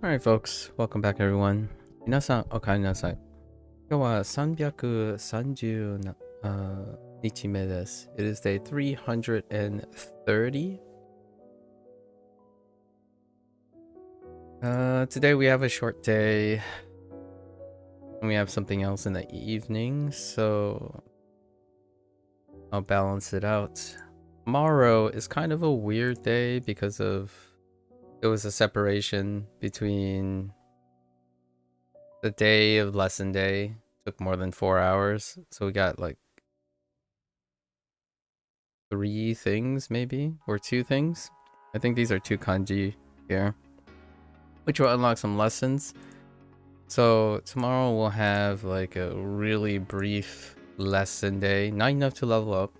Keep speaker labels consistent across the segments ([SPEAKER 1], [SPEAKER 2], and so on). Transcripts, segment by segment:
[SPEAKER 1] Alright folks, welcome back everyone. 皆さんお帰りなさい。今日は330日目です。It is day 330. Today we have a short day. And we have something else in the evening, so I'll balance it out. Tomorrow is kind of a weird day because of it was a separation between the day of lesson day. Took more than 4 hours, so we got like 3 things maybe, or 2 things. I think these are 2 kanji here, which will unlock some lessons. So tomorrow we'll have like a really brief lesson day, not enough to level up.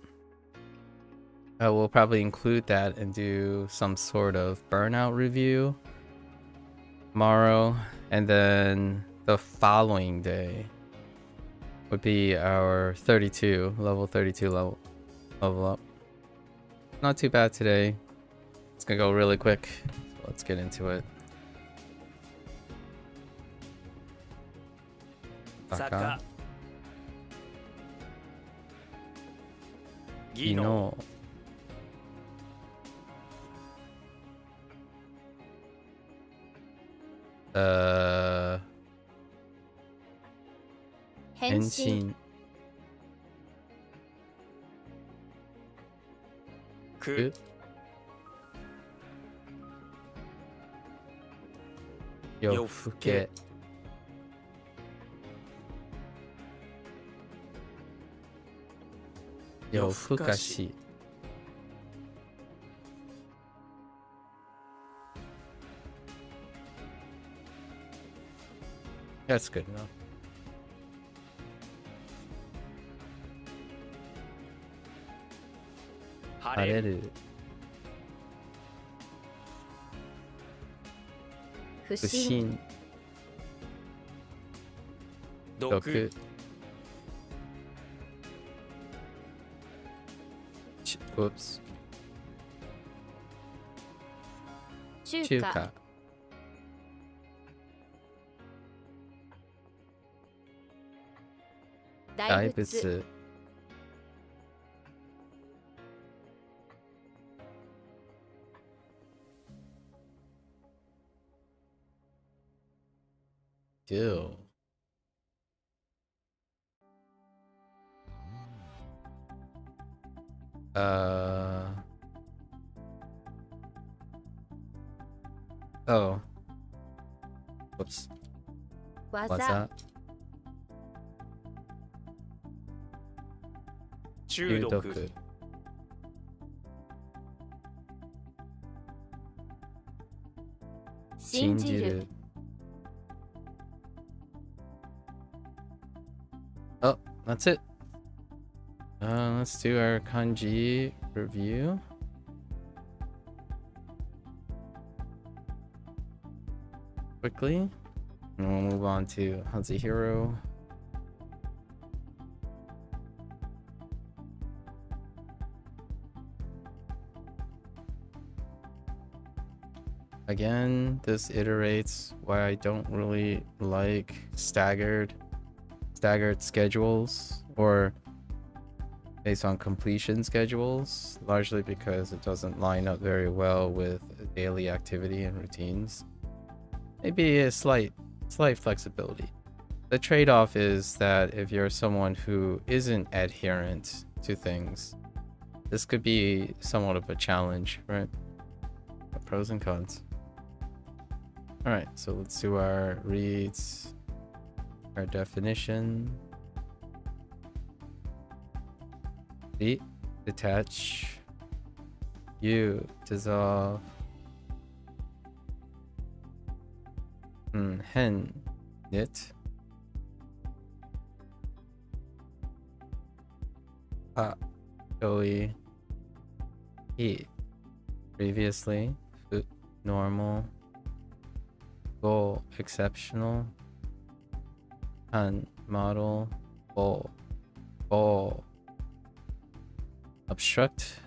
[SPEAKER 1] We'll probably include that and do some sort of burnout review tomorrow, and then the following day would be our level 32 level up. Not too bad today. It's gonna go really quick, so let's get into it. Saka. Gino. Henshin. Ku. Yofuke. Yofukashi. That's good enough. Hareru. Fushin. Doku. Oops. Chuka. Daibutsu. Ew. Oh. Whoops. Waza. Judoku. Shinjiru. Oh, that's it. Let's do our kanji review. Quickly. And we'll move on to HanziHero. Again, this iterates why I don't really like staggered schedules, or based on completion schedules, largely because it doesn't line up very well with daily activity and routines. Maybe a slight flexibility. The trade-off is that if you're someone who isn't adherent to things, this could be somewhat of a challenge, right? Pros and cons. All right, so let's do our reads, our definition. Beat, detach. You, dissolve. Hen, knit. Pa, Joey. He, previously. Foot, normal. Go exceptional. Han model. Go obstruct.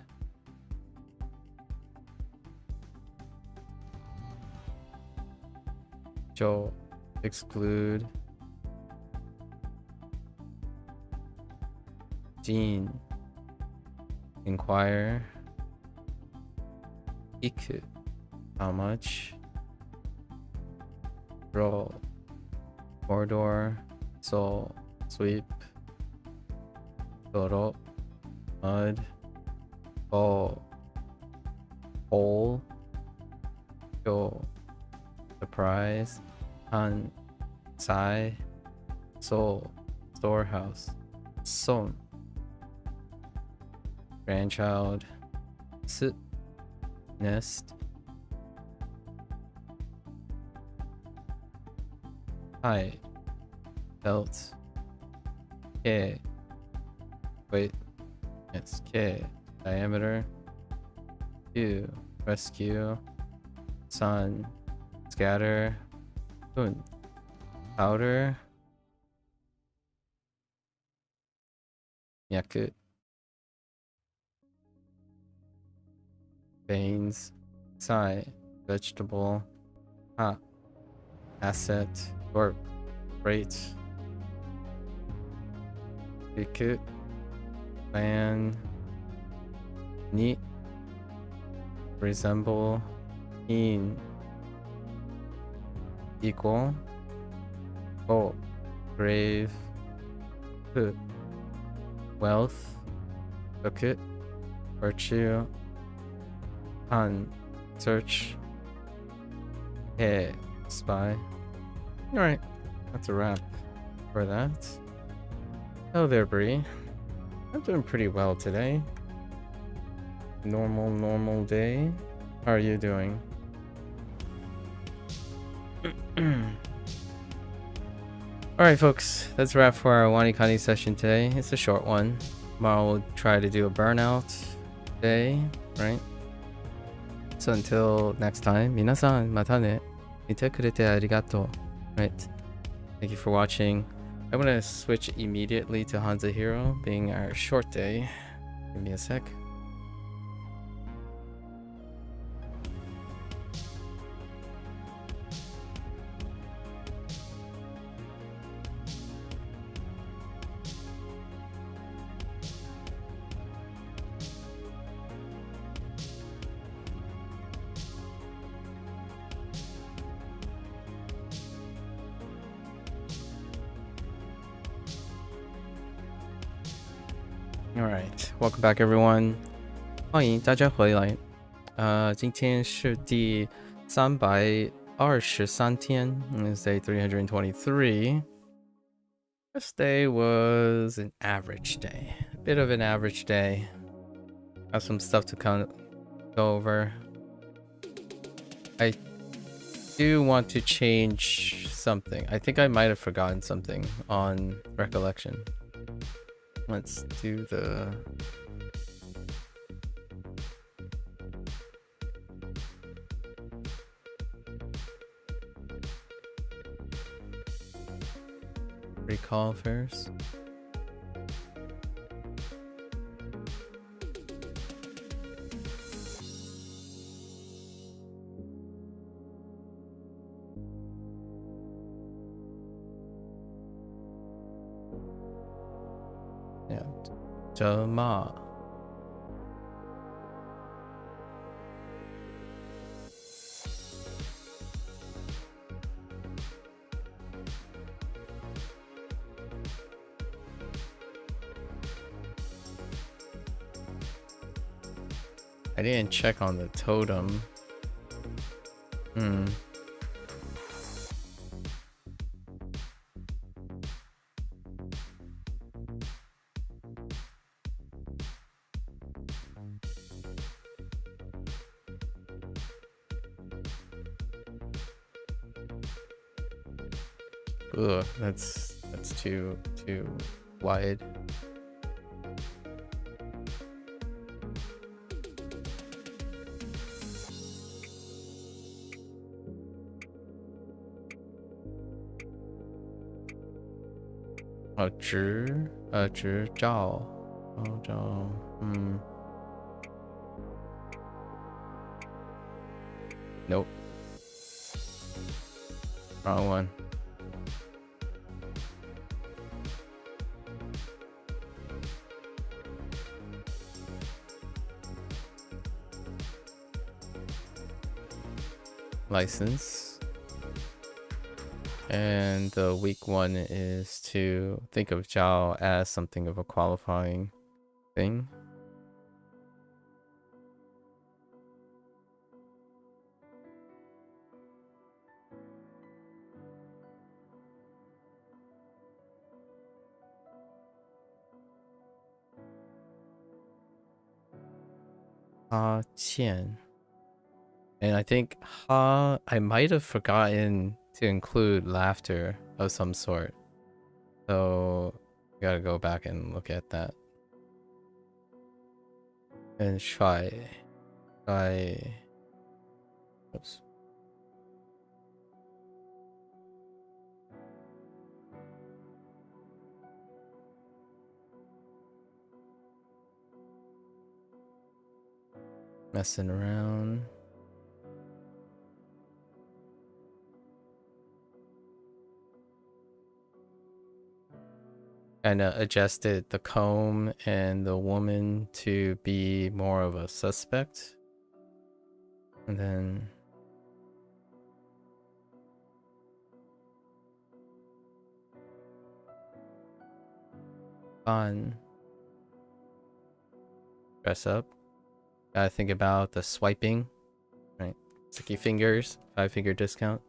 [SPEAKER 1] Jo exclude. Gene inquire. Iku how much. Roll corridor. Soul sweep. Doro mud. Ball hole. Go surprise. Han sai. Soul storehouse. Son grandchild. Sit nest. Hi belt. K wait it's K diameter. Q rescue. Sun scatter. Kun powder. Yaku veins. Sai vegetable. Ha asset or freight. Iku plan. Neat resemble. In equal. Oh grave. Put wealth. Bucket virtue. Han search. Hey spy. All right, that's a wrap for that. Hello there, Bree. I'm doing pretty well today. Normal day. How are you doing? Alright folks, that's a wrap for our WaniKani session today. It's a short one. Tomorrow we'll try to do a burnout day, right? So until next time, 皆さんまたね。見てくれてありがとう. Right. Thank you for watching. I'm gonna switch immediately to HanziHero, being our short day. Give me a sec. Alright, welcome back everyone. 欢迎大家回来。今天是第323天 It's day 323. This day was an average day. A bit of an average day. Have some stuff to go over. I do want to change something. I think I might have forgotten something on recollection. Let's do the recall first. Yeah, Jama. I didn't check on the totem. Ugh, that's too wide. Oh, 执照 Nope. Wrong one. License. And the weak one is to think of Zhao as something of a qualifying thing. Qian. And I think I might have forgotten to include laughter of some sort. So gotta go back and look at that. And try. Oops. Messing around. Kind of adjusted the comb and the woman to be more of a suspect. And then fun. Dress up. Gotta think about the swiping. Right. Sticky fingers. 5-figure discount.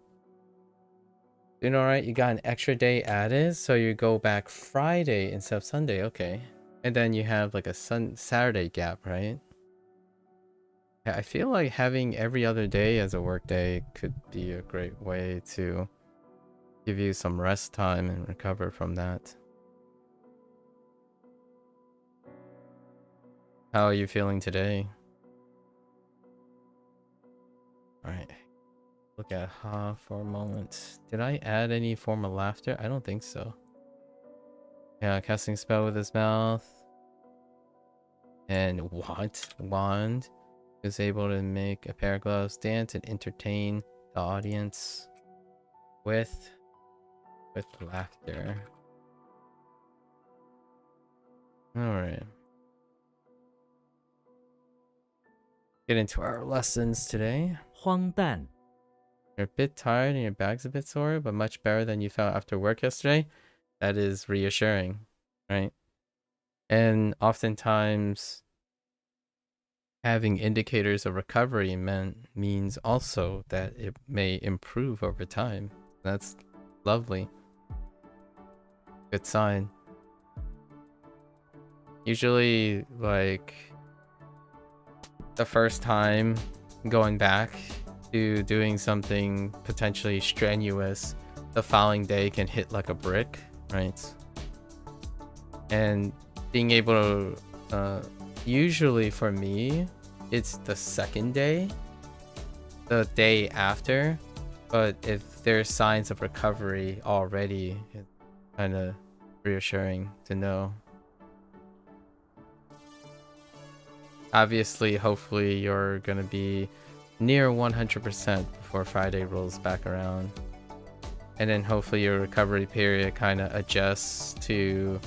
[SPEAKER 1] Doing alright, you got an extra day added, so you go back Friday instead of Sunday, okay. And then you have like a Saturday gap, right? Yeah, I feel like having every other day as a work day could be a great way to give you some rest time and recover from that. How are you feeling today? Alright. Look at Ha for a moment. Did I add any form of laughter? I don't think so. Yeah, casting spell with his mouth. And wand is able to make a pair of gloves dance and entertain the audience with laughter. Alright. Get into our lessons today.
[SPEAKER 2] 荒诞
[SPEAKER 1] You're a bit tired and your back's a bit sore, but much better than you felt after work yesterday. That is reassuring, right? And oftentimes having indicators of recovery means also that it may improve over time. That's lovely. Good sign. Usually, like, the first time going back to doing something potentially strenuous, the following day can hit like a brick, right? And being able to, usually for me, it's the second day, the day after, but if there's signs of recovery already, it's kind of reassuring to know. Obviously, hopefully you're gonna be near 100% before Friday rolls back around. And then hopefully your recovery period kind of adjusts to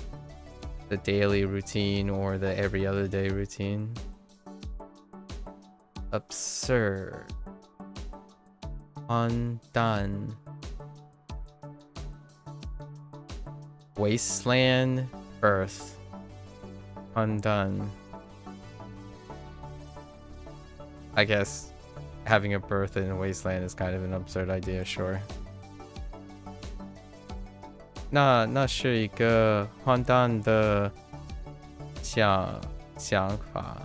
[SPEAKER 1] the daily routine or the every other day routine. Absurd. Undone. Wasteland birth. Undone. I guess having a birth in a wasteland is kind of an absurd idea, sure. 那是一个荒诞的想法.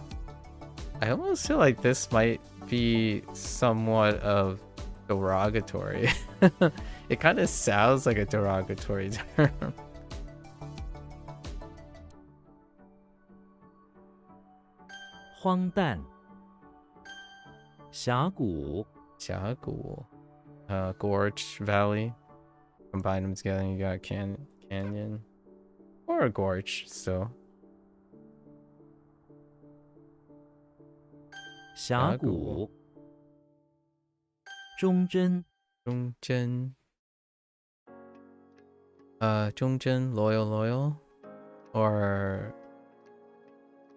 [SPEAKER 1] I almost feel like this might be somewhat of derogatory. It kind of sounds like a derogatory term.
[SPEAKER 2] 荒诞 峡谷
[SPEAKER 1] Gorge Valley. Combine them together and you got canyon. or a gorge still.
[SPEAKER 2] 峡谷忠贞
[SPEAKER 1] 忠贞 忠贞 loyal or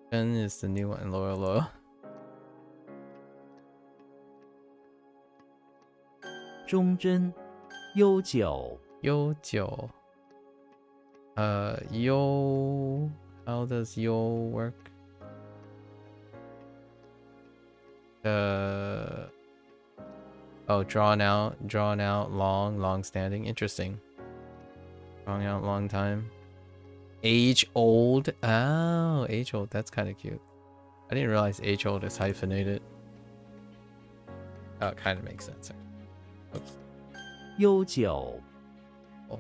[SPEAKER 1] 真 is the new one loyal
[SPEAKER 2] 忠贞悠久
[SPEAKER 1] 悠久 yo how does yo work oh drawn out long standing interesting drawn out long time age old oh age old that's kind of cute I didn't realize age old is hyphenated oh it kind of makes sense oops
[SPEAKER 2] 悠久
[SPEAKER 1] oh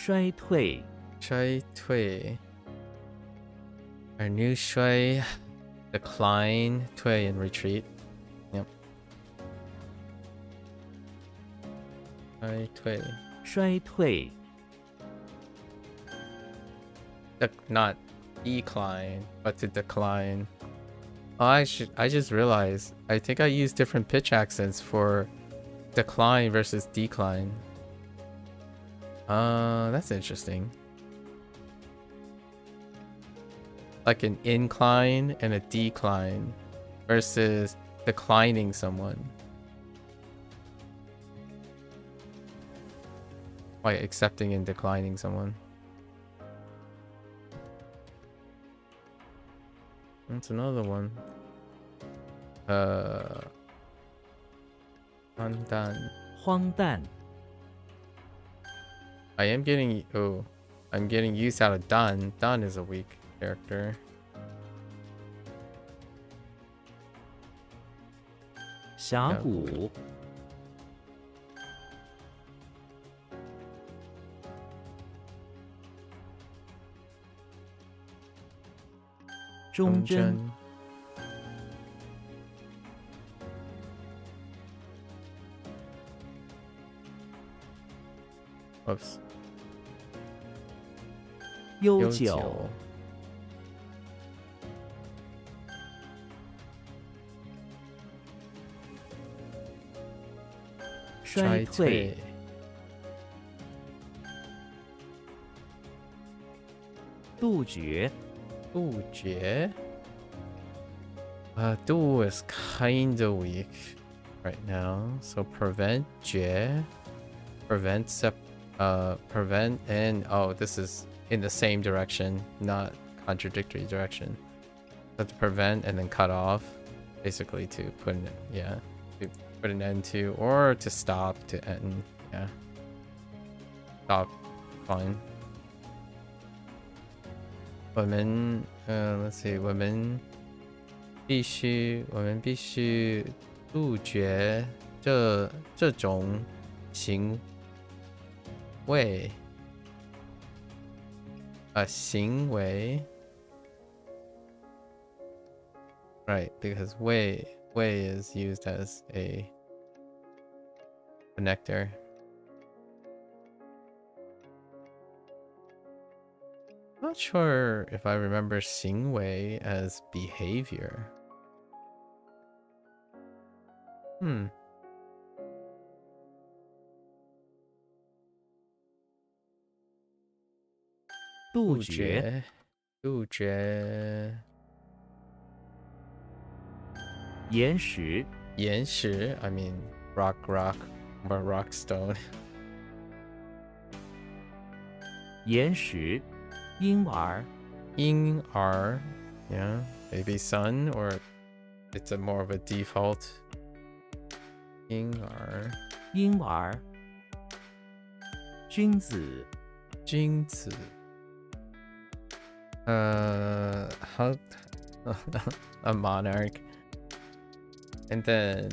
[SPEAKER 2] 衰退
[SPEAKER 1] 衰退 our new 衰 decline 退 and retreat yep 衰退
[SPEAKER 2] 衰退
[SPEAKER 1] not decline but to decline oh, I just realized I think I use different pitch accents for decline versus decline that's interesting like an incline and a decline versus declining someone like accepting and declining someone that's another one
[SPEAKER 2] 荒诞
[SPEAKER 1] I am getting I'm getting used out of Dan. Dan is a weak character.
[SPEAKER 2] 峡谷忠贞
[SPEAKER 1] Oops.
[SPEAKER 2] 悠久衰退杜绝
[SPEAKER 1] Du is kinda weak right now. So prevent 绝 prevent and oh this is in the same direction, not contradictory direction. Have to prevent and then cut off, basically to put put an end to or to stop to end. Yeah, stop. Fine. Women, let's see. Women 必须杜绝这种行为行为 right because 为 is used as a connector not sure if I remember 行为 as behavior
[SPEAKER 2] 杜绝岩石
[SPEAKER 1] I mean rock or rock stone
[SPEAKER 2] 岩石婴儿
[SPEAKER 1] 婴儿 yeah maybe son or it's a more of a default 婴儿君子 how a monarch and then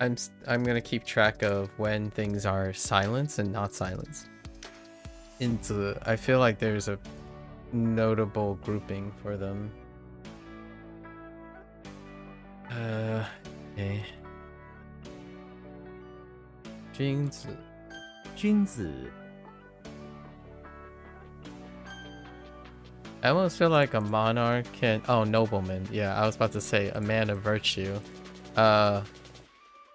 [SPEAKER 1] I'm gonna keep track of when things are silence and not silence I feel like there's a notable grouping for them okay 君子
[SPEAKER 2] 君子
[SPEAKER 1] I almost feel like a monarch can. Oh, nobleman. Yeah, I was about to say a man of virtue. I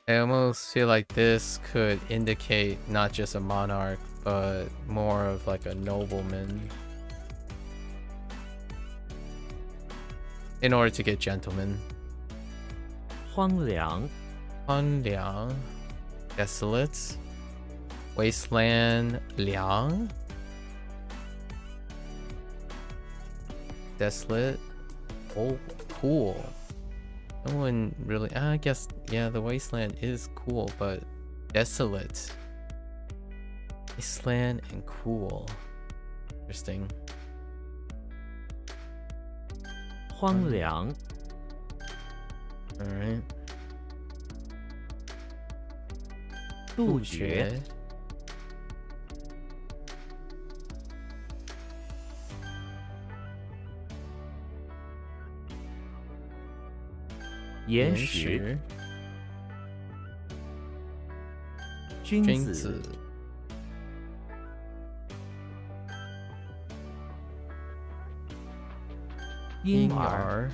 [SPEAKER 1] almost feel like this could indicate not just a monarch, but more of like a nobleman. In order to get gentlemen.
[SPEAKER 2] 荒凉
[SPEAKER 1] Liang. Desolate. Wasteland Liang. Desolate. Oh, cool. No one really. I guess, yeah, the wasteland is cool, but desolate. Wasteland and cool. Interesting.
[SPEAKER 2] 荒凉
[SPEAKER 1] Alright.
[SPEAKER 2] 杜绝 岩石 君子
[SPEAKER 1] 君子
[SPEAKER 2] 婴儿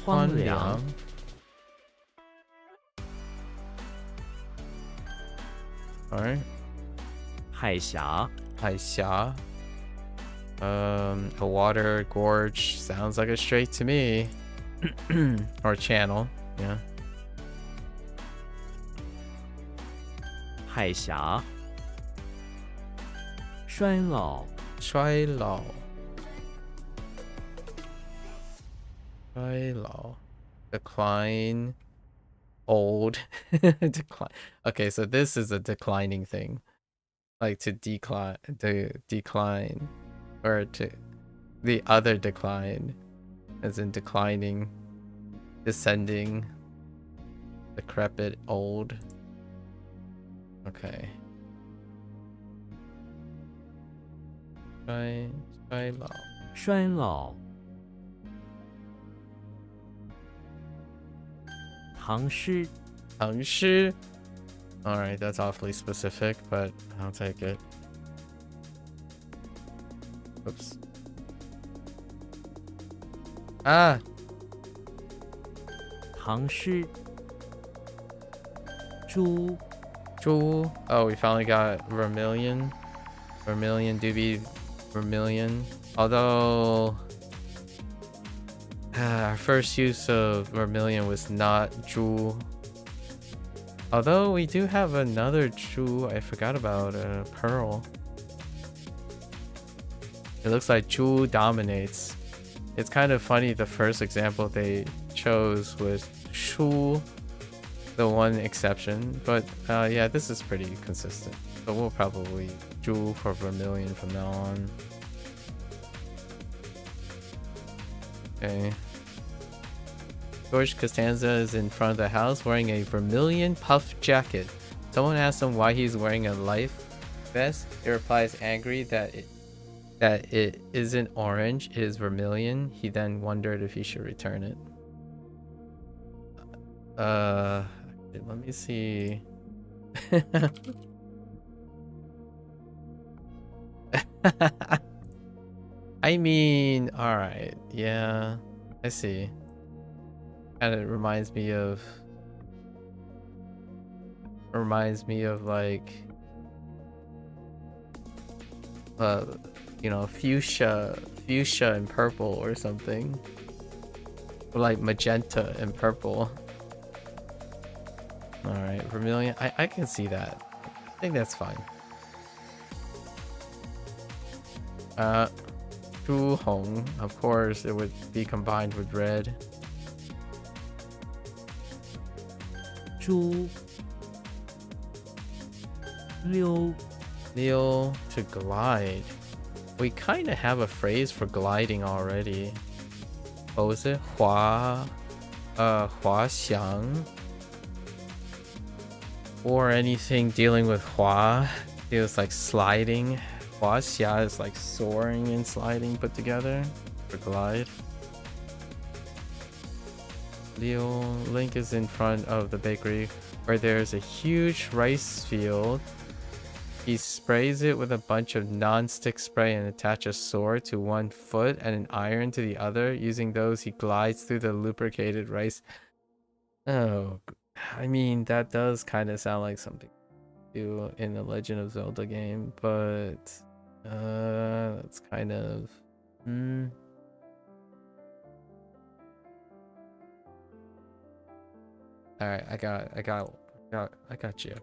[SPEAKER 2] 荒凉
[SPEAKER 1] Alright.
[SPEAKER 2] 海峡
[SPEAKER 1] Haixia. A water gorge sounds like a strait to me. Or channel, yeah.
[SPEAKER 2] 海峡衰老
[SPEAKER 1] Shuai Lao. Decline. Old. Decline. Okay, so this is a declining thing. Like to decline, or to the other decline, as in declining, descending, decrepit, old. Okay. Shuai Lao.
[SPEAKER 2] 衰老唐诗
[SPEAKER 1] Hangshi. Alright, that's awfully specific, but I'll take it. Oops. Ah!
[SPEAKER 2] 唐诗猪
[SPEAKER 1] Jewel. Oh, we finally got Vermilion. Vermilion, Doobie, Vermilion. Although our first use of Vermilion was not Jewel. Although we do have another Jewel. I forgot about Pearl. It looks like Jewel dominates. It's kind of funny, the first example they chose was Shu, the one exception. But yeah, this is pretty consistent. So we'll probably Jewel for Vermilion from now on. Okay. George Costanza is in front of the house wearing a vermilion puff jacket. Someone asks him why he's wearing a life vest. He replies angry that it isn't orange, it is vermilion. He then wondered if he should return it. Let me see. I mean, alright, yeah, I see. Kind of reminds me of like you know, fuchsia and purple or something, or like magenta and purple. All right, vermilion. I can see that. I think that's fine. Hoang, of course, it would be combined with red.
[SPEAKER 2] 猪溜
[SPEAKER 1] Leo to glide. We kind of have a phrase for gliding already. What was it? Hua xiang. Or anything dealing with hua. It was like sliding. Hua xia is like soaring and sliding put together for glide. Leo, Link is in front of the bakery where there's a huge rice field. He sprays it with a bunch of non-stick spray and attaches a sword to one foot and an iron to the other. Using those, he glides through the lubricated rice. Oh, I mean, that does kind of sound like something to do in a Legend of Zelda game, but that's kind of All right, I got you.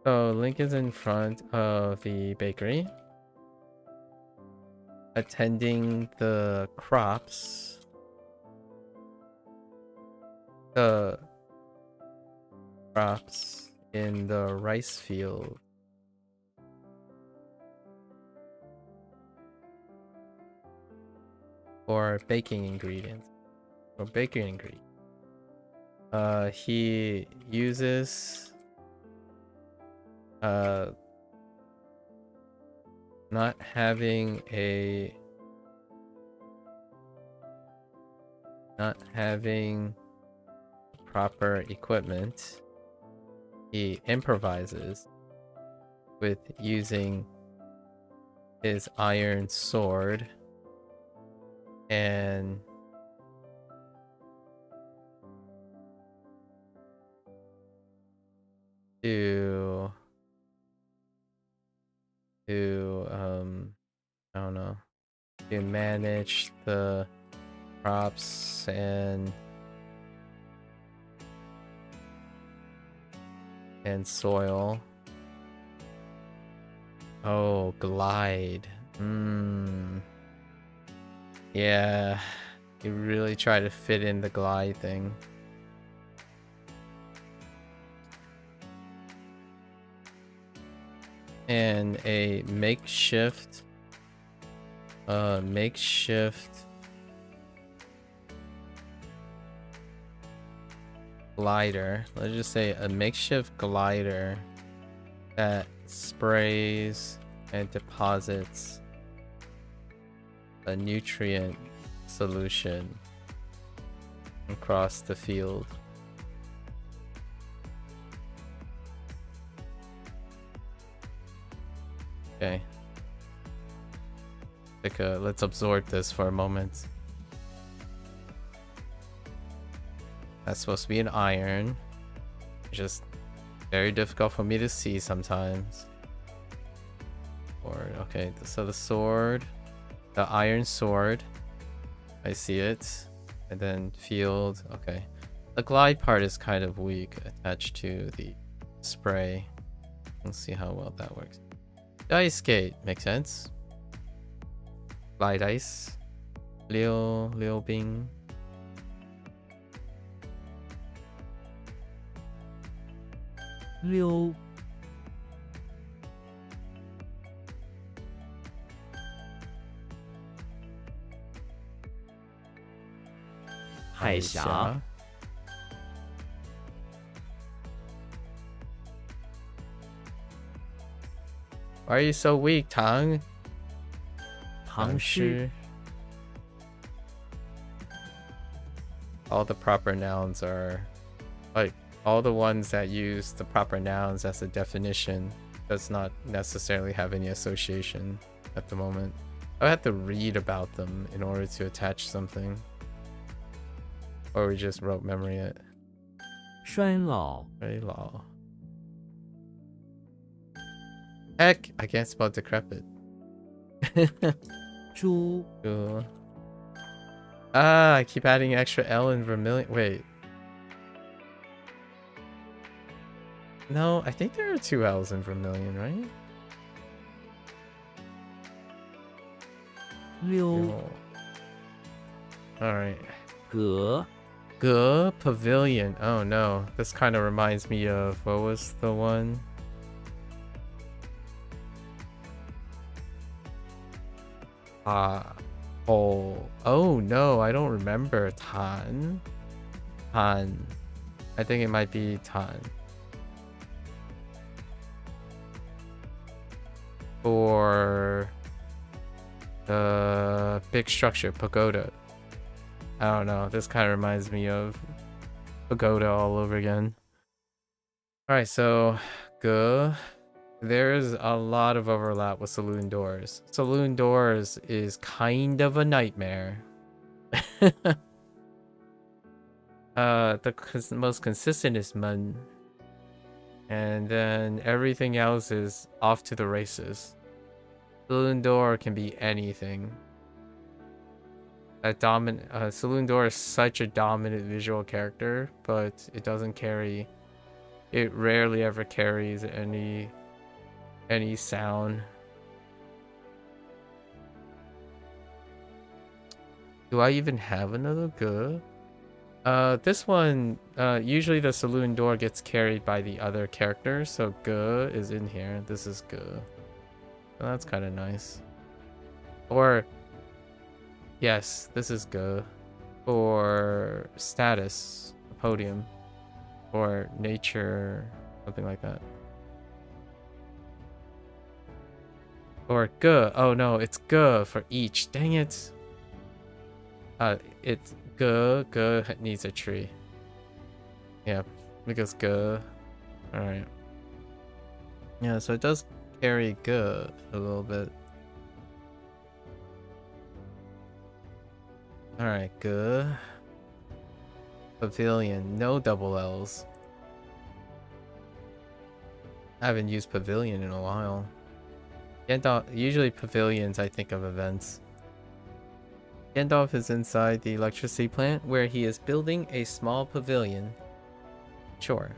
[SPEAKER 1] So Link is in front of the bakery, attending the crops. The crops in the rice field. Or baking ingredients. Or baking ingredients. He uses not having proper equipment. He improvises with using his iron sword and to I don't know, to manage the crops and soil. Oh, glide. Yeah, you really try to fit in the glide thing. And a makeshift glider. Let's just say a makeshift glider that sprays and deposits a nutrient solution across the field. Okay. Let's absorb this for a moment. That's supposed to be an iron. Just very difficult for me to see sometimes. Or okay, so the sword, the iron sword, I see it, and then field. Okay, the glide part is kind of weak attached to the spray. Let's see how well that works. Ice skate makes sense. Glide ice. Liu Bing.
[SPEAKER 2] Liu. Hai xia.
[SPEAKER 1] Why are you so weak, Tang?
[SPEAKER 2] Tang shi.
[SPEAKER 1] All the proper nouns are like all the ones that use the proper nouns as a definition does not necessarily have any association at the moment. I have to read about them in order to attach something. Or we just rote memory it.
[SPEAKER 2] 衰老.
[SPEAKER 1] Very law. Heck, I can't spell decrepit.
[SPEAKER 2] 猪.
[SPEAKER 1] Cool. Ah, I keep adding extra L in vermilion. Wait. No, I think there are 2 L's in vermilion, right?
[SPEAKER 2] Liu.
[SPEAKER 1] Alright.
[SPEAKER 2] Ge.
[SPEAKER 1] Ge pavilion. Oh no. This kind of reminds me of what was the one? Oh no, I don't remember. Tan. I think it might be Tan. For the big structure, pagoda. I don't know. This kind of reminds me of pagoda all over again. Alright, so G. There's a lot of overlap with Saloon Doors. Saloon Doors is kind of a nightmare. The most consistent is Mun. And then everything else is off to the races. Saloon Door can be anything. Saloon Door is such a dominant visual character, but it doesn't carry. It rarely ever carries any sound. Do I even have another G? This one, usually the Saloon Door gets carried by the other characters, so G is in here. This is G. Oh, that's kind of nice. Or, yes, this is G. Or status, podium, or nature, something like that. Or G. Oh no, it's G for each. Dang it. It's G. G needs a tree. Yeah, because G. Alright. Yeah, so it does carry G a little bit. Alright, G. Pavilion, no double L's. I haven't used Pavilion in a while. Usually pavilions, I think of events. Gandalf is inside the electricity plant where he is building a small pavilion. Sure.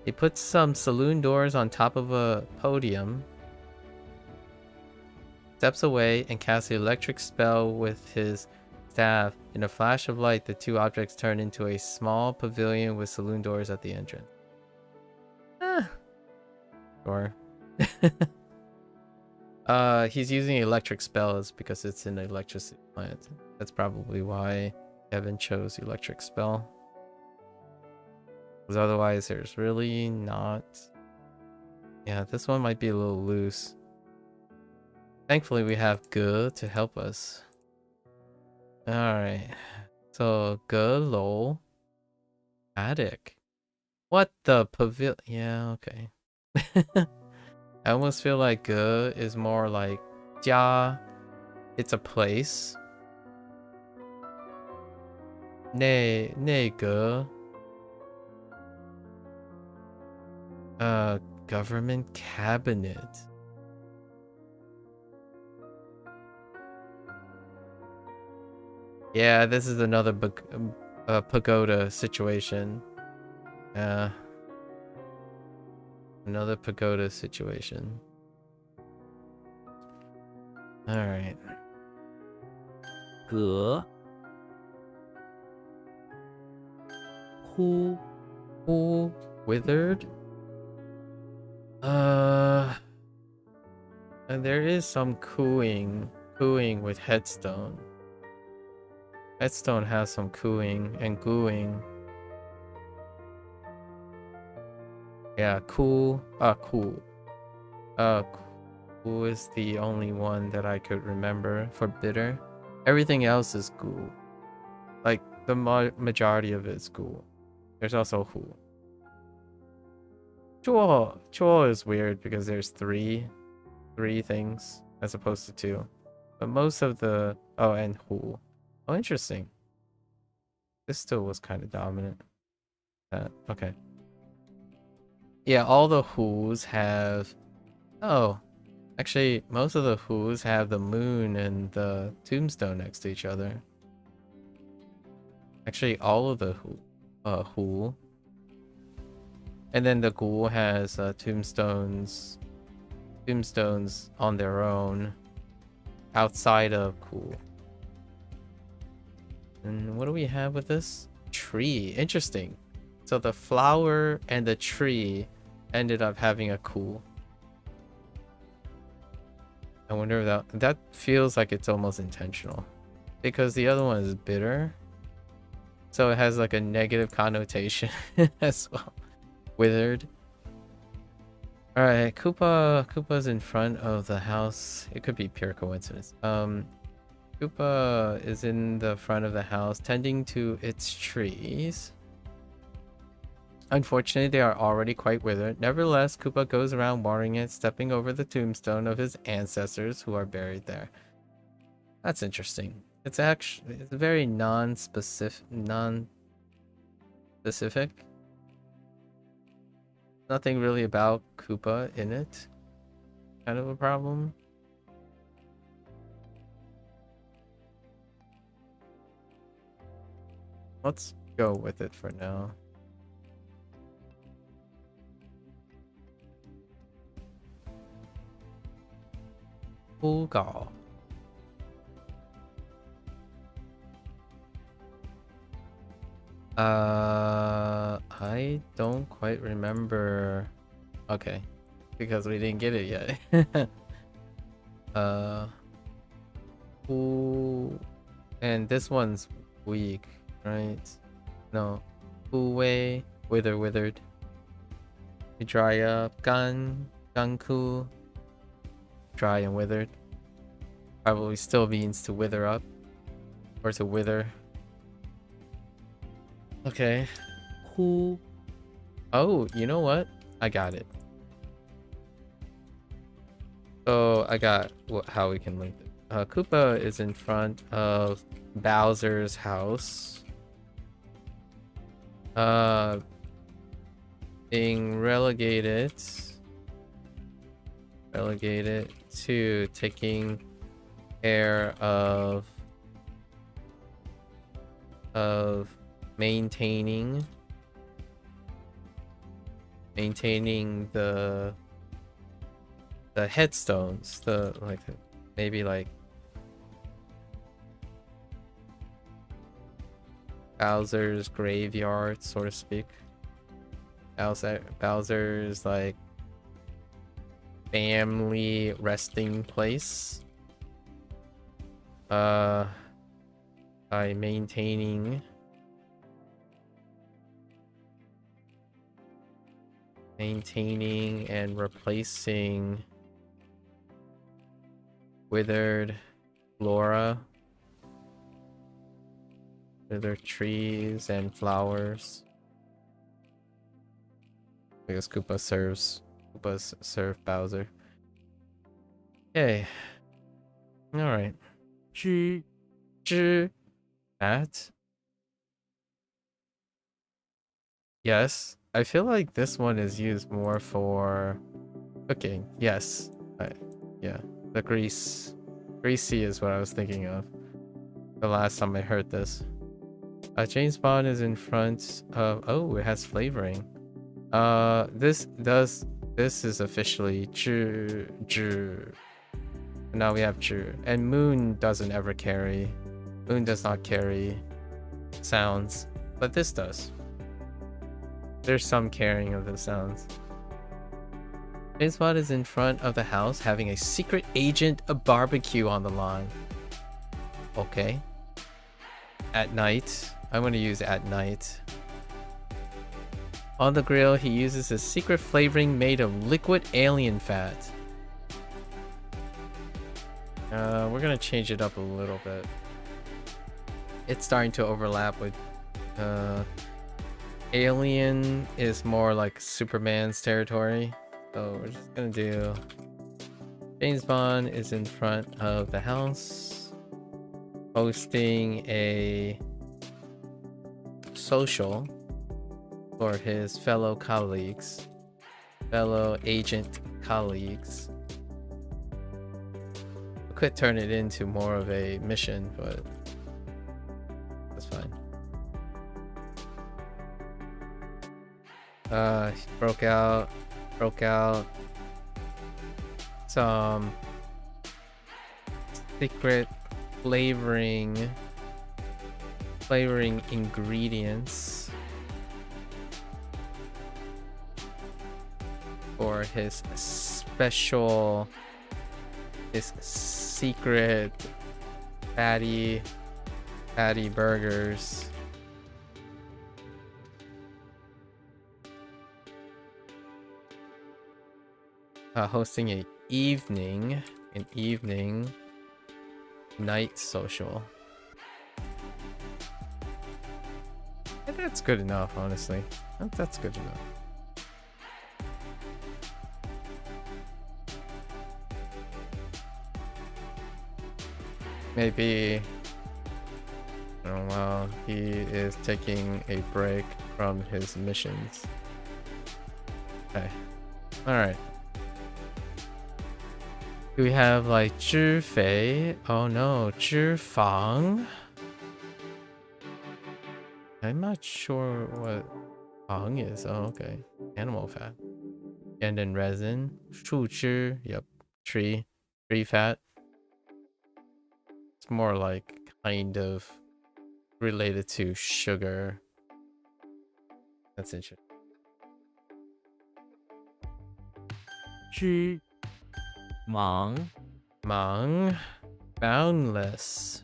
[SPEAKER 1] He puts some saloon doors on top of a podium, steps away, and casts the electric spell with his staff. In a flash of light, the two objects turn into a small pavilion with saloon doors at the entrance. Sure. He's using electric spells because it's an electricity plant. That's probably why Kevin chose electric spell. Because otherwise there's really not... Yeah, this one might be a little loose. Thankfully we have G to help us. Alright. So, G, lol. Attic. What the pavilion? Yeah, okay. I almost feel like G is more like Jia. It's a place. Ne Ge. Government cabinet. Yeah, this is another pagoda situation. Another pagoda situation. Alright.
[SPEAKER 2] Ge. Hu.
[SPEAKER 1] Hu. Withered? And there is some cooing with headstone. Headstone has some cooing and gooing. Yeah, cool. Cool. Cool is the only one that I could remember for bitter. Everything else is goo. Like, the majority of it is goo. There's also hu. Chuo is weird because there's three things as opposed to two. But most of the... Oh, and hu. Oh, interesting. This still was kind of dominant. Okay. Yeah, all the who's have... Oh, actually, most of the who's have the moon and the tombstone next to each other. Actually, all of the who. And then the ghoul has tombstones on their own outside of Ghoul. And what do we have with this? Tree. Interesting. So the flower and the tree ended up having a Ghoul. I wonder if that feels like it's almost intentional. Because the other one is bitter. So it has like a negative connotation as well. Withered. Alright, Koopa's in front of the house. It could be pure coincidence. Koopa is in the front of the house tending to its trees. Unfortunately, they are already quite withered. Nevertheless, Koopa goes around watering it, stepping over the tombstone of his ancestors who are buried there. That's interesting. It's actually very non-specific. Nothing really about Koopa in it. Kind of a problem. Let's go with it for now. Fugal. I don't quite remember. Okay, because we didn't get it yet. Ooh, and this one's weak, right? No, Uwe, withered. We dry up, ganku, dry and withered. Probably still means to wither up, or to wither. Okay.
[SPEAKER 2] Who?
[SPEAKER 1] Oh, you know what? I got it. So I got how we can link it. Koopa is in front of Bowser's house. Being relegated to taking care of maintaining the headstones, maybe like Bowser's graveyard, so to speak. Bowser's like family resting place. By maintaining and replacing withered flora, withered trees and flowers. Because Koopas serve Bowser. Okay. Alright. That? Yes. I feel like this one is used more for cooking. Yes. Yeah. The greasy is what I was thinking of the last time I heard this. James Bond is in front of... Oh, it has flavoring. This is officially zhu. Now we have zhu. And Moon doesn't ever carry. Moon does not carry sounds, but this does. There's some carrying of the sounds. James Bond is in front of the house having a secret agent barbecue on the line. Okay. At night. I'm going to use at night. On the grill, he uses a secret flavoring made of liquid alien fat. We're going to change it up a little bit. It's starting to overlap with... Alien is more like Superman's territory. So we're just going to do... James Bond is in front of the house, hosting a social for his fellow agent colleagues. I could turn it into more of a mission, but that's fine. Broke out some secret flavoring ingredients for his secret fatty burgers. Hosting an evening night social. I think that's good enough, honestly. That's good to know. Maybe while he is taking a break from his missions. Okay. Alright. Do we have like Zhifei? Oh no, Zhifang? I'm not sure what Hoang is. Oh, okay. Animal fat. And then resin. Shu Zhi. Yep. Tree fat. It's more like kind of related to sugar. That's interesting.
[SPEAKER 2] 之忙
[SPEAKER 1] Mang. Boundless.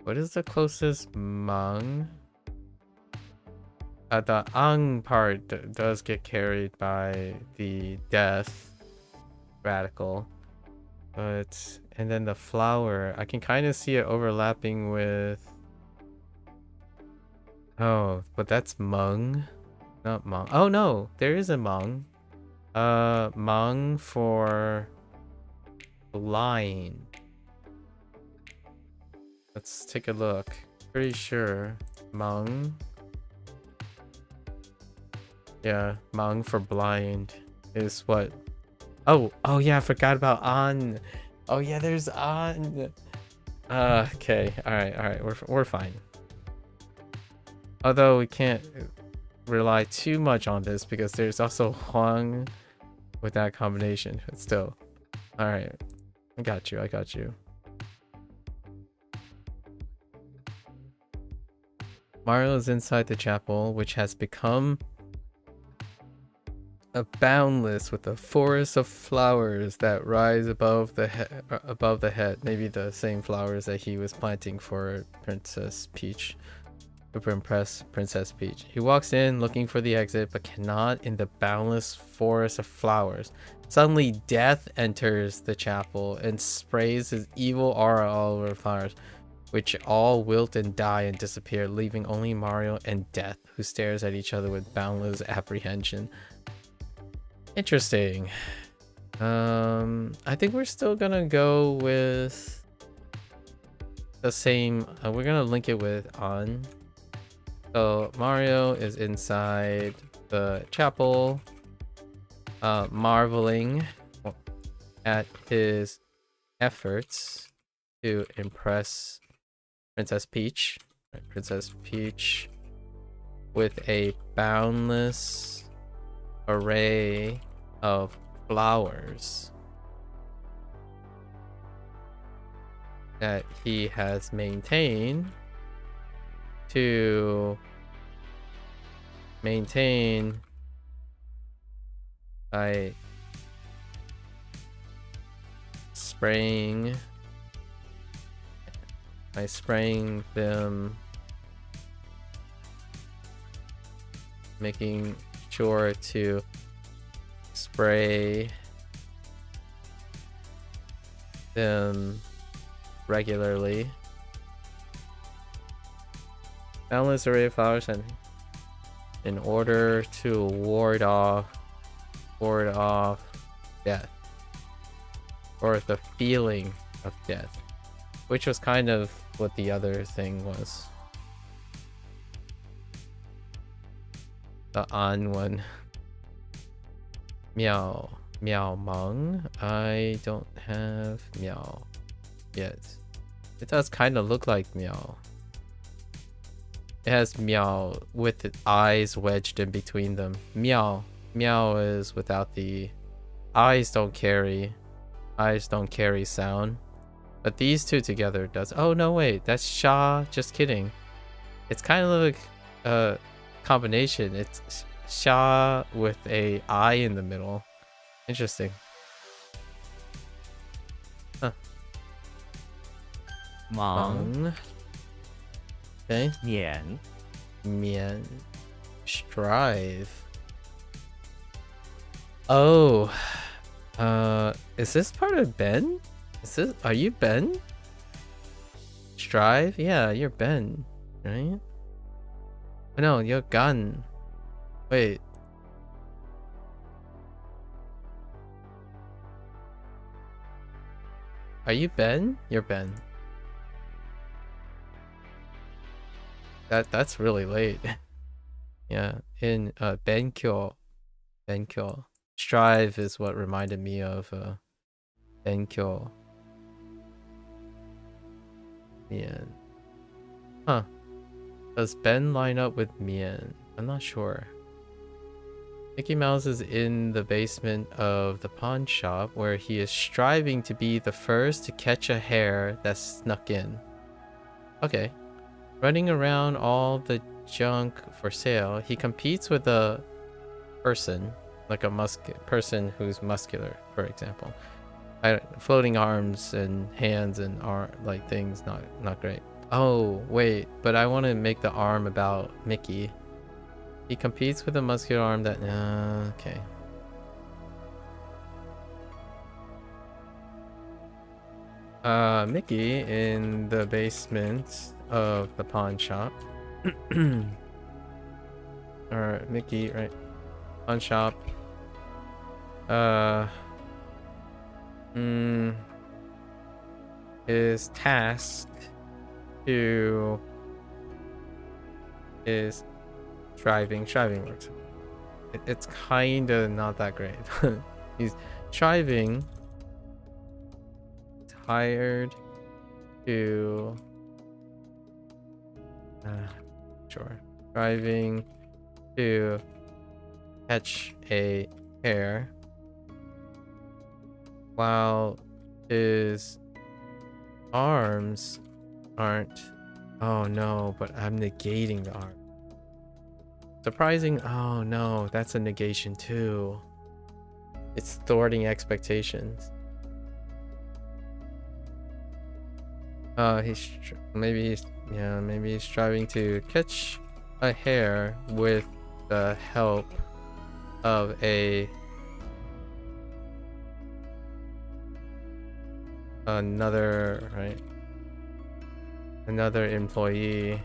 [SPEAKER 1] What is the closest Mang? The Ang part does get carried by the death radical. But, and then the flower, I can kind of see it overlapping with... Oh, but that's Mung. Not Mong. Oh no, there is a Mong. Mong for blind. Let's take a look. Pretty sure Mong. Yeah, Mong for blind is what. Oh yeah, I forgot about An. Oh yeah, there's An. Okay, all right, we're fine. Although we can't rely too much on this because there's also Hoang with that combination, but still. All right, I got you. Mario is inside the chapel, which has become a boundless with a forest of flowers that rise above the head. Maybe the same flowers that he was planting for Princess Peach. To impress Princess Peach. He walks in looking for the exit, but cannot in the boundless forest of flowers. Suddenly, death enters the chapel and sprays his evil aura all over the flowers, which all wilt and die and disappear, leaving only Mario and Death, who stares at each other with boundless apprehension. Interesting. I think we're still gonna go with the same. We're gonna link it with An. So Mario is inside the chapel, marveling at his efforts to impress Princess Peach. Princess Peach with a boundless array of flowers that he has maintained to maintain by spraying them, making sure to spray them regularly. Boundless array of flowers, and in order to ward off death, or the feeling of death, which was kind of what the other thing was. The An one. Meow Mong. I don't have Meow yet. It does kind of look like Meow. It has Meow with the eyes wedged in between them. Meow is without the eyes. Don't carry sound. But these two together does. Oh no, wait, that's Sha. Just kidding. It's kind of like a combination. It's Sha with a eye in the middle. Interesting. Huh.
[SPEAKER 2] Mang.
[SPEAKER 1] Okay.
[SPEAKER 2] Mian.
[SPEAKER 1] Strive. Oh. Is this part of Ben? Are you Ben? Strive? Yeah, you're Ben, right? Oh, no, you're Gun. Wait. Are you Ben? You're Ben. That's really late. Yeah, in Benkyo. Benkyo. Strive is what reminded me of Benkyo. Mien. Huh. Does Ben line up with Mien? I'm not sure. Mickey Mouse is in the basement of the pawn shop where he is striving to be the first to catch a hare that snuck in. Okay. Running around all the junk for sale, he competes with a person, like a person who's muscular, for example. Floating arms and hands and like things, not great. Oh wait, but I want to make the arm about Mickey. He competes with a muscular arm that okay. Mickey in the basement of the pawn shop. Or Mickey, right? Pawn shop. Is tasked to is striving works. It's kind of not that great. He's striving, tired to sure, striving to catch a hare while his arms aren't. Oh no, but I'm negating the arm. Surprising. Oh no, that's a negation too. It's thwarting expectations. Maybe he's striving to catch a hare with the help of another employee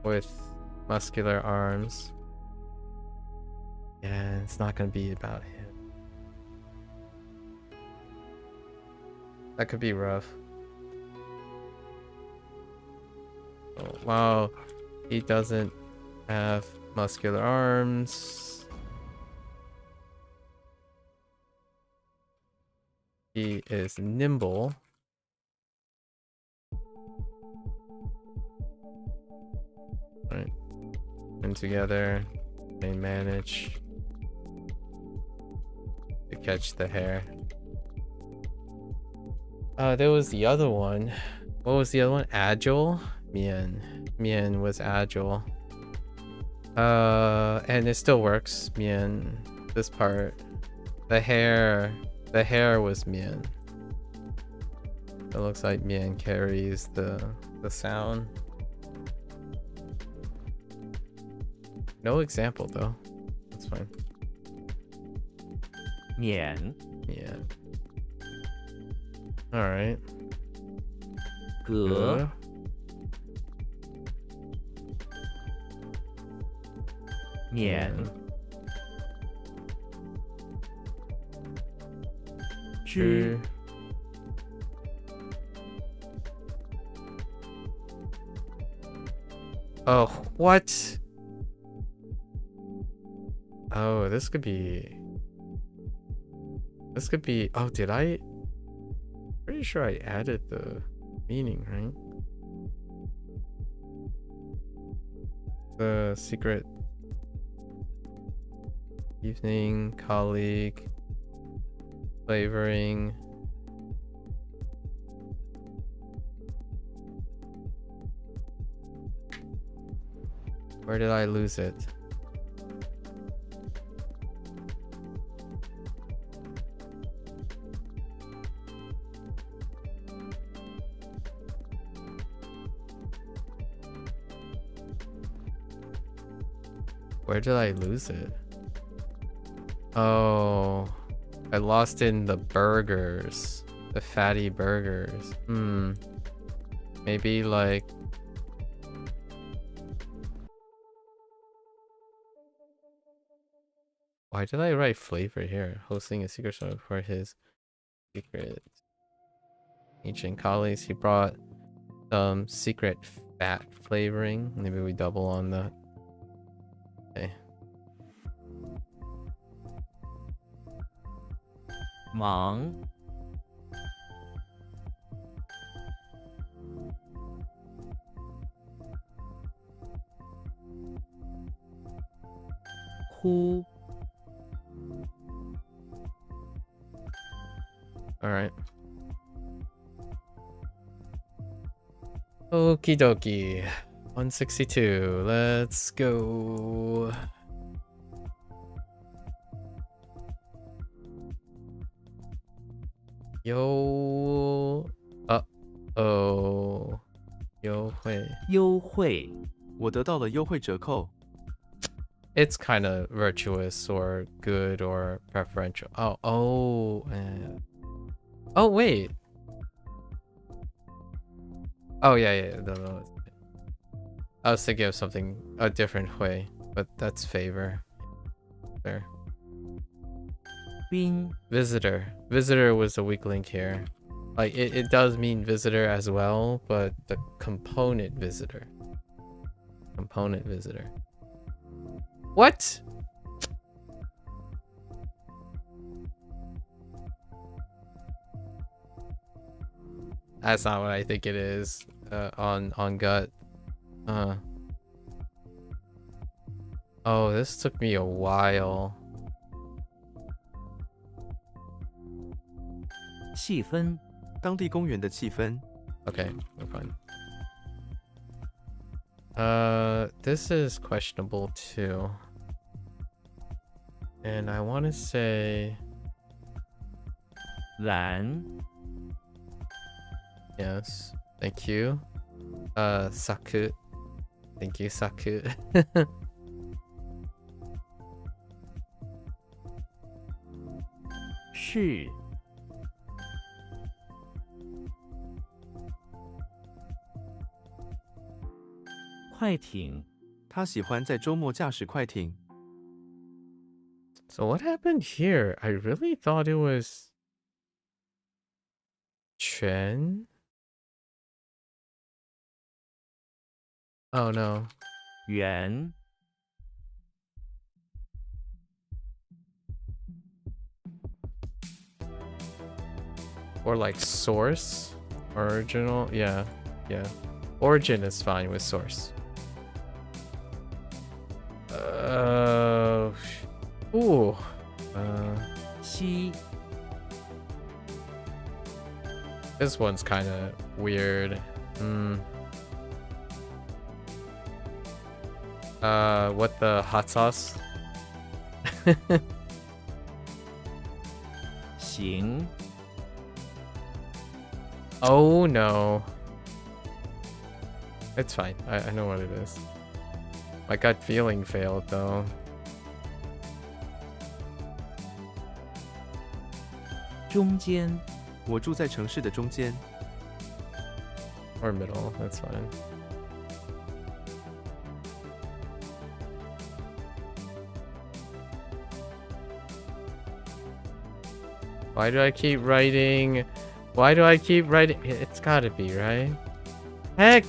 [SPEAKER 1] with muscular arms. Yeah, it's not gonna be about him. That could be rough. Oh, wow, he doesn't have muscular arms. He is nimble. Right. And together they manage to catch the hare. There was the other one. What was the other one? Agile? Mien was agile. And it still works. Mien. This part. The hare was Mien. It looks like Mien carries the sound. No example though. That's fine.
[SPEAKER 2] Mian.
[SPEAKER 1] Yeah. All right.
[SPEAKER 2] Ge. Mian. Zhi.
[SPEAKER 1] Oh, what? Oh, this could be. Oh, did I? Pretty sure I added the meaning, right? The secret evening colleague flavoring. Where did I lose it? Where did I lose it? Oh, I lost in the burgers. The fatty burgers. Maybe like... Why did I write flavor here? Hosting a secret show for his secret ancient colleagues. He brought some secret fat flavoring. Maybe we double on that. Okay.
[SPEAKER 2] 忙 哭
[SPEAKER 1] Alright. Okie dokie. 162. Let's go. Yo. Uh-oh. 优惠.
[SPEAKER 2] 优惠
[SPEAKER 3] 我得到了优惠折扣。
[SPEAKER 1] It's kind of virtuous or good or preferential. Oh, oh, wait. Oh, yeah. No. I was thinking of something a different way, but that's favor. There.
[SPEAKER 2] 冰
[SPEAKER 1] Visitor. Visitor was the weak link here. Like, it does mean visitor as well, but the component visitor. Component visitor. What? That's not what I think it is. On gut. Oh, this took me a while.
[SPEAKER 2] 气氛
[SPEAKER 3] 当地公园的气氛。
[SPEAKER 1] Okay, we're fine. This is questionable too. And I want to say
[SPEAKER 2] 蓝
[SPEAKER 1] yes. Thank you. Saku. Thank you, Saku.
[SPEAKER 2] 是 快艇
[SPEAKER 3] 他喜欢在周末驾驶快艇。
[SPEAKER 1] So what happened here? I really thought it was Chen. Oh no.
[SPEAKER 2] 圆
[SPEAKER 1] Or like source? Original? Yeah. Origin is fine with source. Ooh.
[SPEAKER 2] 西
[SPEAKER 1] This one's kind of weird. What the hot sauce?
[SPEAKER 2] 行
[SPEAKER 1] Oh no. It's fine. I know what it is. My gut feeling failed though.
[SPEAKER 2] 中间
[SPEAKER 3] 我住在城市的中间。
[SPEAKER 1] Or middle, that's fine. Why do I keep writing? It's gotta be, right? Heck!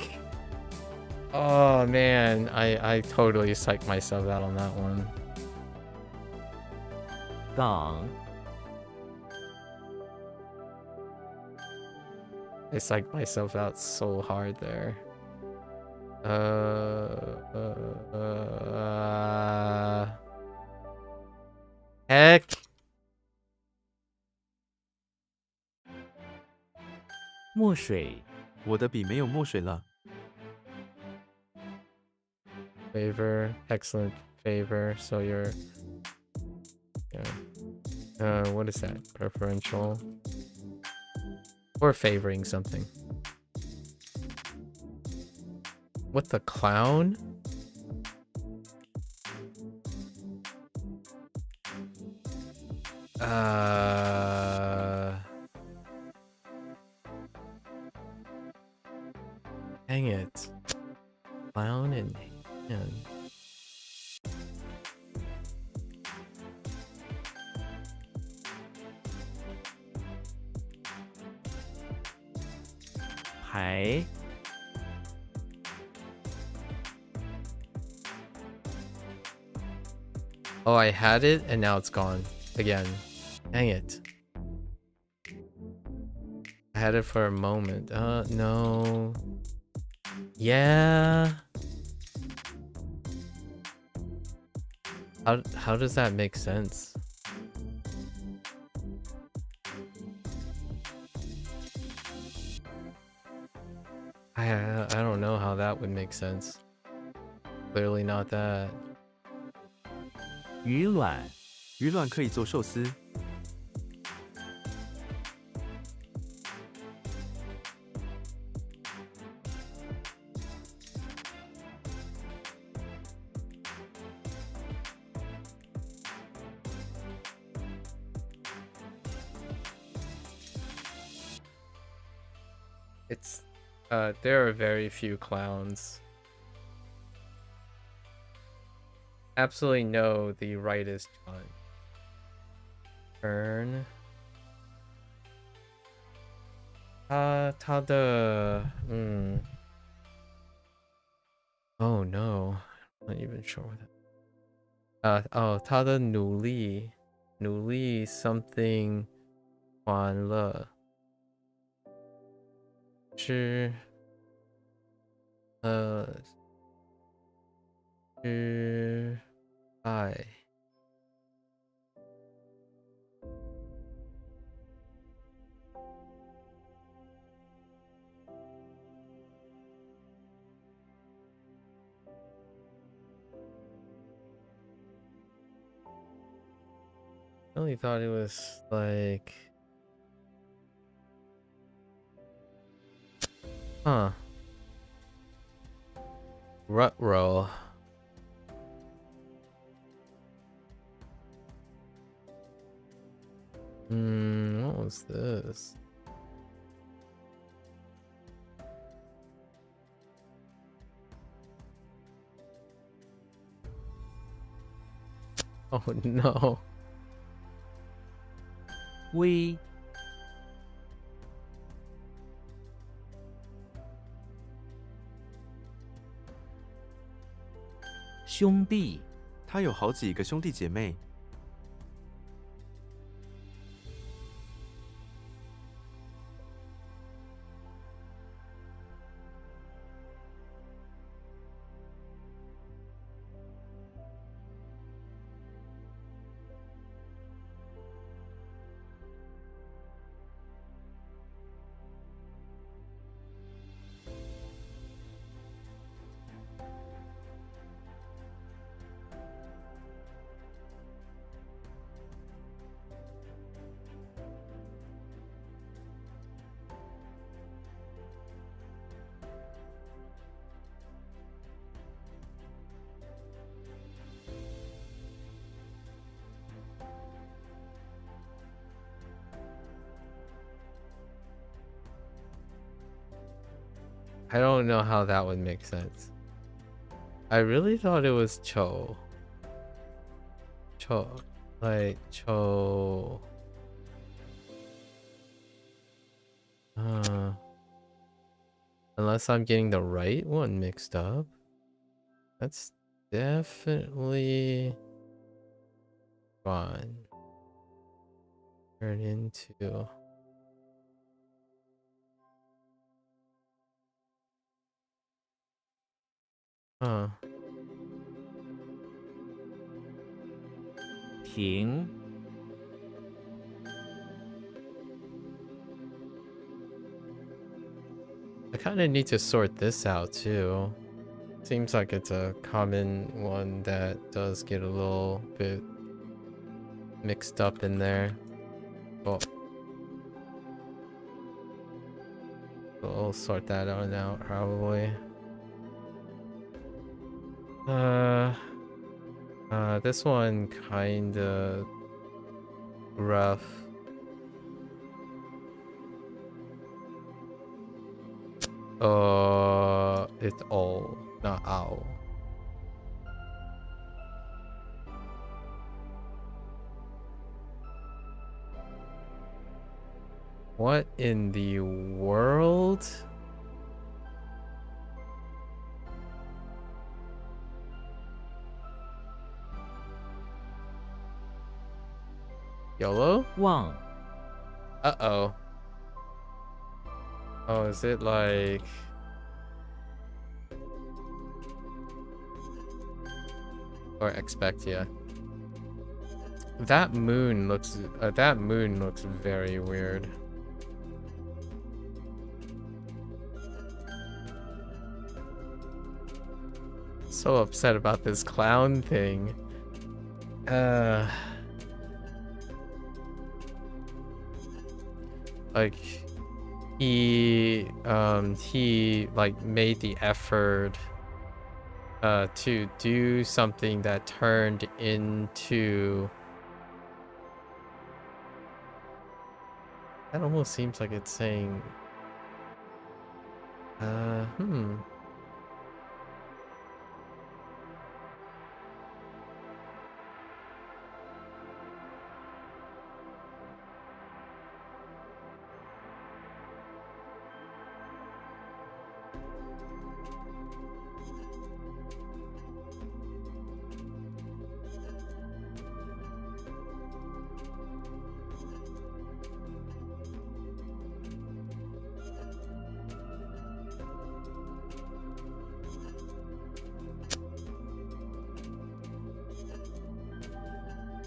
[SPEAKER 1] Oh man, I totally psyched myself out on that one.
[SPEAKER 2] 港
[SPEAKER 1] I psyched myself out so hard there. Heck!
[SPEAKER 2] 墨水
[SPEAKER 3] 我的笔没有墨水了。
[SPEAKER 1] Favor, excellent favor. So you're, yeah. What is that? Preferential or favoring something? What the clown?
[SPEAKER 2] 牌
[SPEAKER 1] Oh, I had it and now it's gone again. Dang it. I had it for a moment. No. Yeah. How does that make sense? I don't know how that would make sense. Clearly not that.
[SPEAKER 2] 鱼卵
[SPEAKER 3] 鱼卵可以做寿司。
[SPEAKER 1] It's there are very few clowns. Absolutely know the rightest one. Burn. 他的 Oh no. I'm not even sure what that. Oh, 他的努力 something 欢乐 是是爱 I only thought it was like, rut roll. What was this? Oh no.
[SPEAKER 2] 微 兄弟
[SPEAKER 3] 他有好几个兄弟姐妹。
[SPEAKER 1] I don't know how that would make sense. I really thought it was Cho. Like Cho. Unless I'm getting the right one mixed up. That's definitely fun. Turn into. Huh.
[SPEAKER 2] 停
[SPEAKER 1] I kind of need to sort this out too. Seems like it's a common one that does get a little bit mixed up in there. Well, we'll sort that out now, probably. This one kinda rough. It's all, not owl. What in the world? YOLO?
[SPEAKER 2] 望
[SPEAKER 1] Uh-oh. Oh, is it like... Or expect, yeah. That moon looks very weird. So upset about this clown thing. Like he like made the effort to do something that turned into... That almost seems like it's saying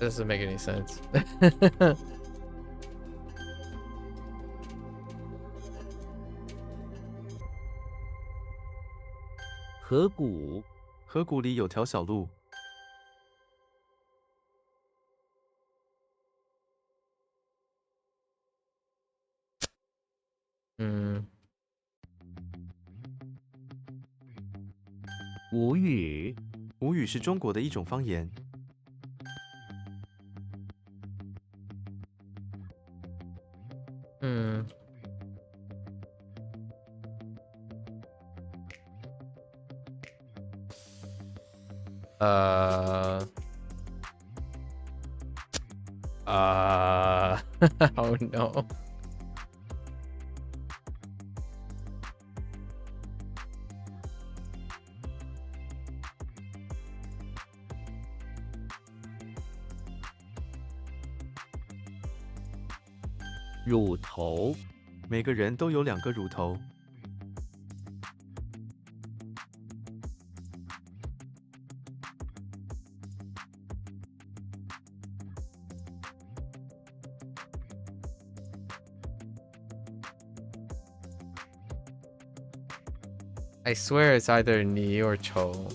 [SPEAKER 1] doesn't make any sense.
[SPEAKER 2] 河谷
[SPEAKER 3] 河谷里有条小路，
[SPEAKER 2] 吴语
[SPEAKER 3] 吴语是中国的一种方言。
[SPEAKER 1] Oh no.
[SPEAKER 2] “乳头
[SPEAKER 3] 每个人都有2个乳头。
[SPEAKER 1] I swear it's either Ni or Cho.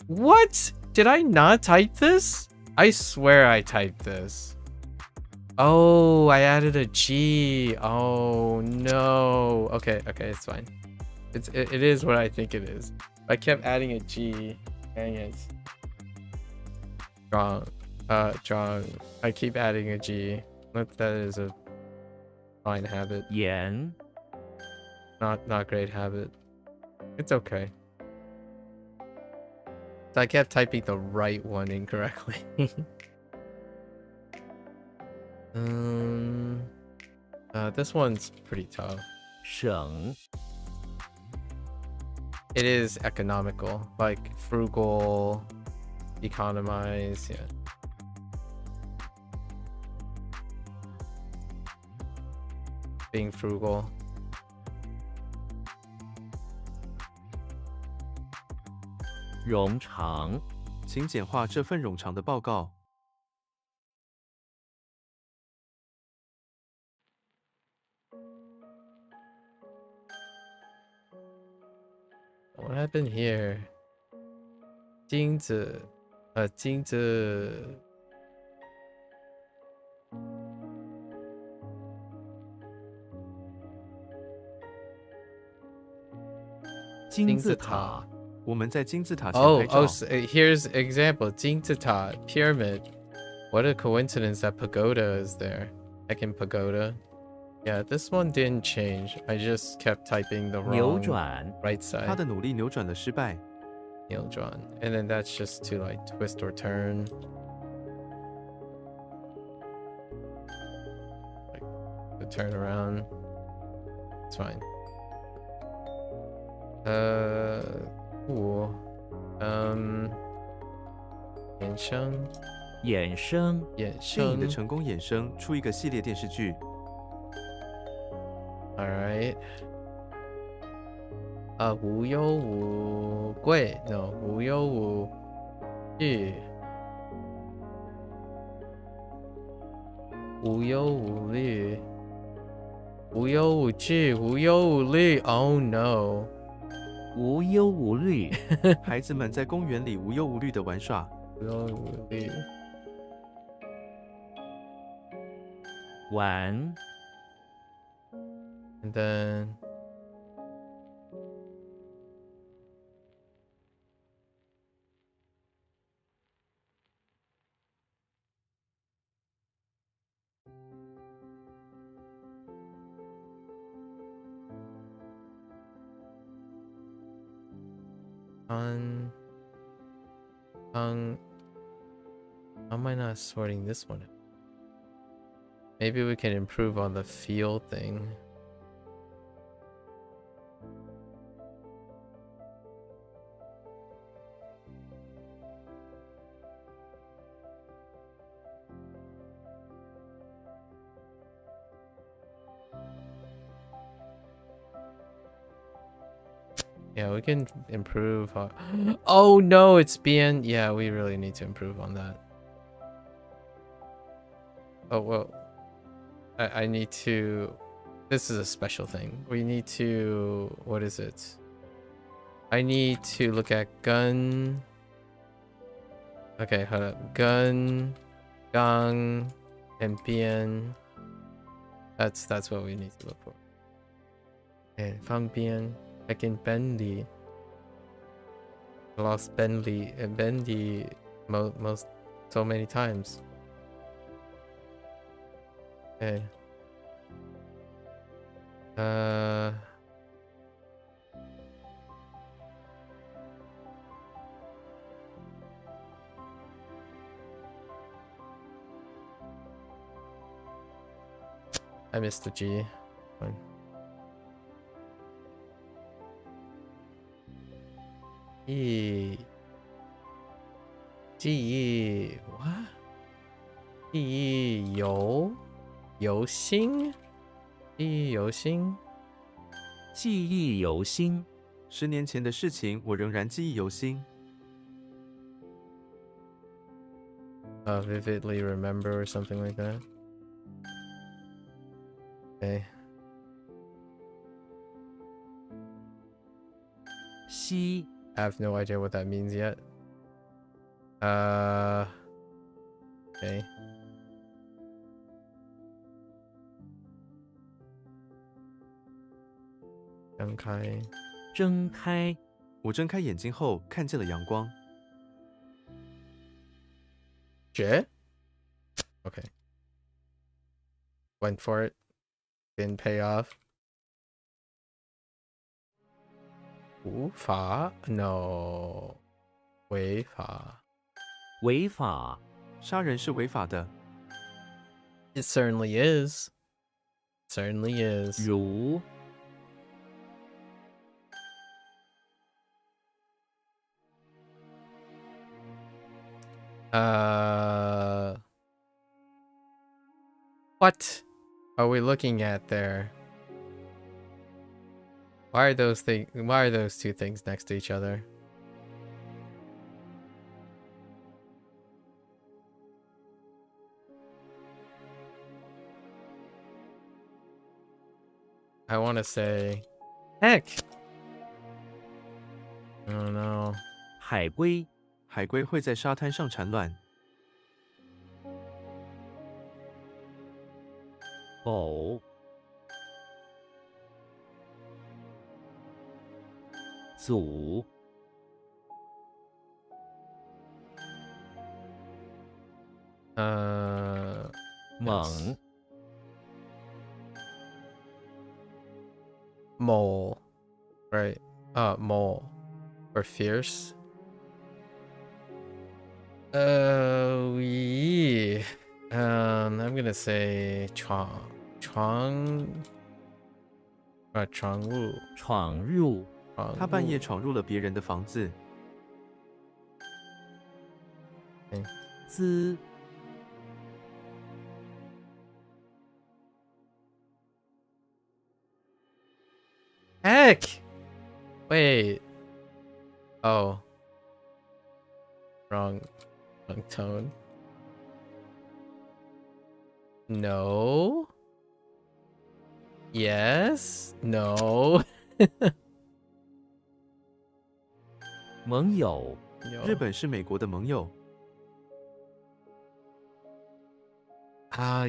[SPEAKER 1] What? Did I not type this? I swear I typed this. Oh, I added a G. Oh no. Okay, it's fine. It is what I think it is. I kept adding a G. Dang it. Wrong. I keep adding a G. That is a fine habit.
[SPEAKER 2] 盐
[SPEAKER 1] Not great habit. It's okay. So I kept typing the right one incorrectly. This one's pretty tough.
[SPEAKER 2] 省
[SPEAKER 1] It is economical, like frugal, economize, yeah. Being frugal.
[SPEAKER 2] 冗长
[SPEAKER 3] 请简化这份冗长的报告。
[SPEAKER 1] What happened here? 金子金子
[SPEAKER 2] 金字塔
[SPEAKER 3] 我们在金字塔前
[SPEAKER 1] Oh,
[SPEAKER 3] 拍照。
[SPEAKER 1] so here's example. 金字塔 pyramid. What a coincidence that pagoda is there. Heckin' pagoda. Yeah, this one didn't change. I just kept typing the
[SPEAKER 2] 扭
[SPEAKER 1] wrong
[SPEAKER 2] 转
[SPEAKER 1] right
[SPEAKER 3] 他
[SPEAKER 1] side.
[SPEAKER 3] 的努力扭转了失败。
[SPEAKER 1] Drawn. And then that's just to like twist or turn. Like to turn around. It's fine. Ooh. 延伸
[SPEAKER 2] 衍生，
[SPEAKER 1] 衍
[SPEAKER 3] 电影
[SPEAKER 1] 生
[SPEAKER 3] 的成功衍生出一个系列电视剧。
[SPEAKER 1] ，All right。无忧无贵，no， 无忧无虑，无忧无虑，无忧无惧，无忧无虑。Oh no！
[SPEAKER 2] 无忧无虑，
[SPEAKER 3] 孩子们在公园里无忧无虑地玩耍。
[SPEAKER 1] 无忧无虑。
[SPEAKER 2] 玩，
[SPEAKER 1] And then on how am I not sorting this one out? Maybe we can improve on the feel thing. Yeah, we can improve. Oh no, it's BN. Yeah, we really need to improve on that. Oh well, I need to. This is a special thing. We need to. What is it? I need to look at gun. Okay, hold up. Gun, gang, and BN. That's what we need to look for. And found BN. I can Bendy. Lost Bendy and Bendy most so many times. Okay. I missed the G. Fine. G what? 记忆犹新，记忆犹新。
[SPEAKER 2] 记忆犹新，
[SPEAKER 3] 10年前的事情，我仍然记忆犹新。
[SPEAKER 1] Vividly remember or something like that. Okay.
[SPEAKER 2] 稀，
[SPEAKER 1] I have no idea what that means yet. Okay. 张开，
[SPEAKER 2] 睁开，
[SPEAKER 3] 我睁开眼睛后，看见了阳光。
[SPEAKER 1] 绝。Okay. Went for it. Didn't pay off. 无法 No. 违法。
[SPEAKER 2] 违法，
[SPEAKER 3] 杀人是违法的。
[SPEAKER 1] It certainly is. Certainly is.
[SPEAKER 2] 如，
[SPEAKER 1] What are we looking at there? Why are those two things next to each other? I want to say, heck. Oh no.
[SPEAKER 2] 海龟，
[SPEAKER 3] 海龟会在沙滩上产卵。
[SPEAKER 2] 偶，组，猛，
[SPEAKER 1] Mole, right? Mole or fierce. Yeah. I'm gonna say Chuang. 闯入，
[SPEAKER 2] 闯入，
[SPEAKER 3] 他半夜闯入了别人的房子。
[SPEAKER 2] 资，
[SPEAKER 1] Heck! Wait. Oh. Wrong tone. No. Yes. No.
[SPEAKER 2] 盟友，
[SPEAKER 1] Yo.
[SPEAKER 3] 日本是美国的盟友。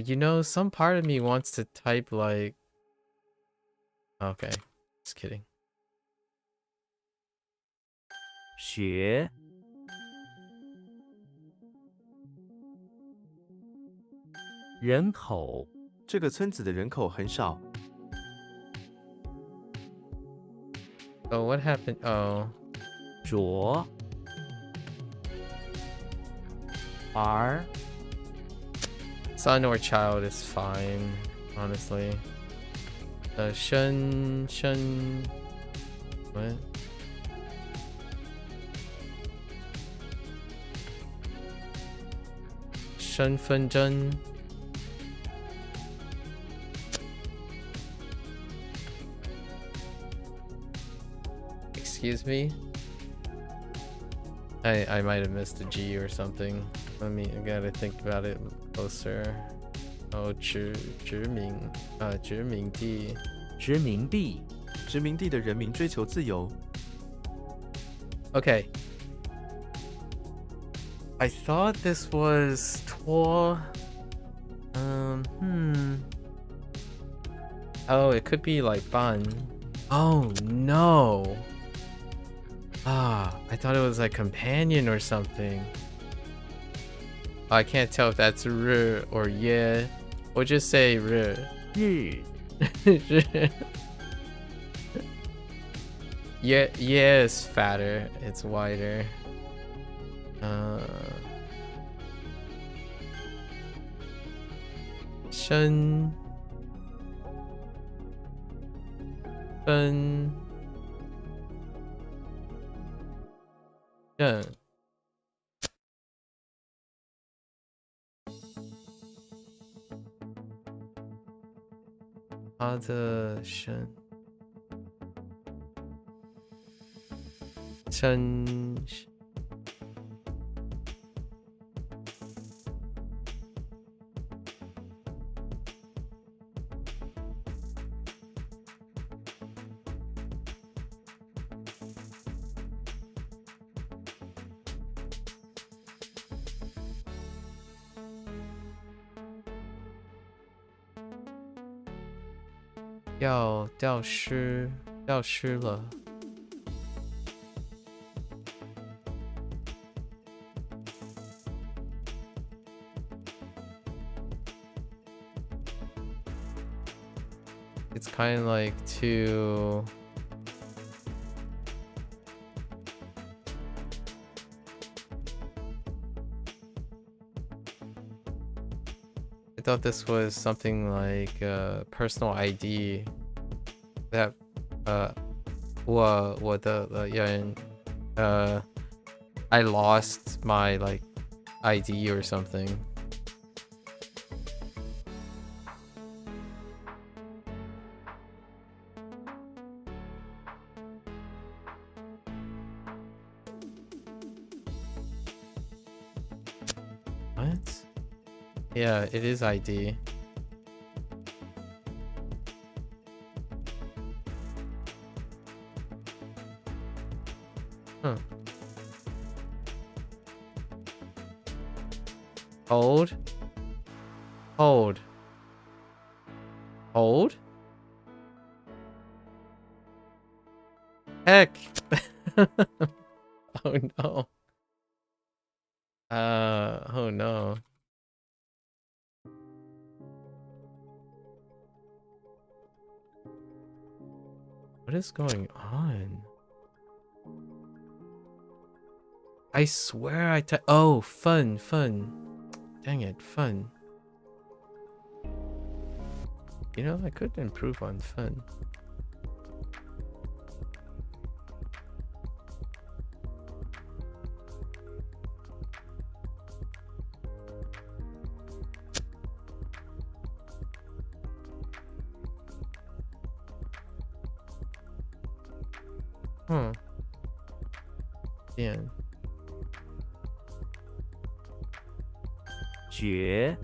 [SPEAKER 1] You know, some part of me wants to type like. Okay, just kidding.
[SPEAKER 2] 学，人口，
[SPEAKER 3] 这个村子的人口很少。
[SPEAKER 1] Oh, what happened? Oh.
[SPEAKER 2] 着，儿，
[SPEAKER 1] Son or child is fine, honestly. Shun. What? Shun Fun Jun. Excuse me? I might have missed a G or something. I gotta think about it closer. Oh, 殖民地。
[SPEAKER 2] 殖民地，
[SPEAKER 3] 殖民地的人民追求自由。
[SPEAKER 1] Okay. I thought this was Tor. Oh, it could be like Ban. Oh no. I thought it was like companion or something. I can't tell if that's R or Ye. We'll just say R.
[SPEAKER 2] 日，
[SPEAKER 1] Yeah, is fatter. It's wider. Shun. Fun. Shun. Shun. Shun. Yo, 掉失了。It's kind of like to I thought this was something like personal ID that 我的人I lost my like ID or something. What? Yeah, it is ID. Huh. Hold. Hold. Hold? Heck. Oh no. Oh no. What is going on? I swear I oh, fun. Dang it, fun. You know, I could improve on fun. Huh. Yeah.
[SPEAKER 2] 绝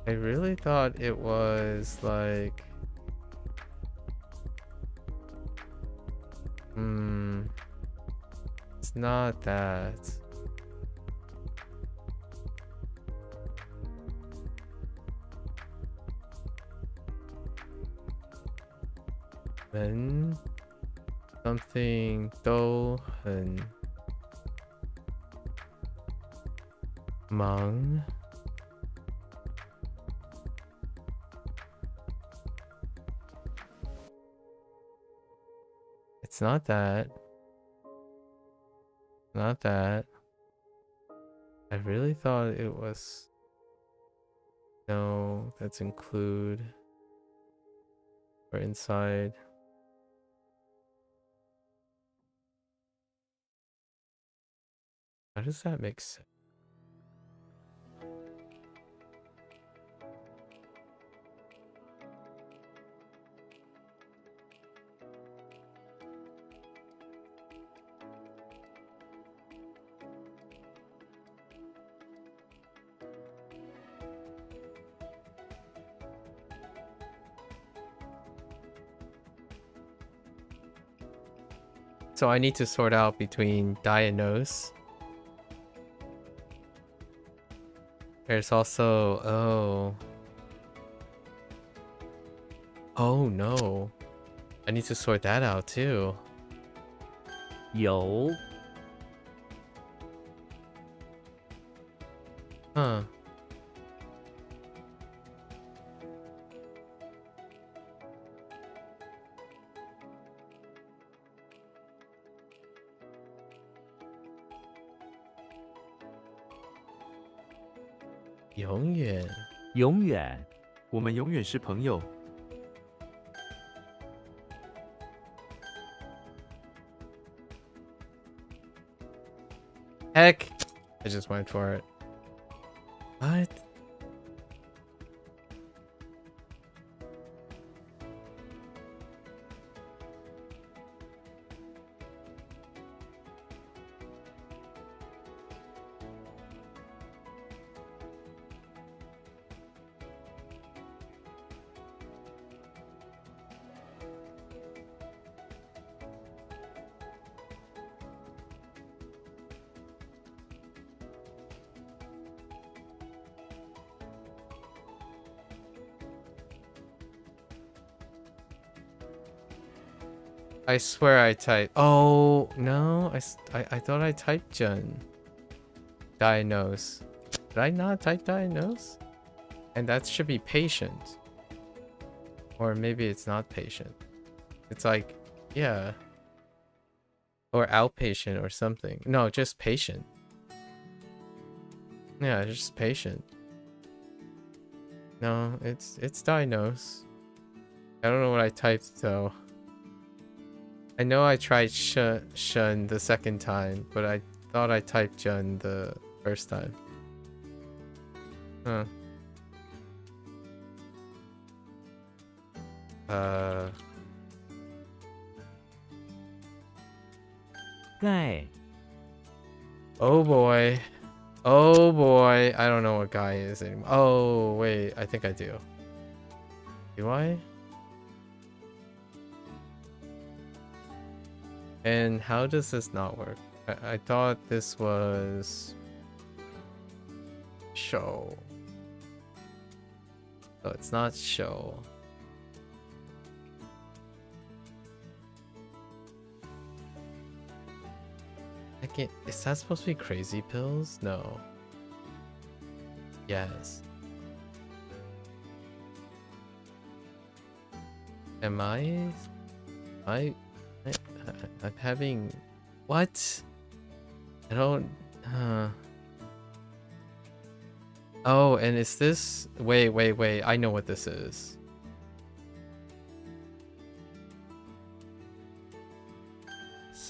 [SPEAKER 1] I really thought it was like... It's not that. Then something 都很忙. It's not that. Not that. I really thought it was... No, that's include. Or inside. How does that make sense? So I need to sort out between diagnose. There's also... Oh no. I need to sort that out too.
[SPEAKER 2] 有
[SPEAKER 1] Huh.永远
[SPEAKER 2] 永远
[SPEAKER 3] 我们永远是朋友。
[SPEAKER 1] Heck! I just went for it. What? I swear I typed. Oh no! I thought I typed Jun. Diagnose. Did I not type diagnose? And that should be patient. Or maybe it's not patient. It's like, yeah. Or outpatient or something. No, just patient. Yeah, just patient. No, it's diagnose. I don't know what I typed though. I know I tried shun the second time, but I thought I typed Jun the first time. Huh.
[SPEAKER 2] Guy.
[SPEAKER 1] Oh boy. Oh boy. I don't know what guy is anymore. Oh, wait. I think I do. Do I? And how does this not work? I thought this was... show. So it's not show. I can't... Is that supposed to be crazy pills? No. Yes. Am I... I'm having... What? I don't... Oh, and is this... Wait. I know what this is.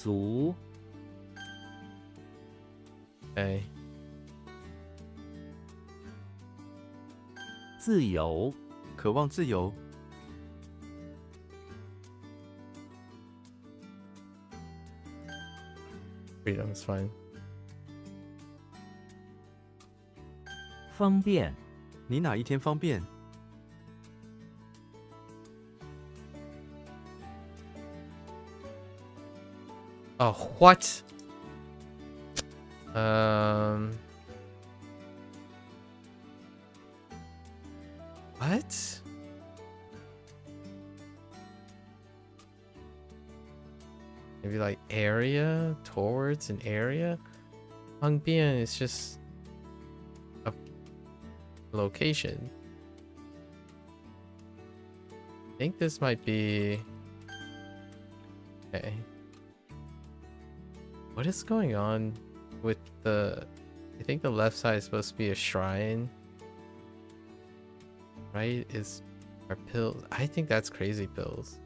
[SPEAKER 2] 俗，
[SPEAKER 1] Okay.
[SPEAKER 2] 自由，
[SPEAKER 3] 渴望自由，
[SPEAKER 1] Freedom's fine.
[SPEAKER 2] 方便，
[SPEAKER 3] 你哪一天方便？
[SPEAKER 1] Oh, what? Um. What? Maybe like area, towards an area? Hangbian is just a location. I think this might be... Okay. What is going on with the... I think the left side is supposed to be a shrine. Right? Is our pills? I think that's crazy pills.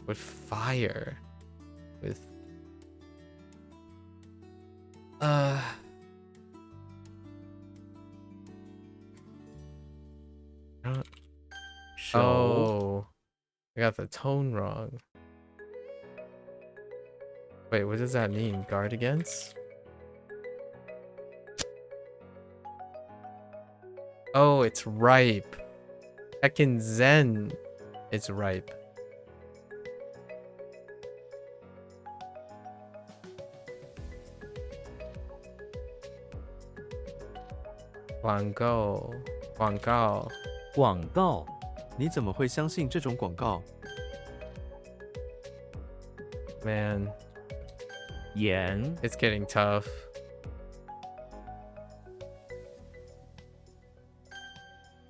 [SPEAKER 1] With fire. With... I don't...
[SPEAKER 2] 手，
[SPEAKER 1] Oh, I got the tone wrong. Wait, what does that mean? Guard against? Oh, it's ripe. Heckin' Zen. It's ripe. Guangao. Guangao.
[SPEAKER 2] 广告，
[SPEAKER 3] 你怎么会相信这种广告？
[SPEAKER 1] Man,
[SPEAKER 2] 严，
[SPEAKER 1] it's getting tough.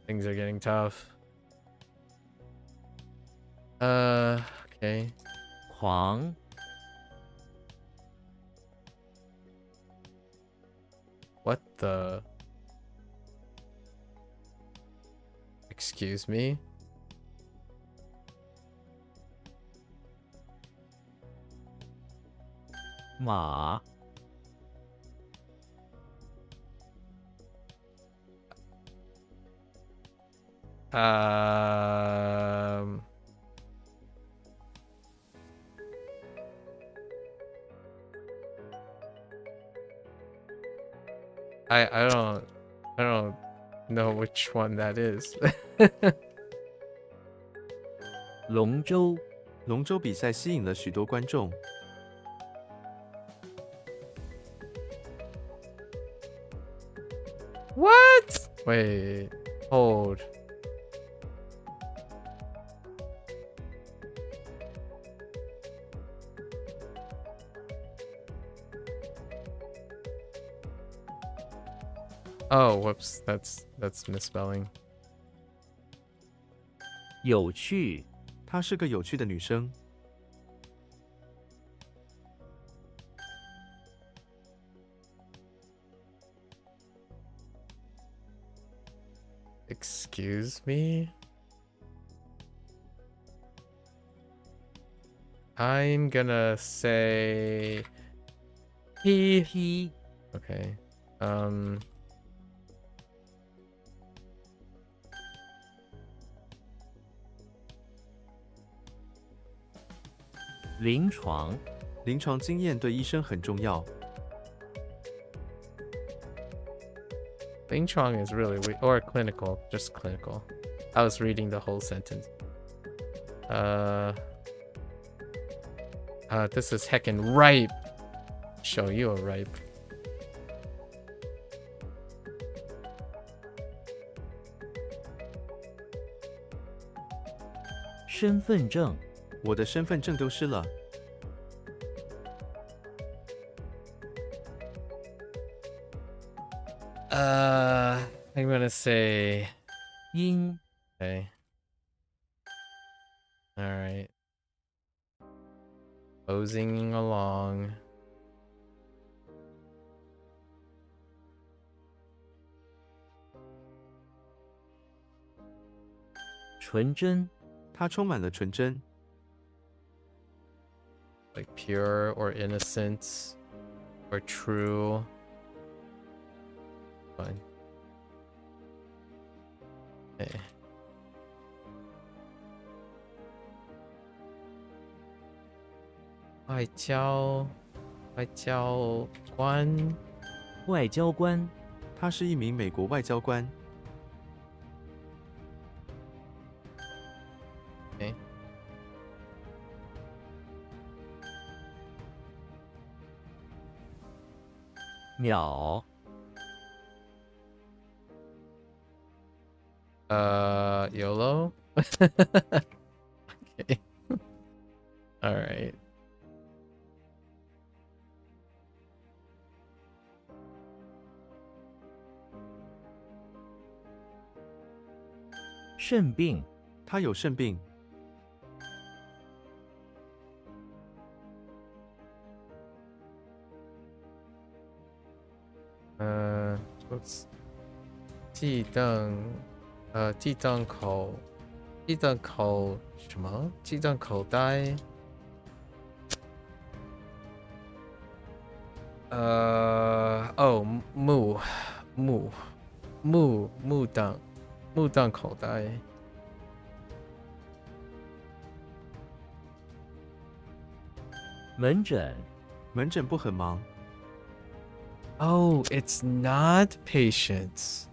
[SPEAKER 1] Things are getting tough. Okay.
[SPEAKER 2] 狂，
[SPEAKER 1] What the? Excuse me?
[SPEAKER 2] 马，
[SPEAKER 1] Um... I don't know which one that is.
[SPEAKER 2] 龙舟，
[SPEAKER 3] 龙舟比赛吸引了许多观众。
[SPEAKER 1] What? Wait, hold. Oh, whoops. That's misspelling.
[SPEAKER 2] 有趣，
[SPEAKER 3] 她是个有趣的女生。
[SPEAKER 1] Excuse me? I'm gonna say he.
[SPEAKER 2] 批，
[SPEAKER 1] Okay.
[SPEAKER 2] 临床，
[SPEAKER 3] 临床经验对医生很重要。
[SPEAKER 1] Bing Chong is really weak. Or clinical. Just clinical. I was reading the whole sentence. This is heckin' ripe. Show you a ripe.
[SPEAKER 2] 身份证，
[SPEAKER 3] 我的身份证丢失了。
[SPEAKER 1] I'm gonna say
[SPEAKER 2] 因，
[SPEAKER 1] okay. All right. Posing along.
[SPEAKER 2] 纯真，
[SPEAKER 3] 她充满了纯真。
[SPEAKER 1] like pure or innocent or true. Fine. Okay. 外交官。
[SPEAKER 2] 外交官，
[SPEAKER 3] 他是一名美国外交官。
[SPEAKER 1] Okay.
[SPEAKER 2] 秒，YOLO.
[SPEAKER 1] Okay. All right.
[SPEAKER 2] 肾病，
[SPEAKER 3] 他有肾病。
[SPEAKER 1] Oops. 鸡蛋口什么？鸡蛋口袋。木蛋口袋。
[SPEAKER 2] 门诊，
[SPEAKER 3] 门诊不很忙。
[SPEAKER 1] Oh, it's not patience.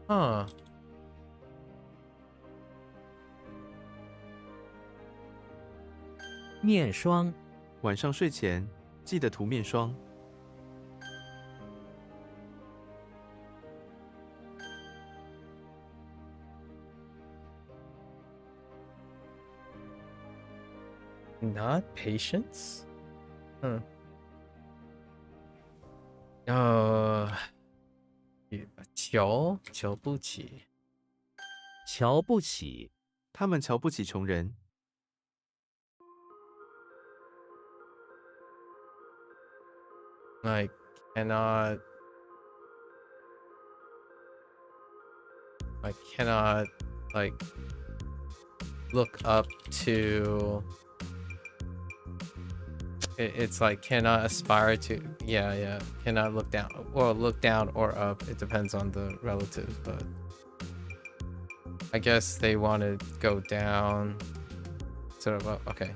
[SPEAKER 1] Huh.
[SPEAKER 2] 面霜，
[SPEAKER 3] 晚上睡前记得涂面霜。
[SPEAKER 1] Not patience? Hmm. 瞧不起。
[SPEAKER 2] 瞧不起，
[SPEAKER 3] 他们瞧不起穷人。
[SPEAKER 1] I cannot like look up to. It's like cannot aspire to. Yeah. Cannot look down. Well, look down or up. It depends on the relative, but I guess they want to go down. Sort of up. Okay.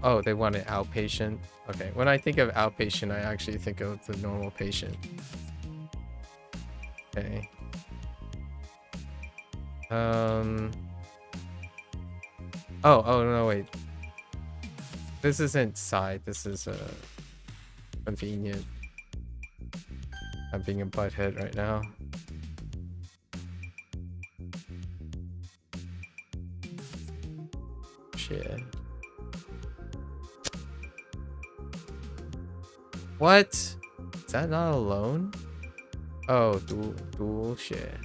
[SPEAKER 1] Oh, they want an outpatient. Okay, when I think of outpatient, I actually think of the normal patient. Okay. Oh no, wait. This isn't side. This is convenient. I'm being a butthead right now. Shit. What? Is that not alone? Oh, dual share.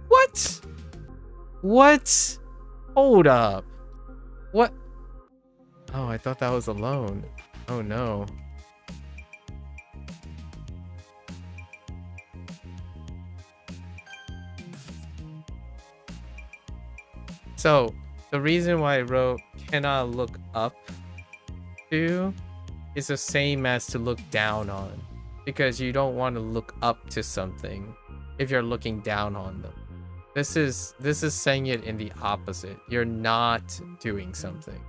[SPEAKER 1] What? What? Hold up. What? Oh, I thought that was alone. Oh no. So, the reason why I wrote cannot look up to is the same as to look down on, because you don't want to look up to something if you're looking down on them. This is saying it in the opposite. You're not doing something.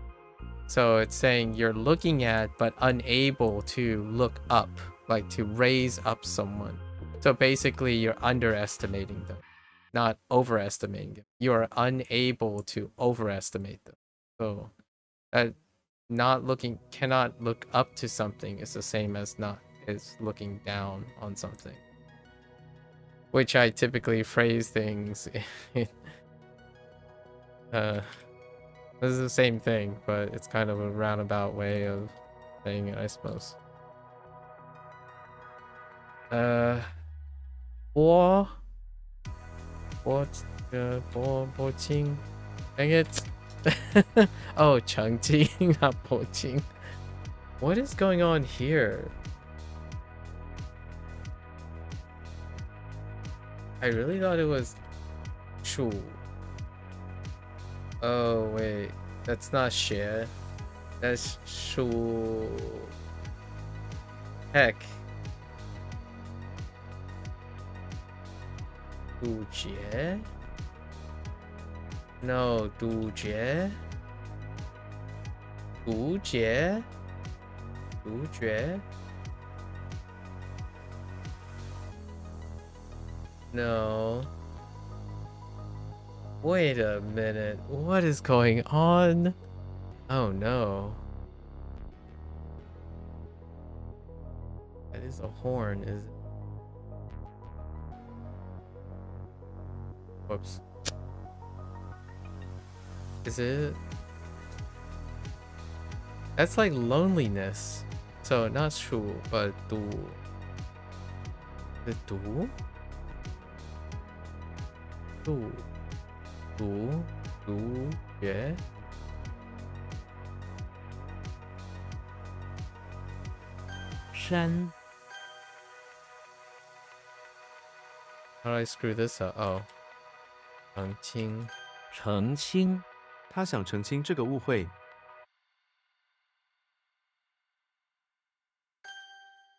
[SPEAKER 1] So it's saying you're looking at but unable to look up, like to raise up someone. So basically you're underestimating them, not overestimating them. You are unable to overestimate them. So cannot look up to something is the same as looking down on something. Which I typically phrase things in, this is the same thing, but it's kind of a roundabout way of saying it, I suppose. What 波清. Dang it. Oh, Chengqing, not Poqing. What is going on here? I really thought it was Shu. Oh, wait. That's not Xie. That's Shu. Heck. Du Jie? No, Du Jie? Du Jie? Du Jie? No. Wait a minute. What is going on? Oh no. That is a horn, is it? Whoops. Is it? That's like loneliness. So not Shu, but Du. The Du? Du. Du. Du. Yeah.
[SPEAKER 2] Shan.
[SPEAKER 1] How did I screw this up? Oh. Chengqing.
[SPEAKER 2] 澄清
[SPEAKER 3] 他想澄清这个误会。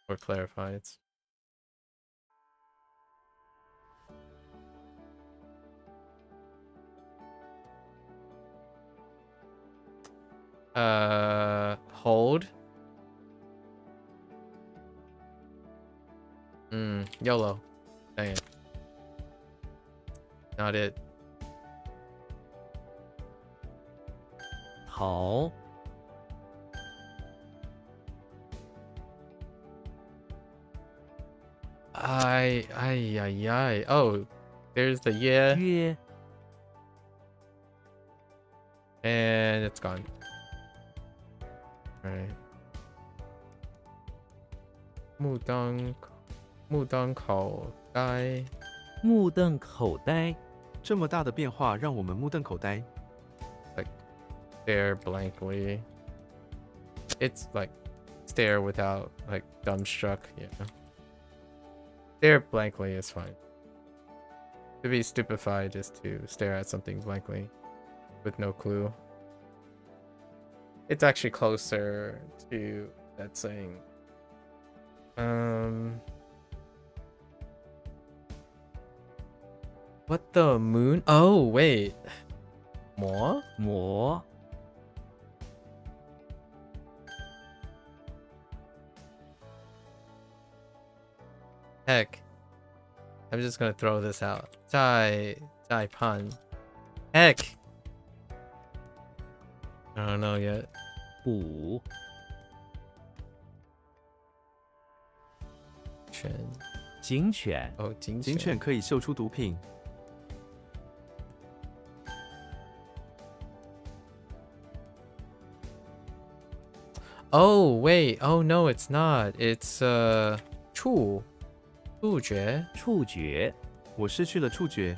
[SPEAKER 1] Or clarify it. Hold. YOLO. Dang it. Not it.
[SPEAKER 2] 逃
[SPEAKER 1] I. Oh, there's the yeah.
[SPEAKER 2] 约
[SPEAKER 1] And it's gone. Alright. 目瞪口呆.
[SPEAKER 2] 目瞪口呆
[SPEAKER 3] 这么大的变化让我们目瞪口呆。
[SPEAKER 1] Stare blankly. It's like stare without like dumbstruck. Yeah. Stare blankly is fine. To be stupefied is to stare at something blankly with no clue. It's actually closer to that saying. What the moon? Oh, wait. More?
[SPEAKER 2] 磨
[SPEAKER 1] Heck. I'm just gonna throw this out. 在pan. Heck. I don't know yet.
[SPEAKER 2] 补 警犬
[SPEAKER 1] Oh, 警
[SPEAKER 3] 警犬可以嗅出毒品。
[SPEAKER 1] Oh, wait. Oh, no, it's not. It's, 触觉.
[SPEAKER 2] 触觉
[SPEAKER 3] 我失去了触觉。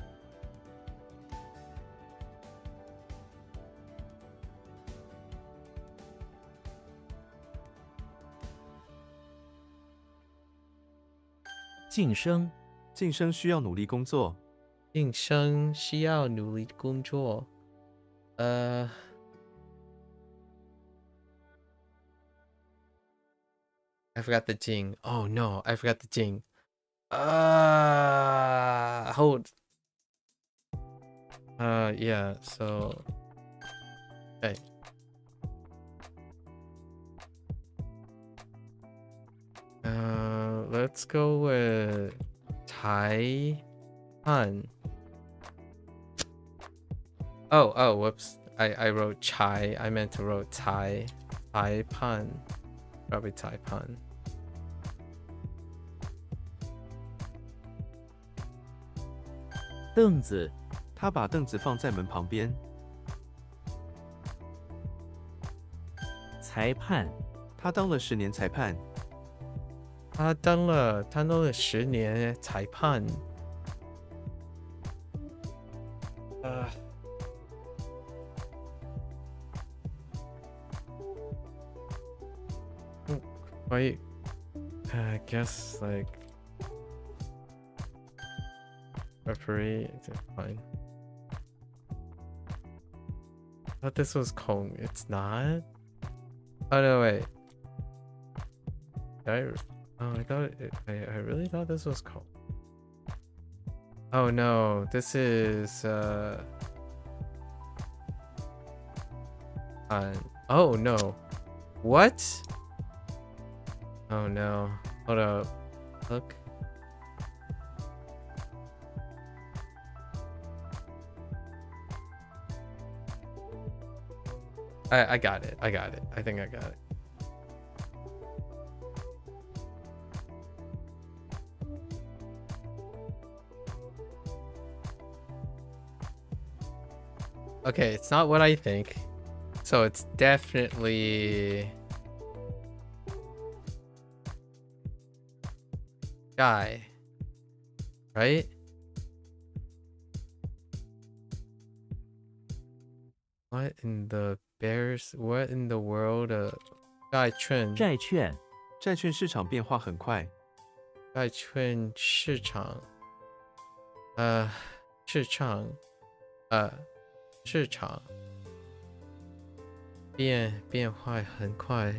[SPEAKER 2] 晋升
[SPEAKER 3] 晋升需要努力工作。
[SPEAKER 1] 晋升需要努力工作. I forgot the jing. Oh no, I forgot the jing. Hold. Yeah, so okay. Let's go with Tai Han. Oh, whoops. I wrote Chai. I meant to wrote Tai. Tai Pan. Probably Tai Pan.
[SPEAKER 2] 凳子
[SPEAKER 3] 他把凳子放在门旁边。
[SPEAKER 2] 裁判
[SPEAKER 3] 他当了10年裁判。
[SPEAKER 1] 他当了10年裁判. Why? I guess like referee. It's fine. I thought this was Kong. It's not. Oh no, wait. Did I thought I really thought this was Kong. Oh no, this is oh no. What? Oh no. Hold up. Look. I got it. I got it. I think I got it. Okay, it's not what I think. So it's definitely guy, right? What in the bears? What in the world? 债券
[SPEAKER 2] 债券
[SPEAKER 3] 债券市场变化很快，
[SPEAKER 1] 债券市场，市场变化很快，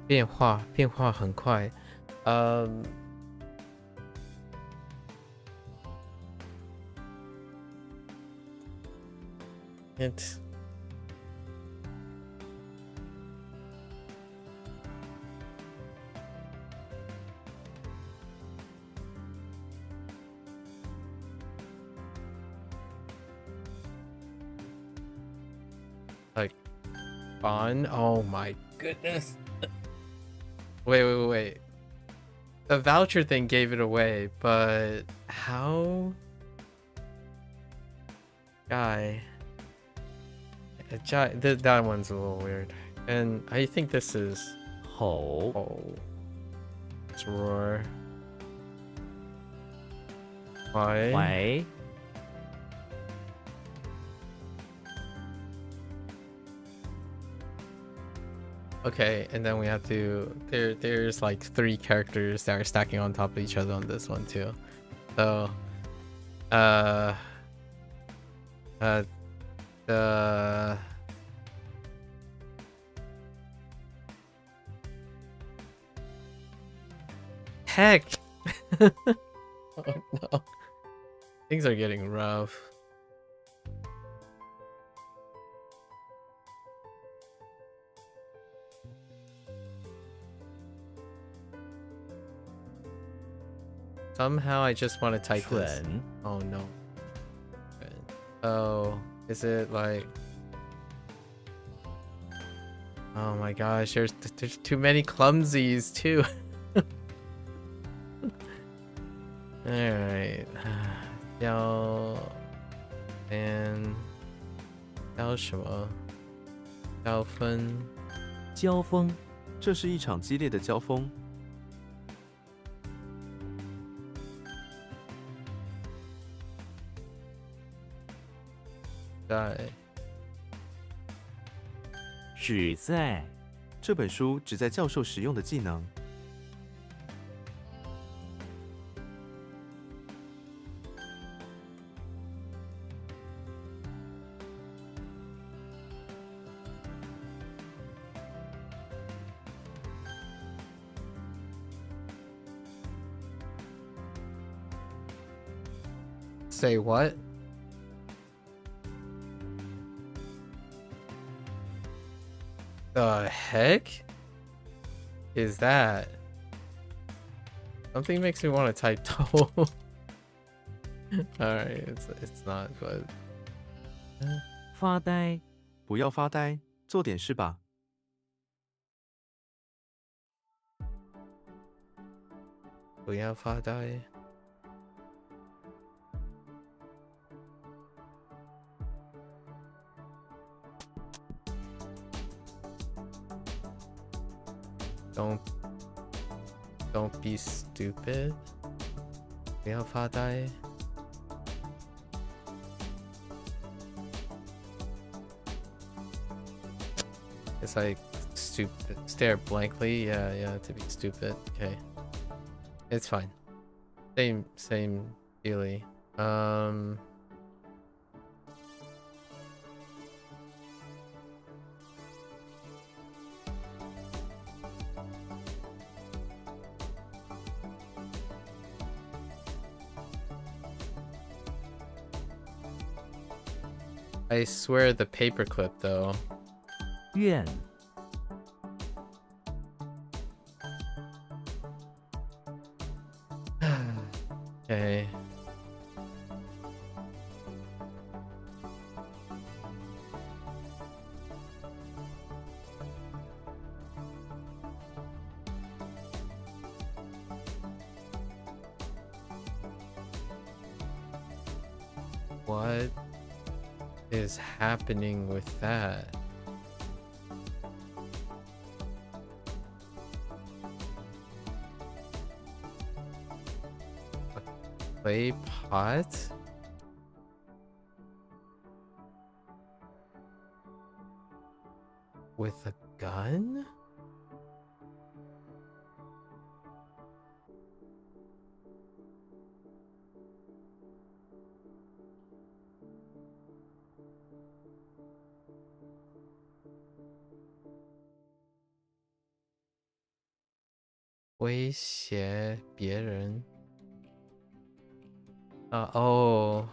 [SPEAKER 1] 变化很快，Hint. Like fun. Oh my goodness. Wait. The voucher thing gave it away, but how? Guy. That one's a little weird. And I think this is
[SPEAKER 2] 吼
[SPEAKER 1] oh. It's roar. Why?
[SPEAKER 2] 怀
[SPEAKER 1] Okay, and then we have to there's like 3 characters that are stacking on top of each other on this one too. So the heck. Oh no. Things are getting rough. Somehow I just want to type this.
[SPEAKER 2] 蠢
[SPEAKER 1] Oh no. Oh, is it like? Oh my gosh, there's too many clumsies too. All right. 叫什么？交分？
[SPEAKER 2] 交锋
[SPEAKER 3] 这是一场激烈的交锋。
[SPEAKER 1] 在
[SPEAKER 2] 只在
[SPEAKER 3] 这本书旨在教授实用的技能。
[SPEAKER 1] Say what? The heck is that? Something makes me want to type toe. Alright, it's not, but
[SPEAKER 2] 发呆
[SPEAKER 3] 不要发呆，做点事吧。
[SPEAKER 1] 不要发呆。Don't be stupid. 不要发呆。It's like stare blankly. Yeah, to be stupid. Okay. It's fine. Same feeling. I swear the paperclip though.
[SPEAKER 2] 愿
[SPEAKER 1] Okay. What is happening with that? A clay pot? With a gun?威胁别人哦，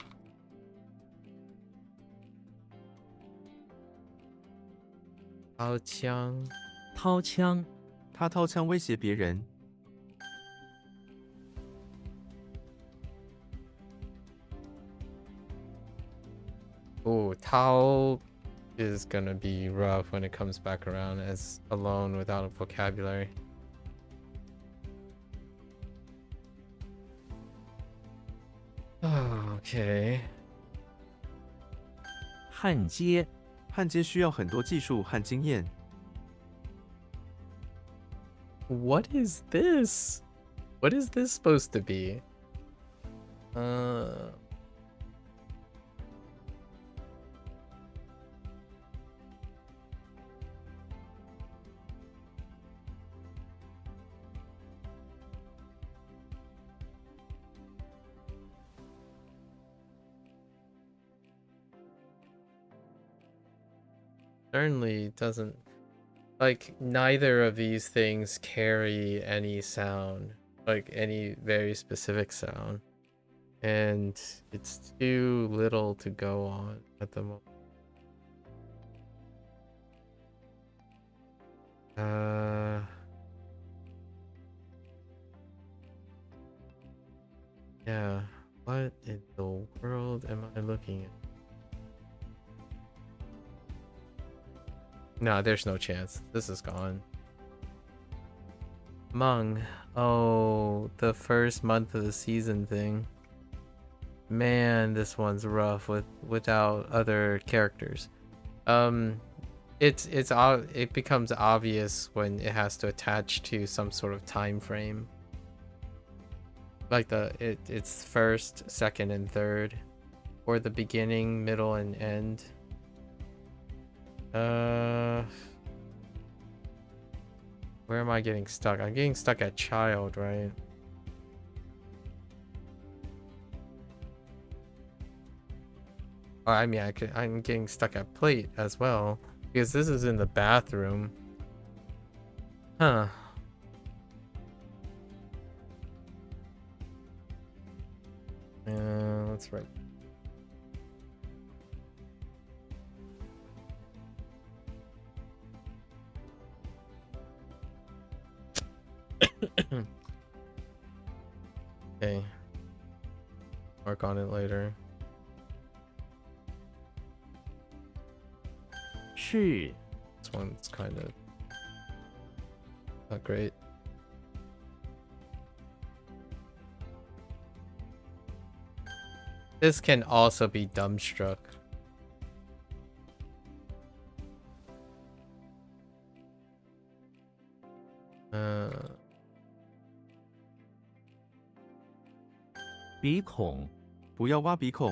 [SPEAKER 1] 掏枪，
[SPEAKER 2] 掏枪
[SPEAKER 3] 他掏枪威胁别人。
[SPEAKER 1] Ooh, Tao is gonna be rough when it comes back around as alone without a vocabulary. Oh, okay.
[SPEAKER 2] 焊接
[SPEAKER 3] 焊接需要很多技术和经验。
[SPEAKER 1] What is this? What is this supposed to be? Certainly doesn't, like, neither of these things carry any sound, like any very specific sound, and it's too little to go on at the moment. Yeah, what in the world am I looking at? No, there's no chance. This is gone. Mung. Oh, the first month of the season thing. Man, this one's rough without other characters. It becomes obvious when it has to attach to some sort of time frame. Like it's first, second, and third, or the beginning, middle, and end. Where am I getting stuck? I'm getting stuck at child, right? Oh, I mean, I'm getting stuck at plate as well because this is in the bathroom. Huh. That's right. Okay. Work on it later.
[SPEAKER 2] 是
[SPEAKER 1] This one's kind of not great. This can also be dumbstruck. Uh,
[SPEAKER 2] 鼻孔
[SPEAKER 3] 不要挖鼻孔。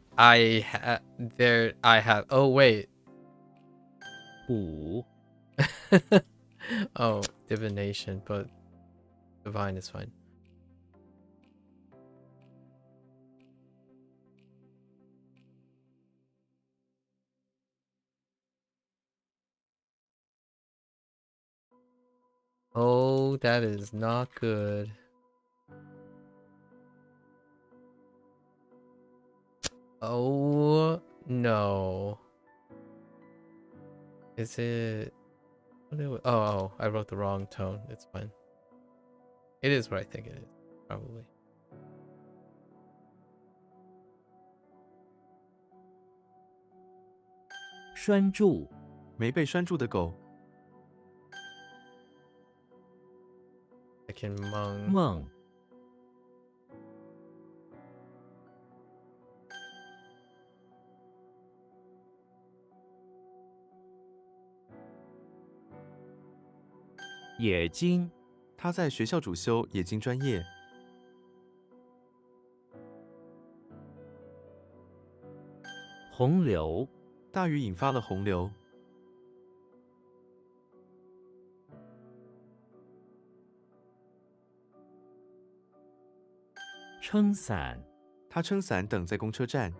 [SPEAKER 2] 鼻
[SPEAKER 1] I have. Oh wait.
[SPEAKER 2] 补
[SPEAKER 1] Oh, divination, but divine is fine. Oh, that is not good. Oh no. Is it? Oh, I wrote the wrong tone. It's fine. It is what I think it is, probably.
[SPEAKER 2] 拴住
[SPEAKER 3] 没被拴住的狗，
[SPEAKER 1] I can mung.
[SPEAKER 2] 梦 冶金
[SPEAKER 3] 他在学校主修冶金专业。
[SPEAKER 2] 洪流
[SPEAKER 3] 大雨引发了洪流，
[SPEAKER 2] 撑伞
[SPEAKER 3] 他撑伞等在公车站。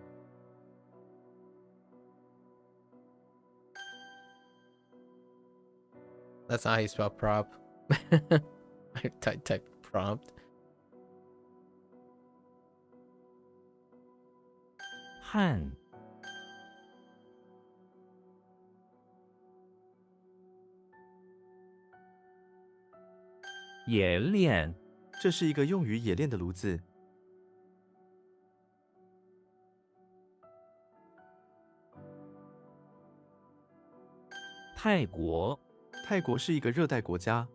[SPEAKER 1] That's not how you spell prop. I type prompt.
[SPEAKER 2] 旱 冶炼
[SPEAKER 3] 这是一个用于冶炼的炉子。
[SPEAKER 2] 泰国
[SPEAKER 3] 泰国是一个热带国家。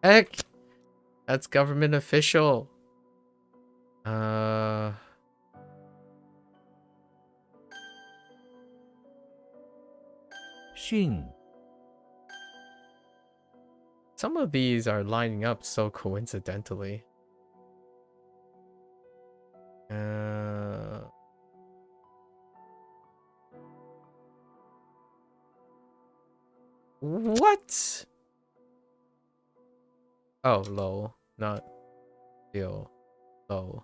[SPEAKER 1] Heck, that's government official.
[SPEAKER 2] 训
[SPEAKER 1] Some of these are lining up so coincidentally. What? Oh, low, not feel low.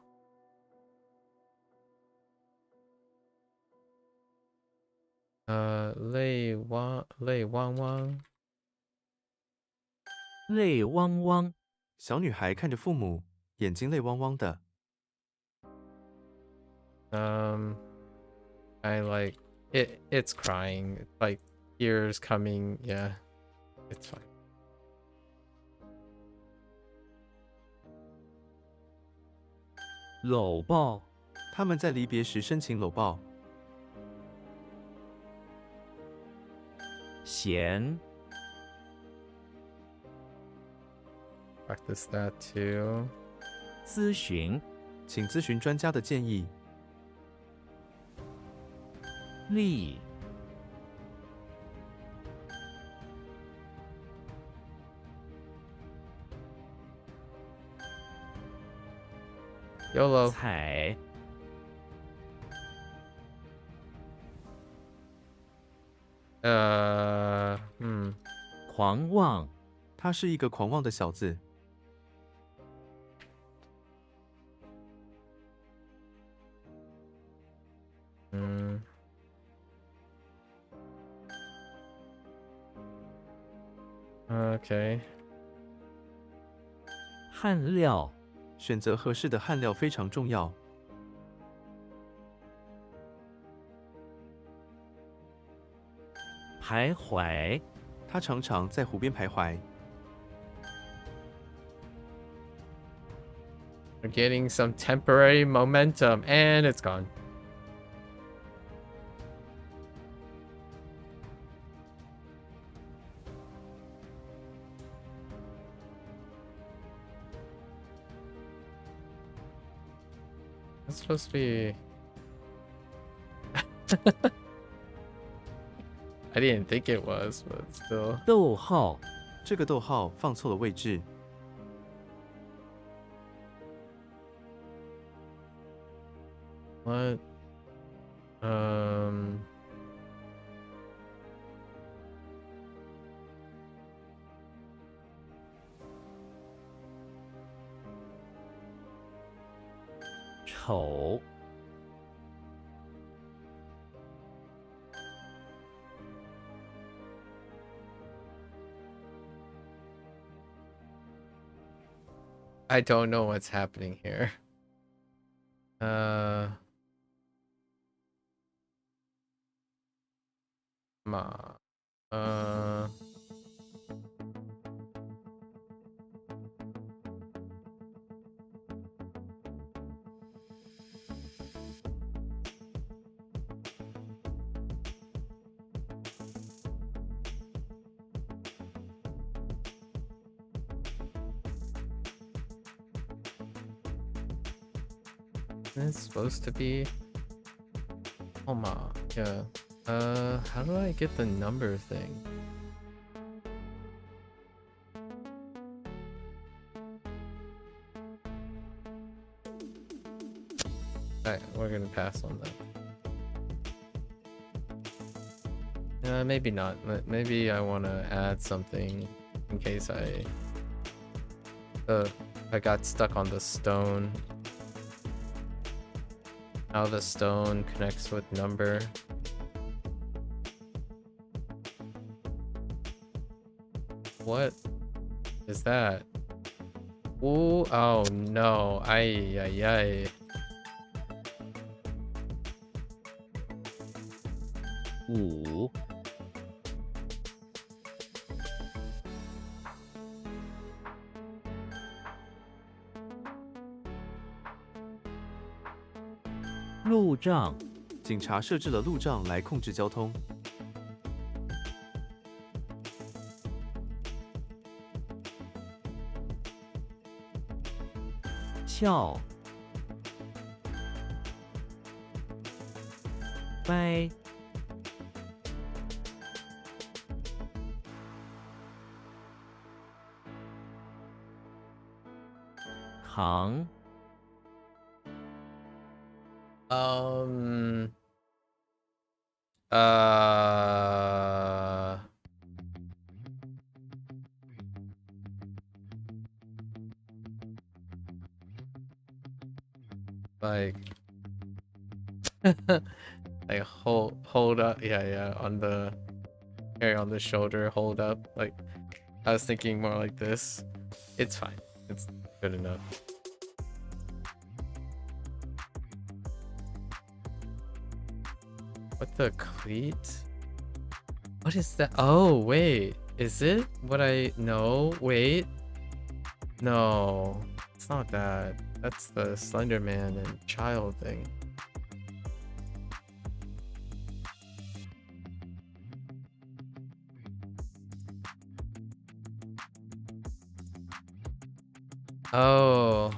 [SPEAKER 1] Lei Wang Wang.
[SPEAKER 2] 泪汪汪
[SPEAKER 3] 小女孩看着父母，眼睛泪汪汪的。
[SPEAKER 1] I like it. It's crying, like tears coming. Yeah, it's fine.
[SPEAKER 2] 搂抱
[SPEAKER 3] 他们在离别时深情搂抱。
[SPEAKER 2] 弦
[SPEAKER 1] Practice that too.
[SPEAKER 2] 咨询
[SPEAKER 3] 请咨询专家的建议。
[SPEAKER 2] 力
[SPEAKER 1] YOLO.
[SPEAKER 2] 采 狂妄
[SPEAKER 3] 他是一个狂妄的小子。
[SPEAKER 1] Okay.
[SPEAKER 2] 汉料
[SPEAKER 3] 选择合适的汉料非常重要。
[SPEAKER 2] 徘徊
[SPEAKER 3] 他常常在湖边徘徊。
[SPEAKER 1] We're getting some temporary momentum, and it's gone. It's supposed to be... I didn't think it was, but still.
[SPEAKER 2] 逗号
[SPEAKER 3] 这个逗号放错了位置。
[SPEAKER 1] What? Um.
[SPEAKER 2] 丑
[SPEAKER 1] I don't know what's happening here. Ma. It's supposed to be Homa. Yeah. How do I get the number thing? Alright, we're gonna pass on that. Maybe not. Maybe I want to add something in case I got stuck on the stone. How the stone connects with number. What is that? Ooh, oh no. Ay, ay, ay.
[SPEAKER 2] 5 路障
[SPEAKER 3] 警察设置了路障来控制交通。
[SPEAKER 2] 翘 掰 扛
[SPEAKER 1] Uh, like like hold up, yeah, on the carry on the shoulder, hold up. Like I was thinking more like this. It's fine. It's good enough. What the cleat? What is that? Oh, wait. Is it what I know? Wait. No. It's not that. That's the Slender Man and child thing. Oh.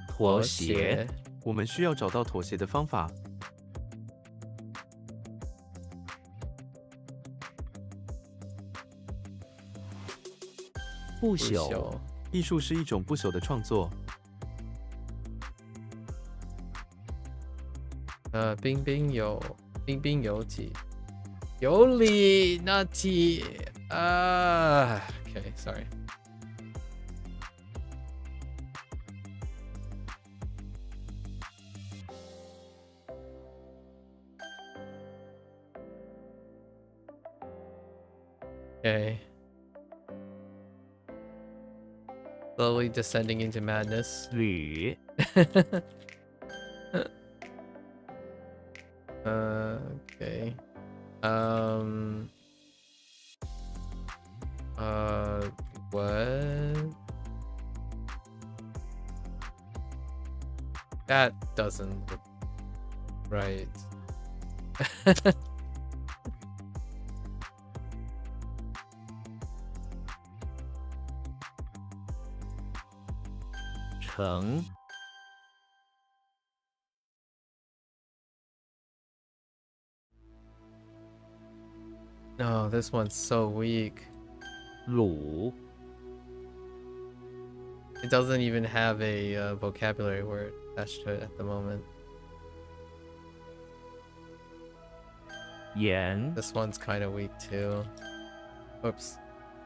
[SPEAKER 2] 妥协
[SPEAKER 3] 我们需要找到妥协的方法。
[SPEAKER 2] 不朽
[SPEAKER 3] 艺术是一种不朽的创作。
[SPEAKER 1] 彬彬有礼，有理 not 体 okay, sorry. Okay. Slowly descending into madness.
[SPEAKER 2] 铝
[SPEAKER 1] Okay. What? That doesn't look right.
[SPEAKER 2] 成
[SPEAKER 1] No, this one's so weak.
[SPEAKER 2] 鲁
[SPEAKER 1] It doesn't even have a vocabulary word attached to it at the moment.
[SPEAKER 2] 盐
[SPEAKER 1] This one's kind of weak too. Oops.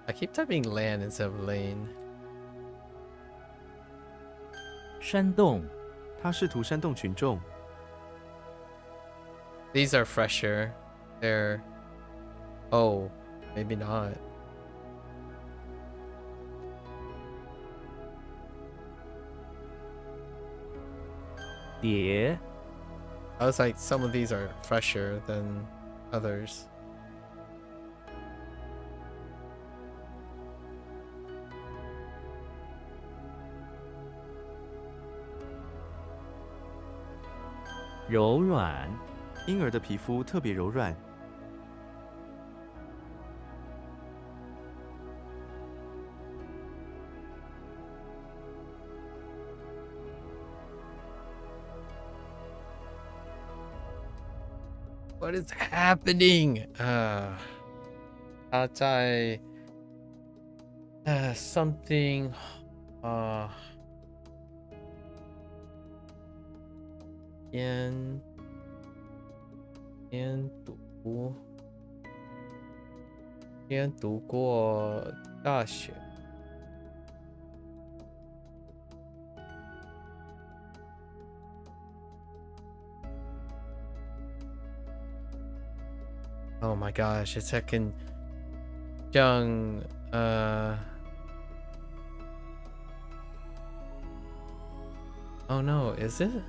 [SPEAKER 1] I keep typing land instead of lane.
[SPEAKER 2] 煽动
[SPEAKER 3] 他试图煽动群众。
[SPEAKER 1] These are fresher. They're... Oh, maybe not.
[SPEAKER 2] "碟
[SPEAKER 1] I was like, some of these are fresher than others.
[SPEAKER 2] 柔软
[SPEAKER 3] 婴儿的皮肤特别柔软。
[SPEAKER 1] What is happening? 他在 something 边读过大学。 Oh my gosh, it's heckin' young, Oh no, is it?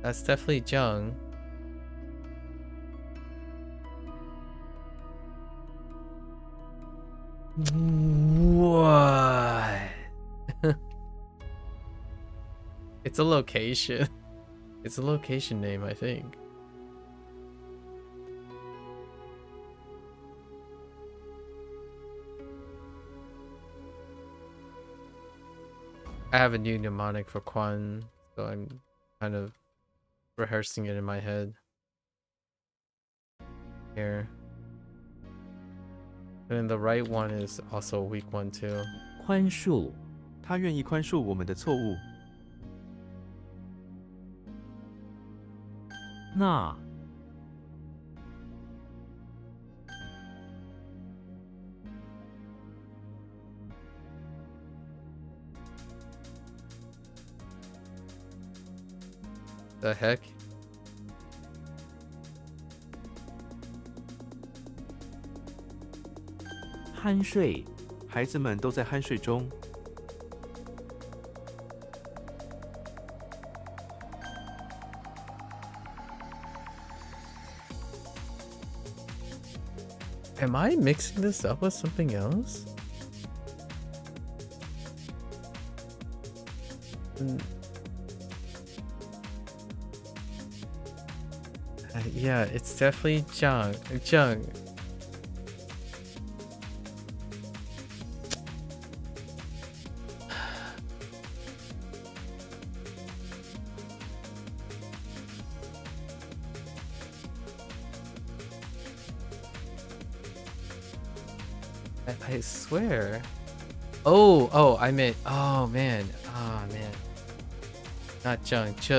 [SPEAKER 1] That's definitely Jung. What? It's a location. It's a location name, I think. I have a new mnemonic for Quan, so I'm kind of rehearsing it in my head. Here. And then the right one is also a weak one too.
[SPEAKER 2] 宽恕
[SPEAKER 3] 他愿意宽恕我们的错误。
[SPEAKER 2] 那
[SPEAKER 1] The heck?
[SPEAKER 2] 酣睡
[SPEAKER 3] 孩子们都在酣睡中。
[SPEAKER 1] Am I mixing this up with something else? Yeah, it's definitely Jung. I swear. Oh, I meant. Oh man. Not Jung. Ch.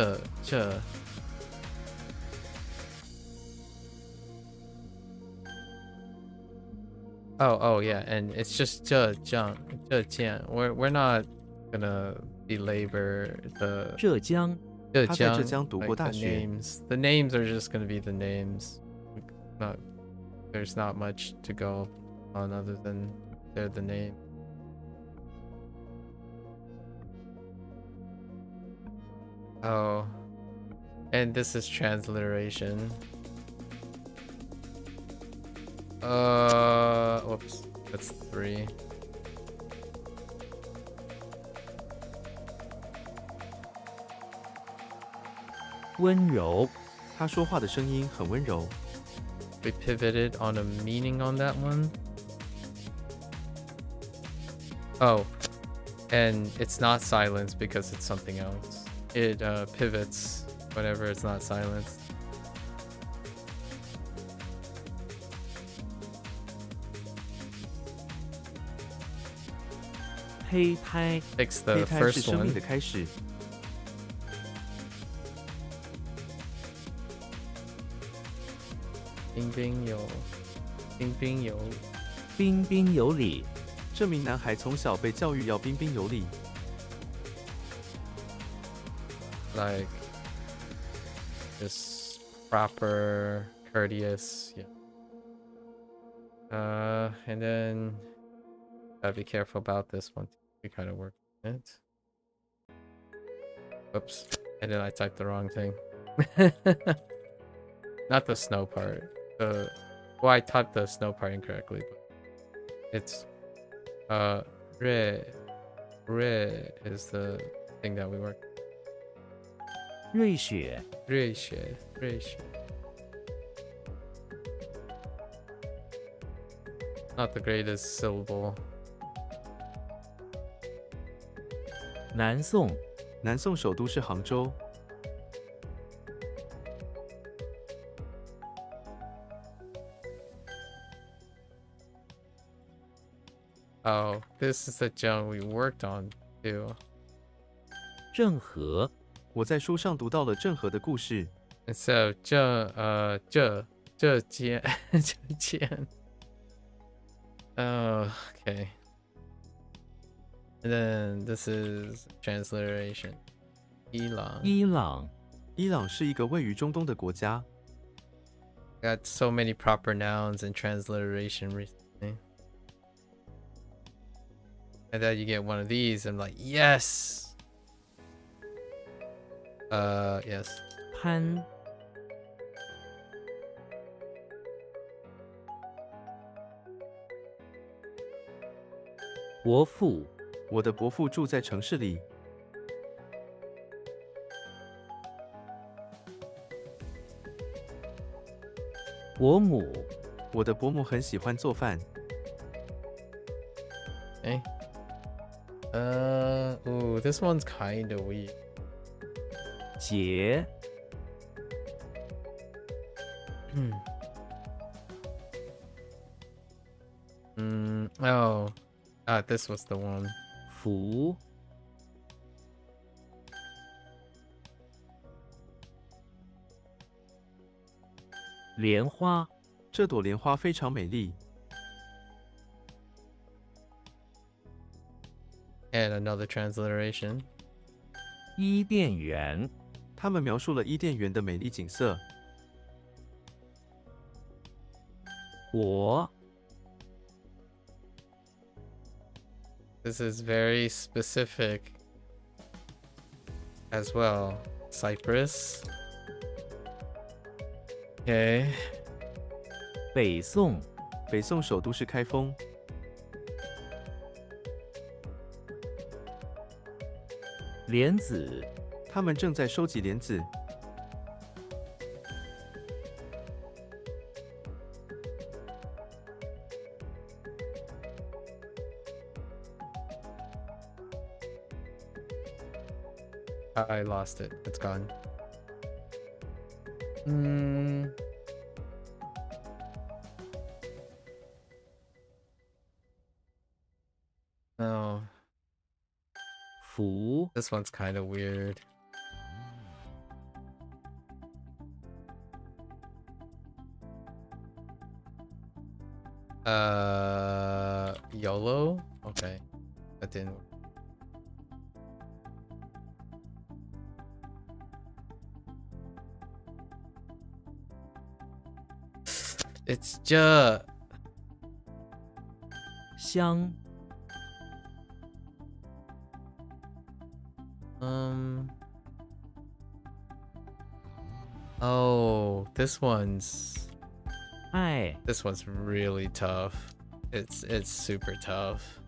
[SPEAKER 1] Oh yeah, and it's just Jiang. We're not gonna belabor the
[SPEAKER 2] 浙江
[SPEAKER 3] 他在浙江读
[SPEAKER 1] like
[SPEAKER 3] 过
[SPEAKER 1] the
[SPEAKER 3] 大学。
[SPEAKER 1] names. The names are just gonna be the names. There's not much to go on other than they're the name. Oh, and this is transliteration. Whoops, that's 3.
[SPEAKER 2] 温柔
[SPEAKER 3] 他说话的声音很温柔。
[SPEAKER 1] We pivoted on a meaning on that one. Oh, and it's not silence because it's something else. It pivots whenever it's not silenced.
[SPEAKER 2] 胚胎
[SPEAKER 1] fix
[SPEAKER 3] 胚
[SPEAKER 1] the
[SPEAKER 3] 胎是
[SPEAKER 1] first
[SPEAKER 3] 生命
[SPEAKER 1] one.
[SPEAKER 3] 的开始。
[SPEAKER 1] 彬彬有
[SPEAKER 2] 彬彬有礼，
[SPEAKER 3] 这名男孩从小被教育要彬彬有礼，
[SPEAKER 1] like just proper, courteous. Yeah. And then gotta be careful about this one. We kind of work on it. Oops. And then I typed the wrong thing. Not the snow part. Well, I typed the snow part incorrectly, but it's re is the thing that we work.
[SPEAKER 2] 瑞雪
[SPEAKER 1] 瑞雪 Not the greatest syllable.
[SPEAKER 2] 南宋
[SPEAKER 3] 南宋首都是杭州。
[SPEAKER 1] Oh, this is the gem we worked on too.
[SPEAKER 2] 郑和
[SPEAKER 3] 我在书上读到了郑和的故事，
[SPEAKER 1] And so, 这间 Oh, okay. And then this is transliteration. 伊朗
[SPEAKER 2] 伊朗
[SPEAKER 3] 伊朗是一个位于中东的国家。
[SPEAKER 1] Got so many proper nouns and transliteration recently. And then you get one of these, and I'm like, yes! Yes.
[SPEAKER 2] 潘伯父
[SPEAKER 3] 我的伯父住在城市里，
[SPEAKER 2] 伯母
[SPEAKER 3] 我的伯母很喜欢做饭。
[SPEAKER 1] Okay. Ooh, this one's kind of weak.
[SPEAKER 2] 姐
[SPEAKER 1] Oh. This was the one.
[SPEAKER 2] 福莲花
[SPEAKER 3] 这朵莲花非常美丽。
[SPEAKER 1] And another transliteration.
[SPEAKER 2] 伊甸园
[SPEAKER 3] 他们描述了伊甸园的美丽景色。
[SPEAKER 2] 我
[SPEAKER 1] This is very specific as well. Cyprus. Okay.
[SPEAKER 2] 北宋
[SPEAKER 3] 北宋首都是开封，
[SPEAKER 2] 莲子
[SPEAKER 3] 他们正在收集莲子。
[SPEAKER 1] I lost it. It's gone. No.
[SPEAKER 2] 福
[SPEAKER 1] This one's kind of weird. YOLO? Okay. That didn't work. It's just
[SPEAKER 2] 香
[SPEAKER 1] Oh, this one's
[SPEAKER 2] 爱
[SPEAKER 1] really tough. It's super tough.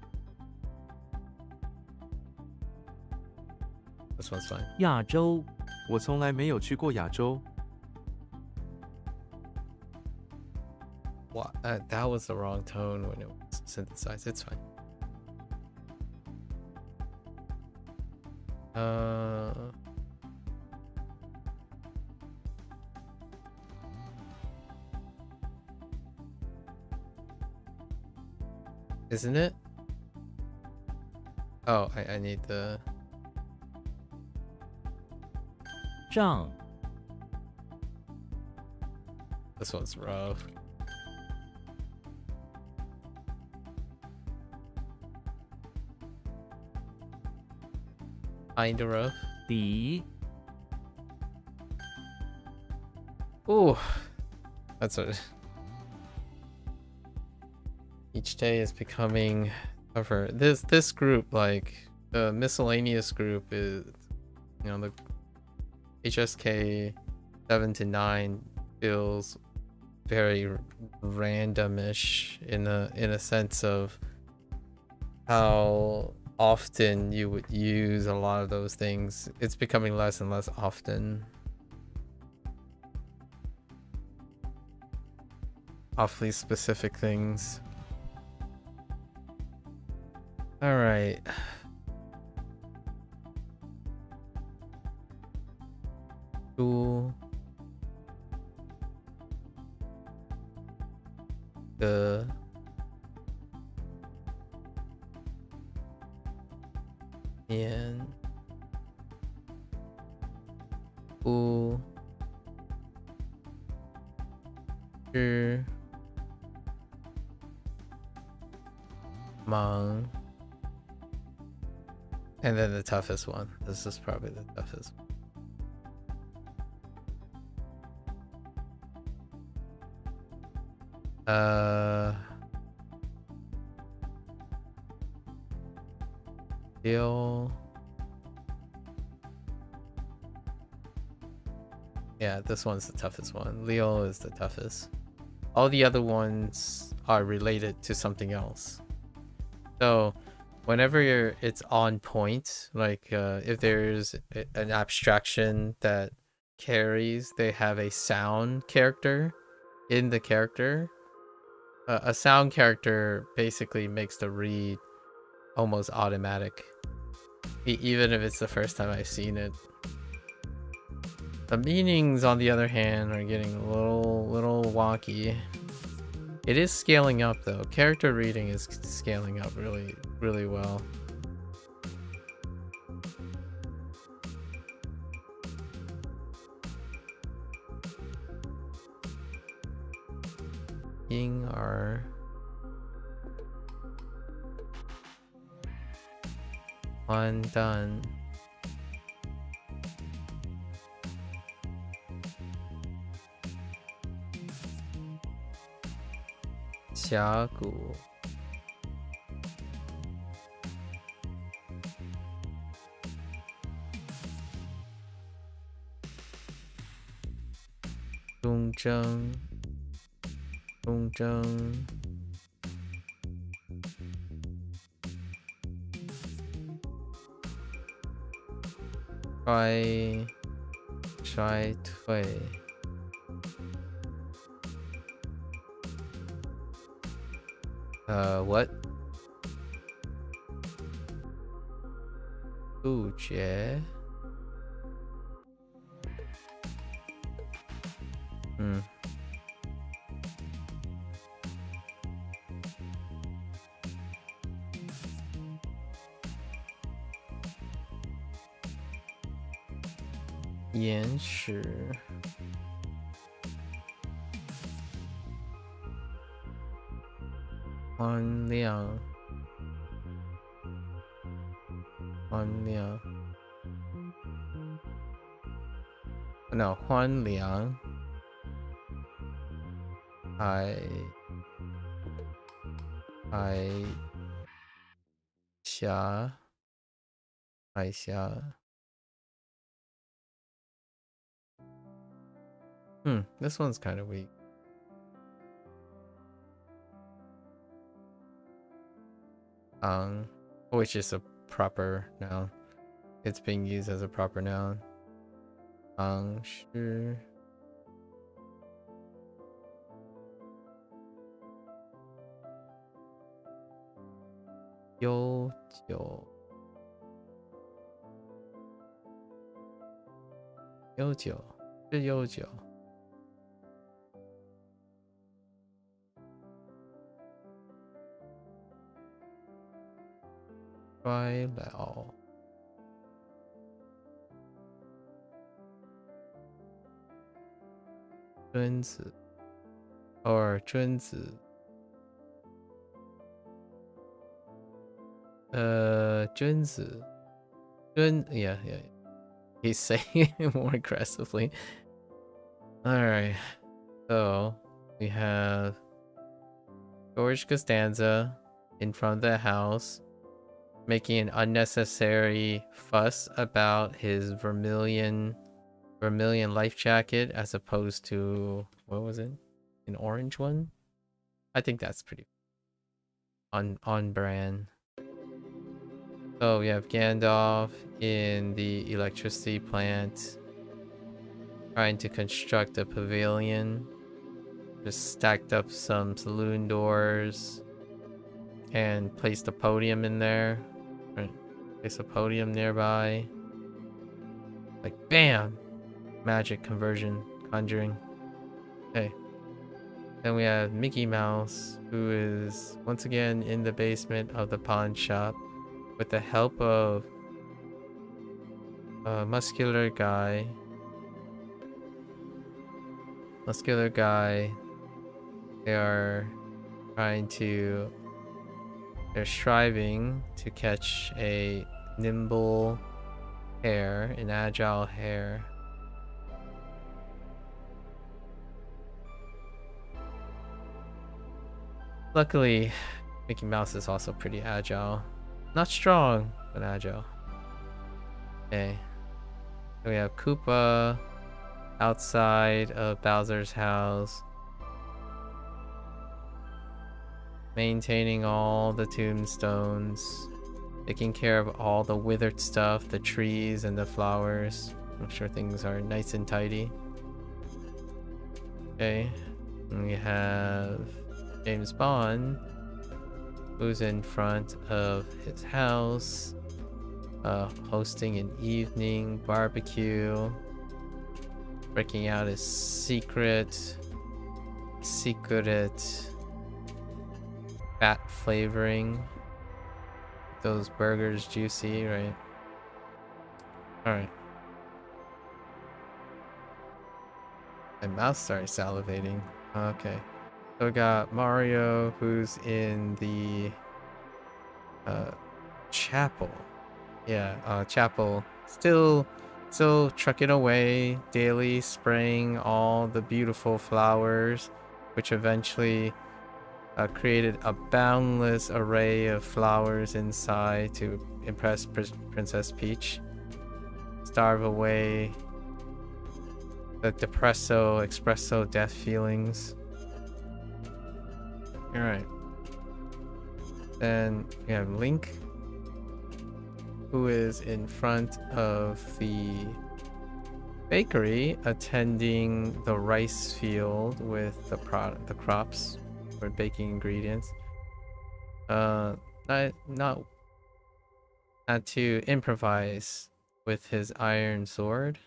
[SPEAKER 1] This one's fine.
[SPEAKER 2] 亚洲
[SPEAKER 3] 我从来没有去过亚洲。
[SPEAKER 1] What? That was the wrong tone when it was synthesized. It's fine. Isn't it? Oh, I need the...
[SPEAKER 2] 账
[SPEAKER 1] This one's rough. Kinda rough.
[SPEAKER 2] 底
[SPEAKER 1] Ooh, that's what. Each day is becoming tougher. This group, like the miscellaneous group, is, you know, the HSK 7 to 9 feels very randomish in a sense of how often you would use a lot of those things. It's becoming less and less often. Awfully specific things. All right. Cool. The and ooh. Sure. Mong. And then the toughest one. This is probably the toughest one. Deal. Yeah, this one's the toughest one. Leo is the toughest. All the other ones are related to something else. So whenever it's on point, like if there's an abstraction that carries, they have a sound character in the character. A sound character basically makes the read almost automatic, even if it's the first time I've seen it. The meanings, on the other hand, are getting a little wonky. It is scaling up though. Character reading is scaling up really well. Ying are one done. Xia Gu. Dongzheng. Dongzheng. Try Tui. What? 杜绝. Hmm. Yan Shi. Huan Liang. Huan Liang. No, Huan Liang. I Xia. I Xia. This one's kind of weak. Which is a proper noun. It's being used as a proper noun. Shi. Yo Jiu. Yo Jiu. 是悠久.衰老。贞子 or 贞子。贞子。Yeah. He's saying it more aggressively. Alright. So we have George Costanza in front of the house making an unnecessary fuss about his vermilion life jacket as opposed to, what was it, an orange one? I think that's pretty on brand. So we have Gandalf in the electricity plant trying to construct a pavilion. Just stacked up some saloon doors and placed a podium in there. Right. Place a podium nearby. Like bam! Magic conversion, conjuring. Okay. Then we have Mickey Mouse, who is once again in the basement of the pawn shop with the help of a muscular guy. They're striving to catch a nimble hare, an agile hare. Luckily, Mickey Mouse is also pretty agile. Not strong, but agile. Okay. So we have Koopa outside of Bowser's house, maintaining all the tombstones, taking care of all the withered stuff, the trees and the flowers. I'm sure things are nice and tidy. Okay. And we have James Bond, who's in front of his house, hosting an evening barbecue, breaking out his secret fat flavoring. Those burgers juicy, right? Alright. My mouth started salivating. Okay. So we got Mario, who's in the chapel. Yeah, chapel. Still trucking away daily, spraying all the beautiful flowers, which eventually created a boundless array of flowers inside to impress Princess Peach. Starve away the espresso death feelings. Alright. Then we have Link, who is in front of the bakery attending the rice field with the crops for baking ingredients. Had to improvise with his iron sword,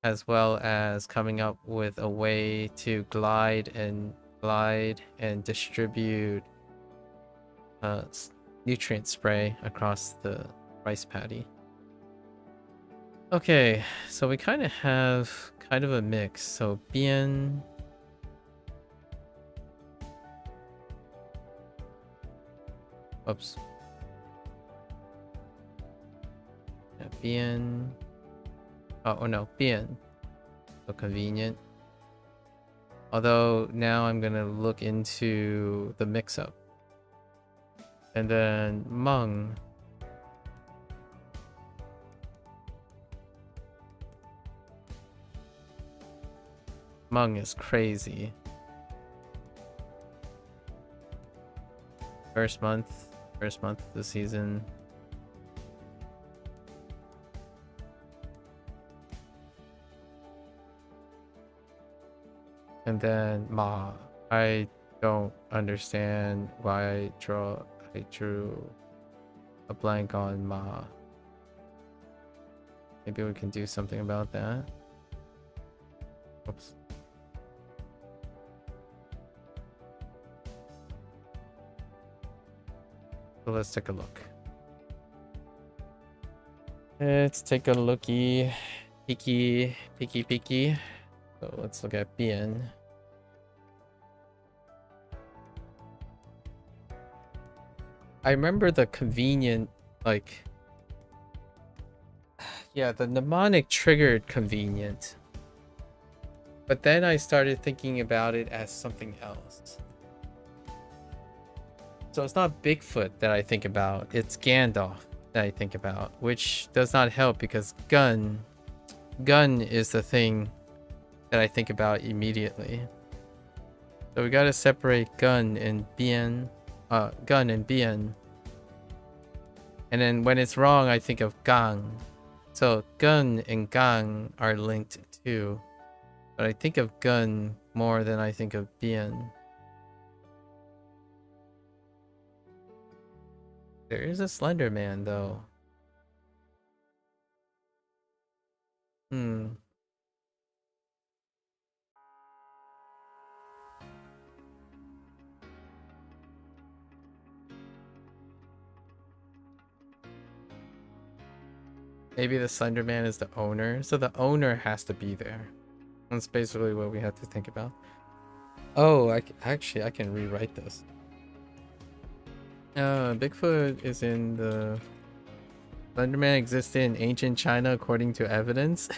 [SPEAKER 1] as well as coming up with a way to glide and distribute nutrient spray across the rice paddy. Okay, so we kind of have a mix. So Bien, oops, yeah, Bien. Oh no, Bien. So convenient. Although now I'm gonna look into the mix-up. And then Meng. Meng is crazy. First month of the season. And then Ma. I don't understand why I drew a blank on Ma. Maybe we can do something about that. Oops. So let's take a look. Let's take a looky. Peeky. So let's look at Bien. I remember the convenient, like, yeah, the mnemonic triggered convenient. But then I started thinking about it as something else. So it's not Bigfoot that I think about, it's Gandalf that I think about, which does not help because gun is the thing that I think about immediately. So we gotta separate gun and bien. And then when it's wrong, I think of gang. So gun and gang are linked too. But I think of gun more than I think of bien. There is a Slender Man though. Maybe the Slender Man is the owner. So the owner has to be there. That's basically what we have to think about. Oh, I can rewrite this. Bigfoot is in the... Slenderman existed in ancient China according to evidence?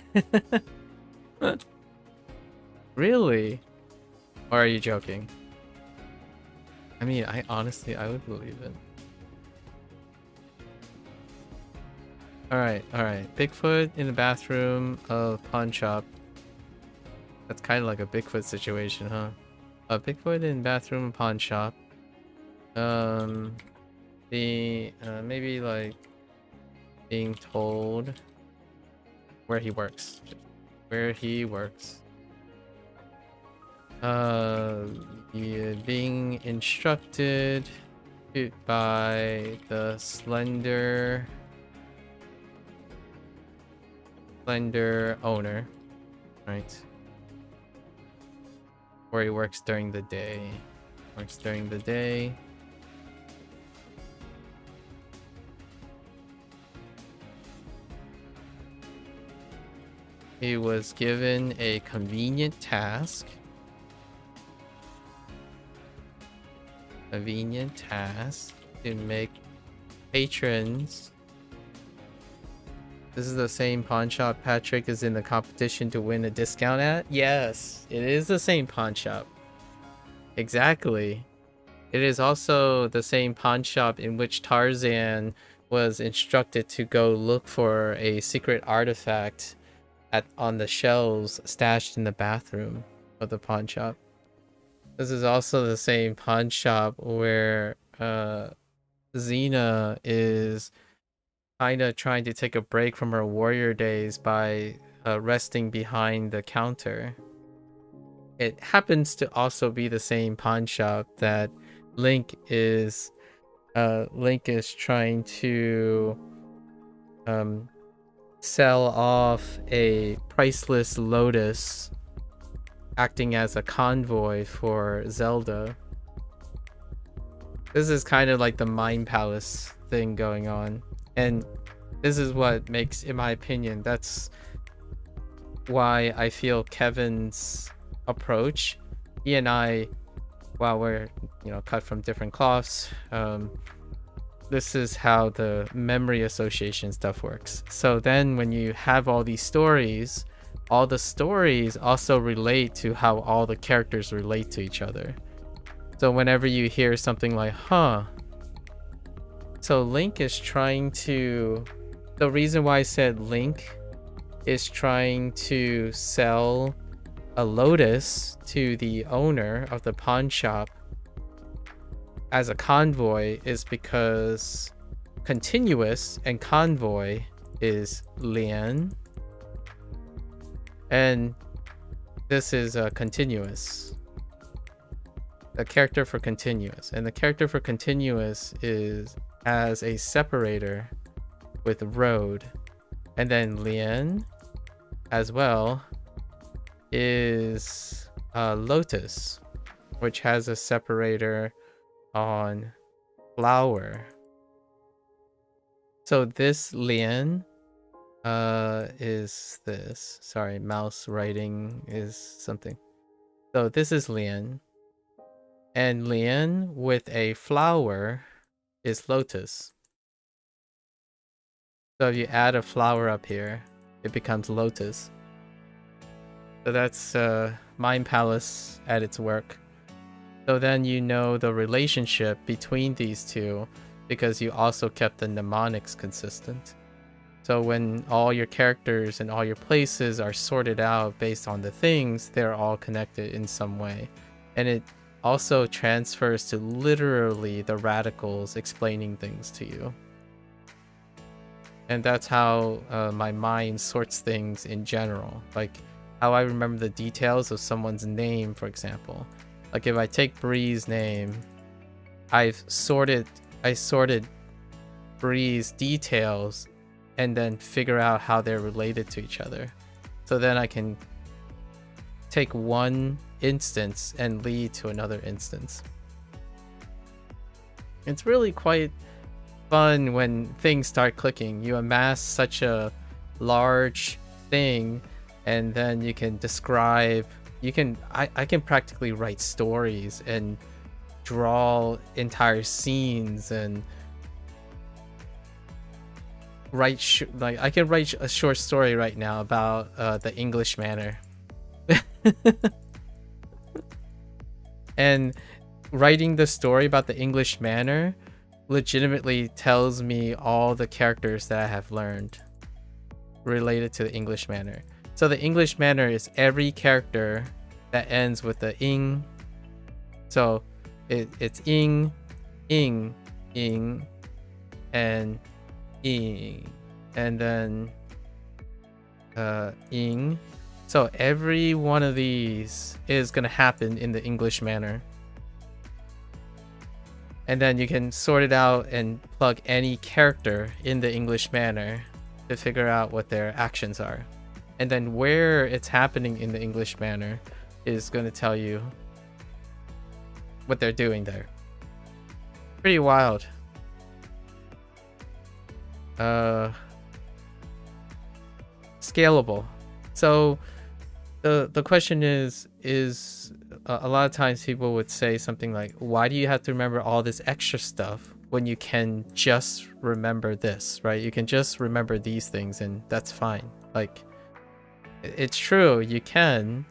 [SPEAKER 1] Really? Or are you joking? I mean, I would believe it. Alright. Bigfoot in the bathroom of pawn shop. That's kind of like a Bigfoot situation, huh? Bigfoot in bathroom pawn shop. Maybe like being told where he works. Being instructed by the slender owner, right? Where he works during the day. He was given a convenient task. To make patrons. This is the same pawn shop Patrick is in the competition to win a discount at? Yes, it is the same pawn shop. Exactly. It is also the same pawn shop in which Tarzan was instructed to go look for a secret artifact on the shelves stashed in the bathroom of the pawn shop. This is also the same pawn shop where Xena is kind of trying to take a break from her warrior days by resting behind the counter. It happens to also be the same pawn shop that Link is trying to sell off a priceless lotus, acting as a convoy for Zelda. This is kind of like the Mind Palace thing going on. And this is what makes, in my opinion, that's why I feel Kevin's approach, he and I, while we're, cut from different cloths, this is how the memory association stuff works. So then when you have all these stories, all the stories also relate to how all the characters relate to each other. So whenever you hear something like, so Link is trying to... The reason why I said Link is trying to sell a lotus to the owner of the pawn shop as a convoy is because continuous and convoy is Lian. And this is a continuous. The character for continuous. And the character for continuous is as a separator with road. And then Lian as well is Lotus, which has a separator on flower. So this Lian is this. Sorry, mouse writing is something. So this is Lian. And Lian with a flower is lotus. So if you add a flower up here, it becomes lotus. So that's Mind Palace at its work. So then you know the relationship between these two because you also kept the mnemonics consistent. So when all your characters and all your places are sorted out based on the things, they're all connected in some way. And it also transfers to literally the radicals explaining things to you. And that's how my mind sorts things in general. Like how I remember the details of someone's name, for example. Like if I take Bree's name, I sorted Bree's details and then figure out how they're related to each other. So then I can take one instance and lead to another instance. It's really quite fun when things start clicking. You amass such a large thing and then you can describe, I can practically write stories and draw entire scenes and I can write a short story right now about the English manor. And writing the story about the English manor legitimately tells me all the characters that I have learned related to the English manor. So the English manor is every character that ends with the ing. So it's ing, and ing, and then ing. So every one of these is gonna happen in the English manor. And then you can sort it out and plug any character in the English manor to figure out what their actions are. And then where it's happening in the English manor is going to tell you what they're doing there. Pretty wild. Scalable. So the question is a lot of times people would say something like, why do you have to remember all this extra stuff when you can just remember this, right? You can just remember these things and that's fine. Like, it's true, you can.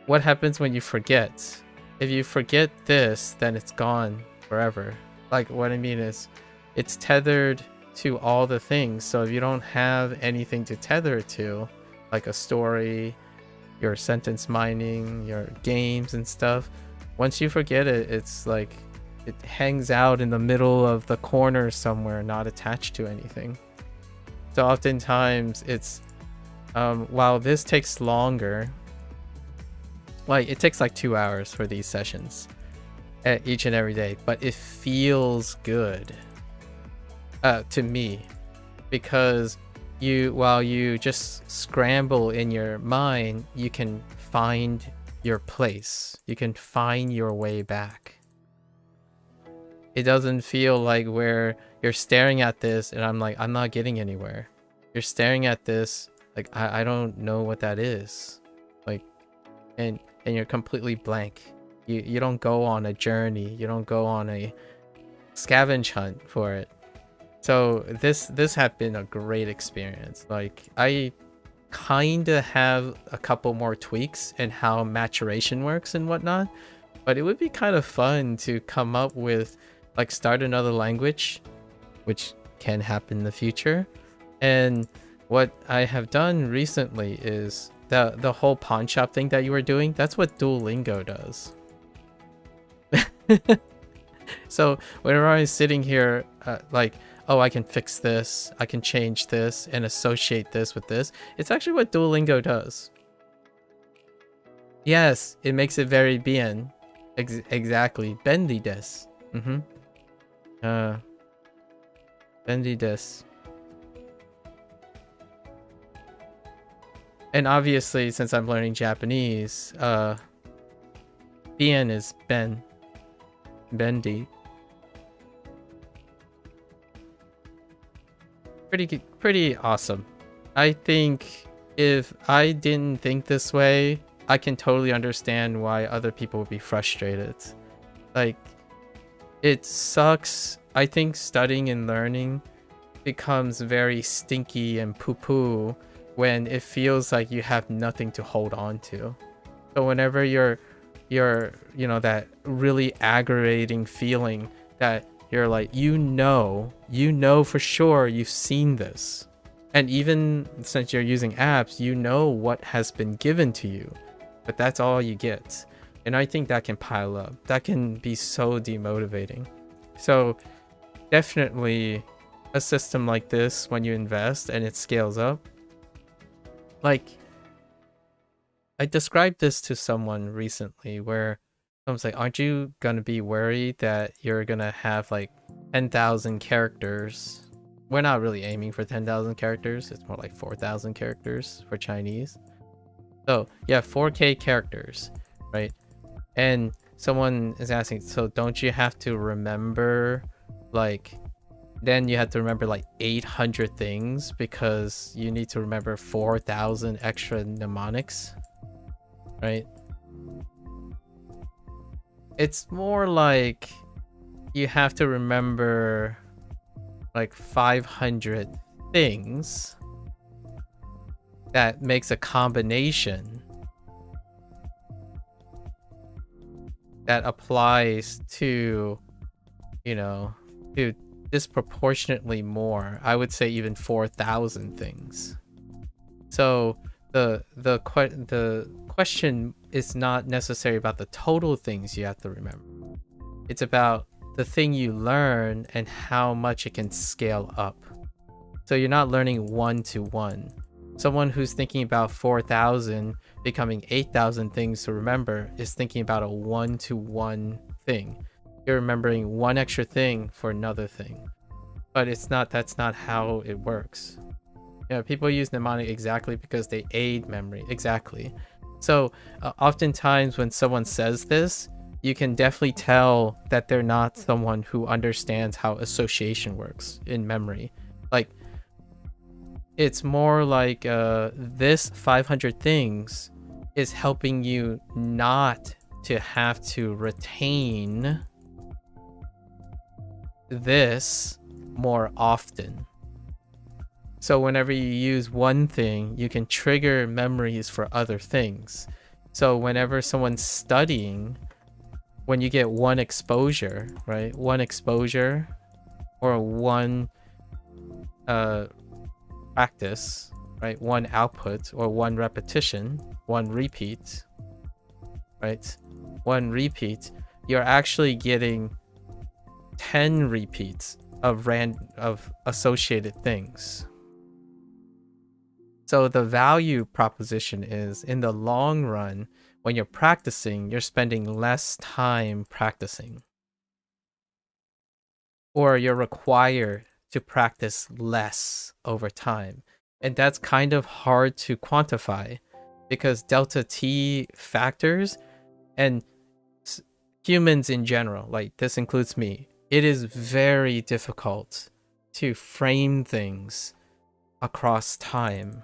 [SPEAKER 1] What happens when you forget? If you forget this, then it's gone forever. Like, what I mean is, it's tethered to all the things. So if you don't have anything to tether it to, like a story, your sentence mining, your games and stuff, once you forget it, it's like it hangs out in the middle of the corner somewhere, not attached to anything. So oftentimes it's while this takes longer, like it takes like 2 hours for these sessions each and every day, but it feels good to me, because while you just scramble in your mind, you can find your place. You can find your way back. It doesn't feel like where you're staring at this and I'm like, I'm not getting anywhere. You're staring at this like, I don't know what that is. Like, and you're completely blank. You don't go on a journey. You don't go on a scavenge hunt for it. So this had been a great experience. Like, I kind of have a couple more tweaks in how maturation works and whatnot, but it would be kind of fun to come up with, like, start another language, which can happen in the future. And what I have done recently is the whole pawn shop thing that you were doing. That's what Duolingo does. So whenever I'm sitting here, like, oh, I can fix this, I can change this and associate this with this. It's actually what Duolingo does. Yes, it makes it very bien. Exactly. Bendy des. Bendy des. And obviously, since I'm learning Japanese, bien is ben. Bendy. pretty awesome. I think if I didn't think this way, I can totally understand why other people would be frustrated. Like, it sucks. I think studying and learning becomes very stinky and poo-poo when it feels like you have nothing to hold on to. So whenever you're that really aggravating feeling that you're like, you know for sure you've seen this. And even since you're using apps, you know what has been given to you, but that's all you get. And I think that can pile up. That can be so demotivating. So definitely a system like this, when you invest and it scales up, like, I described this to someone recently where someone's like, aren't you gonna be worried that you're gonna have like 10,000 characters? We're not really aiming for 10,000 characters. It's more like 4,000 characters for Chinese. So yeah, 4K characters, right? And someone is asking, so don't you have to remember, like, then you have to remember like 800 things because you need to remember 4,000 extra mnemonics, right? It's more like you have to remember like 500 things that makes a combination that applies to, to disproportionately more. I would say even 4,000 things. So the question is not necessarily about the total things you have to remember. It's about the thing you learn and how much it can scale up. So you're not learning one-to-one. Someone who's thinking about 4,000 becoming 8,000 things to remember is thinking about a one-to-one thing. You're remembering one extra thing for another thing. But that's not how it works. People use mnemonic exactly because they aid memory. Exactly. So oftentimes when someone says this, you can definitely tell that they're not someone who understands how association works in memory. Like, it's more like this 500 things is helping you not to have to retain this more often. So whenever you use one thing, you can trigger memories for other things. So whenever someone's studying, when you get one exposure, right? One exposure or one practice, right? One output or one repetition, one repeat, right? One repeat, you're actually getting 10 repeats of associated things. So the value proposition is, in the long run, when you're practicing, you're spending less time practicing. Or you're required to practice less over time. And that's kind of hard to quantify because delta T factors and humans in general, like this includes me, it is very difficult to frame things across time,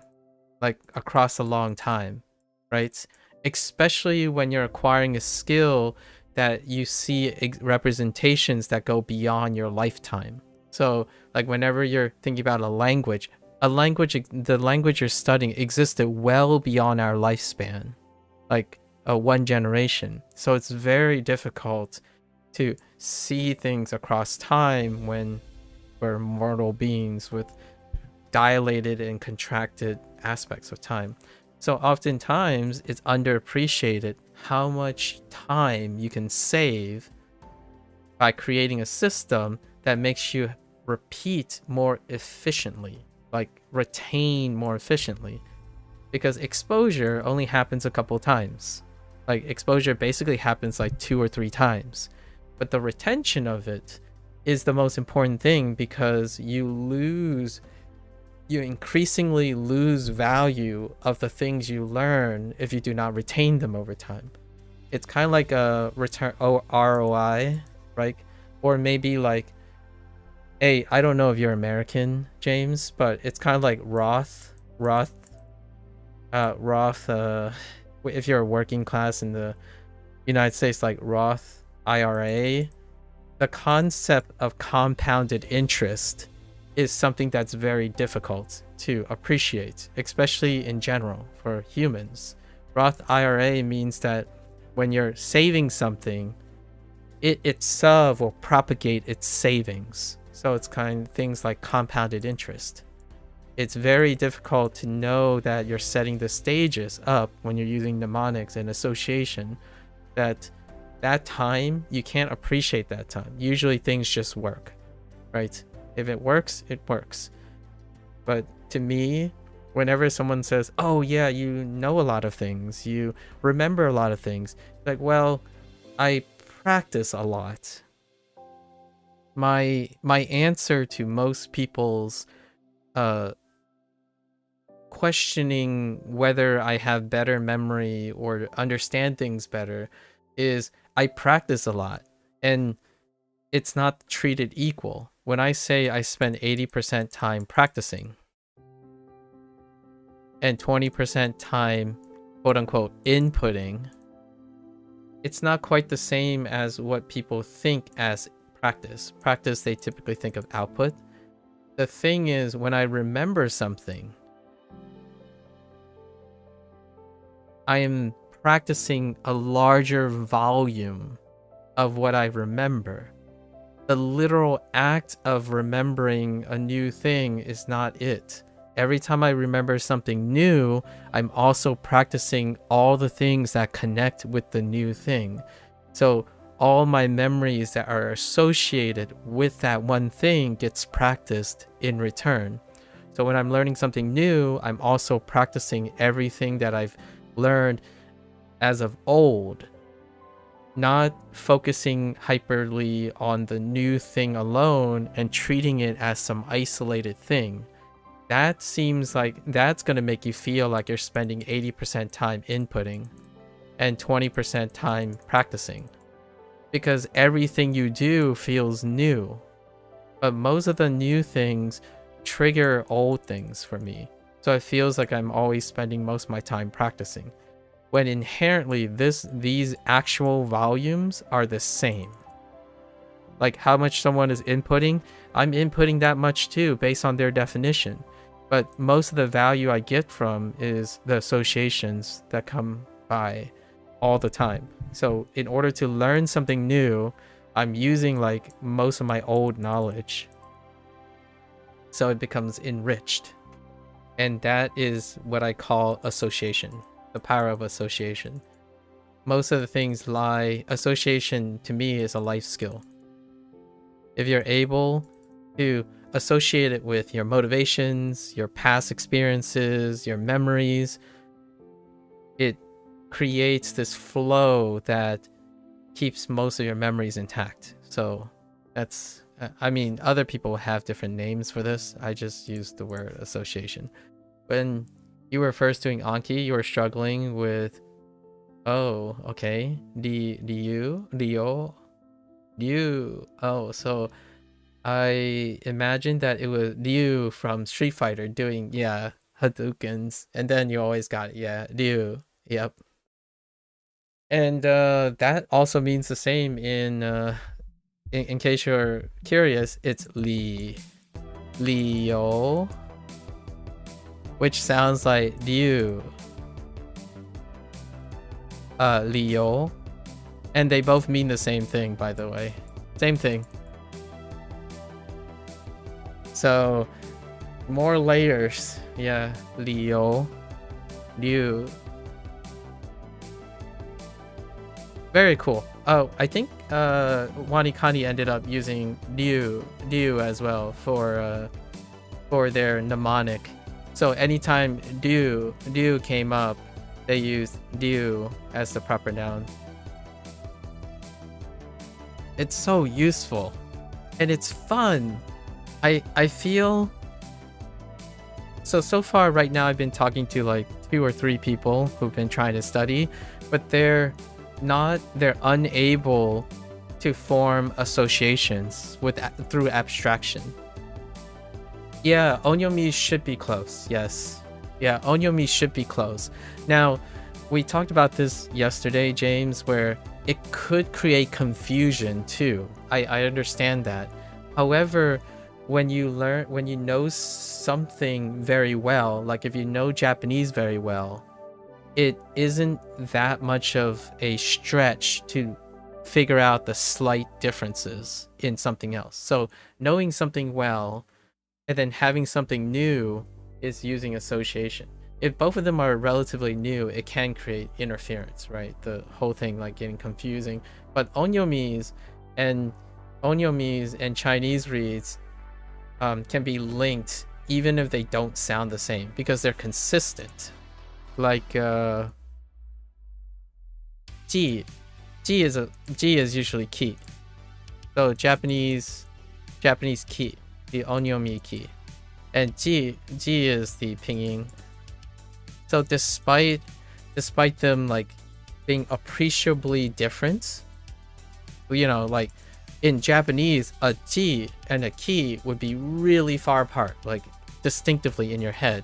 [SPEAKER 1] like across a long time, right? Especially when you're acquiring a skill that you see representations that go beyond your lifetime. So like whenever you're thinking about a language, the language you're studying existed well beyond our lifespan, like one generation. So it's very difficult to see things across time when we're mortal beings with dilated and contracted aspects of time. So oftentimes it's underappreciated how much time you can save by creating a system that makes you repeat more efficiently, like retain more efficiently, because exposure only happens a couple times. Like exposure basically happens like 2 or 3 times, but the retention of it is the most important thing because you increasingly lose value of the things you learn if you do not retain them over time. It's kind of like a return ROI, right? Or maybe like Hey, I don't know if you're American, James, but it's kind of like Roth, if you're a working class in the United States, like Roth IRA, the concept of compounded interest is something that's very difficult to appreciate, especially in general for humans. Roth IRA means that when you're saving something, it itself will propagate its savings. So it's kind of things like compounded interest. It's very difficult to know that you're setting the stages up when you're using mnemonics and association, that time, you can't appreciate that time. Usually things just work, right? If it works, it works. But to me, whenever someone says, oh yeah, you know a lot of things, you remember a lot of things, like, well, I practice a lot. My answer to most people's questioning whether I have better memory or understand things better is I practice a lot, and it's not treated equal. When I say I spend 80% time practicing and 20% time, quote unquote, inputting, it's not quite the same as what people think as practice. Practice, they typically think of output. The thing is, when I remember something, I am practicing a larger volume of what I remember. The literal act of remembering a new thing is not it. Every time I remember something new, I'm also practicing all the things that connect with the new thing. So all my memories that are associated with that one thing gets practiced in return. So when I'm learning something new, I'm also practicing everything that I've learned as of old, not focusing hyperly on the new thing alone and treating it as some isolated thing. That seems like that's going to make you feel like you're spending 80% time inputting and 20% time practicing, because everything you do feels new. But most of the new things trigger old things for me. So it feels like I'm always spending most of my time practicing, when inherently these actual volumes are the same. Like how much someone is inputting, I'm inputting that much too based on their definition. But most of the value I get from is the associations that come by all the time. So in order to learn something new, I'm using like most of my old knowledge. So it becomes enriched. And that is what I call association, the power of association. Most of the things association to me is a life skill. If you're able to associate it with your motivations, your past experiences, your memories, it creates this flow that keeps most of your memories intact. So that's, I mean, other people have different names for this. I just used the word association. When you were first doing Anki, you were struggling with, oh, okay, oh, so I imagined that it was Liu from Street Fighter doing, yeah, Hadoukens, and then you always got it, yeah, Liu, yep. And that also means the same in case you're curious, it's Leo, which sounds like Liu, Leo, and they both mean the same thing, by the way, same thing. So more layers, yeah, Liu. Very cool. Oh, I think WaniKani ended up using Liu as well for their mnemonic. So anytime Liu came up, they used Liu as the proper noun. It's so useful and it's fun. I feel so far right now I've been talking to like 2 or 3 people who've been trying to study, but they're unable to form associations through abstraction. Yeah, onyomi should be close. Yes. Yeah, onyomi should be close. Now, we talked about this yesterday, James, where it could create confusion too. I understand that. However, when you know something very well, like if you know Japanese very well, it isn't that much of a stretch to figure out the slight differences in something else. So knowing something well and then having something new is using association. If both of them are relatively new, it can create interference, right? The whole thing like getting confusing. But onyomis and Chinese reads can be linked even if they don't sound the same because they're consistent. Like G is usually key. So Japanese key, the onyomi key, and G is the pinyin. So despite them like being appreciably different, you know, like in Japanese, a G and a key would be really far apart, like distinctively in your head.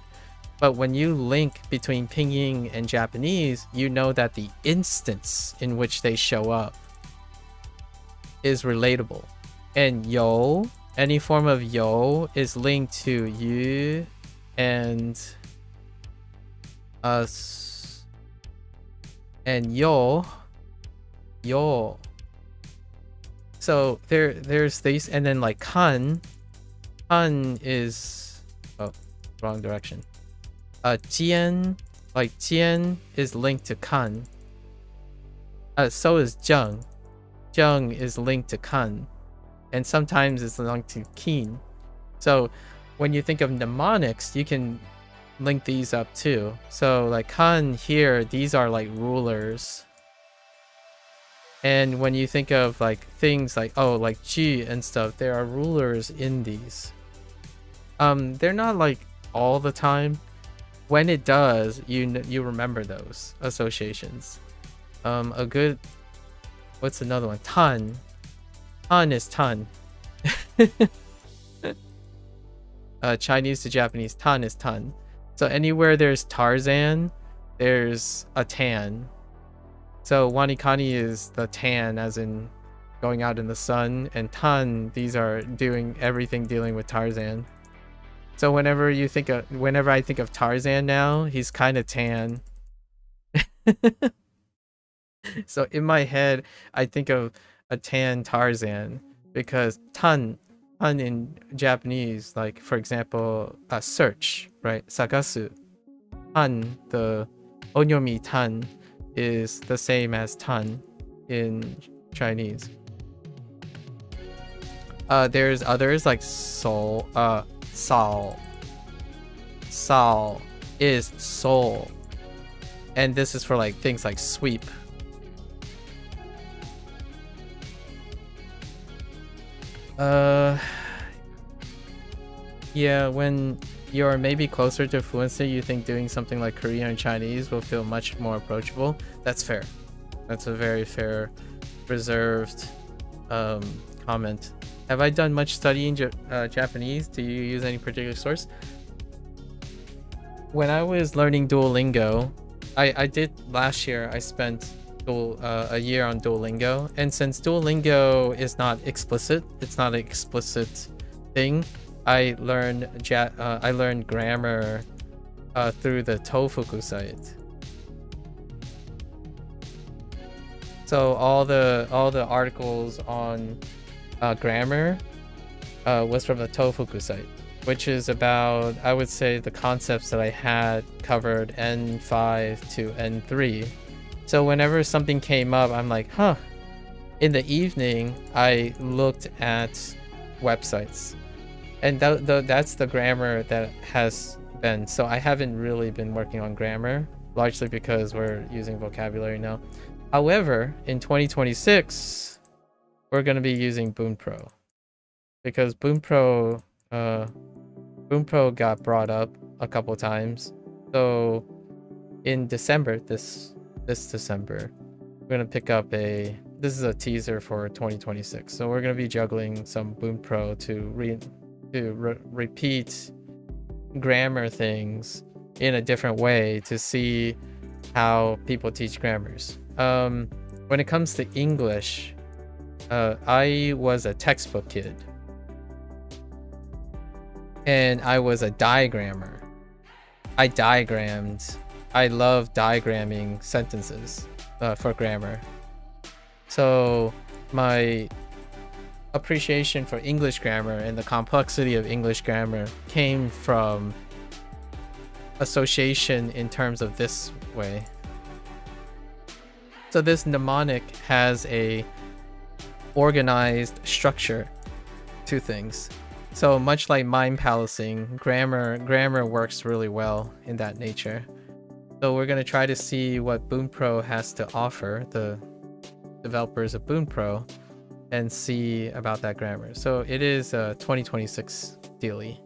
[SPEAKER 1] But when you link between pinyin and Japanese, you know that the instance in which they show up is relatable. And yo, any form of yo is linked to yu and us and yo. So there's these, and then like kan is, oh, wrong direction. Jian, like jian is linked to kan. So is zheng. Zheng is linked to kan, and sometimes it's linked to keen. So when you think of mnemonics, you can link these up too. So like kan here, these are like rulers. And when you think of like things like, oh, like G and stuff, there are rulers in these. They're not like all the time. When it does, you remember those associations. A good, what's another one? Tan. Tan is tan. Chinese to Japanese, tan is tan. So anywhere there's Tarzan, there's a tan. So WaniKani is the tan, as in going out in the sun, and tan, these are doing everything dealing with Tarzan. So whenever I think of Tarzan now, he's kind of tan. So in my head, I think of a tan Tarzan because tan in Japanese, like for example, search, right? Sagasu. Tan, the onyomi tan, is the same as tan in Chinese. There's others like soul. Sao is soul, and this is for like things like sweep. Yeah, when you're maybe closer to fluency, you think doing something like Korean or Chinese will feel much more approachable. That's fair. That's a very fair, reserved comment. Have I done much studying Japanese? Do you use any particular source? When I was learning Duolingo, I did last year. I spent a year on Duolingo, and since Duolingo is not explicit, it's not an explicit thing. I learned grammar through the Tofugu site. So all the articles on grammar was from the Tofugu site, which is about, I would say, the concepts that I had covered N5 to N3. So whenever something came up, I'm like, huh. In the evening, I looked at websites. And that's the grammar that has been. So I haven't really been working on grammar, largely because we're using vocabulary now. However, in 2026, we're going to be using BoomPro, because BoomPro got brought up a couple times. So in December, this December, we're going to pick up a this is a teaser for 2026. So we're gonna be juggling some Boon Pro to repeat grammar things in a different way to see how people teach grammars. When it comes to English, I was a textbook kid. And I was a diagrammer. I diagrammed. I love diagramming sentences for grammar. So my appreciation for English grammar and the complexity of English grammar came from association in terms of this way. So this mnemonic has a organized structure to things. So much like mind palacing, grammar works really well in that nature. So we're going to try to see what Boon Pro has to offer, the developers of Boon Pro, and see about that grammar. So it is a 2026 dealie.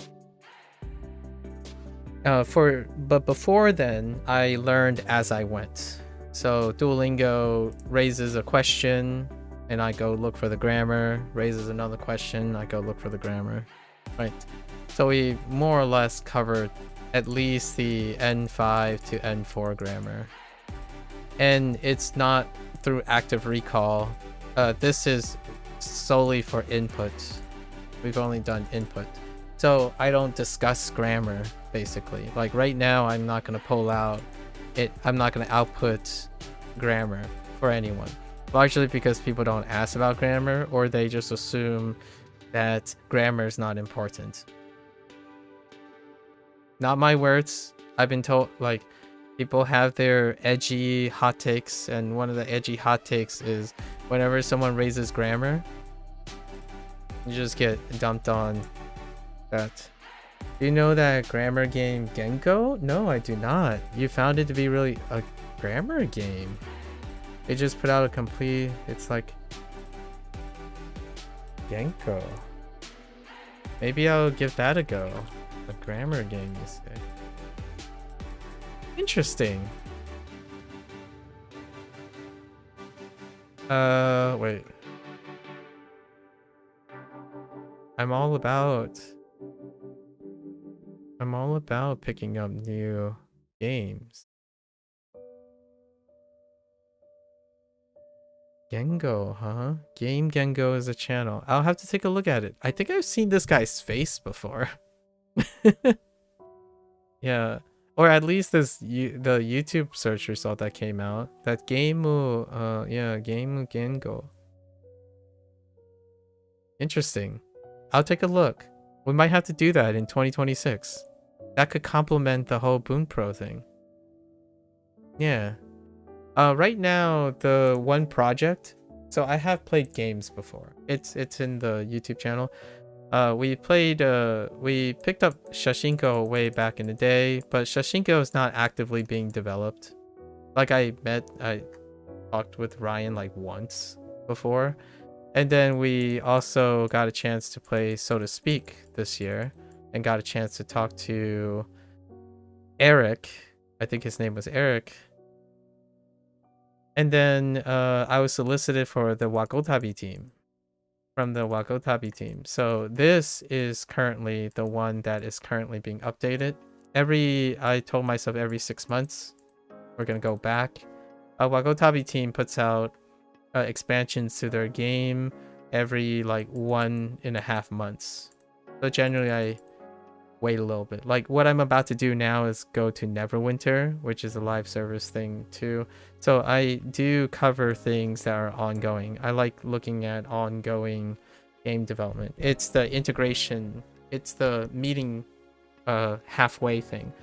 [SPEAKER 1] But before then, I learned as I went. So Duolingo raises a question, and I go look for the grammar, raises another question, I go look for the grammar, right? So we more or less covered at least the N5 to N4 grammar. And it's not through active recall. This is solely for input. We've only done input. So I don't discuss grammar, basically. Like right now, I'm not going to pull out it. I'm not going to output grammar for anyone. Largely because people don't ask about grammar, or they just assume that grammar is not important. Not my words. I've been told, like, people have their edgy hot takes, and one of the edgy hot takes is whenever someone raises grammar, you just get dumped on that. Do you know that grammar game Genko? No, I do not. You found it to be really a grammar game. They just put out a complete, it's like Genko. Maybe I'll give that a go. A grammar game, you say? Interesting. Wait. I'm all about picking up new games. Gengo, huh? Game Gengo is a channel. I'll have to take a look at it. I think I've seen this guy's face before. Yeah. Or at least the YouTube search result that came out. That Game Gengo. Interesting. I'll take a look. We might have to do that in 2026. That could complement the whole Boon Pro thing. Yeah. Right now, the one project. So I have played games before. It's in the YouTube channel. We picked up Shashinko way back in the day, but Shashinko is not actively being developed. Like I talked with Ryan like once before. And then we also got a chance to play So to Speak this year, and got a chance to talk to Eric. I think his name was Eric. And then I was solicited for the Wagotabi team. From the Wagotabi team. So this is currently the one that is currently being updated. I told myself every 6 months, we're going to go back. Wagotabi team puts out expansions to their game every like 1.5 months. So generally I wait a little bit. Like what I'm about to do now is go to Neverwinter, which is a live service thing too. So I do cover things that are ongoing. I like looking at ongoing game development. It's the integration. It's the meeting halfway thing.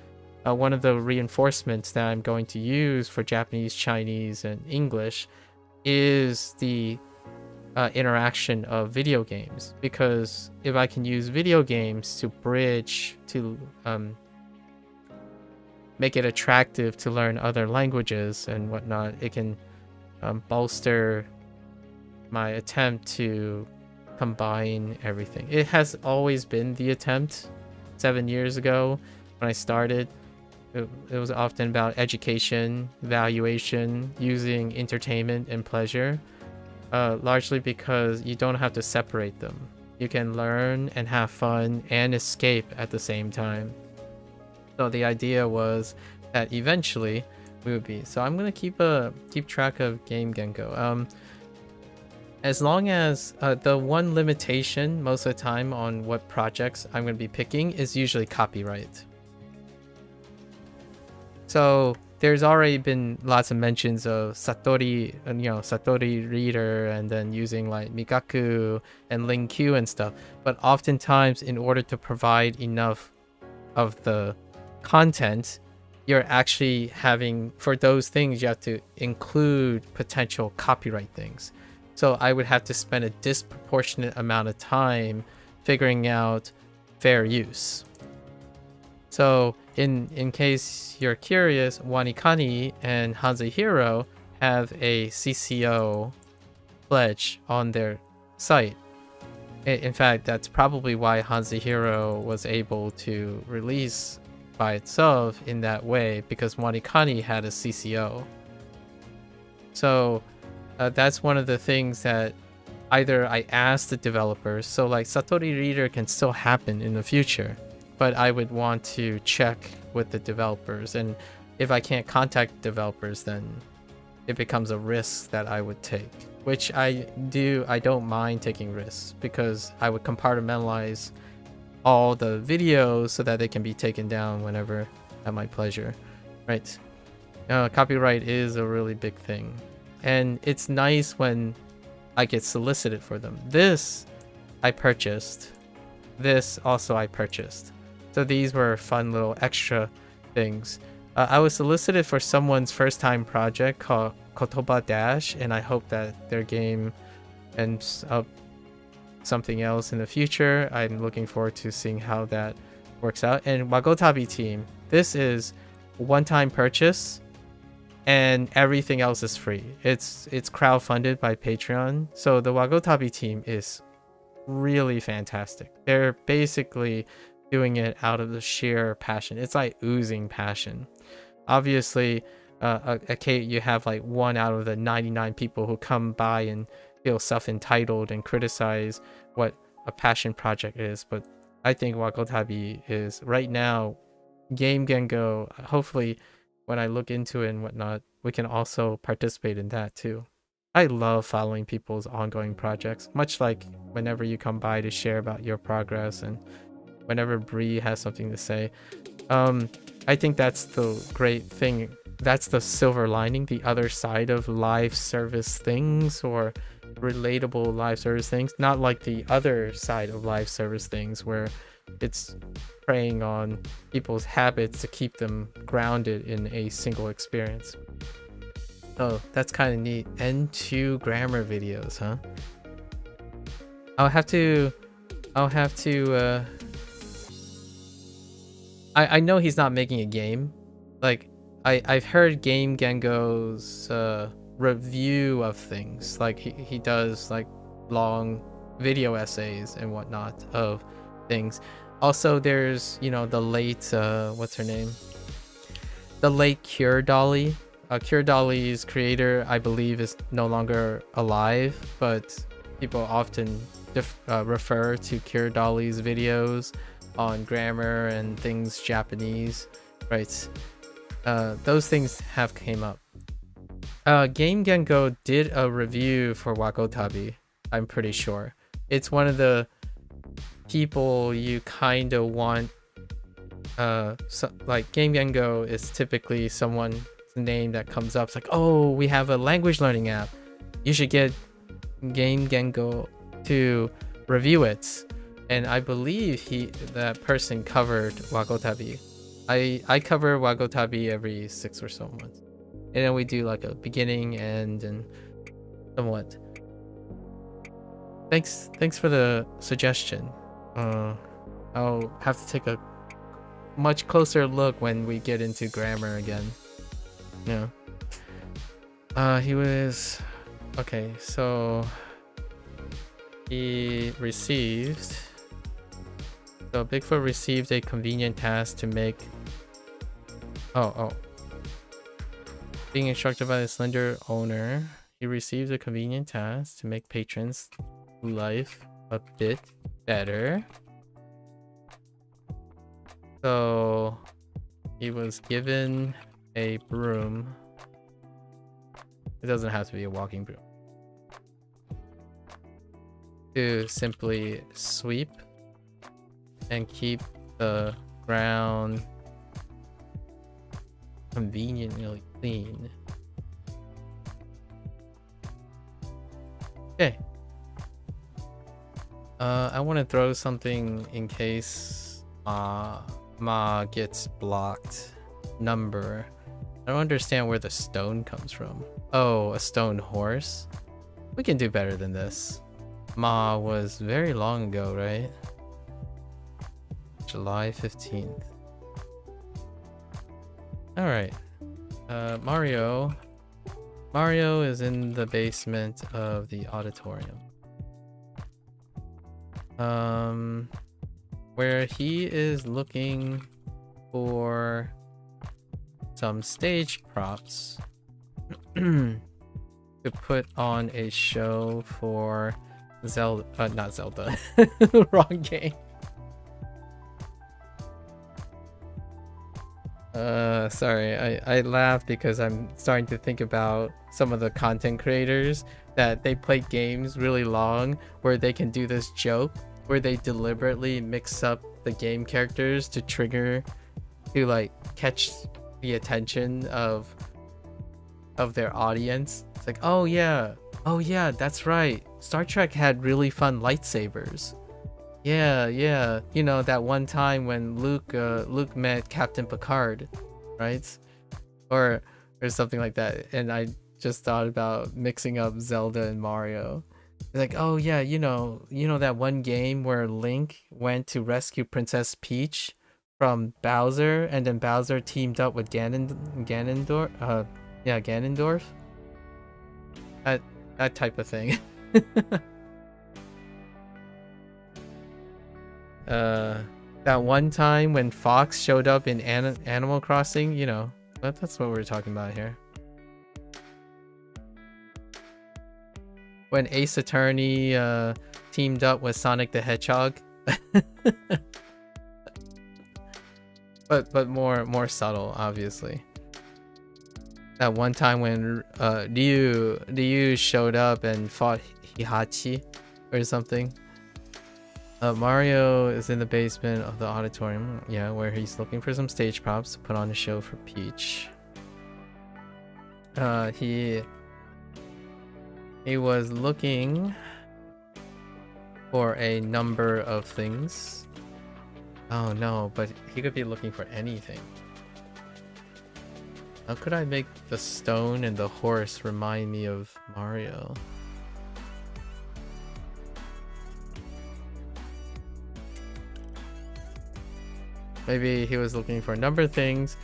[SPEAKER 1] One of the reinforcements that I'm going to use for Japanese, Chinese, and English is the interaction of video games, because if I can use video games to bridge, to make it attractive to learn other languages and whatnot, it can bolster my attempt to combine everything. It has always been the attempt. 7 years ago when I started, it was often about education, valuation, using entertainment and pleasure.
[SPEAKER 4] largely because you don't have to separate them. You can learn and have fun and escape at the same time. So the idea was that eventually we would be. So I'm gonna keep track of Game Gengo. As long as the one limitation most of the time on what projects I'm gonna be picking is usually copyright. So there's already been lots of mentions of Satori, Satori Reader, and then using like Mikaku and LingQ and stuff. But oftentimes, in order to provide enough of the content, you're actually having, for those things, you have to include potential copyright things. So I would have to spend a disproportionate amount of time figuring out fair use. So in case you're curious, WaniKani and HanziHero have a CCO pledge on their site. In fact, that's probably why HanziHero was able to release by itself in that way, because WaniKani had a CCO. So that's one of the things that either I asked the developers, so like Satori Reader can still happen in the future, but I would want to check with the developers, and if I can't contact developers, then it becomes a risk that I would take, which I don't mind taking risks, because I would compartmentalize all the videos so that they can be taken down whenever at my pleasure, right? Copyright is a really big thing, and it's nice when I get solicited for them. This I purchased, this also I purchased. So these were fun little extra things. I was solicited for someone's first time project called Kotoba Dash, and I hope that their game ends up something else in the future. I'm looking forward to seeing how that works out. And Wagotabi team, this is one-time purchase and everything else is free. It's crowdfunded by Patreon. So the Wagotabi team is really fantastic. They're basically doing it out of the sheer passion. It's like oozing passion. Obviously, you have like 1 out of the 99 people who come by and feel self-entitled and criticize what a passion project is. But I think Wagotabi is right now, Game Gengo. Hopefully, when I look into it and whatnot, we can also participate in that too. I love following people's ongoing projects, much like whenever you come by to share about your progress and whenever Bree has something to say. I think that's the great thing. That's the silver lining, the other side of live service things, or relatable live service things. Not like the other side of live service things where it's preying on people's habits to keep them grounded in a single experience. Oh, that's kind of neat. N2 grammar videos, huh? I'll have to I know he's not making a game. Like I've heard Game Gengo's review of things. Like he does like long video essays and whatnot of things. Also, there's, the late what's her name? The late Cure Dolly. Cure Dolly's creator, I believe, is no longer alive, but people often refer to Cure Dolly's videos on grammar and things Japanese, right? Those things have came up. Game Gengo did a review for Wagotabi, I'm pretty sure. It's one of the people you kind of want. Like Game Gengo is typically someone's name that comes up. It's like, oh, we have a language learning app. You should get Game Gengo to review it. And I believe that person covered Wagotabi. I cover Wagotabi every 6 or so months, and then we do like a beginning, end, and somewhat. Thanks for the suggestion. I'll have to take a much closer look when we get into grammar again. He was okay. So he received. So Bigfoot received a convenient task to make. Being instructed by the slender owner, he received a convenient task to make patrons' life a bit better. So he was given a broom. It doesn't have to be a walking broom. To simply sweep and keep the ground conveniently clean. Okay. I want to throw something in case Ma gets blocked. Number. I don't understand where the stone comes from. Oh, a stone horse? We can do better than this. Ma was very long ago, right? July 15th. Alright. Mario. Mario is in the basement of the auditorium. Where he is looking for some stage props to put on a show for Zelda, not Zelda, wrong game. Sorry, I laugh because I'm starting to think about some of the content creators that they play games really long where they can do this joke where they deliberately mix up the game characters to trigger, to like catch the attention of their audience. It's like, oh yeah, that's right, Star Trek had really fun lightsabers. Yeah, you know that one time when Luke met Captain Picard, right? Or something like that. And I just thought about mixing up Zelda and Mario. It's like, oh yeah, you know that one game where Link went to rescue Princess Peach from Bowser, and then Bowser teamed up with Ganondorf. That type of thing. That one time when Fox showed up in Animal Crossing, you know, that's what we're talking about here. When Ace Attorney teamed up with Sonic the Hedgehog. but more subtle, obviously. That one time when Ryu showed up and fought Hihachi or something. Mario is in the basement of the auditorium, yeah, where he's looking for some stage props to put on a show for Peach. He was looking for a number of things. Oh no, but he could be looking for anything. How could I make the stone and the horse remind me of Mario? Maybe he was looking for a number of things,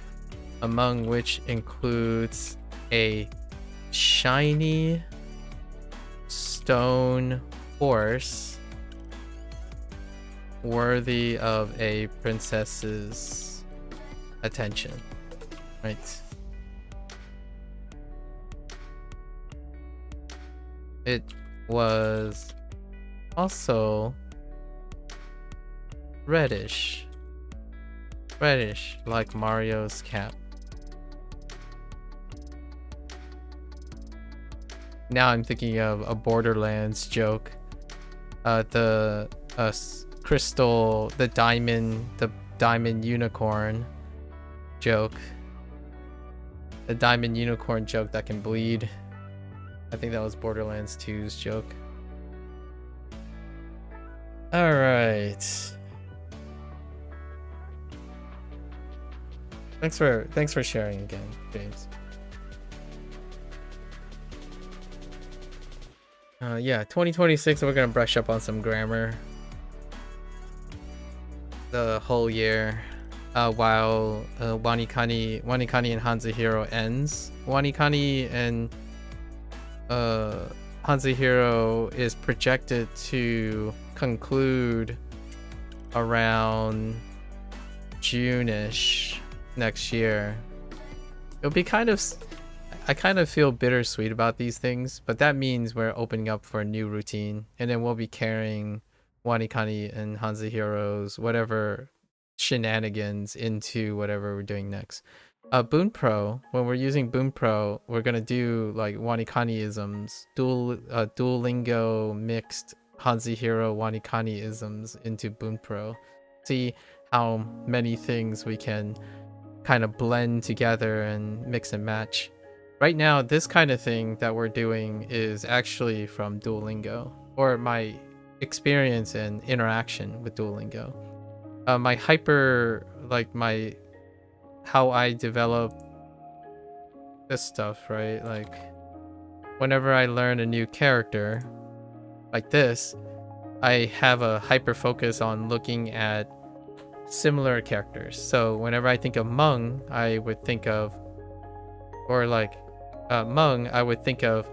[SPEAKER 4] among which includes a shiny stone horse worthy of a princess's attention, right? It was also reddish like Mario's cap. Now I'm thinking of a Borderlands joke. The crystal, the diamond unicorn joke. The diamond unicorn joke that can bleed. I think that was Borderlands 2's joke. All right. Thanks for sharing again, James. Yeah, 2026 we're gonna brush up on some grammar the whole year, while WaniKani and HanziHero ends. WaniKani and HanziHero is projected to conclude around June-ish next year. It'll be kind of, I kind of feel bittersweet about these things, but that means we're opening up for a new routine, and then we'll be carrying WaniKani and HanziHeroes, whatever shenanigans into whatever we're doing next. Boon Pro, when we're using Boon Pro, we're gonna do like WaniKani-isms, Duolingo mixed HanziHero WaniKani-isms into Boon Pro. See how many things we can kind of blend together and mix and match. Right now, this kind of thing that we're doing is actually from Duolingo, or my experience and interaction with Duolingo. How I develop this stuff, right? Like, whenever I learn a new character, like this, I have a hyper focus on looking at similar characters. So whenever I think of Meng, I would think of,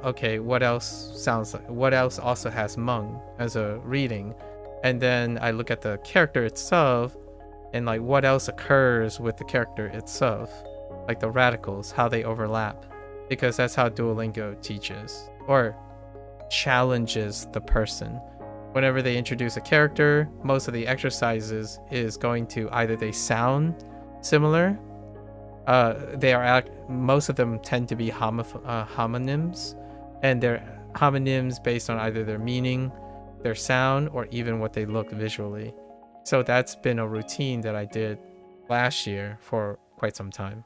[SPEAKER 4] okay, what else also has Meng as a reading, and then I look at the character itself and like what else occurs with the character itself, like the radicals, how they overlap, because that's how Duolingo teaches or challenges the person. Whenever they introduce a character, most of the exercises is going to either they sound similar, most of them tend to be homonyms, and they're homonyms based on either their meaning, their sound, or even what they look visually. So that's been a routine that I did last year for quite some time.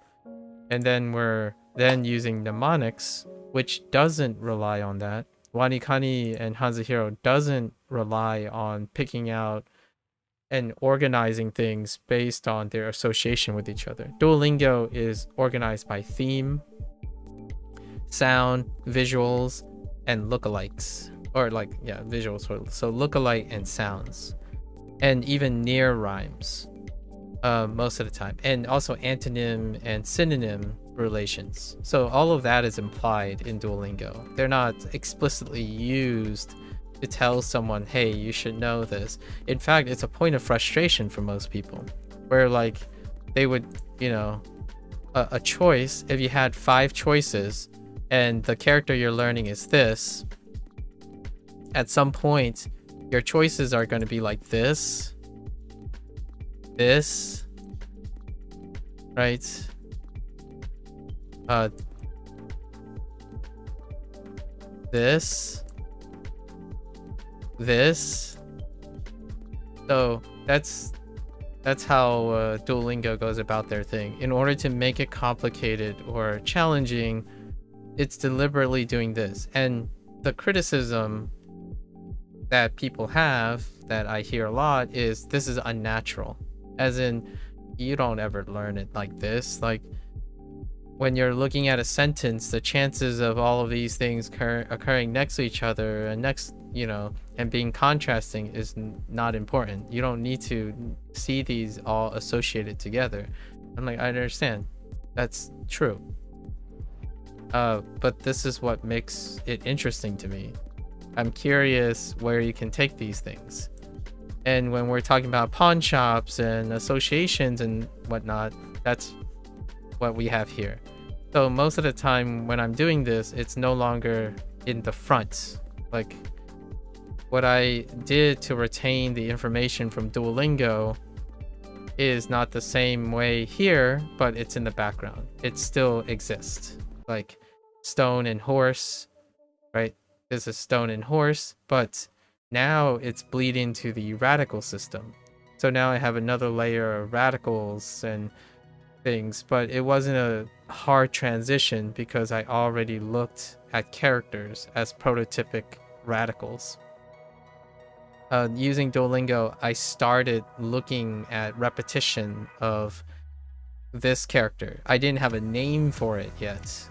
[SPEAKER 4] And then we're then using mnemonics, which doesn't rely on that. WaniKani and HanziHero doesn't rely on picking out and organizing things based on their association with each other. Duolingo is organized by theme, sound, visuals, and lookalikes. Or visuals. So lookalike and sounds. And even near rhymes most of the time. And also antonym and synonym relations. So all of that is implied in Duolingo. They're not explicitly used to tell someone, hey, you should know this. In fact, it's a point of frustration for most people, where like they would, a choice, if you had 5 choices and the character you're learning is this, at some point your choices are going to be like this, right? This. So that's how Duolingo goes about their thing. In order to make it complicated or challenging, it's deliberately doing this. And the criticism that people have, that I hear a lot, is this is unnatural. As in, you don't ever learn it like this. Like, when you're looking at a sentence, the chances of all of these things occurring next to each other and and being contrasting is not important. You don't need to see these all associated together. I'm like, I understand. That's true. But this is what makes it interesting to me. I'm curious where you can take these things. And when we're talking about pawn shops and associations and whatnot, that's what we have here. So most of the time when I'm doing this, it's no longer in the front. Like, what I did to retain the information from Duolingo is not the same way here, but it's in the background. It still exists. Like stone and horse, right? This is stone and horse, but now it's bleeding to the radical system. So now I have another layer of radicals and things, but it wasn't a hard transition because I already looked at characters as prototypic radicals. Using Duolingo, I started looking at repetition of this character. I didn't have a name for it yet.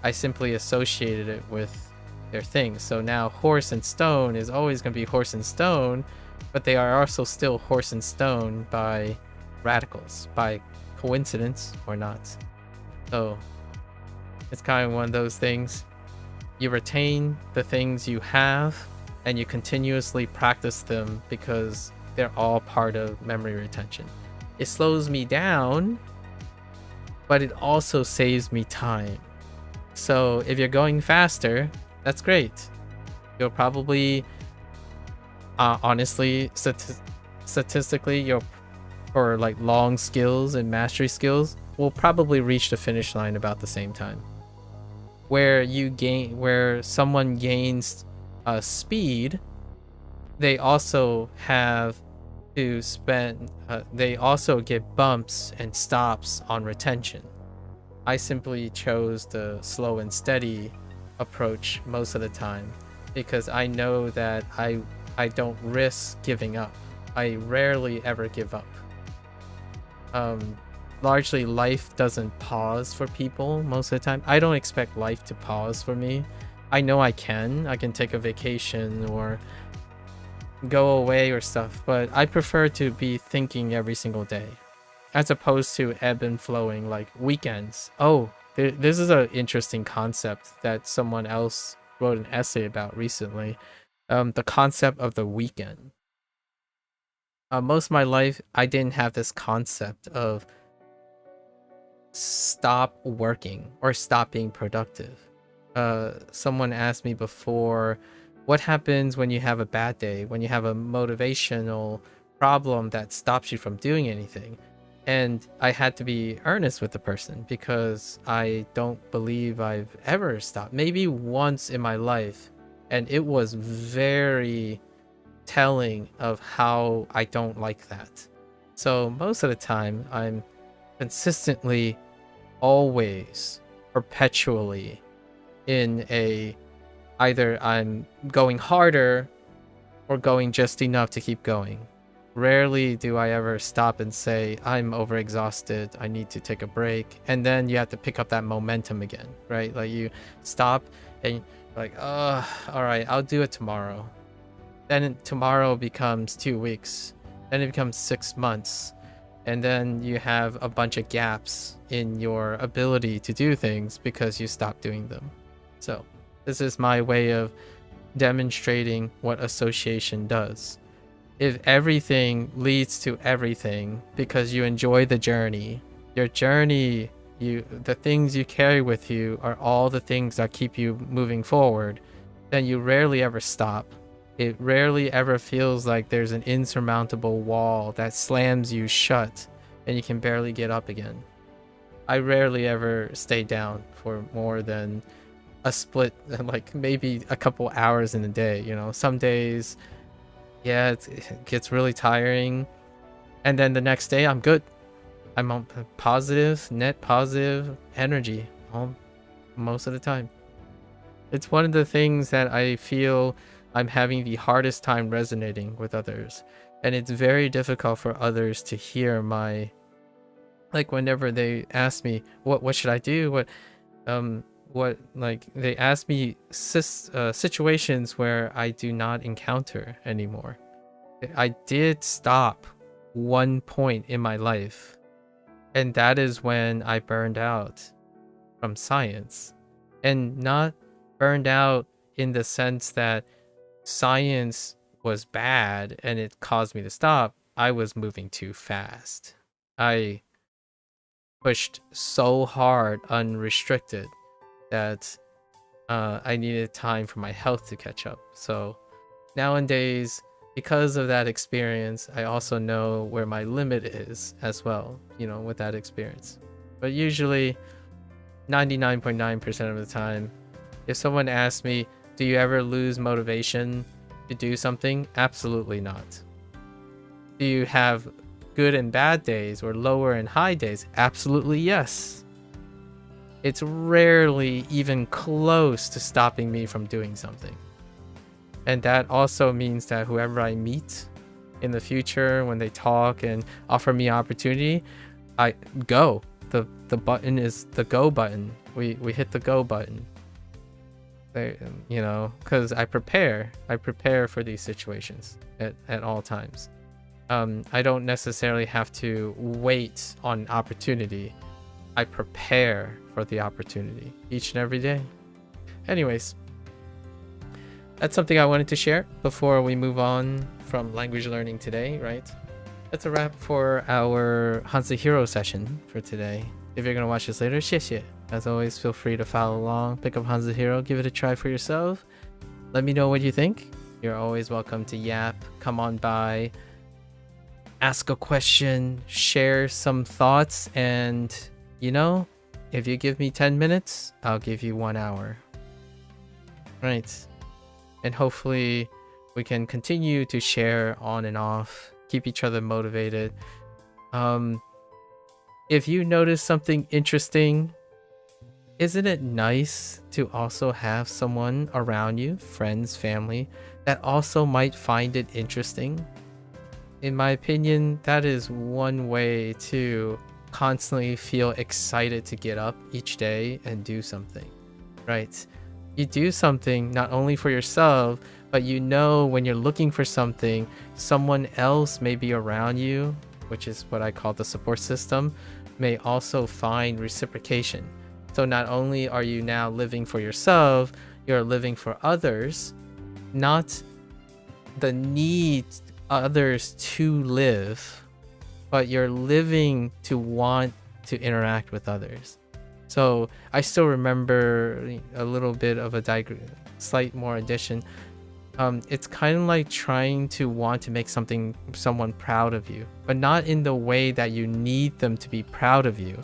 [SPEAKER 4] I simply associated it with their things. So now horse and stone is always going to be horse and stone, but they are also still horse and stone by radicals, by coincidence or not. So it's kind of one of those things. You retain the things you have and you continuously practice them because they're all part of memory retention. It slows me down, but it also saves me time. So if you're going faster, that's great. You'll probably, honestly, statistically, you'll, for like long skills and mastery skills, will probably reach the finish line about the same time. Where someone gains speed, they also have to spend, they also get bumps and stops on retention. I simply chose the slow and steady approach most of the time because I know that I don't risk giving up. I rarely ever give up. Largely life doesn't pause for people most of the time. I don't expect life to pause for me. I know I can take a vacation or go away or stuff, but I prefer to be thinking every single day as opposed to ebb and flowing like weekends. Oh, this is an interesting concept that someone else wrote an essay about recently. The concept of the weekend. Most of my life, I didn't have this concept of stop working or stop being productive. Someone asked me before, what happens when you have a bad day, when you have a motivational problem that stops you from doing anything? And I had to be earnest with the person because I don't believe I've ever stopped. Maybe once in my life, and it was very telling of how I don't like that. So most of the time, I'm consistently, always, perpetually in a either I'm going harder or going just enough to keep going. Rarely do I ever stop and say, I'm overexhausted, I need to take a break. And then you have to pick up that momentum again, right? Like you stop and like, all right, I'll do it tomorrow. Then tomorrow becomes 2 weeks. Then it becomes 6 months. And then you have a bunch of gaps in your ability to do things because you stop doing them. So this is my way of demonstrating what association does. If everything leads to everything because you enjoy the journey, your journey, the things you carry with you are all the things that keep you moving forward, then you rarely ever stop. It rarely ever feels like there's an insurmountable wall that slams you shut and you can barely get up again. I rarely ever stay down for more than a split, like maybe a couple hours in a day. You know, some days, yeah, it gets really tiring, and then the next day I'm good. I'm on positive, net positive energy most of the time. It's one of the things that I feel I'm having the hardest time resonating with others, and it's very difficult for others to hear my, like whenever they ask me what should I do, what like they ask me situations where I do not encounter anymore. I did stop one point in my life, and that is when I burned out from science. And not burned out in the sense that science was bad and it caused me to stop. I was moving too fast. I pushed so hard unrestricted that I needed time for my health to catch up. So nowadays, because of that experience, I also know where my limit is as well, you know, with that experience. But usually 99.9% of the time, if someone asks me, do you ever lose motivation to do something? Absolutely not. Do you have good and bad days or lower and high days? Absolutely yes. It's rarely even close to stopping me from doing something. And that also means that whoever I meet in the future, when they talk and offer me opportunity, I go. The button is the go button. We hit the go button. You know, because I prepare for these situations at all times. I don't necessarily have to wait on opportunity. I prepare for the opportunity each and every day. Anyways, that's something I wanted to share before we move on from language learning today, right? That's a wrap for our HanziHero session for today. If you're gonna watch this later, 谢谢. As always, feel free to follow along, pick up HanziHero, give it a try for yourself. Let me know what you think. You're always welcome to yap, come on by, ask a question, share some thoughts, and if you give me 10 minutes, I'll give you 1 hour. Right. And hopefully we can continue to share on and off, keep each other motivated. If you notice something interesting, isn't it nice to also have someone around you, friends, family, that also might find it interesting? In my opinion, that is one way to constantly feel excited to get up each day and do something, right? You do something not only for yourself, but when you're looking for something, someone else may be around you, which is what I call the support system, may also find reciprocation. So not only are you now living for yourself, you're living for others, not the need others to live, but you're living to want to interact with others. So I still remember a little bit of a slight more addition. It's kind of like trying to want to make someone proud of you, but not in the way that you need them to be proud of you.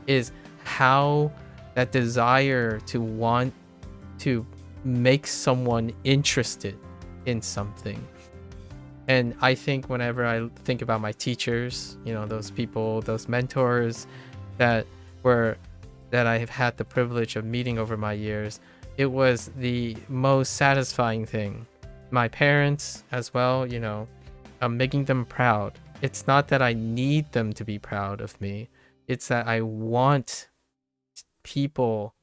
[SPEAKER 4] Is how that desire to want to make someone interested in something. And I think whenever I think about my teachers, those people, those mentors that I have had the privilege of meeting over my years, it was the most satisfying thing. My parents as well, I'm making them proud. It's not that I need them to be proud of me. It's that I want people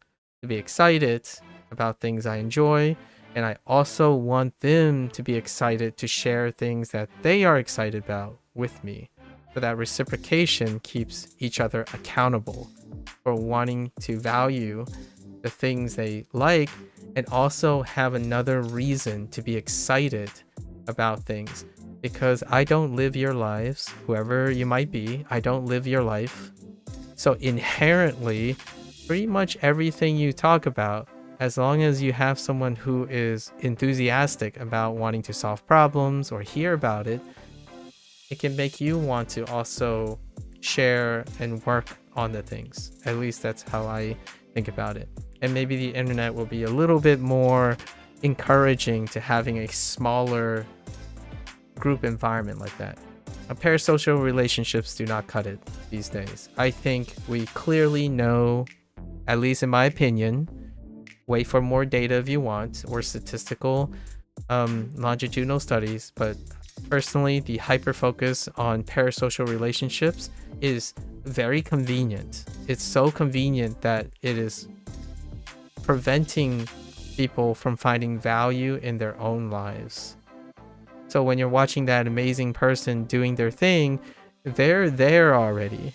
[SPEAKER 4] to be excited about things I enjoy, and I also want them to be excited to share things that they are excited about with me. So that reciprocation keeps each other accountable for wanting to value the things they like, and also have another reason to be excited about things. Because I don't live your lives, whoever you might be, I don't live your life. So inherently, pretty much everything you talk about, as long as you have someone who is enthusiastic about wanting to solve problems or hear about it, it can make you want to also share and work on the things. At least that's how I think about it. And maybe the internet will be a little bit more encouraging to having a smaller group environment like that. Parasocial relationships do not cut it these days. I think we clearly know, at least in my opinion, wait for more data if you want, or statistical longitudinal studies, but personally, the hyper focus on parasocial relationships is very convenient. It's so convenient that it is preventing people from finding value in their own lives. So when you're watching that amazing person doing their thing, they're there already.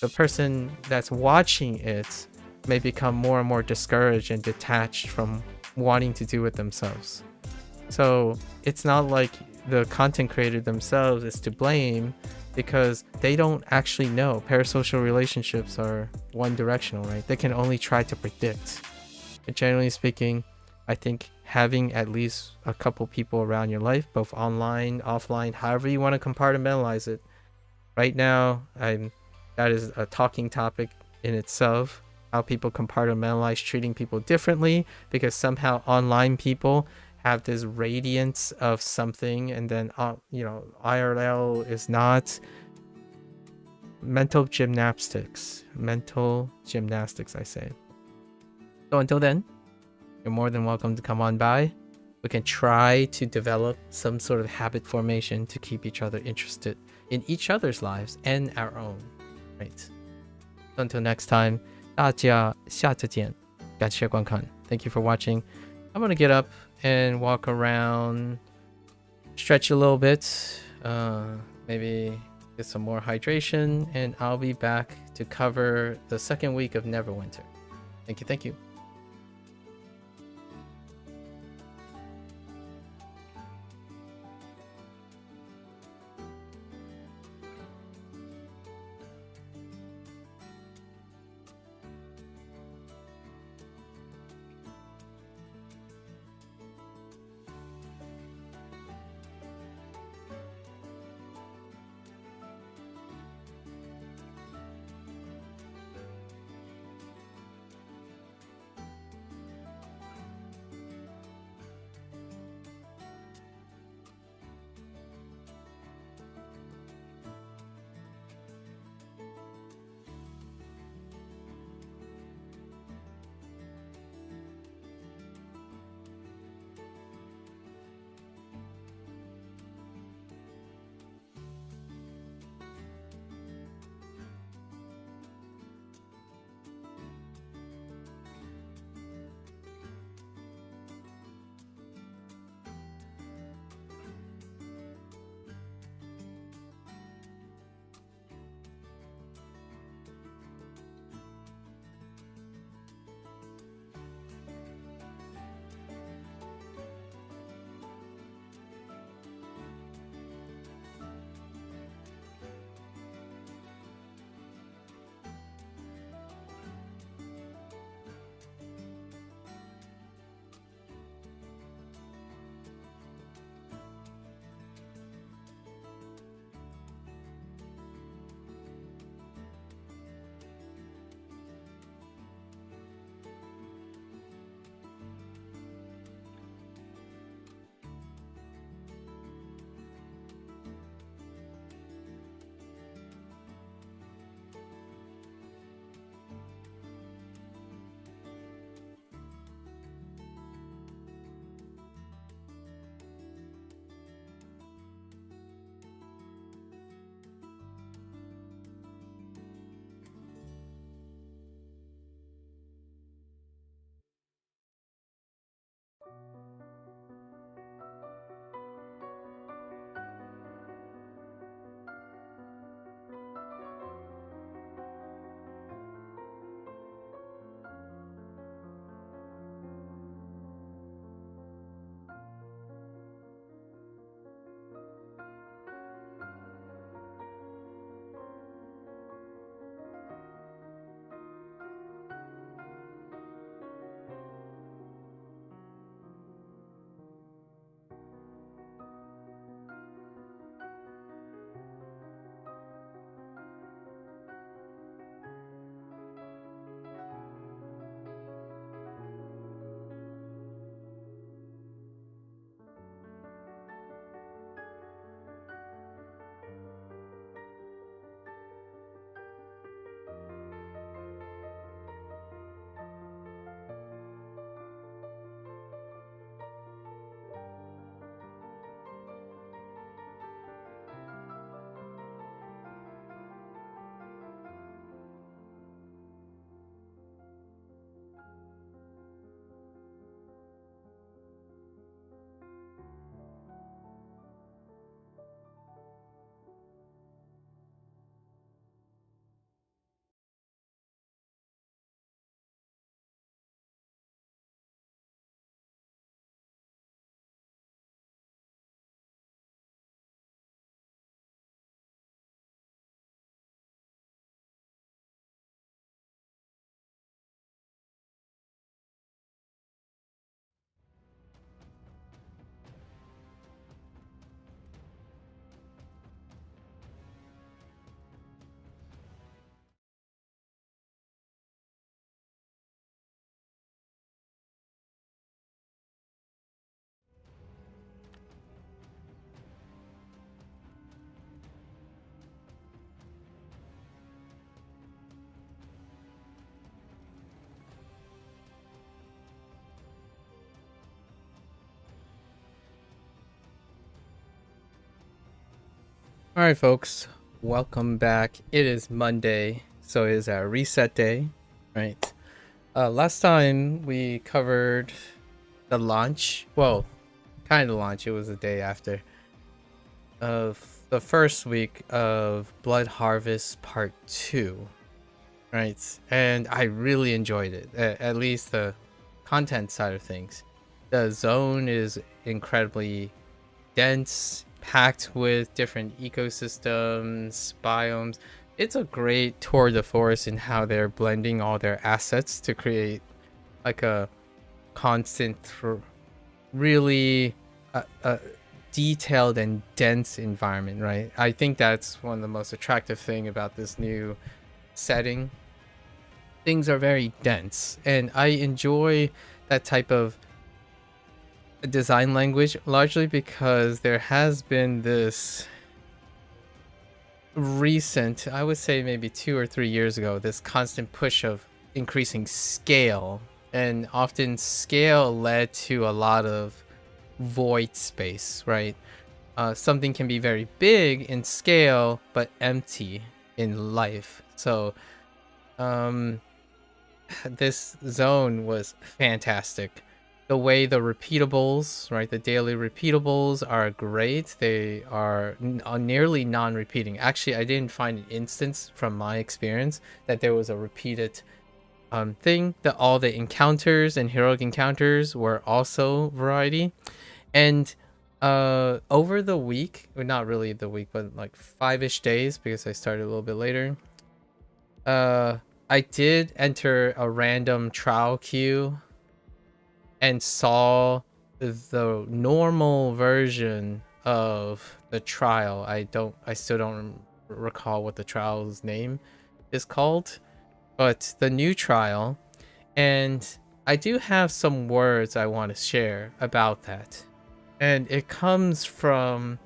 [SPEAKER 4] The person that's watching it may become more and more discouraged and detached from wanting to do it themselves. So it's not like the content creator themselves is to blame, because they don't actually know. Parasocial relationships are one directional, right? They can only try to predict. But generally speaking, I think having at least a couple people around your life, both online, offline, however you want to compartmentalize it. Right now, that is a talking topic in itself, how people compartmentalize treating people differently, because somehow online people have this radiance of something, and then IRL is not. Mental gymnastics, I say. So until then, you're more than welcome to come on by. We can try to develop some sort of habit formation to keep each other interested in each other's lives and our own, right? So until next time, 大家下次见，感谢观看. Thank you for watching. I'm gonna get up and walk around, stretch a little bit, maybe get some more hydration, and I'll be back to cover the second week of Neverwinter. Thank you. All right, folks, welcome back. It is Monday, so it is our reset day, right? Last time we covered the launch. Well, kind of launch. It was the day after of the first week of Blood Harvest Part 2, right? And I really enjoyed it, at least the content side of things. The zone is incredibly dense, packed with different ecosystems, biomes. It's a great tour de force in how they're blending all their assets to create like a constant, really detailed and dense environment, right? I think that's one of the most attractive thing about this new setting. Things are very dense, and I enjoy that type of design language largely because there has been this recent, I would say maybe 2 or 3 years ago, this constant push of increasing scale, and often scale led to a lot of void space, right? Something can be very big in scale but empty in life. So this zone was fantastic. The way the repeatables, right, the daily repeatables are great. They are nearly non-repeating. Actually, I didn't find an instance from my experience that there was a repeated thing. That all the encounters and heroic encounters were also variety. And over the week, or not really the week, but like 5-ish days, because I started a little bit later, I did enter a random trial queue and saw the normal version of the trial. I still don't recall what the trial's name is called, but the new trial. And I do have some words I want to share about that. And it comes from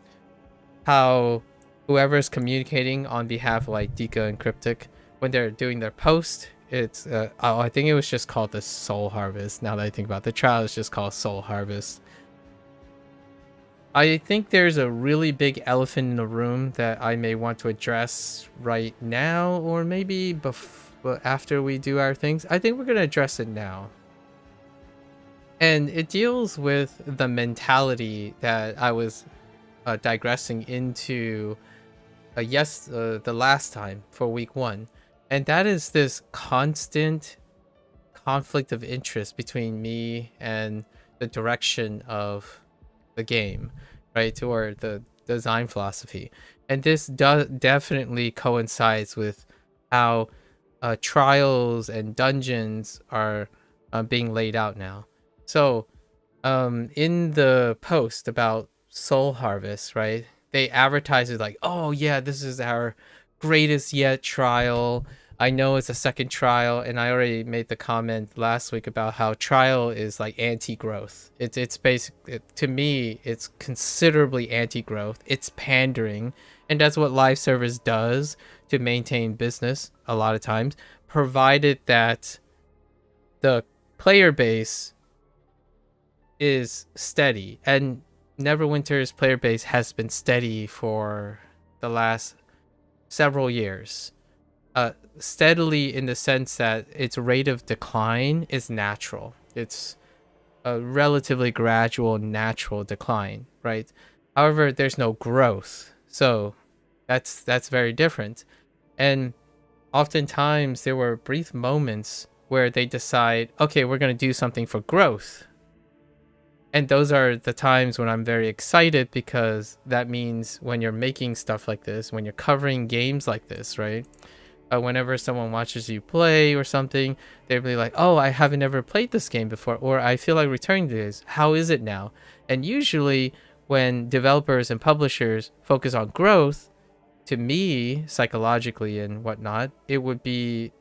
[SPEAKER 4] how whoever is communicating on behalf of like Dika and Cryptic, when they're doing their post, it's I think it was just called the Soul Harvest. Now that I think about it, the trial is just called Soul Harvest. I think there's a really big elephant in the room that I may want to address right now, or maybe after we do our things. I think we're going to address it now. And it deals with the mentality that I was digressing into the last time for week 1. And that is this constant conflict of interest between me and the direction of the game, right? Or the design philosophy. And this definitely coincides with how trials and dungeons are being laid out now. So in the post about Soul Harvest, right, they advertise it like, oh yeah, this is our greatest yet trial. I know it's a second trial, and I already made the comment last week about how trial is like anti-growth. It's basically, to me, it's considerably anti-growth. It's pandering, and that's what live service does to maintain business a lot of times, provided that the player base is steady. And Neverwinter's player base has been steady for the last several years. Steadily in the sense that its rate of decline is natural. It's a relatively gradual, natural decline, right? However, there's no growth. So that's very different. And oftentimes there were brief moments where they decide, okay, we're going to do something for growth. And those are the times when I'm very excited, because that means when you're making stuff like this, when you're covering games like this, right? Whenever someone watches you play or something, they'll be like, oh, I haven't ever played this game before, or I feel like returning to this. How is it now? And usually when developers and publishers focus on growth, to me, psychologically and whatnot, it would be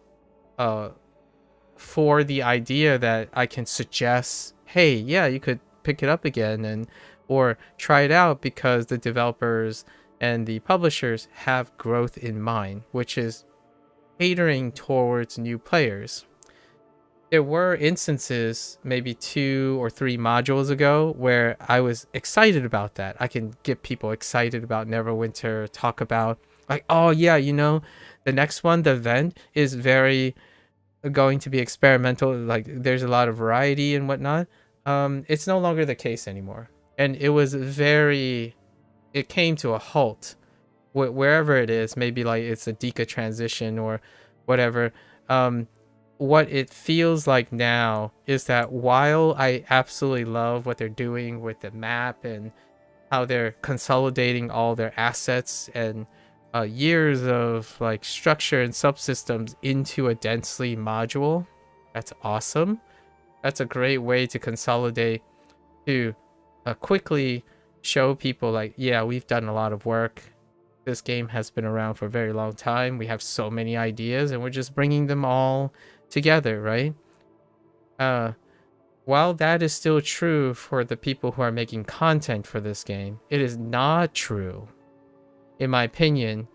[SPEAKER 4] for the idea that I can suggest, hey, yeah, you could pick it up again, and or try it out, because the developers and the publishers have growth in mind, which is catering towards new players. there were instances maybe 2 or 3 modules ago where I was excited about that. I can get people excited about Neverwinter, talk about like, oh yeah, you know, the next one, the event is very going to be experimental. Like there's a lot of variety and whatnot. It's no longer the case anymore. And it came to a halt wherever it is. Maybe like it's a Deka transition or whatever. What it feels like now is that while I absolutely love what they're doing with the map and how they're consolidating all their assets and years of like structure and subsystems into a densely module, that's awesome. That's a great way to consolidate, to quickly show people like, yeah, we've done a lot of work. This game has been around for a very long time. We have so many ideas and we're just bringing them all together, right? While that is still true for the people who are making content for this game, it is not true, in my opinion,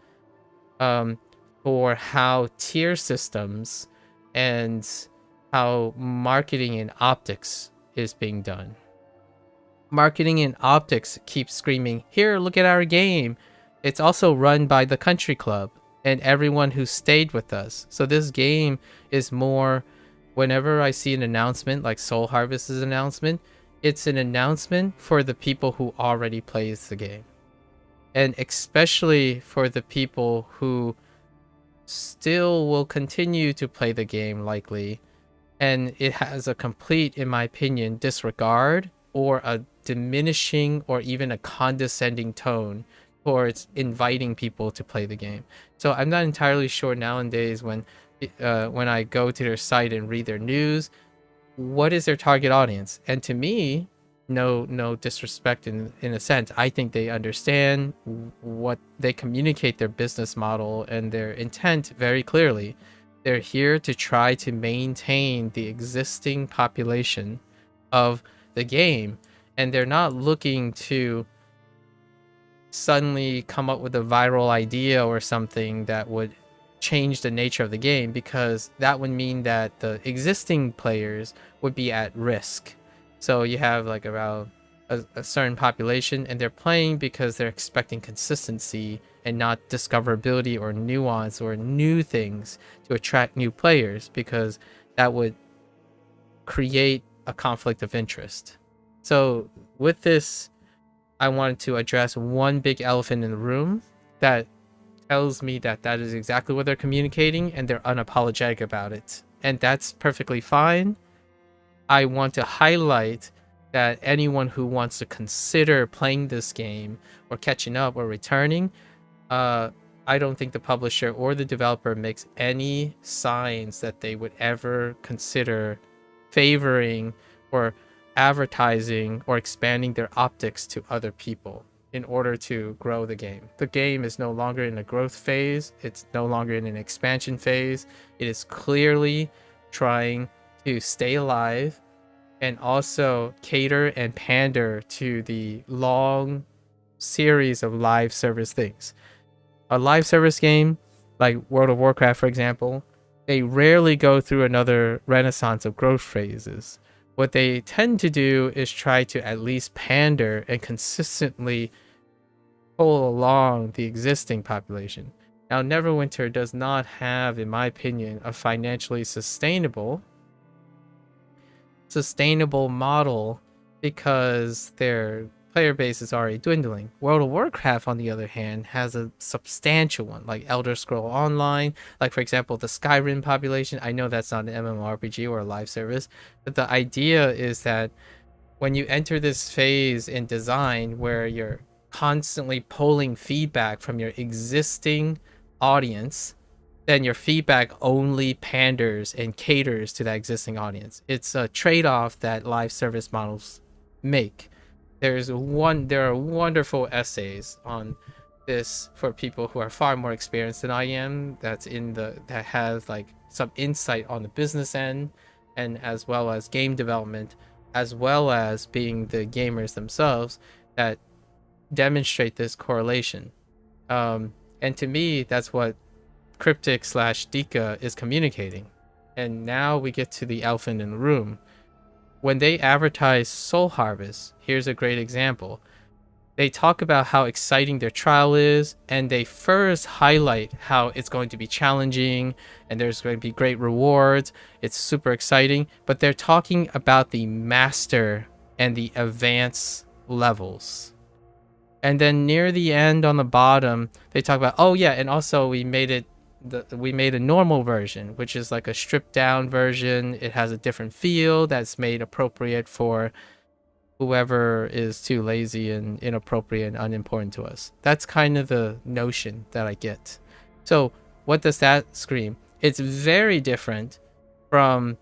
[SPEAKER 4] for how tier systems and how marketing and optics is being done. Marketing and optics keep screaming, here, look at our game. It's also run by the country club and everyone who stayed with us. So this game is more, whenever I see an announcement like Soul Harvest's announcement, it's an announcement for the people who already plays the game. And especially for the people who still will continue to play the game likely. And it has a complete, in my opinion, disregard or a diminishing or even a condescending tone towards inviting people to play the game. So I'm not entirely sure nowadays when I go to their site and read their news, what is their target audience? And to me, no disrespect in a sense, I think they understand what they communicate, their business model and their intent very clearly. They're here to try to maintain the existing population of the game, and they're not looking to suddenly come up with a viral idea or something that would change the nature of the game, because that would mean that the existing players would be at risk. So you have like about a certain population and they're playing because they're expecting consistency and not discoverability or nuance or new things to attract new players, because that would create a conflict of interest. So with this, I wanted to address one big elephant in the room that tells me that that is exactly what they're communicating and they're unapologetic about it. And that's perfectly fine. I want to highlight that anyone who wants to consider playing this game or catching up or returning, I don't think the publisher or the developer makes any signs that they would ever consider favoring or advertising or expanding their optics to other people in order to grow the game. The game is no longer in a growth phase. It's no longer in an expansion phase. It is clearly trying to stay alive and also cater and pander to the long series of live service things. A live service game like World of Warcraft, for example, they rarely go through another renaissance of growth phases. What they tend to do is try to at least pander and consistently pull along the existing population. Now, Neverwinter does not have, in my opinion, a financially sustainable model because their player base is already dwindling. World of Warcraft, on the other hand, has a substantial one, like Elder Scroll Online, like for example the Skyrim population. I know that's not an MMORPG or a live service, but the idea is that when you enter this phase in design where you're constantly pulling feedback from your existing audience, then your feedback only panders and caters to that existing audience. It's a trade-off that live service models make. There are wonderful essays on this for people who are far more experienced than I am, that has like some insight on the business end, and as well as game development, as well as being the gamers themselves, that demonstrate this correlation. And to me, that's what Cryptic / Deka is communicating. And now we get to the elephant in the room. When they advertise Soul Harvest, here's a great example. They talk about how exciting their trial is, and they first highlight how it's going to be challenging and there's going to be great rewards. It's super exciting, but they're talking about the master and the advanced levels. And then near the end on the bottom, they talk about, oh yeah, and also we made a normal version, which is like a stripped down version. It has a different feel that's made appropriate for whoever is too lazy and inappropriate and unimportant to us. That's kind of the notion that I get. So what does that scream? It's very different from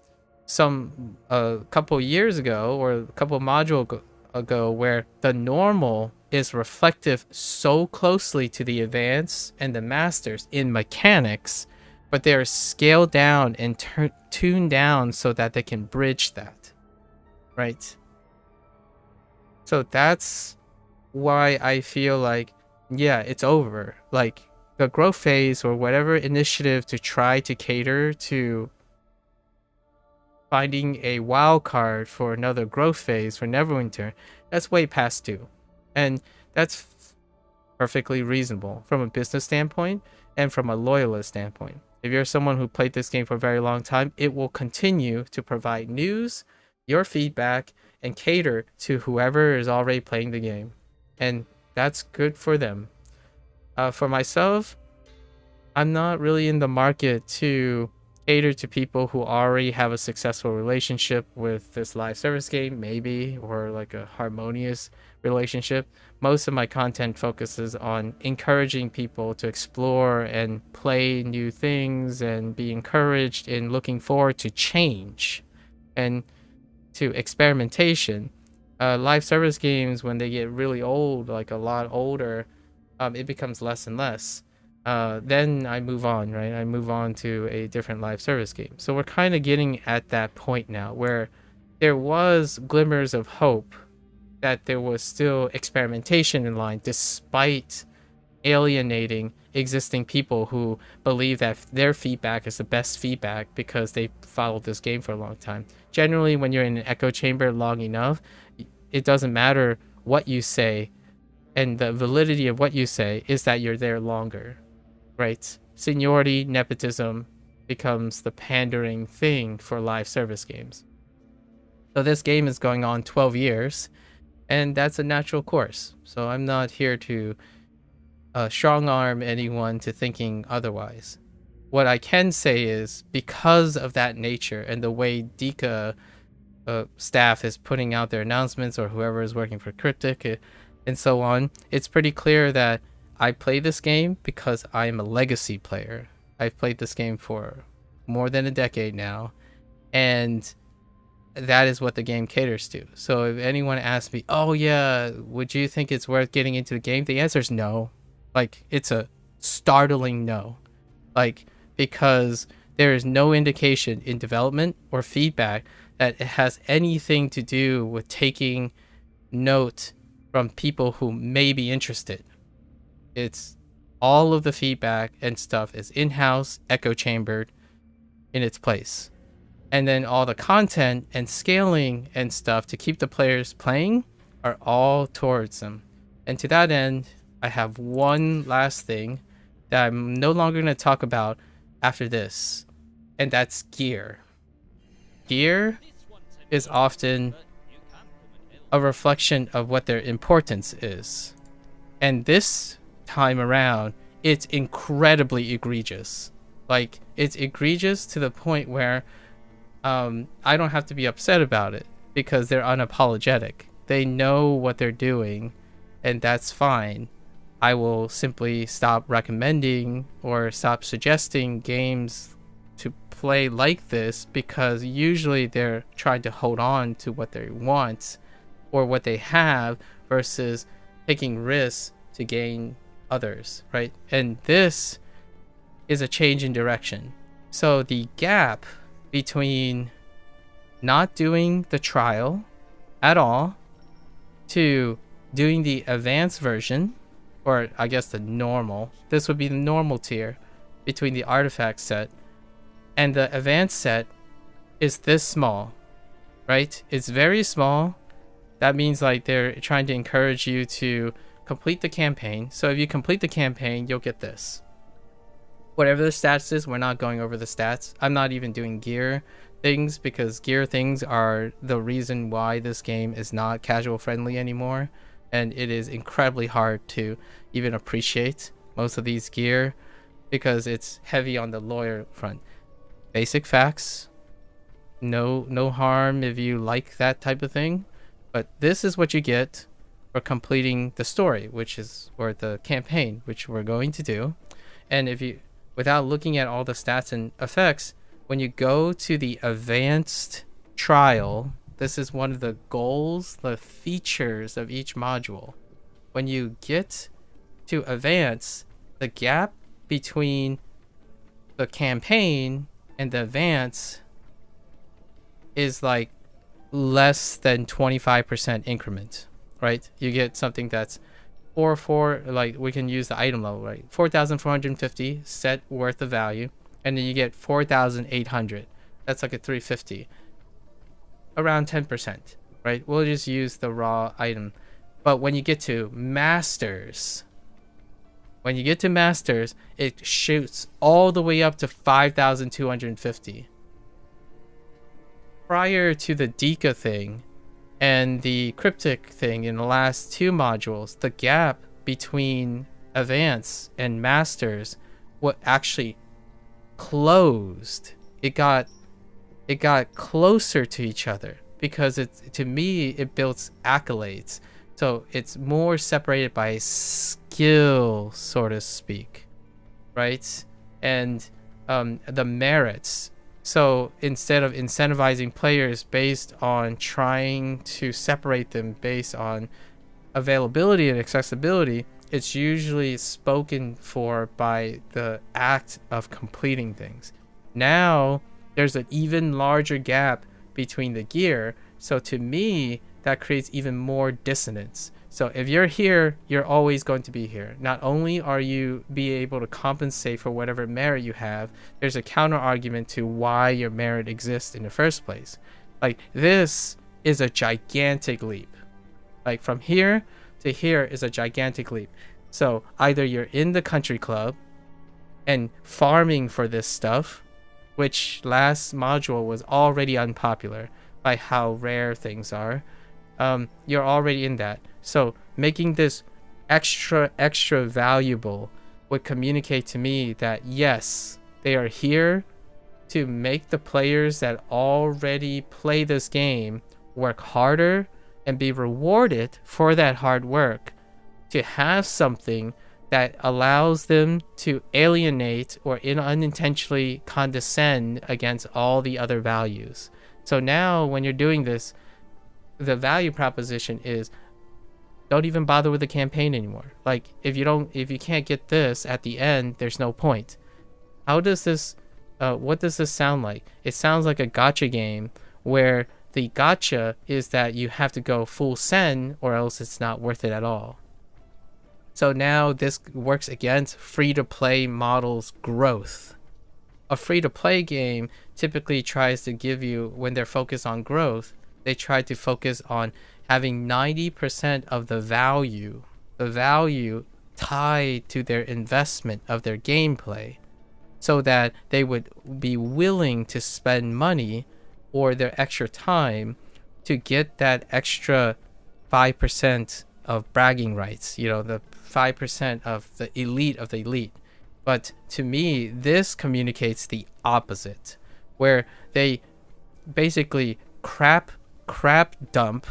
[SPEAKER 4] a couple years ago or a couple modules ago where the normal is reflective so closely to the advanced and the masters in mechanics, but they're scaled down and tuned down so that they can bridge that, right? So that's why I feel like, yeah, it's over. Like the growth phase or whatever initiative to try to cater to finding a wild card for another growth phase for Neverwinter, that's way past due. And that's perfectly reasonable from a business standpoint and from a loyalist standpoint. If you're someone who played this game for a very long time, it will continue to provide news, your feedback, and cater to whoever is already playing the game. And that's good for them. For myself, I'm not really in the market to cater to people who already have a successful relationship with this live service game, maybe, or like a harmonious relationship. Most of my content focuses on encouraging people to explore and play new things and be encouraged in looking forward to change and to experimentation. Live service games, when they get really old, like a lot older, it becomes less and less. Then I move on, right? I move on to a different live service game. So we're kind of getting at that point now where there was glimmers of hope that there was still experimentation in line despite alienating existing people who believe that their feedback is the best feedback because they followed this game for a long time. Generally, when you're in an echo chamber long enough, it doesn't matter what you say, and the validity of what you say is that you're there longer, right? Seniority, nepotism becomes the pandering thing for live service games. So this game is going on 12 years, and that's a natural course. So I'm not here to strong arm anyone to thinking otherwise. What I can say is, because of that nature and the way Dika staff is putting out their announcements, or whoever is working for Cryptic and so on, it's pretty clear that I play this game because I'm a legacy player. I've played this game for more than a decade now, and that is what the game caters to. So if anyone asks me, oh yeah, would you think it's worth getting into the game? The answer is no. Like, it's a startling no. Like, because there is no indication in development or feedback that it has anything to do with taking note from people who may be interested. It's all of the feedback and stuff is in-house, echo chambered in its place. And then all the content and scaling and stuff to keep the players playing are all towards them. And to that end, I have one last thing that I'm no longer going to talk about after this, and that's gear. Gear is often a reflection of what their importance is. And this time around, it's incredibly egregious. Like, it's egregious to the point where I don't have to be upset about it because they're unapologetic. They know what they're doing, and that's fine. I will simply stop recommending or stop suggesting games to play like this because usually they're trying to hold on to what they want or what they have versus taking risks to gain others, right? And this is a change in direction. So the gap between not doing the trial at all to doing the advanced version, or I guess the normal, this would be the normal tier between the artifact set, and the advanced set is this small, right? It's very small. That means like they're trying to encourage you to complete the campaign. So if you complete the campaign, you'll get this. Whatever the stats is, we're not going over the stats. I'm not even doing gear things because gear things are the reason why this game is not casual friendly anymore. And it is incredibly hard to even appreciate most of these gear because it's heavy on the lawyer front. Basic facts. No harm if you like that type of thing. But this is what you get for completing the story, or the campaign, which we're going to do. And if you, without looking at all the stats and effects, when you go to the advanced trial, this is one of the goals, the features of each module. When you get to advance, the gap between the campaign and the advance is like less than 25% increment, right? You get something that's 4, like we can use the item level, right? 4,450 set worth of value, and then you get 4,800. That's like a 350, around 10%, right? We'll just use the raw item. But when you get to masters, it shoots all the way up to 5,250. Prior to the Dika thing and the Cryptic thing in the last two modules, the gap between advanced and masters what actually closed. It got closer to each other because to me it builds accolades. So it's more separated by skill, so to speak, right? And the merits. So instead of incentivizing players based on trying to separate them based on availability and accessibility, it's usually spoken for by the act of completing things. Now there's an even larger gap between the gear. So to me, that creates even more dissonance. So if you're here, you're always going to be here. Not only are you be able to compensate for whatever merit you have, there's a counter argument to why your merit exists in the first place. Like, this is a gigantic leap. Like, from here to here is a gigantic leap. So either you're in the country club and farming for this stuff, which last module was already unpopular by how rare things are. You're already in that. So making this extra valuable would communicate to me that yes, they are here to make the players that already play this game work harder and be rewarded for that hard work, to have something that allows them to alienate or unintentionally condescend against all the other values. So now when you're doing this, the value proposition is don't even bother with the campaign anymore. Like, if you can't get this at the end, there's no point. How does this what does this sound like? It sounds like a gacha game where the gacha is that you have to go full sen or else it's not worth it at all. So now this works against free-to-play models growth. A free-to-play game typically tries to give you, when they're focused on growth, they try to focus on having 90% of the value tied to their investment of their gameplay, so that they would be willing to spend money or their extra time to get that extra 5% of bragging rights, the 5% of the elite. But to me, this communicates the opposite, where they basically crap dump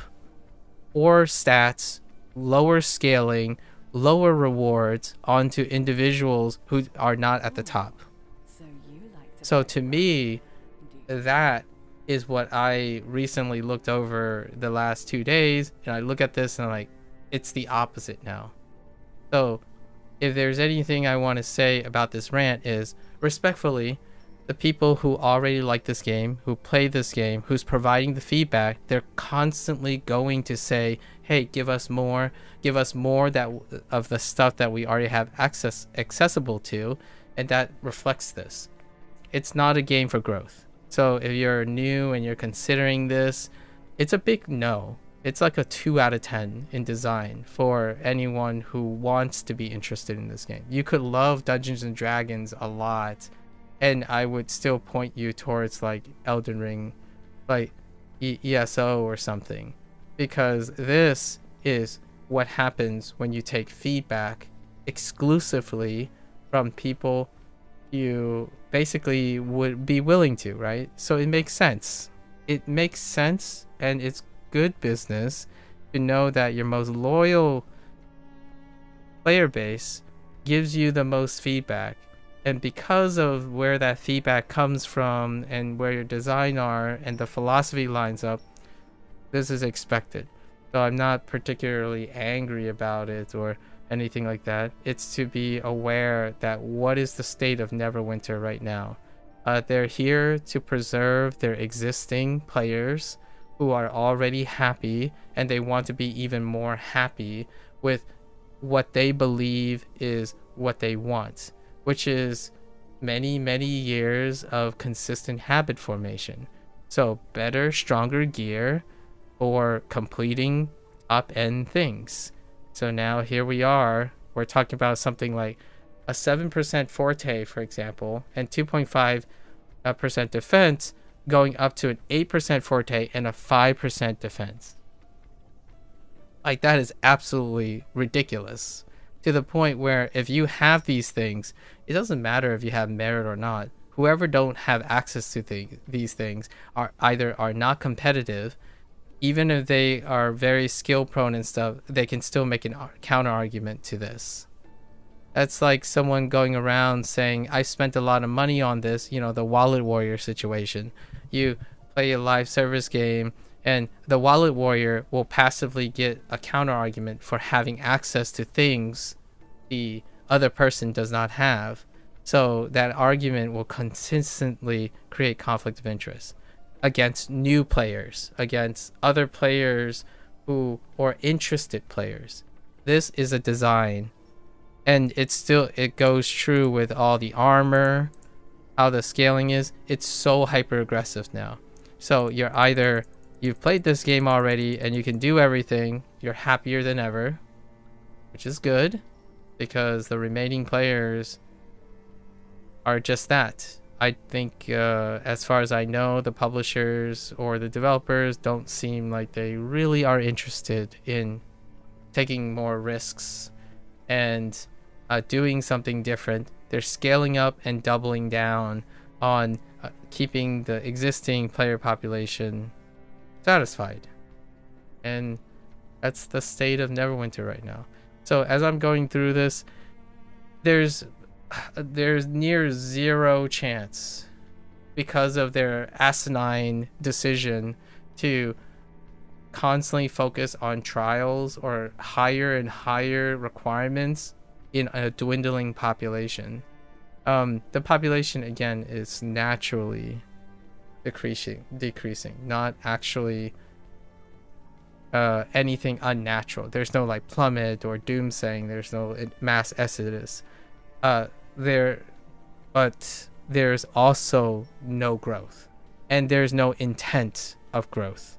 [SPEAKER 4] or stats, lower scaling, lower rewards onto individuals who are not at the top. So to me, that is what I recently looked over the last 2 days, and I look at this and I'm like, it's the opposite now. So if there's anything I want to say about this rant is, respectfully, the people who already like this game, who play this game, who's providing the feedback, they're constantly going to say, hey, give us more of the stuff that we already have accessible to, and that reflects this. it's not a game for growth. So if you're new and you're considering this, it's a big no. It's like a 2 out of 10 in design for anyone who wants to be interested in this game. You could love Dungeons and Dragons a lot, and I would still point you towards like Elden Ring, like ESO or something, because this is what happens when you take feedback exclusively from people you basically would be willing to, right? So it makes sense. It makes sense, and it's good business to know that your most loyal player base gives you the most feedback, and because of where that feedback comes from and where your design are and the philosophy lines up, this is expected. So I'm not particularly angry about it or anything like that. It's to be aware that what is the state of Neverwinter right now. They're here to preserve their existing players who are already happy, and they want to be even more happy with what they believe is what they want, which is many, many years of consistent habit formation. So better, stronger gear for completing up-end things. So now here we are, we're talking about something like a 7% forte, for example, and 2.5% defense, going up to an 8% forte and a 5% defense. Like, that is absolutely ridiculous, to the point where if you have these things, it doesn't matter if you have merit or not. Whoever don't have access to these things are either are not competitive, even if they are very skill prone and stuff, they can still make an counter argument to this. That's like someone going around saying, I spent a lot of money on this, you know, the wallet warrior situation. You play a live service game and the wallet warrior will passively get a counter argument for having access to things the other person does not have. So that argument will consistently create conflict of interest against new players, against other players who or interested players. This is a design, and it goes true with all the armor, how the scaling is. It's so hyper aggressive now. So you've played this game already and you can do everything, you're happier than ever, which is good, because the remaining players are just that. I think as far as I know, the publishers or the developers don't seem like they really are interested in taking more risks and doing something different. They're scaling up and doubling down on keeping the existing player population satisfied. And that's the state of Neverwinter right now. So as I'm going through this, there's near zero chance, because of their asinine decision to constantly focus on trials or higher and higher requirements in a dwindling population. The population again is naturally decreasing, not actually anything unnatural. There's no like plummet or doomsaying. There's no mass exodus. But there's also no growth, and there's no intent of growth.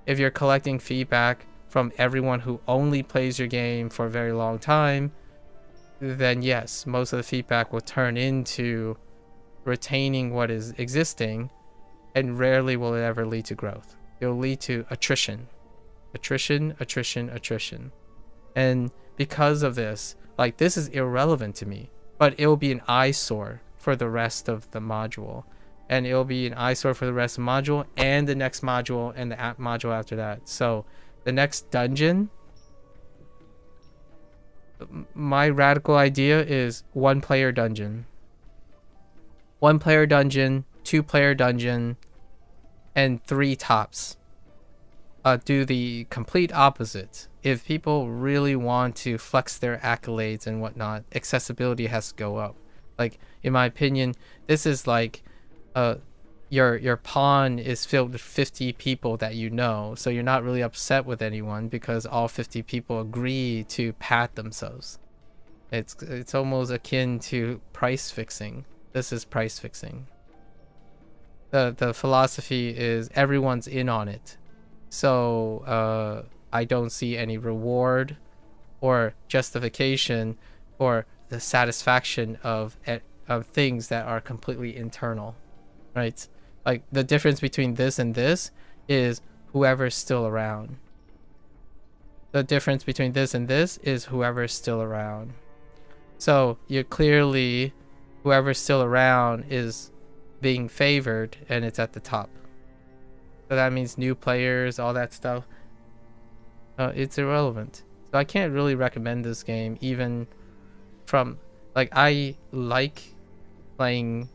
[SPEAKER 4] If you're collecting feedback from everyone who only plays your game for a very long time, then yes, most of the feedback will turn into retaining what is existing, and rarely will it ever lead to growth. It'll lead to attrition. And because of this, like, this is irrelevant to me, but it will be an eyesore for the rest of the module, and it will be an eyesore for the rest of the module and the next module and the module after that. So the next dungeon, my radical idea is 1-player dungeon, 2-player dungeon, and 3 tops. Do the complete opposite. If people really want to flex their accolades and whatnot, accessibility has to go up. Like, in my opinion, this is like your pawn is filled with 50 people that you know, so you're not really upset with anyone because all 50 people agree to pat themselves. It's almost akin to price fixing. This is price fixing. the philosophy is everyone's in on it. So I don't see any reward or justification or the satisfaction of things that are completely internal, right? Like the difference between this and this is whoever's still around. The difference between this and this is whoever's still around. So you're clearly, whoever's still around is being favored and it's at the top. So that means new players, all that stuff. It's irrelevant. So I can't really recommend this game, even from, like, I like playing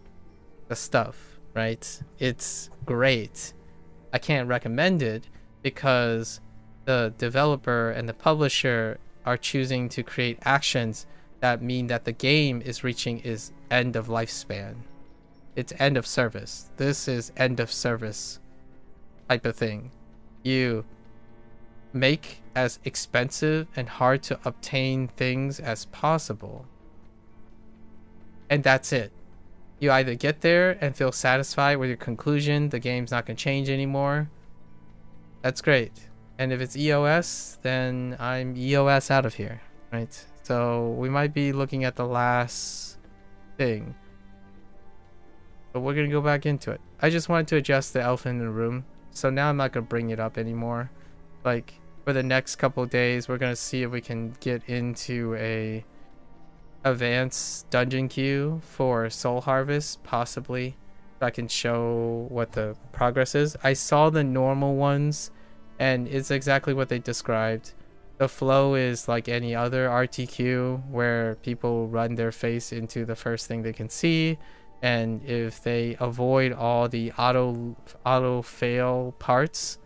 [SPEAKER 4] the stuff, right? It's great. I can't recommend it because the developer and the publisher are choosing to create actions that mean that the game is reaching its end of lifespan. It's end of service. This is end of service type of thing. You make as expensive and hard to obtain things as possible. And that's it. You either get there and feel satisfied with your conclusion, the game's not going to change anymore. That's great. And if it's EOS, then I'm EOS out of here, right? So we might be looking at the last thing. But we're going to go back into it. I just wanted to adjust the elephant in the room. So now I'm not going to bring it up anymore. Like, for the next couple days, we're going to see if we can get into a advanced dungeon queue for Soul Harvest, possibly. So I can show what the progress is. I saw the normal ones, and it's exactly what they described. The flow is like any other RTQ, where people run their face into the first thing they can see, and if they avoid all the auto fail parts,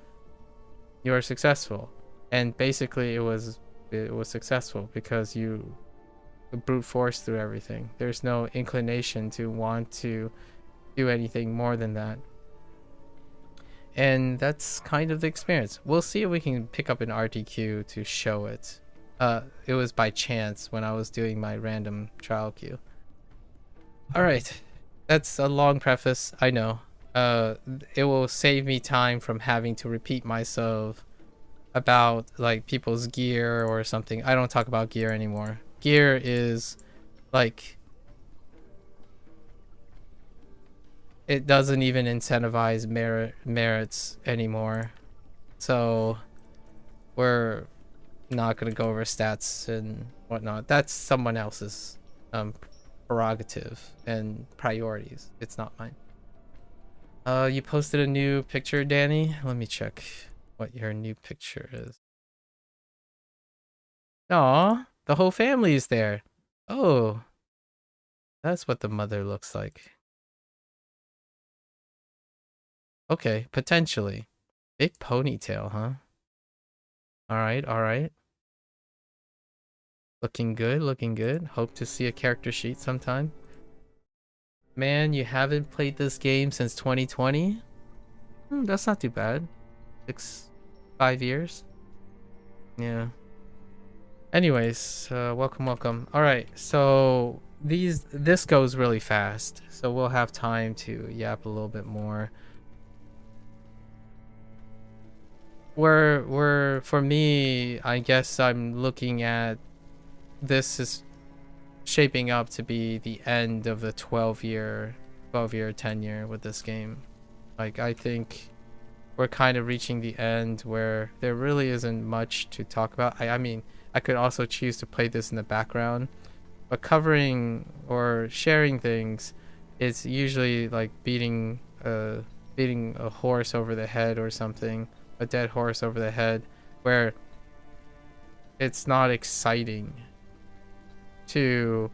[SPEAKER 4] you are successful. And basically it was successful because you brute force through everything. There's no inclination to want to do anything more than that. And that's kind of the experience. We'll see if we can pick up an RTQ to show it. It was by chance when I was doing my random trial queue. Alright, that's a long preface, I know. It will save me time from having to repeat myself about like people's gear or something. I don't talk about gear anymore. Gear is like, it doesn't even incentivize merits anymore. So we're not going to go over stats and whatnot. That's someone else's prerogative and priorities. It's not mine. You posted a new picture, Danny. Let me check what your new picture is. Aw, the whole family is there. Oh, that's what the mother looks like. Okay, potentially. Big ponytail, huh? Alright, alright. Looking good, looking good. Hope to see a character sheet sometime. Man, you haven't played this game since 2020? That's not too bad. 5 years? Yeah. Anyways, welcome. Alright, so this goes really fast. So we'll have time to yap a little bit more. For me, I guess I'm looking at this is shaping up to be the end of the 12-year tenure with this game. Like, I think we're kind of reaching the end where there really isn't much to talk about. I mean, I could also choose to play this in the background, but covering or sharing things is usually like beating a horse over the head or something, a dead horse over the head, where it's not exciting to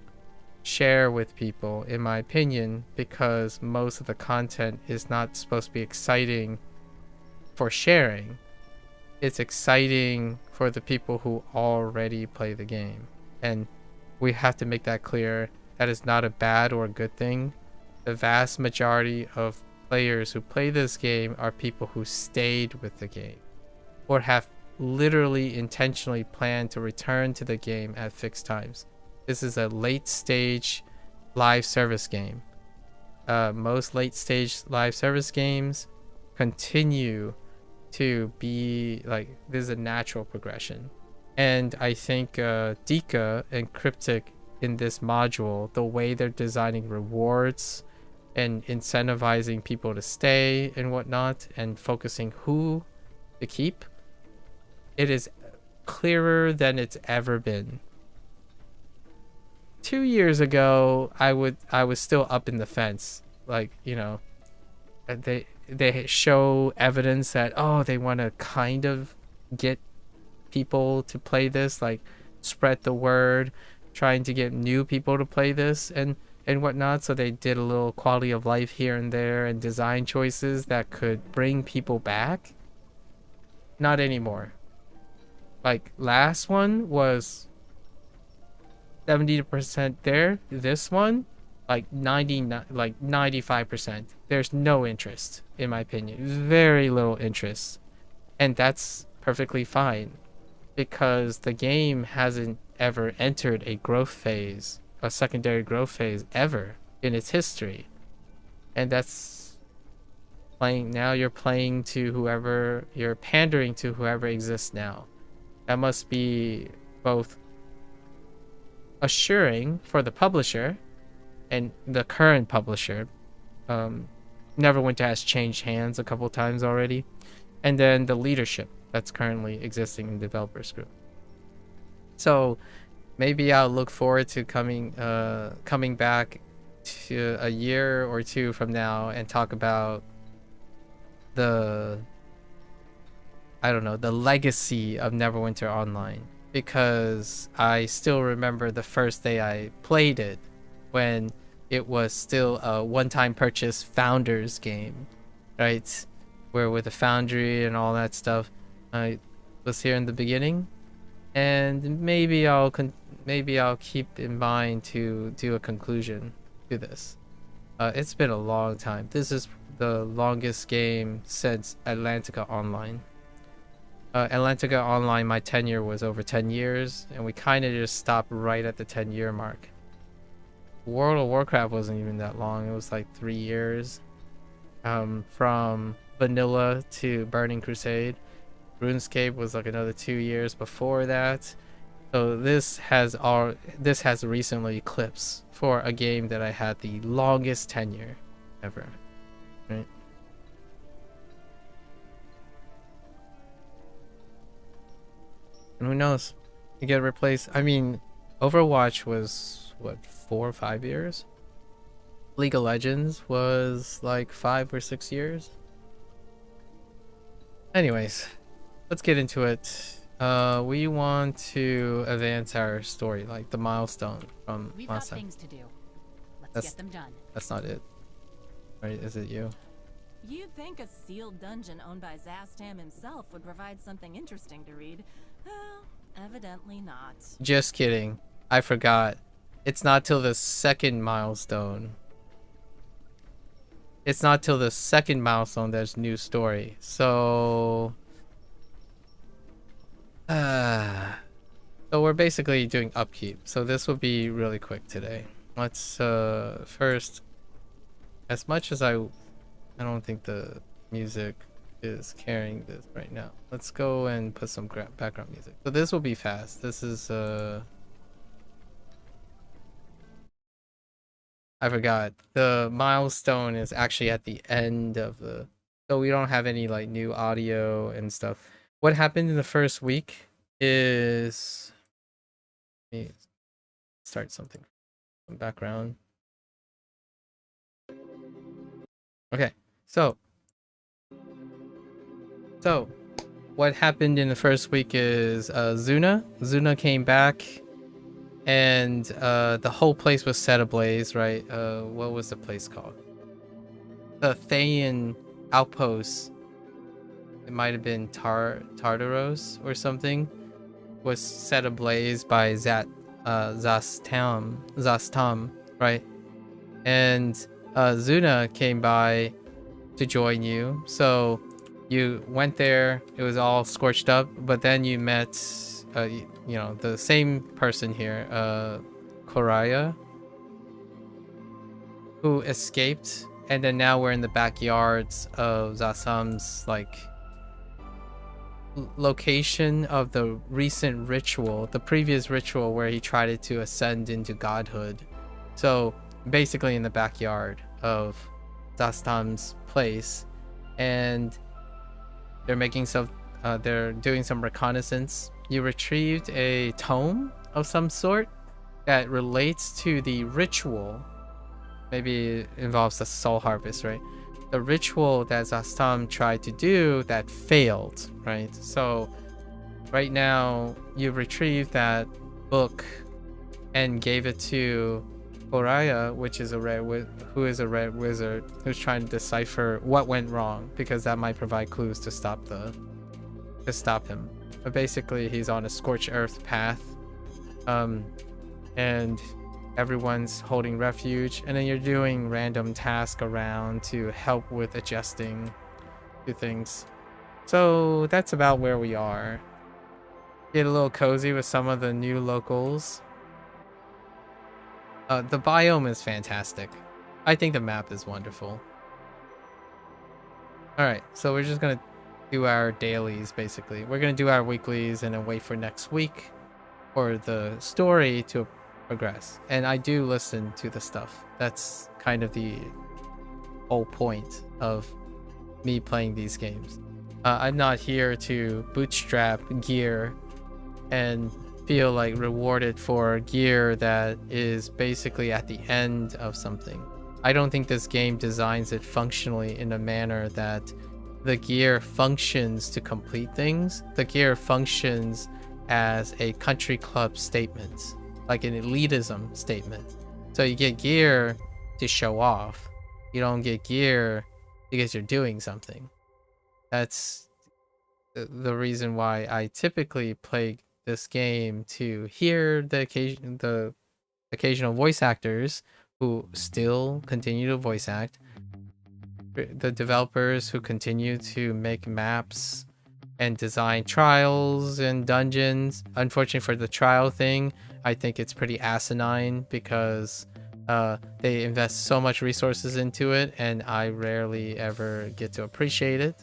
[SPEAKER 4] share with people, in my opinion, because most of the content is not supposed to be exciting for sharing. It's exciting for the people who already play the game, and we have to make that clear. That is not a bad or a good thing. The vast majority of players who play this game are people who stayed with the game or have literally intentionally planned to return to the game at fixed times. This is a late stage live service game. most late stage live service games continue to be like, this is a natural progression. And I think Dika and Cryptic in this module, the way they're designing rewards and incentivizing people to stay and whatnot, and focusing who to keep, it is clearer than it's ever been. 2 years ago, I was still up in the fence, like, you know, they show evidence that, oh, they want to kind of get people to play this, like spread the word, trying to get new people to play this and whatnot. So they did a little quality of life here and there and design choices that could bring people back. Not anymore. Like last one was 70% there. This one, like 95%. There's no interest, in my opinion. Very little interest, and that's perfectly fine, because the game hasn't ever entered a growth phase, a secondary growth phase ever in its history. And that's playing now. You're playing to whoever, you're pandering to whoever exists now. That must be both assuring for the publisher and the current publisher. Neverwinter has changed hands a couple times already, and then the leadership that's currently existing in developers group. So maybe I'll look forward to coming back to a year or two from now and talk about the, I don't know, the legacy of Neverwinter Online, because I still remember the first day I played it, when it was still a one-time purchase founders game, right? Where with the foundry and all that stuff, I was here in the beginning, and maybe I'll keep in mind to do a conclusion to this. It's been a long time. This is the longest game since Atlantica Online. Atlantica Online, my tenure was over 10 years, and we kind of just stopped right at the 10-year mark. World of Warcraft wasn't even that long. It was like 3 years. From vanilla to Burning Crusade. RuneScape was like another 2 years before that. So this has recently eclipsed for a game that I had the longest tenure ever. Right? And who knows? You get replaced. I mean, Overwatch was what, 4 or 5 years? League of Legends was like 5 or 6 years. Anyways, let's get into it. We want to advance our story, like the milestone from
[SPEAKER 5] We've got
[SPEAKER 4] last time.
[SPEAKER 5] things to do. Let's get them done.
[SPEAKER 4] That's not it. Right? Is it you?
[SPEAKER 6] You'd think a sealed dungeon owned by Zastam himself would provide something interesting to read. Well, evidently not.
[SPEAKER 4] Just kidding. I forgot. It's not till the second milestone. It's not till the second milestone there's new story. So we're basically doing upkeep. So this will be really quick today. Let's first, as much as I don't think the music is carrying this right now. Let's go and put some background music. So this will be fast. This is I forgot. The milestone is actually at the end of the, so we don't have any like new audio and stuff. What happened in the first week is, let me start something. Some background. Okay, so what happened in the first week is Zuna came back, and the whole place was set ablaze, right? What was the place called? The Thayan outpost. It might have been Tartaros or something. Was set ablaze by Zastam, right? And Zuna came by to join you. So you went there. It was all scorched up, but then you met you know, the same person here, Koraya. who escaped, and then now we're in the backyards of Zasam's like location of the recent ritual, the previous ritual where he tried to ascend into godhood. So basically in the backyard of Zastam's place, and they're making some they're doing some reconnaissance. You retrieved a tome of some sort that relates to the ritual. Maybe it involves the soul harvest, right? The ritual that Zastam tried to do that failed, right? So right now you retrieved that book and gave it to Horaya, which is who is a red wizard who's trying to decipher what went wrong, because that might provide clues to stop him. But basically he's on a scorched earth path, and everyone's holding refuge, and then you're doing random tasks around to help with adjusting to things. So that's about where we are. Get a little cozy with some of the new locals. The biome is fantastic. I think the map is wonderful. Alright, so we're just gonna do our dailies basically. We're gonna do our weeklies and then wait for next week for the story to progress. And I do listen to the stuff. That's kind of the whole point of me playing these games. I'm not here to bootstrap gear and feel like rewarded for gear that is basically at the end of something. I don't think this game designs it functionally in a manner that the gear functions to complete things. The gear functions as a country club statement, like an elitism statement. So you get gear to show off. You don't get gear because you're doing something. That's the reason why I typically play this game, to hear the occasional voice actors who still continue to voice act, the developers who continue to make maps and design trials and dungeons. Unfortunately for the trial thing, I think it's pretty asinine because they invest so much resources into it and I rarely ever get to appreciate it.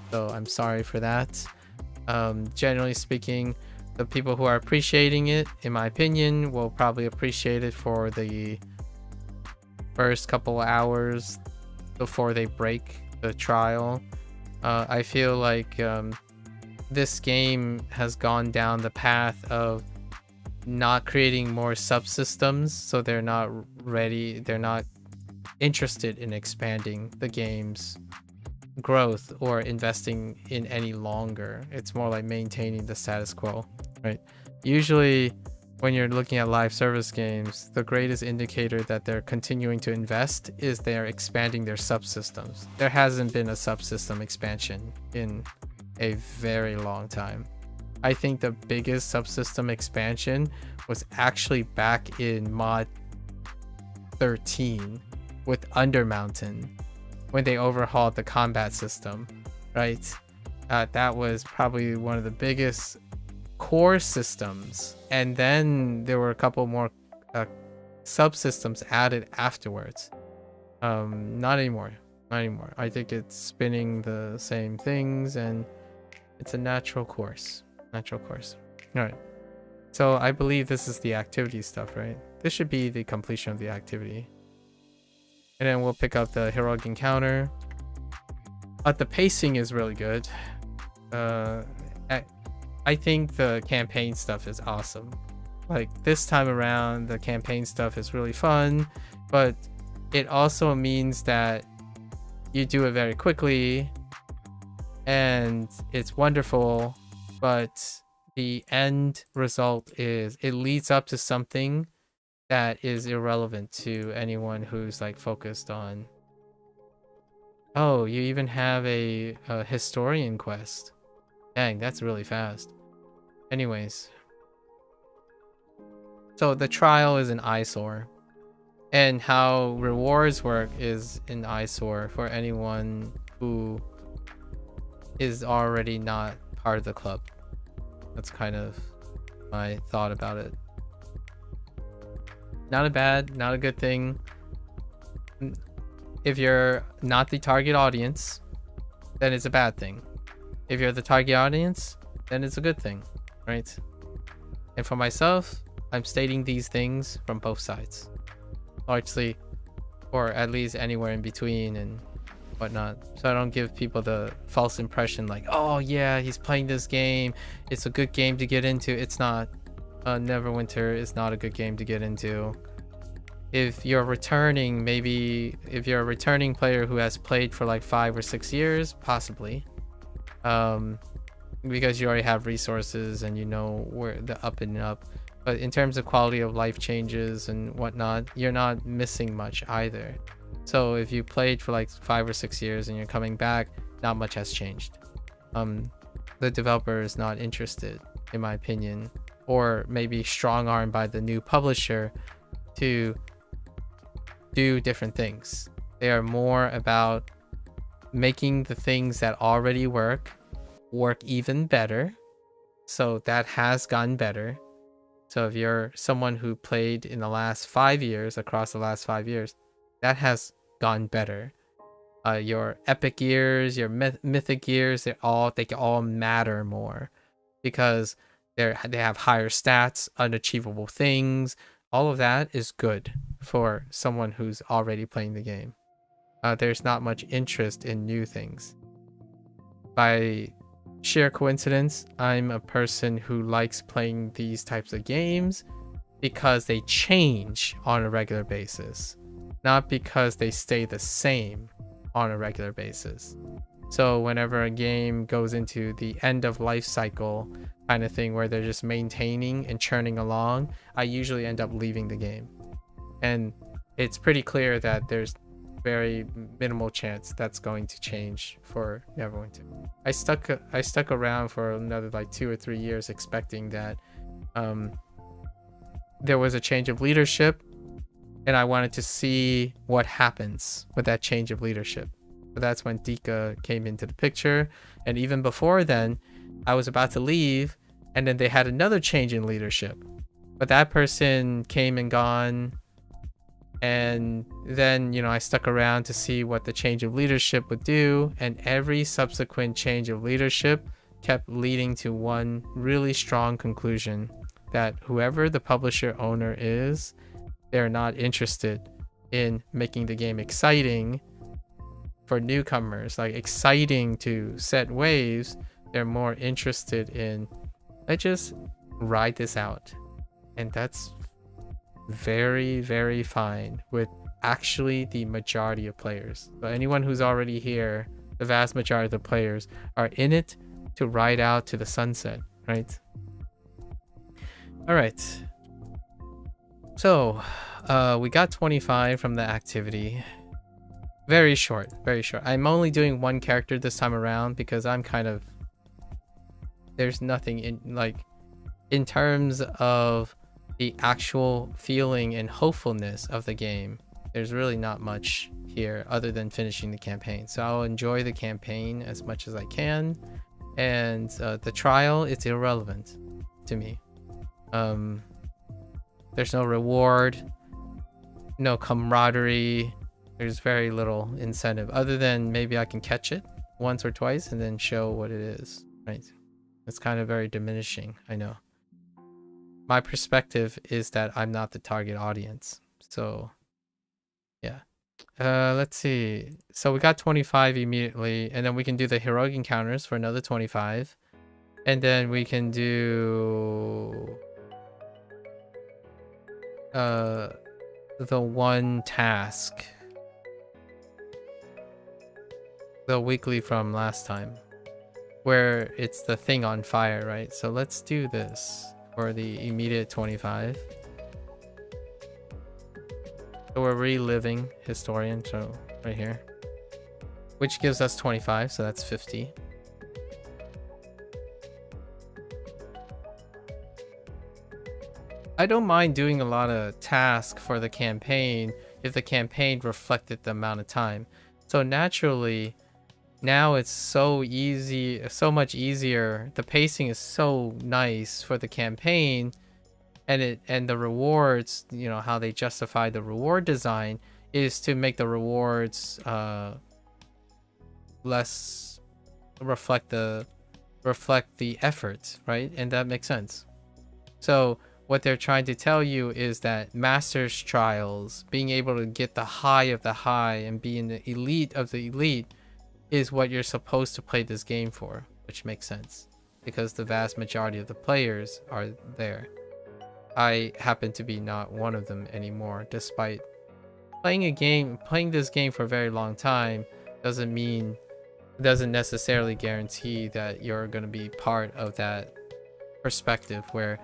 [SPEAKER 4] So I'm sorry for that. Generally speaking, the people who are appreciating it, in my opinion, will probably appreciate it for the first couple hours before they break the trial. I feel like this game has gone down the path of not creating more subsystems, so they're not interested in expanding the game's growth or investing in any longer. It's more like maintaining the status quo, right? Usually when you're looking at live service games, the greatest indicator that they're continuing to invest is they're expanding their subsystems. There hasn't been a subsystem expansion in a very long time. I think the biggest subsystem expansion was actually back in mod 13 with Undermountain, when they overhauled the combat system, right? That was probably one of the biggest core systems, and then there were a couple more subsystems added afterwards. Not anymore. I think it's spinning the same things, and it's a natural course. All right, so I believe this is the activity stuff, right? This should be the completion of the activity. And then we'll pick up the heroic encounter. But the pacing is really good. I think the campaign stuff is awesome. Like this time around, the campaign stuff is really fun, but it also means that you do it very quickly and it's wonderful, but the end result is it leads up to something that is irrelevant to anyone who's like focused on, oh, you even have a historian quest. Dang, that's really fast. Anyways, so the trial is an eyesore, and how rewards work is an eyesore for anyone who is already not part of the club. That's kind of my thought about it. Not a good thing. if you're not the target audience, then it's a bad thing. If you're the target audience, then it's a good thing, right? And for myself, I'm stating these things from both sides, largely, or at least anywhere in between and whatnot, so I don't give people the false impression like, oh yeah, he's playing this game, it's a good game to get into. It's not. Neverwinter is not a good game to get into. If you're returning, maybe if you're a returning player who has played for like 5 or 6 years, possibly, because you already have resources and you know where the up and up. But in terms of quality of life changes and whatnot, you're not missing much either. So if you played for like 5 or 6 years and you're coming back, not much has changed. The developer is not interested, in my opinion, or maybe strong-armed by the new publisher to do different things. They are more about making the things that already work even better. So that has gotten better. So if you're someone who played in the last 5 years, across the last 5 years, that has gone better. Your epic gears, your mythic gears, they all matter more because they have higher stats, unachievable things. All of that is good for someone who's already playing the game. There's not much interest in new things. By sheer coincidence, I'm a person who likes playing these types of games because they change on a regular basis, not because they stay the same on a regular basis. So whenever a game goes into the end of life cycle kind of thing where they're just maintaining and churning along, I usually end up leaving the game. And it's pretty clear that there's very minimal chance that's going to change for Neverwinter. I stuck around for another like 2 or 3 years expecting that there was a change of leadership, and I wanted to see what happens with that change of leadership. But that's when Dika came into the picture, and even before then, I was about to leave, and then they had another change in leadership. But that person came and gone, and then, you know, I stuck around to see what the change of leadership would do, and every subsequent change of leadership kept leading to one really strong conclusion, that whoever the publisher owner is, they're not interested in making the game exciting for newcomers, like exciting to set waves. They're more interested in, let's just ride this out. And that's very, very fine with actually the majority of players. So anyone who's already here, the vast majority of the players are in it to ride out to the sunset, right? All right. So we got 25 from the activity. Very short, very short. I'm only doing one character this time around because I'm kind of, there's nothing in, like, in terms of the actual feeling and hopefulness of the game, there's really not much here other than finishing the campaign. So I'll enjoy the campaign as much as I can, and the trial, it's irrelevant to me. There's no reward, no camaraderie. There's very little incentive other than maybe I can catch it once or twice and then show what it is, right? It's kind of very diminishing, I know. My perspective is that I'm not the target audience. So yeah. Let's see. So we got 25 immediately, and then we can do the heroic encounters for another 25. And then we can do the one task, the weekly from last time, where it's the thing on fire, right? So let's do this for the immediate 25. So we're reliving historian, so right here, which gives us 25, so that's 50. I don't mind doing a lot of tasks for the campaign if the campaign reflected the amount of time. So naturally, now it's so easy, so much easier. The pacing is so nice for the campaign, and the rewards, you know, how they justify the reward design is to make the rewards less reflect the effort, right? And that makes sense. So what they're trying to tell you is that master's trials, being able to get the high of the high and being the elite of the elite, is what you're supposed to play this game for, which makes sense because the vast majority of the players are there. I happen to be not one of them anymore, despite playing this game for a very long time. Doesn't necessarily guarantee that you're going to be part of that perspective where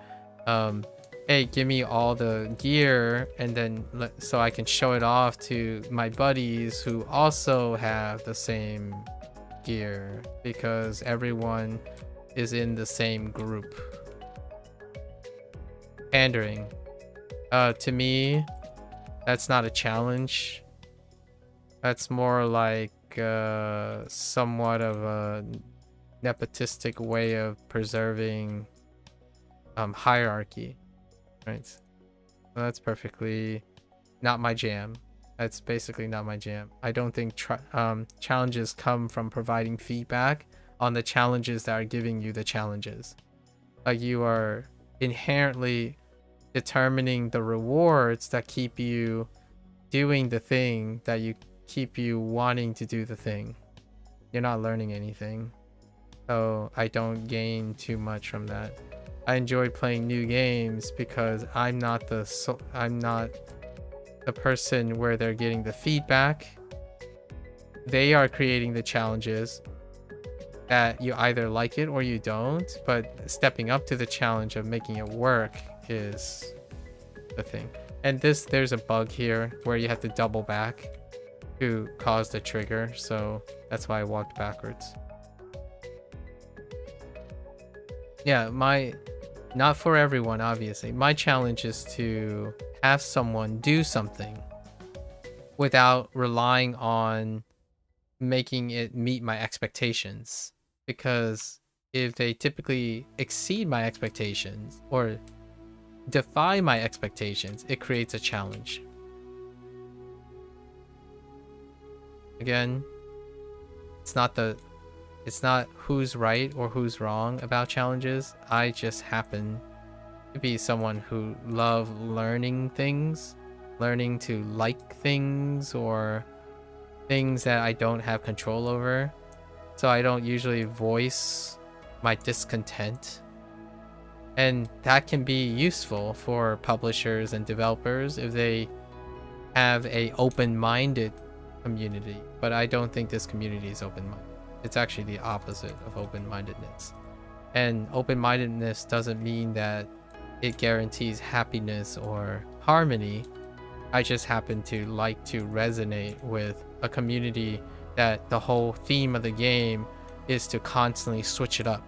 [SPEAKER 4] hey, give me all the gear and then so I can show it off to my buddies who also have the same gear, because everyone is in the same group. Pandering. To me, that's not a challenge. That's more like somewhat of a nepotistic way of preserving hierarchy, right? So that's perfectly not my jam. That's basically not my jam. I don't think challenges come from providing feedback on the challenges that are giving you the challenges. Like, you are inherently determining the rewards that keep you doing the thing, that you keep you wanting to do the thing. You're not learning anything. So I don't gain too much from that. I enjoy playing new games because I'm not the person where they're getting the feedback. They are creating the challenges that you either like it or you don't, but stepping up to the challenge of making it work is the thing. And there's a bug here where you have to double back to cause the trigger, so that's why I walked backwards. Yeah, not for everyone, obviously. My challenge is to have someone do something without relying on making it meet my expectations, because if they typically exceed my expectations or defy my expectations, it creates a challenge. Again, it's not who's right or who's wrong about challenges. I just happen to be someone who loves learning things, learning to like things or things that I don't have control over. So I don't usually voice my discontent. And that can be useful for publishers and developers if they have a open-minded community. But I don't think this community is open-minded. It's actually the opposite of open-mindedness. And open-mindedness doesn't mean that it guarantees happiness or harmony. I just happen to like to resonate with a community that the whole theme of the game is to constantly switch it up.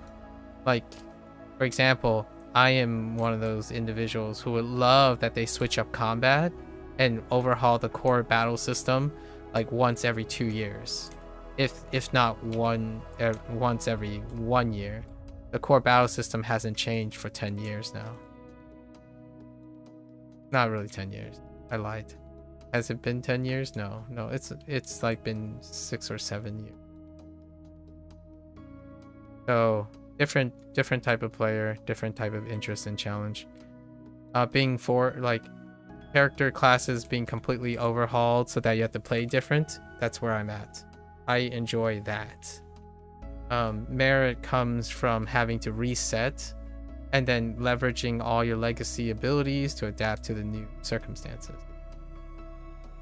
[SPEAKER 4] Like, for example, I am one of those individuals who would love that they switch up combat and overhaul the core battle system like once every 2 years. If not once every 1 year. The core battle system hasn't changed for 10 years now. Not really 10 years. I lied. Has it been 10 years? No, it's like been 6 or 7 years. So different type of player, different type of interest and challenge. Being for like character classes being completely overhauled so that you have to play different, that's where I'm at. I enjoy that. Merit comes from having to reset and then leveraging all your legacy abilities to adapt to the new circumstances.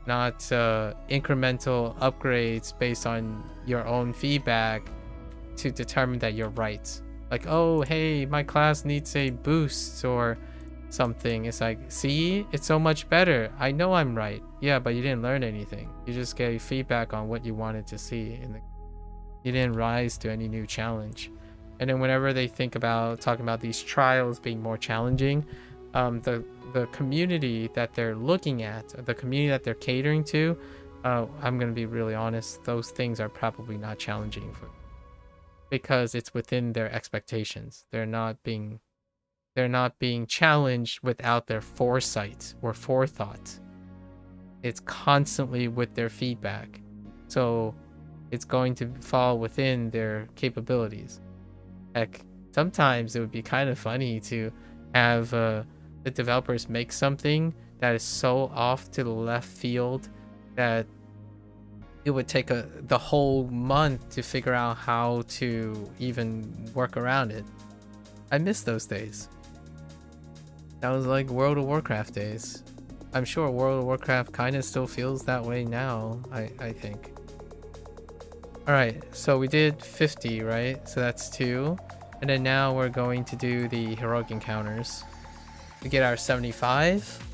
[SPEAKER 4] Not incremental upgrades based on your own feedback to determine that you're right. Like, oh, hey, my class needs a boost or something. It's like, see, it's so much better. I know I'm right. Yeah, but you didn't learn anything. You just gave feedback on what you wanted to see. You didn't rise to any new challenge. And then whenever they think about talking about these trials being more challenging, the community that they're looking at, the community that they're catering to, I'm going to be really honest, those things are probably not challenging for them because it's within their expectations. They're not being challenged without their foresight or forethought. it's constantly with their feedback. So it's going to fall within their capabilities. Heck, sometimes it would be kind of funny to have the developers make something that is so off to the left field that it would take the whole month to figure out how to even work around it. I miss those days. That was like World of Warcraft days. I'm sure World of Warcraft kind of still feels that way now, I think. Alright, so we did 50, right? So that's 2. And then now we're going to do the heroic encounters. We get our 75.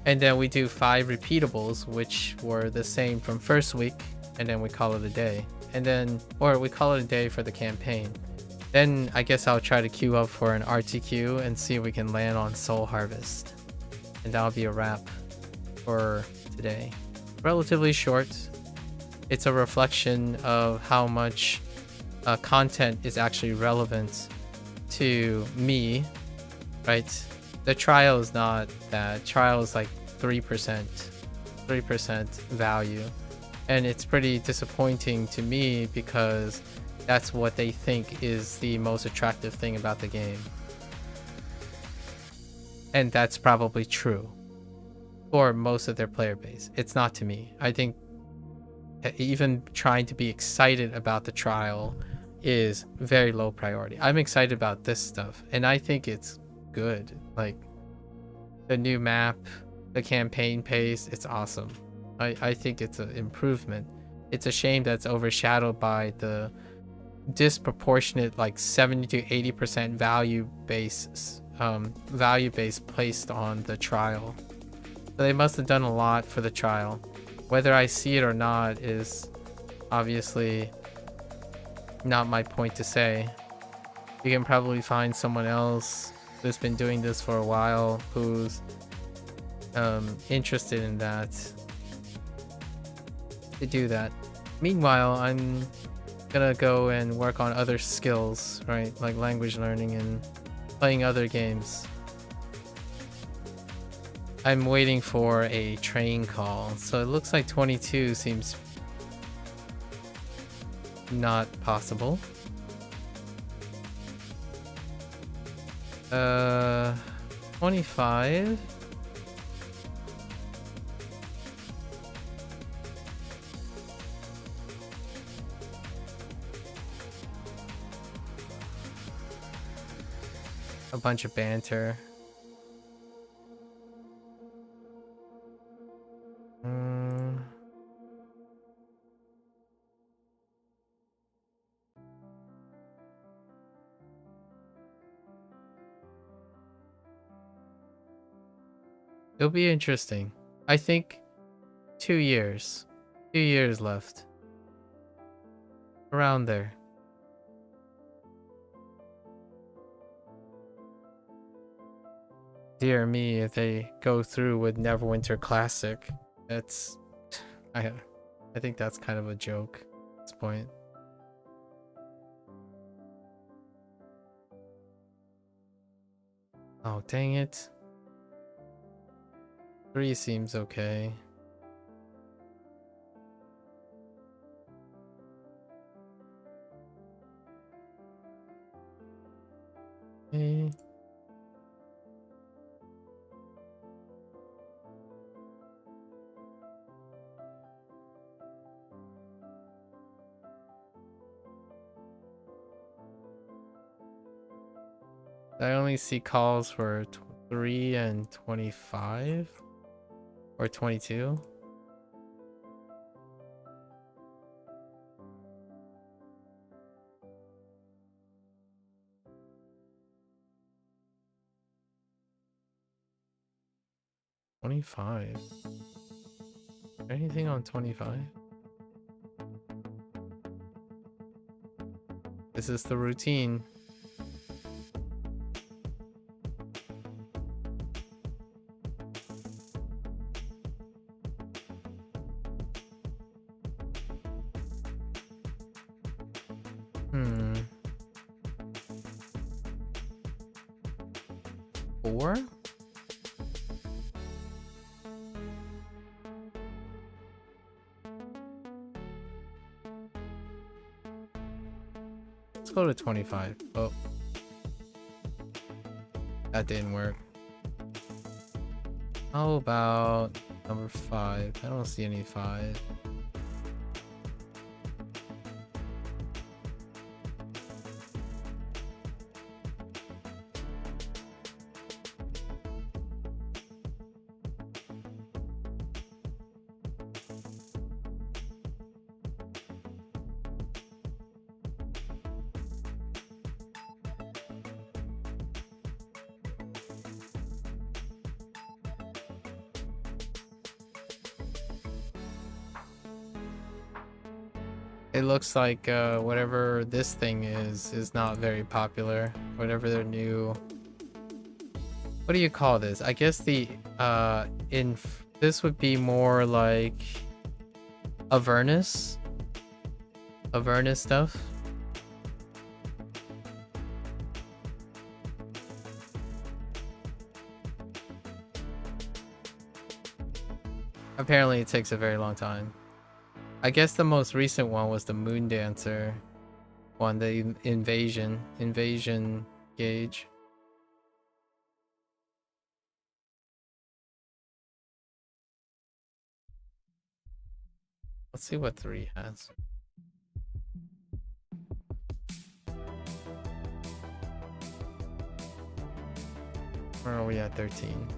[SPEAKER 4] And then we do 5 repeatables, which were the same from first week. And then we call it a day. And then, or we call it a day for the campaign. Then I guess I'll try to queue up for an RTQ and see if we can land on Soul Harvest. And that'll be a wrap for today. Relatively short. It's a reflection of how much content is actually relevant to me, right? The trial is not that. Trial is like 3% value. And it's pretty disappointing to me because that's what they think is the most attractive thing about the game. And that's probably true for most of their player base. It's not to me. I think even trying to be excited about the trial is very low priority. I'm excited about this stuff and I think it's good. Like the new map, the campaign pace, it's awesome. I think it's an improvement. It's a shame that's overshadowed by the disproportionate like 70 to 80% value base placed on the trial. So they must have done a lot for the trial. Whether I see it or not is obviously not my point to say. You can probably find someone else who's been doing this for a while who's interested in that to do that. Meanwhile, I'm gonna go and work on other skills, right? Like language learning and playing other games. I'm waiting for a train call, so it looks like 22 seems not possible. 25. A bunch of banter. It'll be interesting. I think 2 years. 2 years left. Around there. Dear me, if they go through with Neverwinter Classic, that's... I think that's kind of a joke at this point. Oh, dang it. 3 seems okay. Okay. I only see calls for 3 and 25 or 22. Anything on 25? This is the routine. Let's go to 25. Oh. That didn't work. How about number 5? I don't see any 5. It looks like whatever this thing is not very popular. Whatever their new... What do you call this? I guess the this would be more like Avernus. Avernus stuff. Apparently it takes a very long time. I guess the most recent one was the Moon Dancer one, the invasion gauge. Let's see what 3 has. Where are we at 13?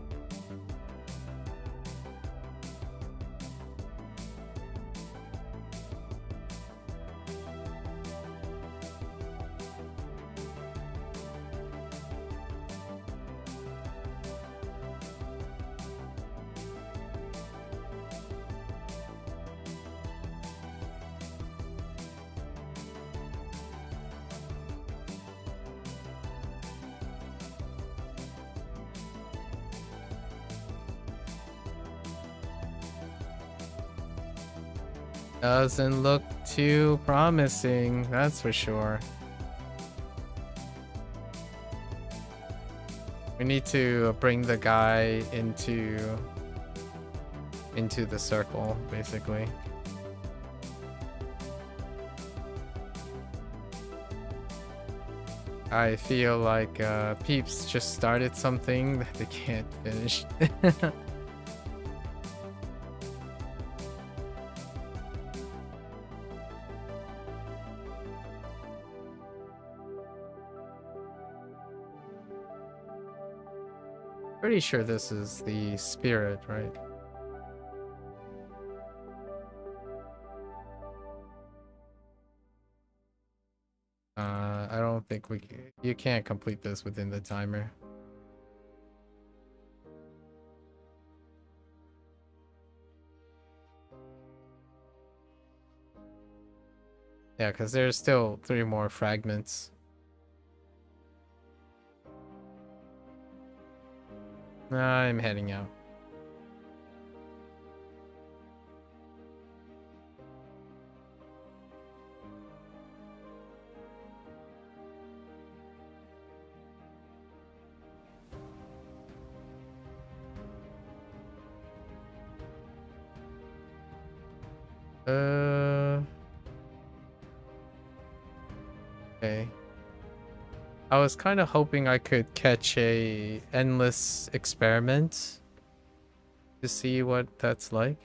[SPEAKER 4] Doesn't look too promising, that's for sure. We need to bring the guy into the circle, basically. I feel like Peeps just started something that they can't finish. Pretty sure this is the spirit, right? I don't think you can't complete this within the timer. Yeah, because there's still 3 more fragments. I'm heading out. Okay. I was kind of hoping I could catch a endless experiment to see what that's like.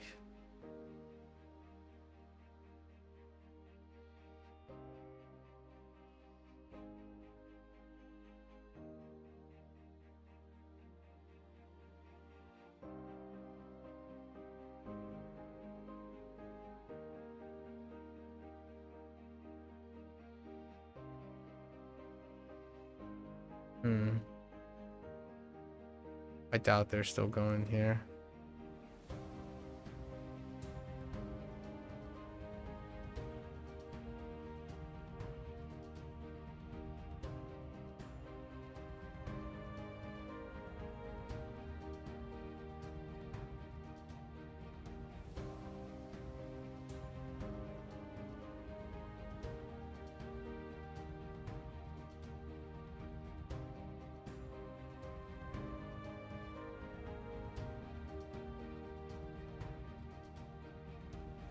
[SPEAKER 4] I doubt they're still going here.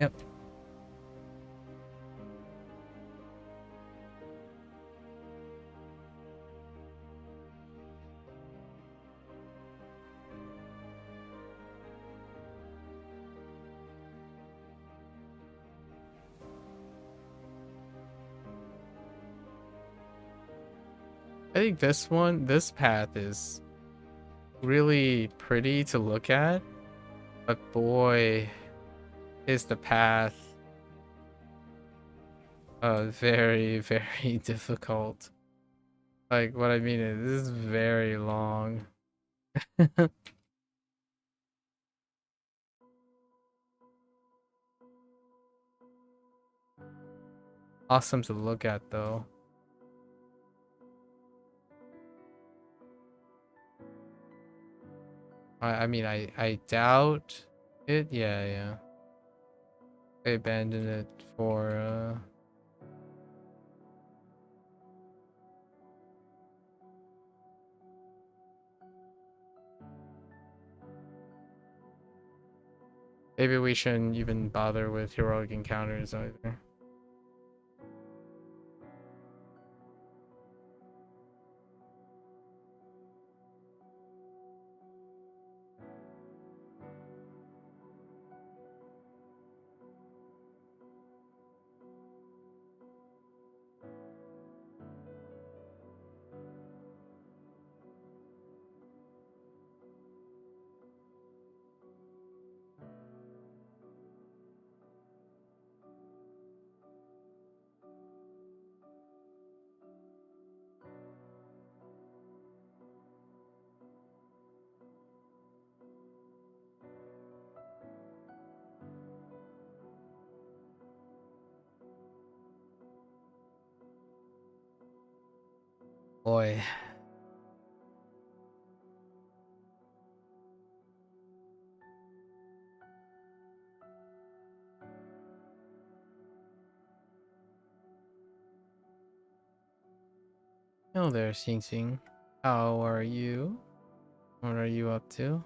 [SPEAKER 4] Yep. I think this path is really pretty to look at, but boy, is the path very, very difficult. Like, what I mean is, this is very long. Awesome to look at, though. I mean, I doubt it. Yeah, yeah. They abandoned it for, maybe we shouldn't even bother with heroic encounters either. Boy. Hello there, Xing Xing. How are you? What are you up to?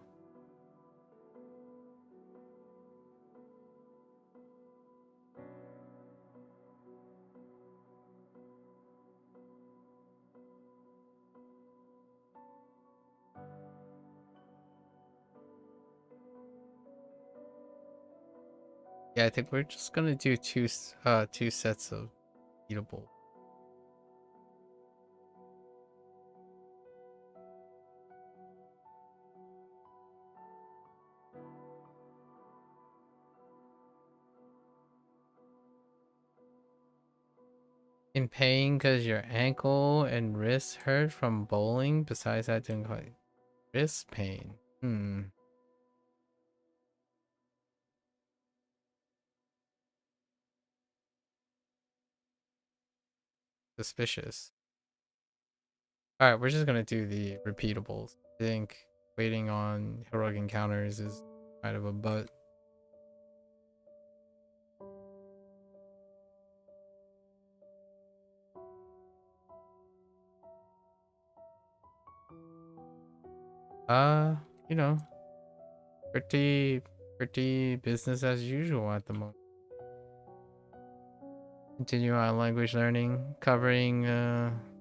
[SPEAKER 4] Yeah, I think we're just gonna do two sets of eatable. In pain because your ankle and wrist hurt from bowling. Besides that, didn't quite wrist pain. Suspicious. All right, we're just gonna do the repeatables. I think waiting on heroic encounters is kind of a butt. You know, pretty business as usual at the moment. Continue on language learning, covering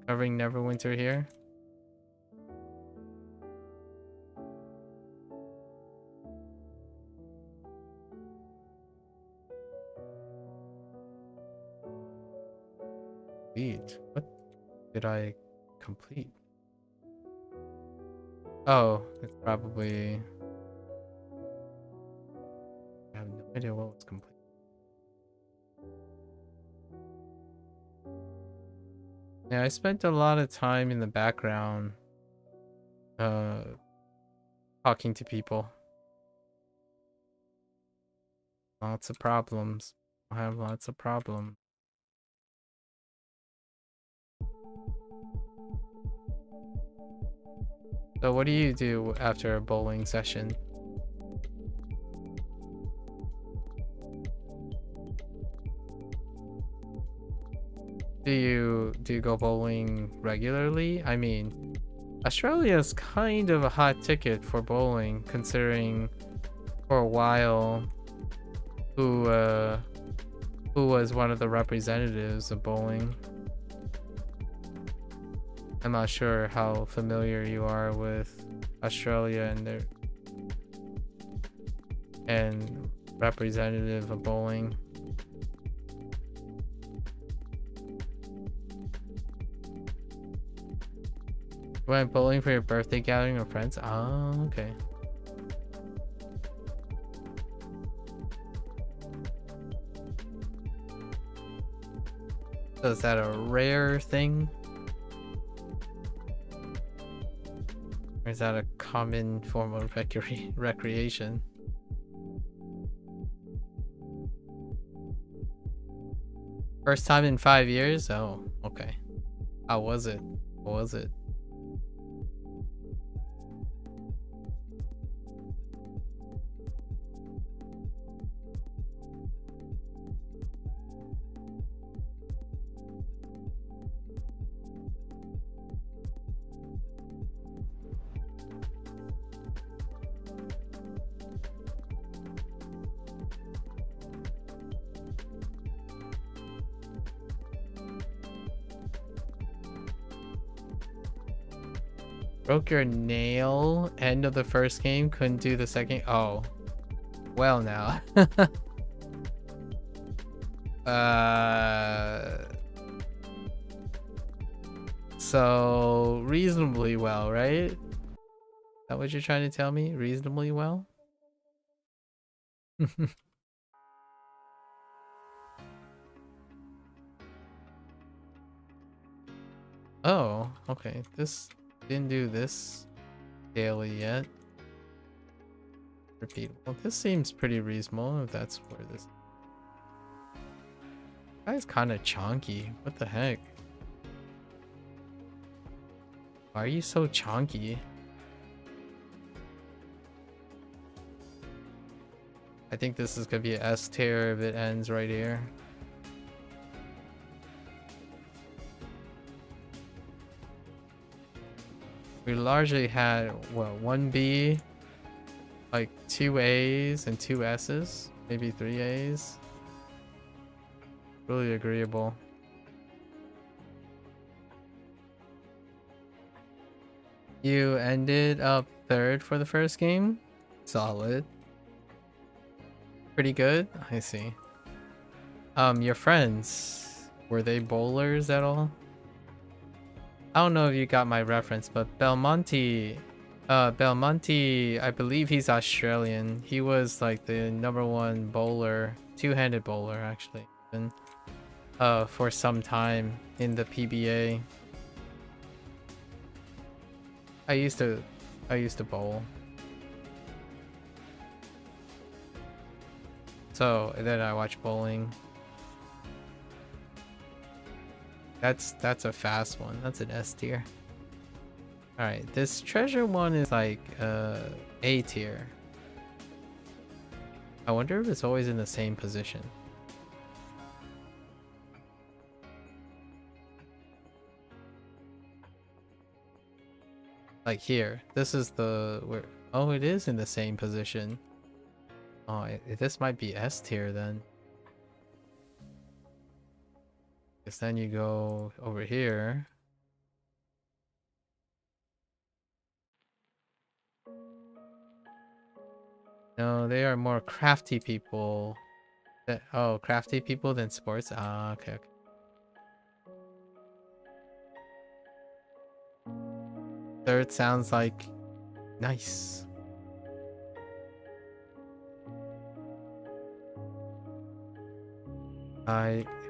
[SPEAKER 4] Neverwinter here. Sweet. What did I complete? Oh, it's probably... I have no idea what was complete. Yeah, I spent a lot of time in the background talking to people. Lots of problems. I have lots of problems. So what do you do after a bowling session? Do you go bowling regularly? I mean, Australia is kind of a hot ticket for bowling, considering for a while who was one of the representatives of bowling. I'm not sure how familiar you are with Australia and representative of bowling. You went bowling for your birthday gathering with friends? Oh, okay. So is that a rare thing? Or is that a common form of recreation? First time in 5 years? Oh, okay. How was it? What was it? Broke your nail end of the first game, couldn't do the second. Oh, well now. So reasonably well, right? Is that what you're trying to tell me? Reasonably well? Oh, okay. This didn't do this daily yet. Repeatable. This seems pretty reasonable if that's where this guy's kind of chonky. What the heck? Why are you so chonky? I think this is gonna be an S tier if it ends right here. We largely had, what, 1 B, like 2 A's and 2 S's, maybe 3 A's. Really agreeable. You ended up 3rd for the first game? Solid. Pretty good? I see. Your friends, were they bowlers at all? I don't know if you got my reference, but Belmonte, I believe he's Australian. He was like the #1 bowler, two-handed bowler actually, even, for some time in the PBA. I used to bowl. So then I watch bowling. That's a fast one. That's an S tier. All right, this treasure one is like A tier. I wonder if it's always in the same position. Like here, this is the where. Oh, it is in the same position. Oh, this might be S tier then. Because then you go over here. No, they are more crafty people. Oh, crafty people than sports? Ah, okay, okay. Third sounds like nice.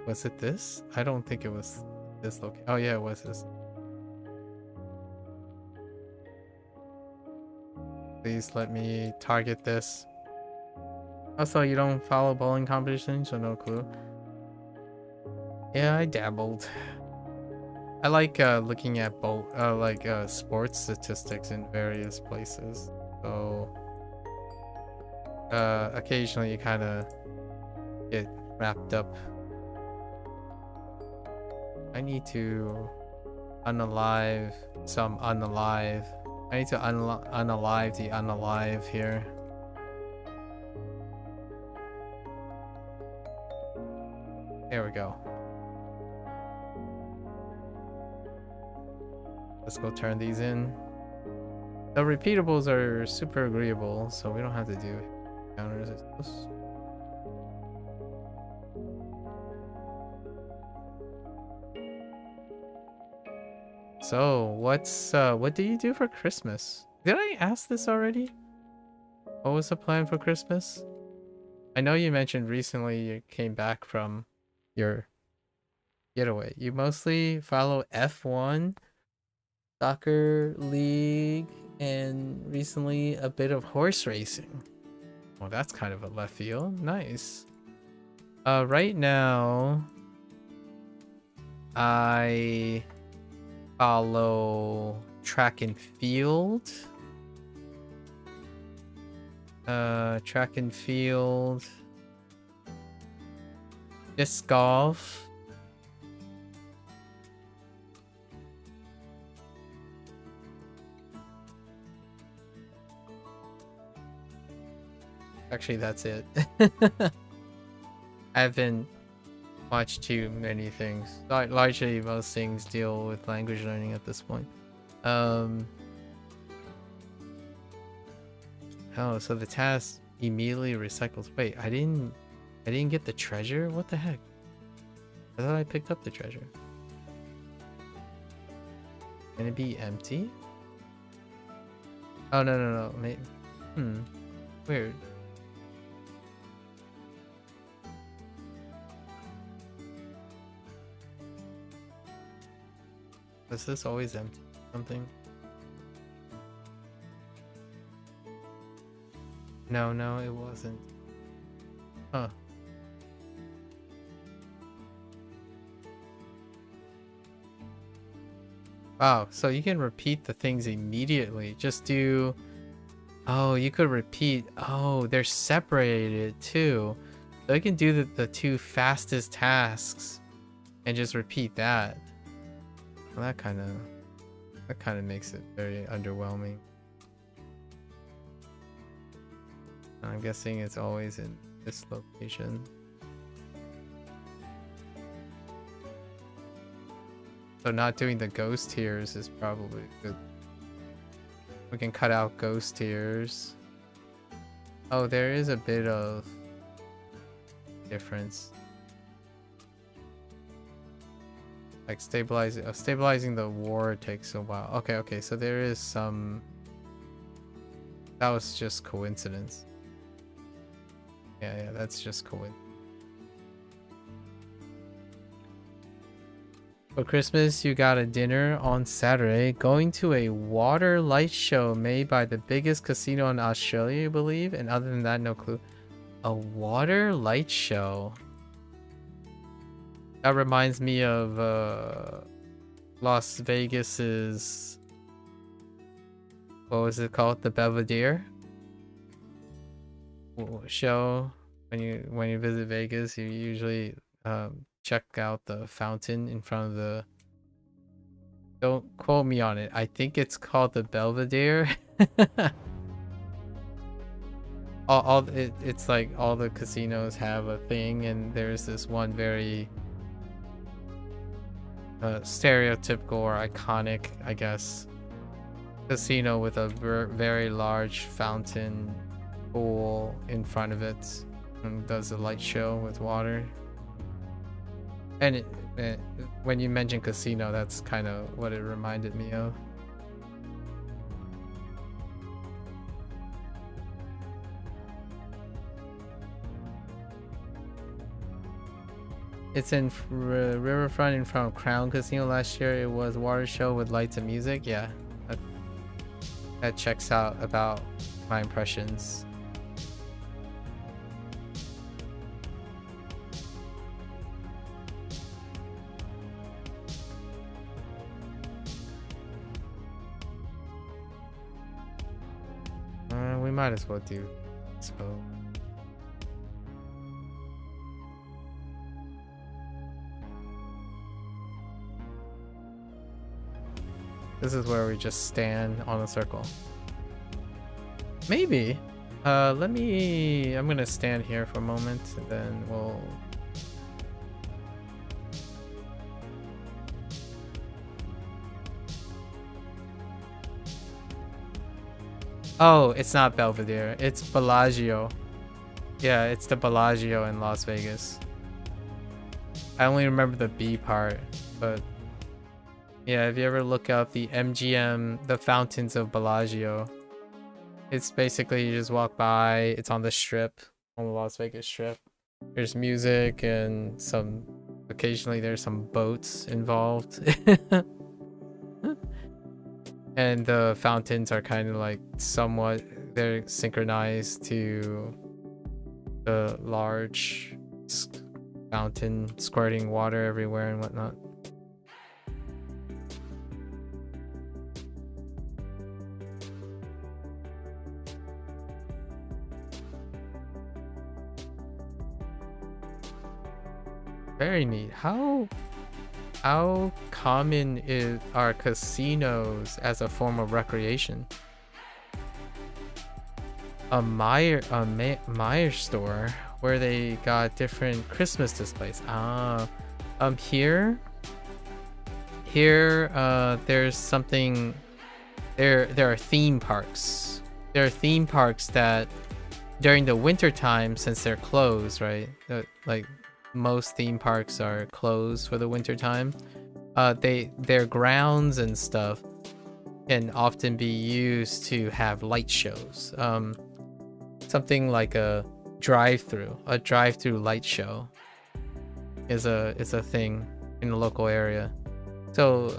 [SPEAKER 4] Was it this? I don't think it was this location. Oh yeah, it was this. Please let me target this. Also, you don't follow bowling competitions, so no clue. Yeah, I dabbled. I like looking at sports statistics in various places. So occasionally you kind of get wrapped up. I need to unalive some unalive. I need to unalive the unalive here. There we go. Let's go turn these in. The repeatables are super agreeable, so we don't have to do counters. So, what do you do for Christmas? Did I ask this already? What was the plan for Christmas? I know you mentioned recently you came back from your getaway. You mostly follow F1, soccer league, and recently a bit of horse racing. Well, that's kind of a left field. Nice. Right now, I follow track and field. Track and field. Disc golf. Actually, that's it. I haven't watched too many things. Largely, most things deal with language learning at this point. Oh, so the task immediately recycles. Wait, I didn't get the treasure? What the heck? I thought I picked up the treasure. Can it be empty? Oh, no. Weird. Was this always empty? Something? No, it wasn't. Huh. Wow, so you can repeat the things immediately. Just do... Oh, you could repeat... Oh, they're separated too. So you can do the two fastest tasks and just repeat that. Well, that kind of makes it very underwhelming. I'm guessing it's always in this location. So not doing the ghost tiers is probably good. We can cut out ghost tiers. Oh, there is a bit of difference. Like stabilizing the war takes a while. Okay, so there is some... That was just coincidence. Yeah, that's just coincidence. For Christmas, you got a dinner on Saturday, going to a water light show made by the biggest casino in Australia, I believe, and other than that, no clue. A water light show. That reminds me of Las Vegas's, what was it called? The Belvedere show. When you visit Vegas, you usually check out the fountain in front of the... Don't quote me on it. I think it's called the Belvedere. It's like all the casinos have a thing, and there's this one very stereotypical or iconic, I guess, casino with a very large fountain pool in front of it, and does a light show with water. And when you mention casino, that's kind of what it reminded me of. It's in Riverfront in front of Crown Casino last year. It was water show with lights and music. Yeah, that checks out about my impressions. We might as well do so. This is where we just stand on a circle. Maybe. I'm gonna stand here for a moment and then we'll... Oh, it's not Belvedere. It's Bellagio. Yeah, it's the Bellagio in Las Vegas. I only remember the B part, but Yeah, if you ever look up the MGM, the Fountains of Bellagio, it's basically you just walk by. It's on the Strip, on the Las Vegas Strip. There's music and some. Occasionally, there's some boats involved. And the fountains are kind of like somewhat. They're synchronized to the large fountain squirting water everywhere and whatnot. Very neat. How common are casinos as a form of recreation? A Meyer store where they got different Christmas displays. Here there's something. There are theme parks. There are theme parks that during the winter time, since they're closed, right? Like most theme parks are closed for the winter time. Their grounds and stuff can often be used to have light shows. Something like a drive-through light show is a thing in the local area. So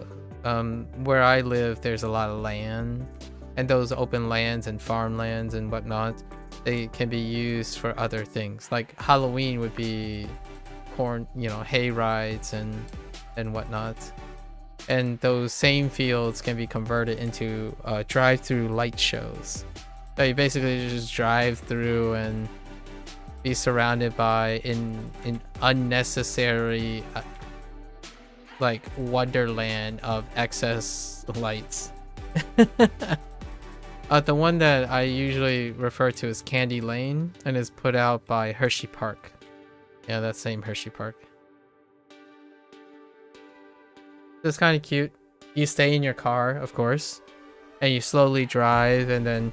[SPEAKER 4] where I live, there's a lot of land, and those open lands and farmlands and whatnot, they can be used for other things. Like Halloween would be corn, hay rides and whatnot. And those same fields can be converted into drive-through light shows. So you basically just drive through and be surrounded by in unnecessary like wonderland of excess lights. The one that I usually refer to as Candy Lane and is put out by Hershey Park. Yeah, that same Hershey Park. It's kind of cute. You stay in your car, of course, and you slowly drive, and then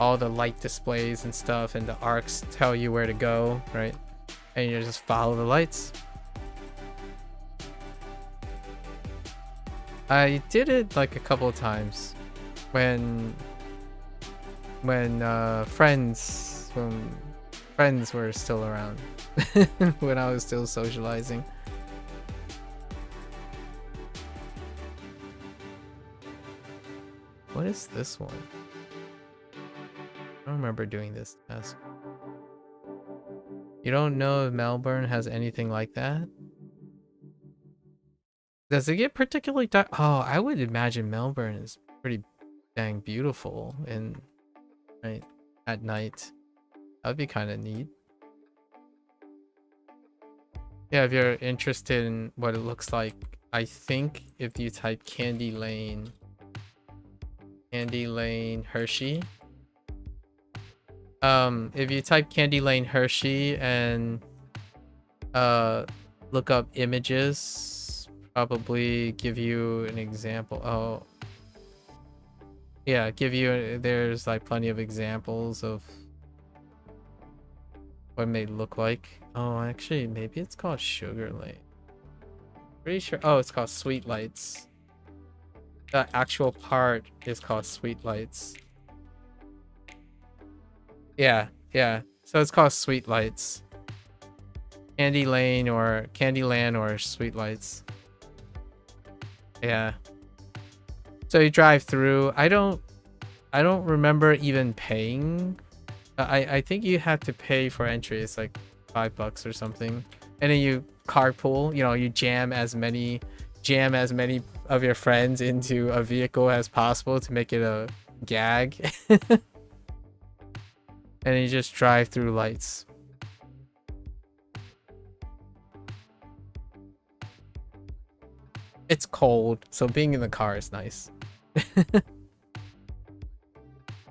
[SPEAKER 4] all the light displays and stuff and the arcs tell you where to go, right? And you just follow the lights. I did it like a couple of times when friends were still around. When I was still socializing. What is this one? I don't remember doing this task. You don't know if Melbourne has anything like that? Does it get particularly dark? Oh, I would imagine Melbourne is pretty dang beautiful right at night. That'd be kind of neat. Yeah, if you're interested in what it looks like, I think if you type Candy Lane Hershey. If you type Candy Lane Hershey and look up images, probably give you an example. Oh, yeah, there's like plenty of examples of what it may look like. Oh, actually, maybe it's called Sugar Lane. Pretty sure. Oh, it's called Sweet Lights. The actual part is called Sweet Lights. Yeah. So it's called Sweet Lights. Candy Lane or Candyland or Sweet Lights. Yeah. So you drive through. I don't remember even paying. I think you have to pay for entry. It's like $5 or something. And then you carpool, you jam as many of your friends into a vehicle as possible to make it a gag. And you just drive through lights. It's cold, so being in the car is nice.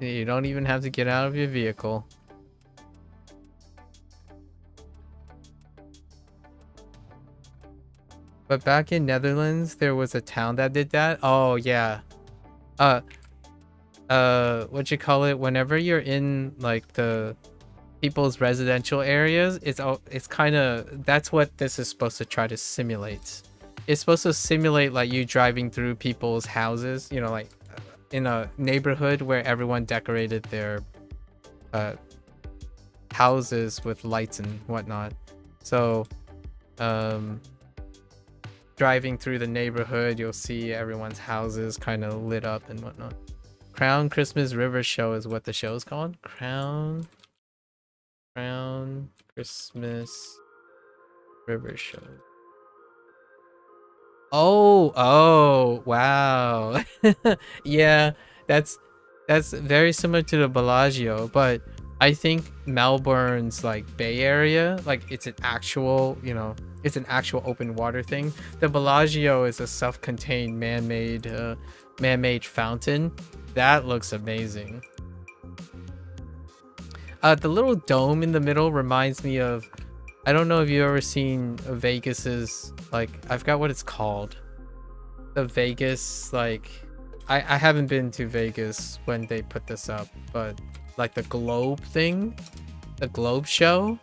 [SPEAKER 4] You don't even have to get out of your vehicle. But back in Netherlands, there was a town that did that. Oh yeah. What you call it? Whenever you're in like the people's residential areas, it's kind of, that's what this is supposed to try to simulate. it's supposed to simulate like you driving through people's houses, you know, like in a neighborhood where everyone decorated their houses with lights and whatnot. So driving through the neighborhood, you'll see everyone's houses kind of lit up and whatnot. Crown Christmas River Show is what the show is called. Crown Christmas River Show. Oh, wow. Yeah, that's very similar to the Bellagio, but I think Melbourne's like Bay Area, like it's an actual, you know, it's an actual open water thing. The Bellagio is a self-contained man-made fountain. That looks amazing. The little dome in the middle reminds me of, I don't know if you've ever seen Vegas's, like, I forgot what it's called. The Vegas, like, I haven't been to Vegas when they put this up, but like the globe thing, the globe show,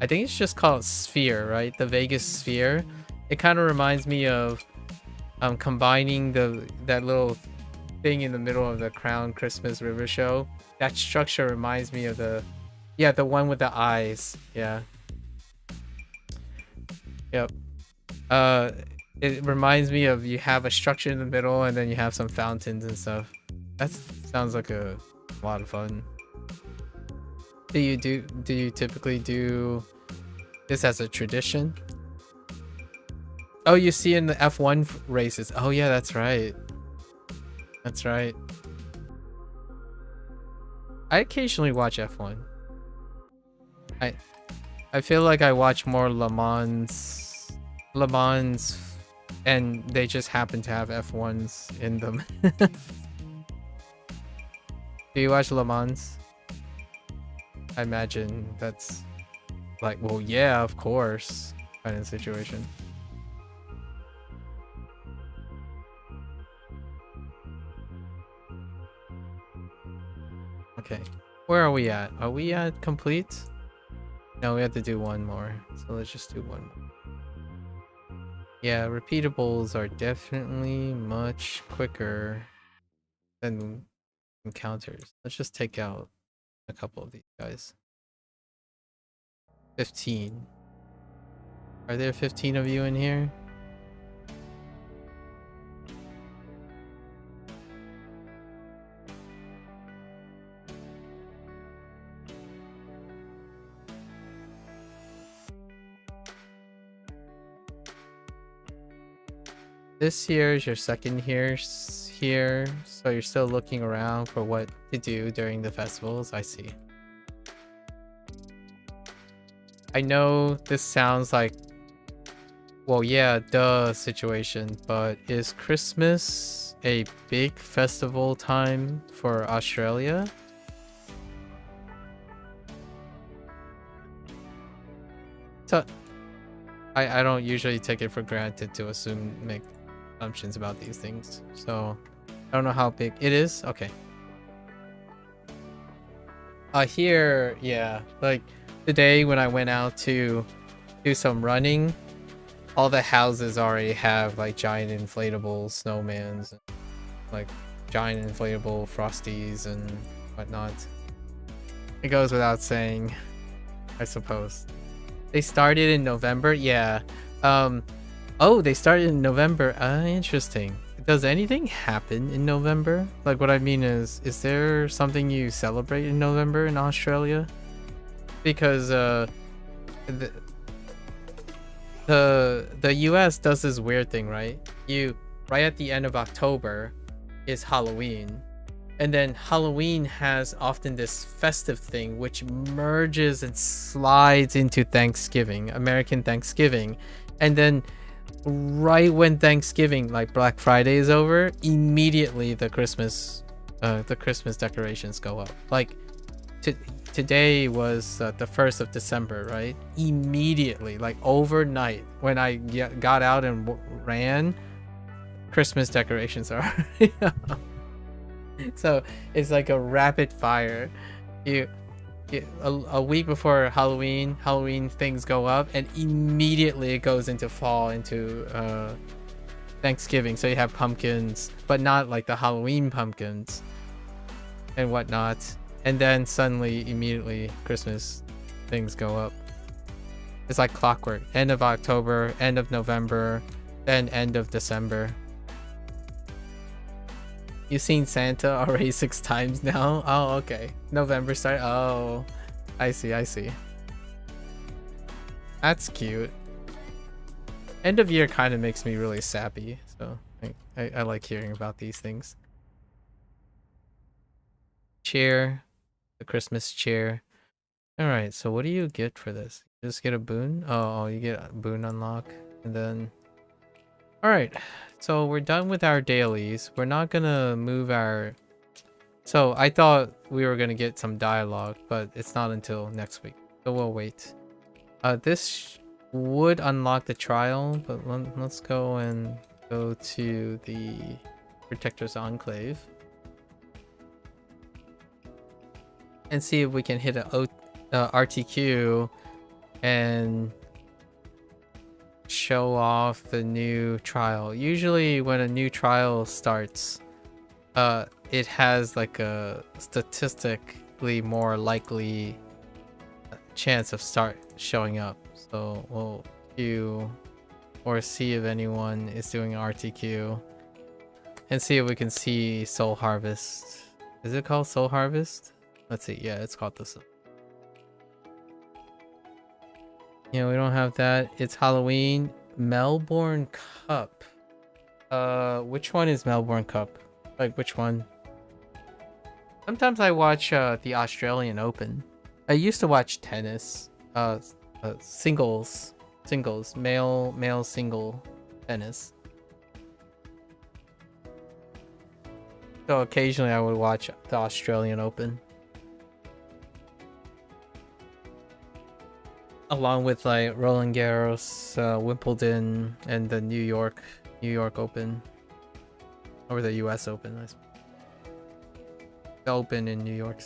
[SPEAKER 4] I think it's just called Sphere, right? The Vegas Sphere. It kind of reminds me of combining that little thing in the middle of the Crown Christmas River Show. That structure reminds me of the one with the eyes. Yeah. Yep. It reminds me of, you have a structure in the middle and then you have some fountains and stuff. That sounds like a lot of fun. Do you typically do this as a tradition? Oh, you see in the F1 races. Oh yeah, that's right. That's right. I occasionally watch F1. I feel like I watch more Le Mans, and they just happen to have F1s in them. Do you watch Le Mans? I imagine that's like, well, yeah, of course, kind of situation. Okay, where are we at? Are we at complete? No, we have to do one more. So let's just do one more. Yeah, repeatables are definitely much quicker than encounters. Let's just take out a couple of these guys. 15. Are there 15 of you in here? This year is your second year here, so you're still looking around for what to do during the festivals. I see. I know this sounds like, well, yeah, duh situation, but is Christmas a big festival time for Australia? So, I don't usually take it for granted to make assumptions about these things, so I don't know how big it is. Okay. Here, yeah, like today when I went out to do some running, all the houses already have like giant inflatable snowmans, like giant inflatable frosties and whatnot. It goes without saying, I suppose. They started in November, yeah. Oh, they started in November. Interesting. Does anything happen in November? Like, what I mean is there something you celebrate in November in Australia? Because the US does this weird thing, right? Right at the end of October is Halloween. And then Halloween has often this festive thing which merges and slides into Thanksgiving, American Thanksgiving. And then right when Thanksgiving, like Black Friday is over, immediately the Christmas decorations go up. Like today was the 1st of December, right? Immediately, like overnight, when I got out and ran, Christmas decorations are already up. So it's like a rapid fire. a week before Halloween things go up, and immediately it goes into fall, into Thanksgiving. So you have pumpkins, but not like the Halloween pumpkins and whatnot. And then suddenly, immediately, Christmas things go up. It's like clockwork. End of October, end of November, then end of December. You've seen Santa already 6 times now? Oh, okay. November start. Oh, I see. That's cute. End of year kind of makes me really sappy, so I like hearing about these things. Chair, the Christmas chair. All right, so what do you get for this? Just get a boon? Oh, you get a boon unlock, and then. All right, so we're done with our dailies. We're not gonna move our. So I thought we were gonna get some dialogue, but it's not until next week, so we'll wait. This would unlock the trial, but let's go to the Protector's Enclave and see if we can hit a RTQ and show off the new trial. Usually when a new trial starts, it has like a statistically more likely chance of start showing up. So we'll queue or see if anyone is doing RTQ and see if we can see Soul Harvest. Is it called Soul Harvest? Let's see. Yeah, it's called this. Yeah, we don't have that. It's Halloween. Melbourne Cup. Which one is Melbourne Cup? Like, which one? Sometimes I watch the Australian Open. I used to watch tennis. Singles, male single tennis. So occasionally I would watch the Australian Open. Along with like Roland Garros, Wimbledon, and the New York Open, or the U.S. Open. The Open in New York,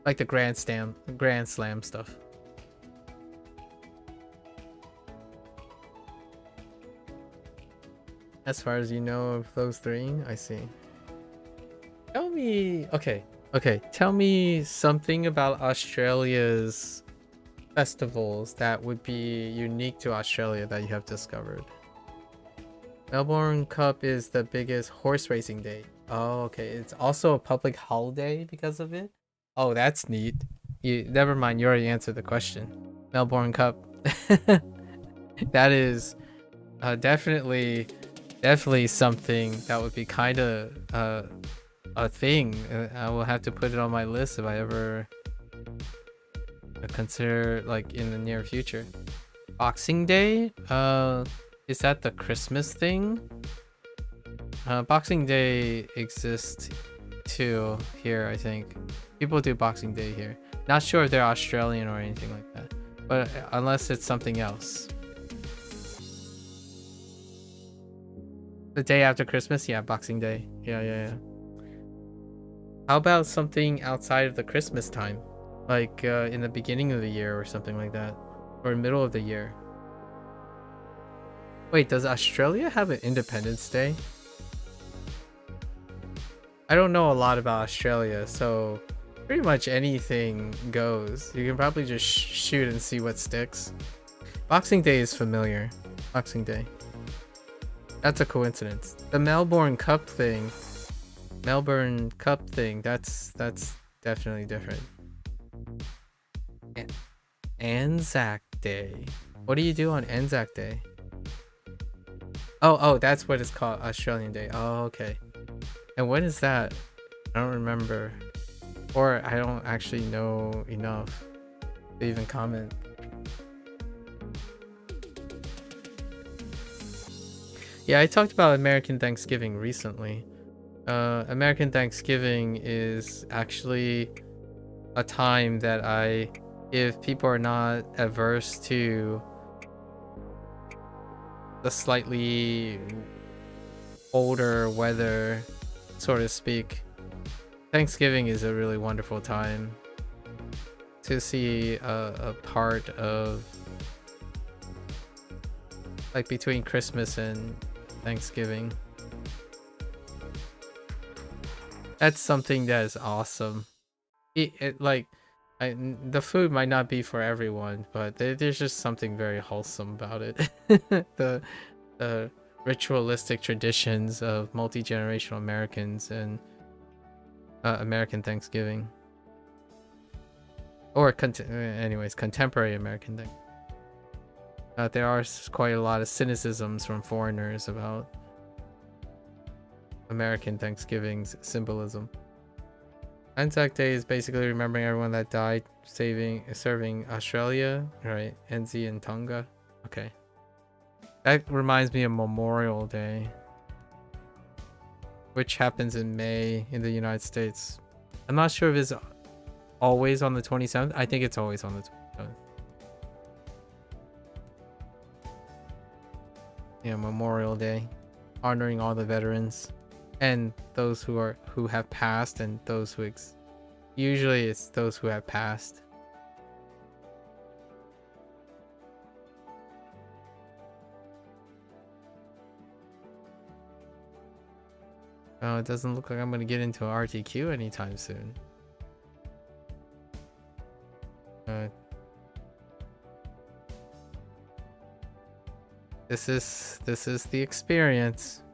[SPEAKER 4] like the Grand Slam stuff. As far as you know of those 3, I see. Tell me, okay. Tell me something about Australia's festivals that would be unique to Australia that you have discovered. Melbourne Cup is the biggest horse racing day. Oh, okay. It's also a public holiday because of it. Oh, that's neat. Never mind. You already answered the question. Melbourne Cup. That is definitely something that would be kind of a thing. I will have to put it on my list if I ever consider, like, in the near future. Boxing Day? Is that the Christmas thing? Boxing Day exists too here, I think. People do Boxing Day here. Not sure if they're Australian or anything like that, but unless it's something else. The day after Christmas? Yeah, Boxing Day. Yeah. How about something outside of the Christmas time? Like in the beginning of the year or something like that? Or middle of the year? Wait, does Australia have an Independence Day? I don't know a lot about Australia, so pretty much anything goes. You can probably just shoot and see what sticks. Boxing Day is familiar. Boxing Day. That's a coincidence. The Melbourne Cup thing, that's definitely different. Anzac Day. What do you do on Anzac Day? Oh, that's what it's called, Australian Day. Oh, okay. And when is that? I don't remember. Or I don't actually know enough to even comment. Yeah, I talked about American Thanksgiving recently. American Thanksgiving is actually a time that if people are not averse to the slightly older weather, so to speak, Thanksgiving is a really wonderful time to see a part of, like, between Christmas and Thanksgiving. That's something that is awesome. The food might not be for everyone, but there's just something very wholesome about it. The ritualistic traditions of multi-generational Americans and American Thanksgiving, or contemporary American thing. There are quite a lot of cynicisms from foreigners about American Thanksgiving's symbolism. Anzac Day is basically remembering everyone that died serving Australia, right? NZ and Tonga. Okay. That reminds me of Memorial Day, which happens in May in the United States. I'm not sure if it's always on the 27th. I think it's always on the 27th. Yeah, Memorial Day, honoring all the veterans and those who have passed, and those who usually it's those who have passed. Oh, it doesn't look like I'm gonna get into RTQ anytime soon. This is the experience.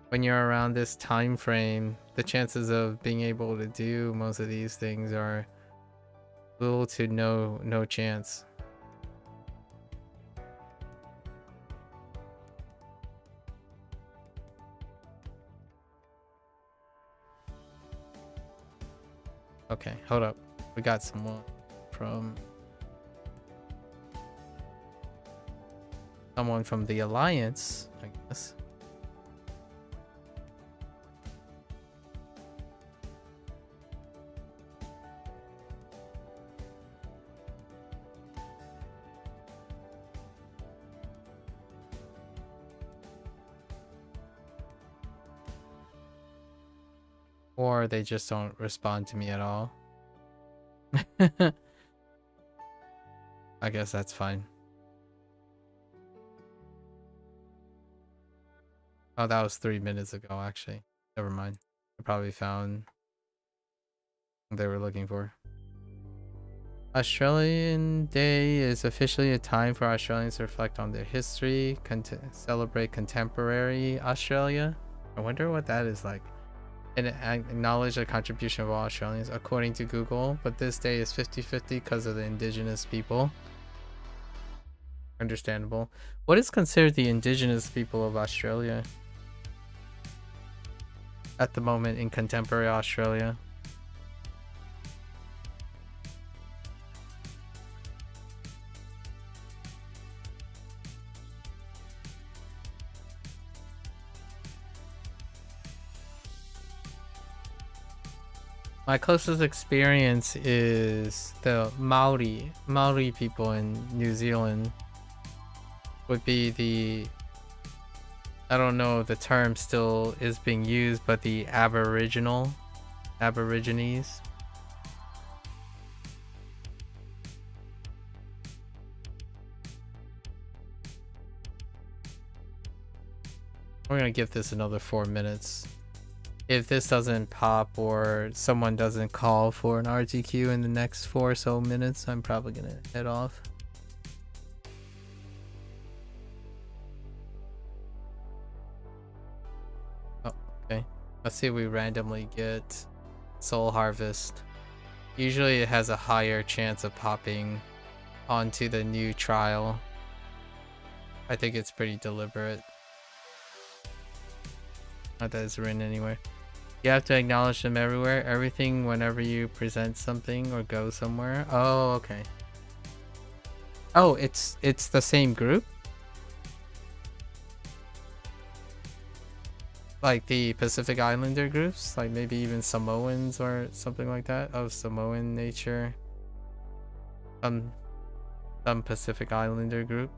[SPEAKER 4] When you're around this time frame, the chances of being able to do most of these things are little to no chance. Okay, hold up. We got someone from the Alliance, I guess. Or they just don't respond to me at all. I guess that's fine. Oh, that was 3 minutes ago, actually. Never mind. I probably found what they were looking for. Australian Day is officially a time for Australians to reflect on their history, celebrate contemporary Australia. I wonder what that is like. And acknowledge the contribution of all Australians, according to Google, but this day is 50-50 because of the indigenous people. Understandable. What is considered the indigenous people of Australia at the moment in contemporary Australia? My closest experience is the Maori people in New Zealand. Would be the, I don't know if the term still is being used, but the Aborigines. We're gonna give this another 4 minutes. If this doesn't pop or someone doesn't call for an RTQ in the next 4 or so minutes, I'm probably gonna head off. Oh, okay. Let's see if we randomly get Soul Harvest. Usually it has a higher chance of popping onto the new trial. I think it's pretty deliberate. Not that it's written anywhere. You have to acknowledge them everywhere. Everything whenever you present something or go somewhere. Oh, okay. Oh, it's the same group? Like the Pacific Islander groups? Like maybe even Samoans or something like that? Of Samoan nature. Some Pacific Islander group.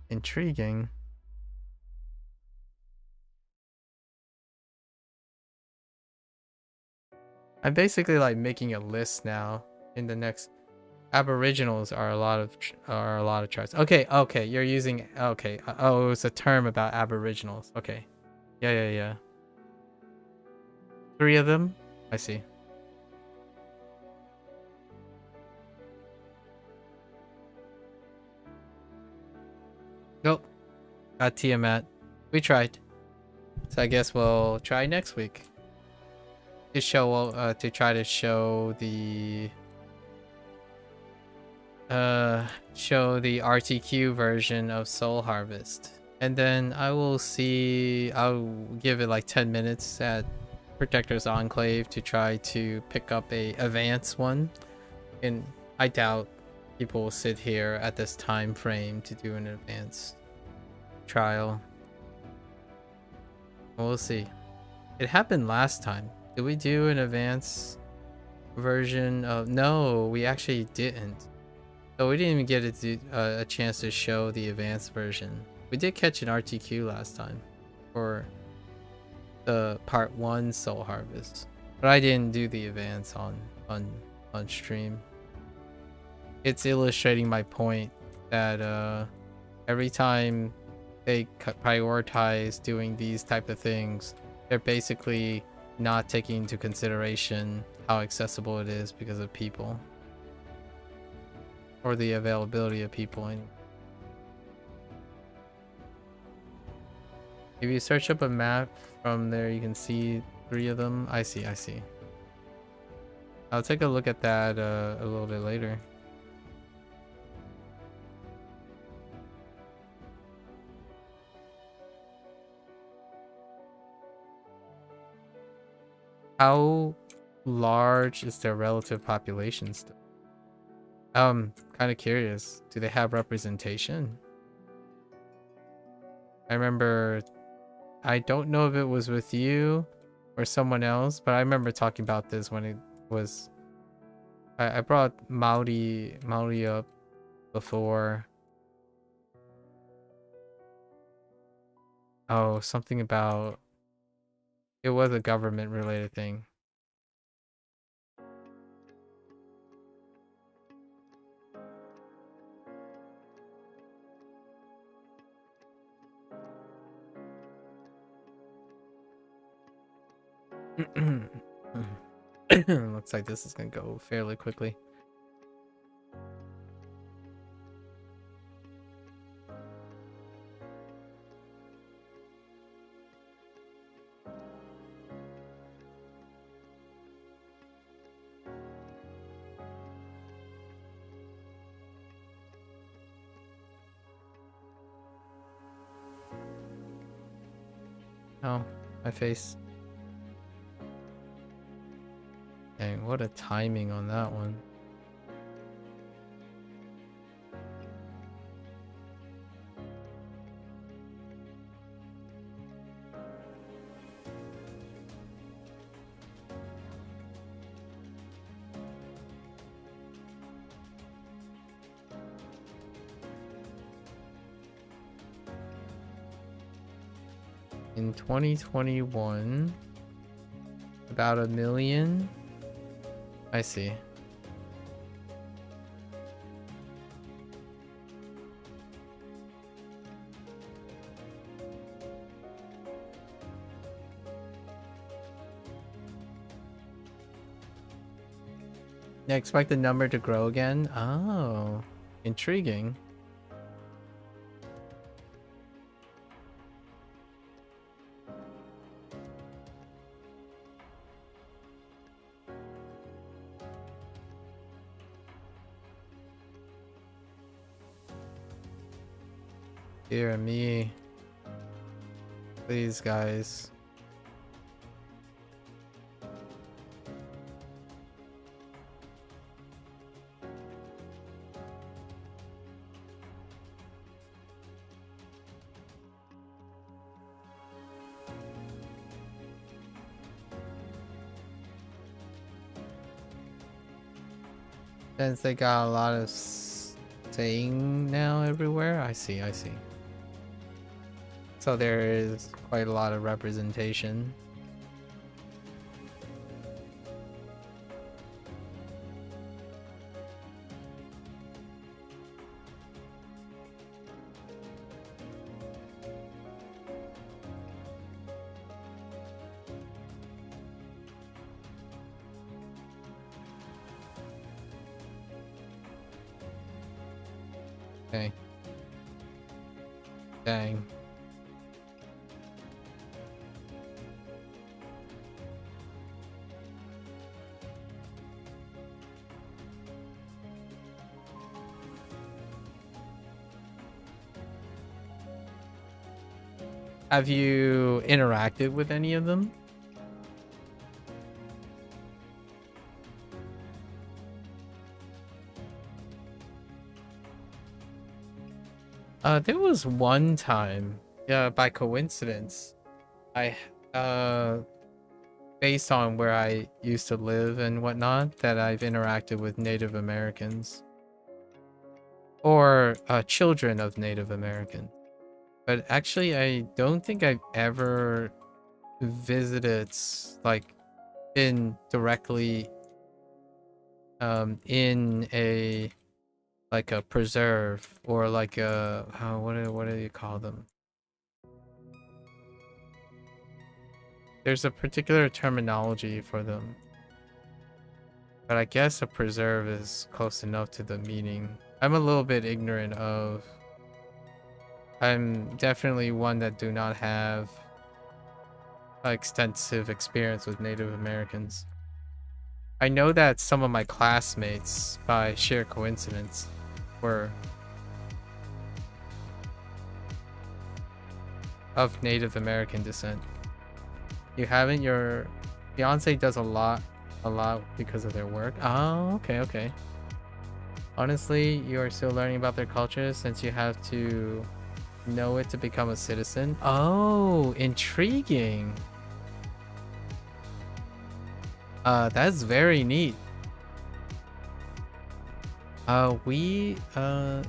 [SPEAKER 4] Intriguing. I'm basically like making a list now. In the next, Aboriginals are a lot of tribes. Okay, okay, you're using okay. Oh, it's a term about Aboriginals. Okay, yeah. 3 of them. I see. Nope. Got Tiamat. We tried. So I guess we'll try next week. To show to try to show the RTQ version of Soul Harvest. And then I'll give it like 10 minutes at Protector's Enclave to try to pick up a advanced one. And I doubt people will sit here at this time frame to do an advanced trial. We'll see. It happened last time. Did we do an advanced version of... No, we actually didn't. So we didn't even get a chance to show the advanced version. We did catch an RTQ last time for the part 1 Soul Harvest, but I didn't do the advance on stream. It's illustrating my point that every time they prioritize doing these type of things, they're basically not taking into consideration how accessible it is because of people. Or the availability of people. And if you search up a map from there, you can see 3 of them. I see. I'll take a look at that a little bit later. How large is their relative population still? Kind of curious. Do they have representation? I remember, I don't know if it was with you or someone else, but I remember talking about this when it was... I brought Maori up before. Oh, something about... It was a government related thing. Looks like this is gonna go fairly quickly. Oh, my face. Dang, what a timing on that one. In 2021, about 1 million. I see. I expect the number to grow again. Oh, intriguing. Dear me. Please, guys. Since they got a lot of saying now everywhere. I see. So there is quite a lot of representation. Okay. Dang. Have you interacted with any of them? There was one time, yeah, by coincidence, I, based on where I used to live and whatnot, that I've interacted with Native Americans. Or, children of Native Americans. But actually, I don't think I've ever visited, like, been directly, in a, like a preserve or like a, what do you call them? There's a particular terminology for them. But I guess a preserve is close enough to the meaning. I'm a little bit ignorant of... I'm definitely one that do not have extensive experience with Native Americans. I know that some of my classmates, by sheer coincidence, were of Native American descent. You haven't? Your fiance does a lot because of their work. Oh, okay. Honestly, you are still learning about their culture since you have to know it to become a citizen. Oh, intriguing. That's very neat. We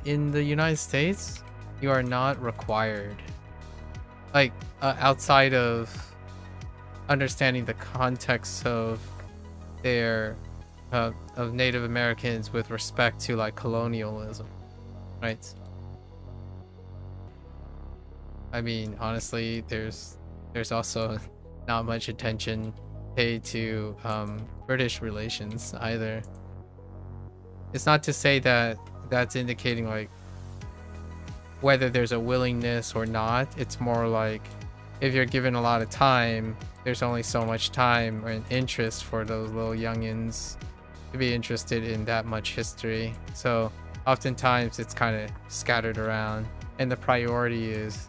[SPEAKER 4] in the United States, you are not required, like, outside of understanding the context of their of Native Americans with respect to like colonialism, right? I mean, honestly, there's also not much attention paid to British relations either. It's not to say that that's indicating like whether there's a willingness or not. It's more like if you're given a lot of time, there's only so much time and interest for those little youngins to be interested in that much history. So oftentimes it's kind of scattered around, and the priority is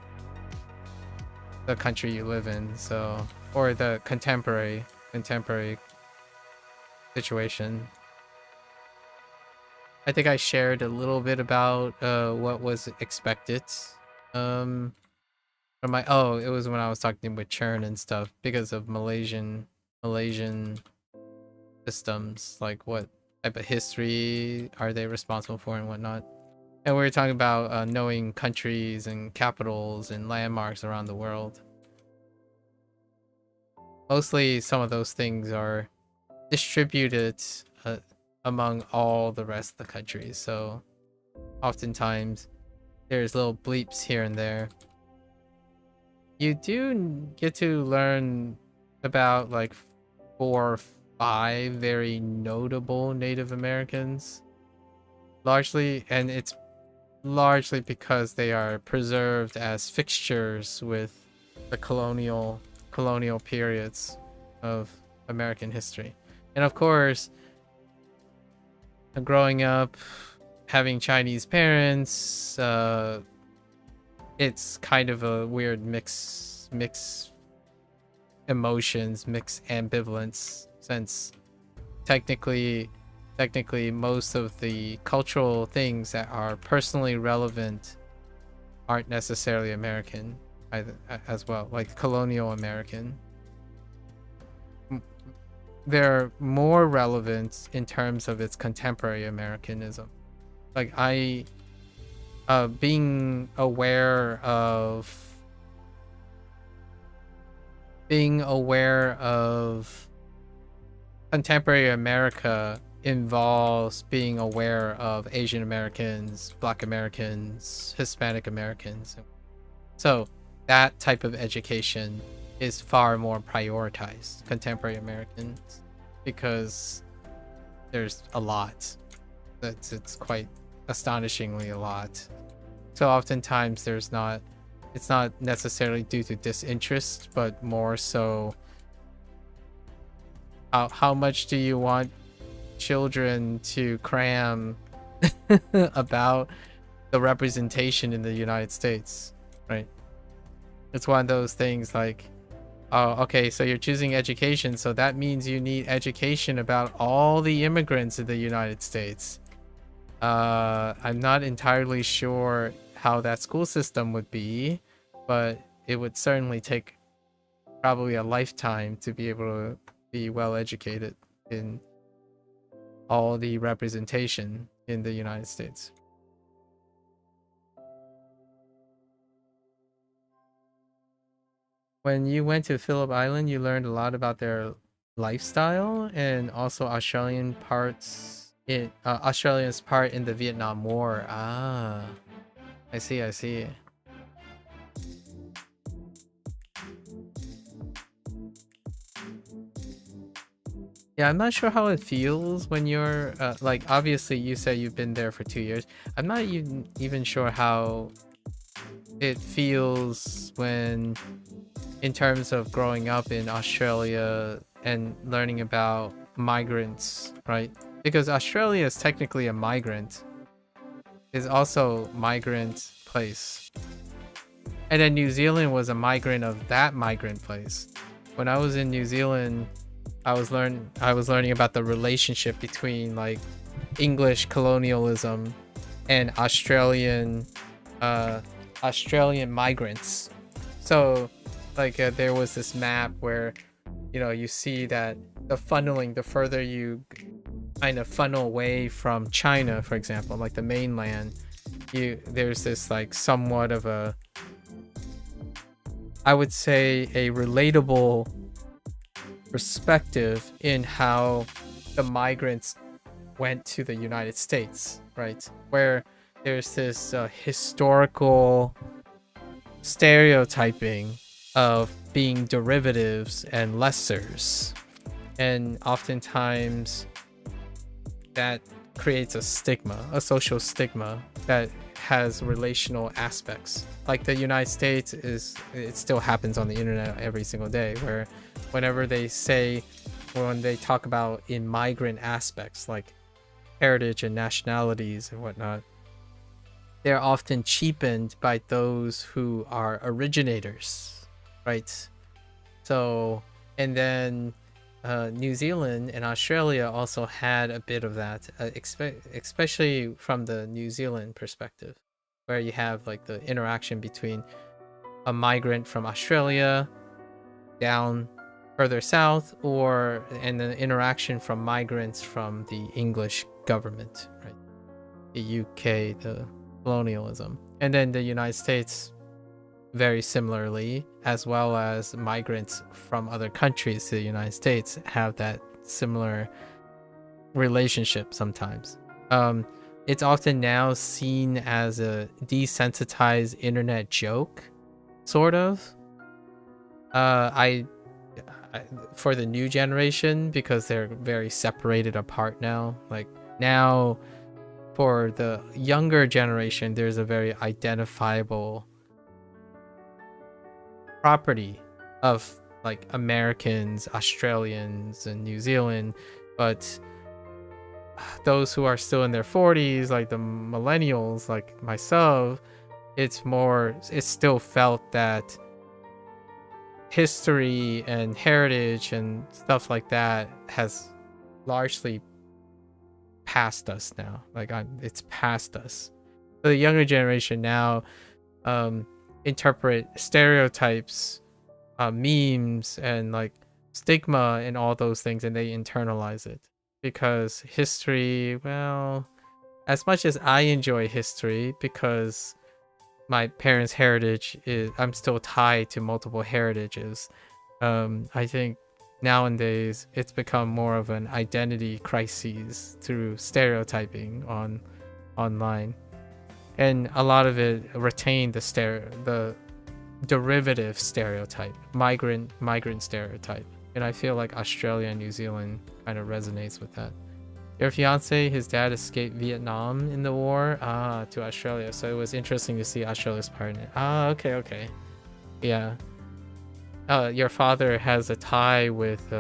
[SPEAKER 4] the country you live in, so, or the contemporary situation. I think I shared a little bit about what was expected from my, it was when I was talking with Churn and stuff, because of Malaysian systems, like what type of history are they responsible for and whatnot. And we were talking about knowing countries and capitals and landmarks around the world. Mostly some of those things are distributed among all the rest of the countries, so oftentimes there's little bleeps here and there. You do get to learn about like 4 or 5 very notable Native Americans, largely, and it's largely because they are preserved as fixtures with the colonial periods of American history. And of course, growing up having Chinese parents, it's kind of a weird mix emotions, mix ambivalence, since technically most of the cultural things that are personally relevant aren't necessarily American either, as well, like colonial American. They're more relevant in terms of its contemporary Americanism. Like being aware of being aware of contemporary America involves being aware of Asian Americans, Black Americans, Hispanic Americans. So that type of education is far more prioritized, contemporary Americans, because there's a lot. It's quite astonishingly a lot. So oftentimes it's not necessarily due to disinterest, but more so how much do you want children to cram about the representation in the United States, right? It's one of those things like, oh, okay, so you're choosing education, so that means you need education about all the immigrants in the United States. I'm not entirely sure how that school system would be, but it would certainly take probably a lifetime to be able to be well educated in all the representation in the United States. When you went to Phillip Island, you learned a lot about their lifestyle and also Australians' part in the Vietnam War. Ah, I see. Yeah, I'm not sure how it feels when you're like, obviously you said you've been there for 2 years. I'm not even sure how it feels when, in terms of growing up in Australia and learning about migrants, right? Because Australia is technically a migrant. It's also migrant place. And then New Zealand was a migrant of that migrant place. When I was in New Zealand, I was learning about the relationship between like English colonialism and Australian migrants. So like there was this map where, you know, you see that the funneling, the further you kind of funnel away from China, for example, like the mainland, there's this like somewhat of a, I would say, a relatable perspective in how the migrants went to the United States, right? Where there's this historical stereotyping of being derivatives and lessers, and oftentimes that creates a stigma, a social stigma that has relational aspects. Like the United States it still happens on the internet every single day, where whenever when they talk about immigrant aspects like heritage and nationalities and whatnot, they're often cheapened by those who are originators, right? So, and then New Zealand and Australia also had a bit of that, especially from the New Zealand perspective, where you have like the interaction between a migrant from Australia down further south, and the interaction from migrants from the English government, right? The UK, the colonialism, and then the United States very similarly, as well as migrants from other countries to the United States have that similar relationship sometimes. It's often now seen as a desensitized internet joke, sort of. For the new generation, because they're very separated apart now. Like now, for the younger generation, there's a very identifiable property of like Americans, Australians, and New Zealand, but those who are still in their 40s, like the millennials, like myself, it's still felt that history and heritage and stuff like that has largely passed us now. Like it's past us. So the younger generation now interpret stereotypes, memes, and like stigma and all those things, and they internalize it. Because history, well, as much as I enjoy history, because my parents' heritage I'm still tied to multiple heritages, I think nowadays it's become more of an identity crisis through stereotyping online, and a lot of it retained the derivative stereotype, migrant stereotype, and I feel like Australia and New Zealand kind of resonates with that. Your fiance, his dad escaped Vietnam in the war to Australia, so it was interesting to see Australia's part in it. Okay. Yeah. Your father has a tie with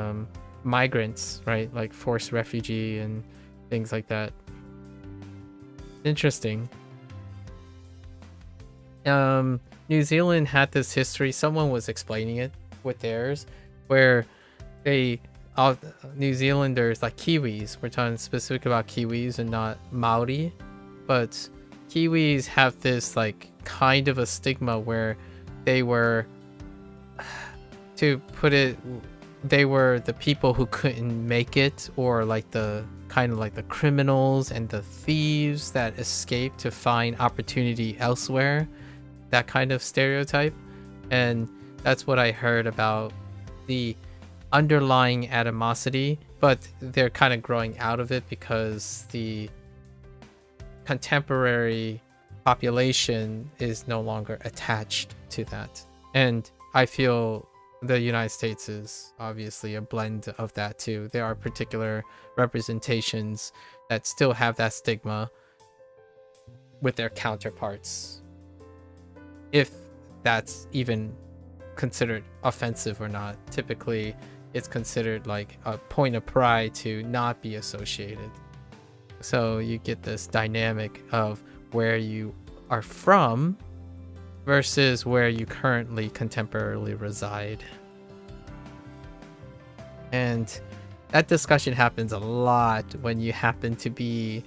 [SPEAKER 4] migrants, right? Like forced refugee and things like that. Interesting. New Zealand had this history. Someone was explaining it with theirs, where New Zealanders, like Kiwis, we're talking specific about Kiwis and not Maori, but Kiwis have this like kind of a stigma where they were, to put it, they were the people who couldn't make it, or like the kind of like the criminals and the thieves that escaped to find opportunity elsewhere, that kind of stereotype. And that's what I heard about the underlying animosity, but they're kind of growing out of it because the contemporary population is no longer attached to that. And I feel the United States is obviously a blend of that too. There are particular representations that still have that stigma with their counterparts, if that's even considered offensive or not. Typically it's considered like a point of pride to not be associated. So you get this dynamic of where you are from versus where you currently contemporarily reside. And that discussion happens a lot when you happen to be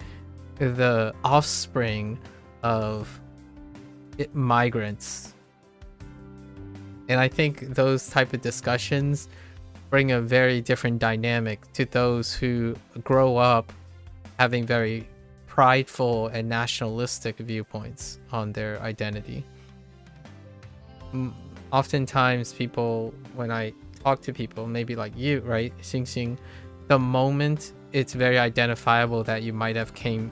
[SPEAKER 4] the offspring of migrants. And I think those type of discussions bring a very different dynamic to those who grow up having very prideful and nationalistic viewpoints on their identity. Oftentimes people, when I talk to people, maybe like you, right, Xing Xing, the moment it's very identifiable that you might have came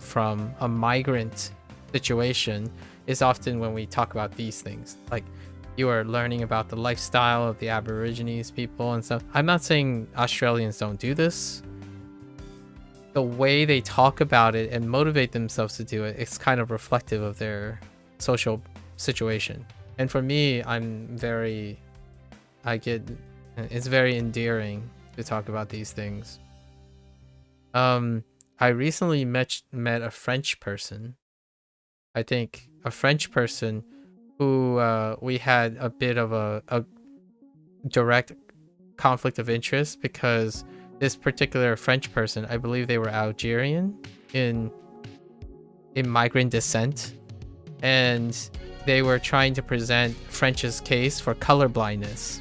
[SPEAKER 4] from a migrant situation is often when we talk about these things. Like, you are learning about the lifestyle of the Aborigines people and stuff. I'm not saying Australians don't do this. The way they talk about it and motivate themselves to do it, it's kind of reflective of their social situation. And for me, it's very endearing to talk about these things. I recently met a French person. I think a French person who we had a bit of a direct conflict of interest, because this particular French person, I believe they were Algerian in migrant descent, and they were trying to present French's case for colorblindness,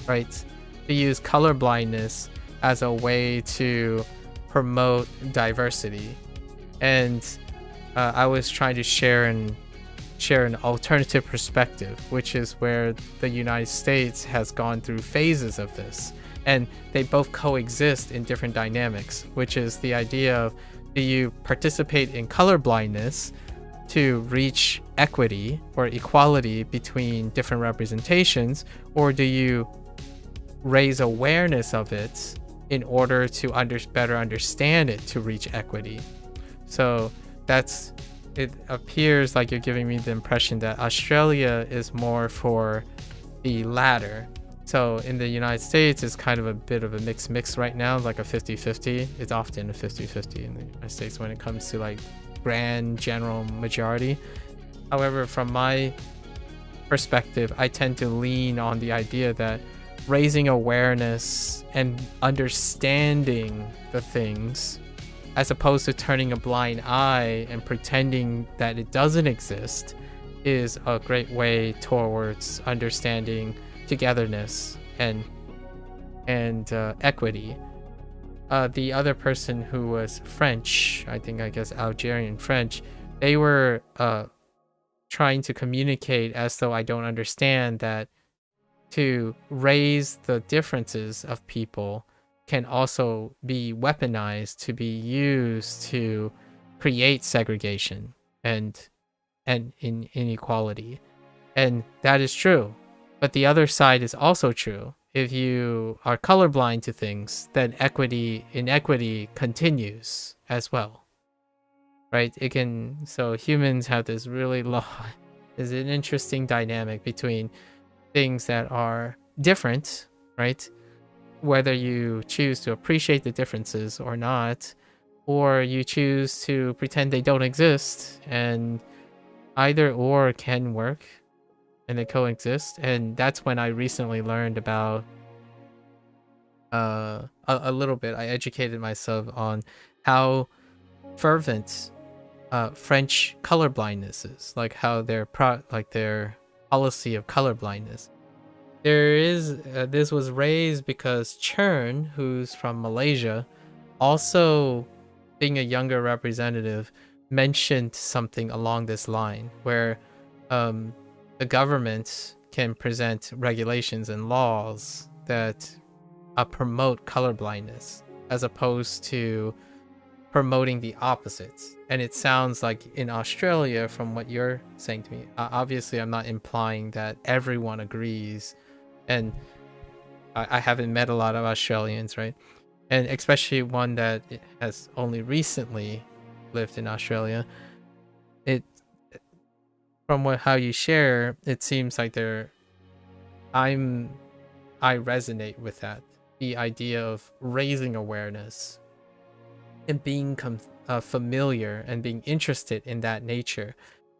[SPEAKER 4] right? To use colorblindness as a way to promote diversity. And I was trying to share an alternative perspective, which is where the United States has gone through phases of this, and they both coexist in different dynamics, which is the idea of, do you participate in colorblindness to reach equity or equality between different representations, or do you raise awareness of it in order to better understand it to reach equity? So it appears like you're giving me the impression that Australia is more for the latter. So in the United States, it's kind of a bit of a mix right now, like a 50-50. It's often a 50-50 in the United States when it comes to like grand general majority. However, from my perspective, I tend to lean on the idea that raising awareness and understanding the things, as opposed to turning a blind eye and pretending that it doesn't exist, is a great way towards understanding togetherness and equity. The other person who was French, I guess Algerian French, they were trying to communicate as though I don't understand that to raise the differences of people can also be weaponized to be used to create segregation and inequality. And that is true. But the other side is also true. If you are colorblind to things, then inequity continues as well. Right? So humans have this really is an interesting dynamic between things that are different, right? Whether you choose to appreciate the differences or not, or you choose to pretend they don't exist, and either or can work and they coexist. And that's when I recently learned about a little bit. I educated myself on how fervent French colorblindness is, like how their policy of colorblindness. There is this was raised because Chern, who's from Malaysia, also being a younger representative, mentioned something along this line where the government can present regulations and laws that promote colorblindness as opposed to promoting the opposites. And it sounds like in Australia, from what you're saying to me, obviously I'm not implying that everyone agrees, and I haven't met a lot of Australians, right? And especially one that has only recently lived in Australia. From how you share, it seems like I resonate with that. The idea of raising awareness and being familiar and being interested in that nature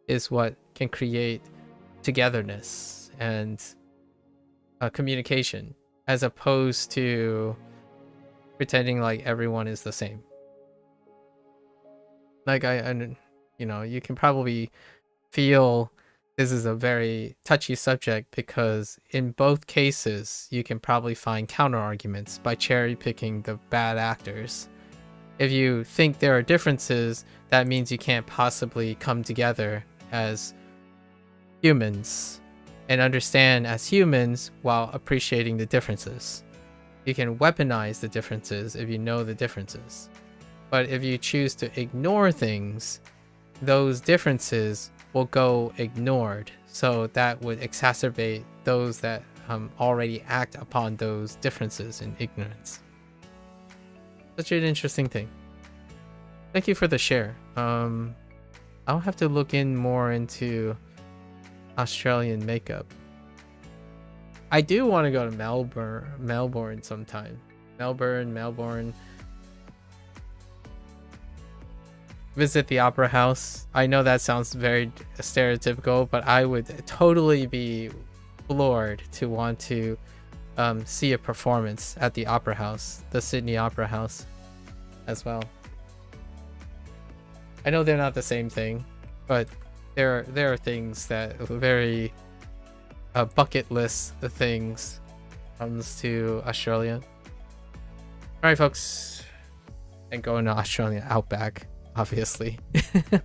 [SPEAKER 4] is what can create togetherness and communication, as opposed to pretending like everyone is the same. Like you can probably feel this is a very touchy subject because in both cases you can probably find counter arguments by cherry picking the bad actors. If you think there are differences, that means you can't possibly come together as humans and understand as humans while appreciating the differences. You can weaponize the differences if you know the differences. But if you choose to ignore things, those differences will go ignored. So that would exacerbate those that already act upon those differences in ignorance. Such an interesting thing. Thank you for the share. I'll have to look in more into Australian makeup. I do want to go to Melbourne sometime. Melbourne. Visit the Opera House. I know that sounds very stereotypical, but I would totally be floored to want to see a performance at the Opera House, the Sydney Opera House, as well. I know they're not the same thing, but there are things that are very bucket list things comes to Australia. All right, folks, and going to Australian outback, obviously. All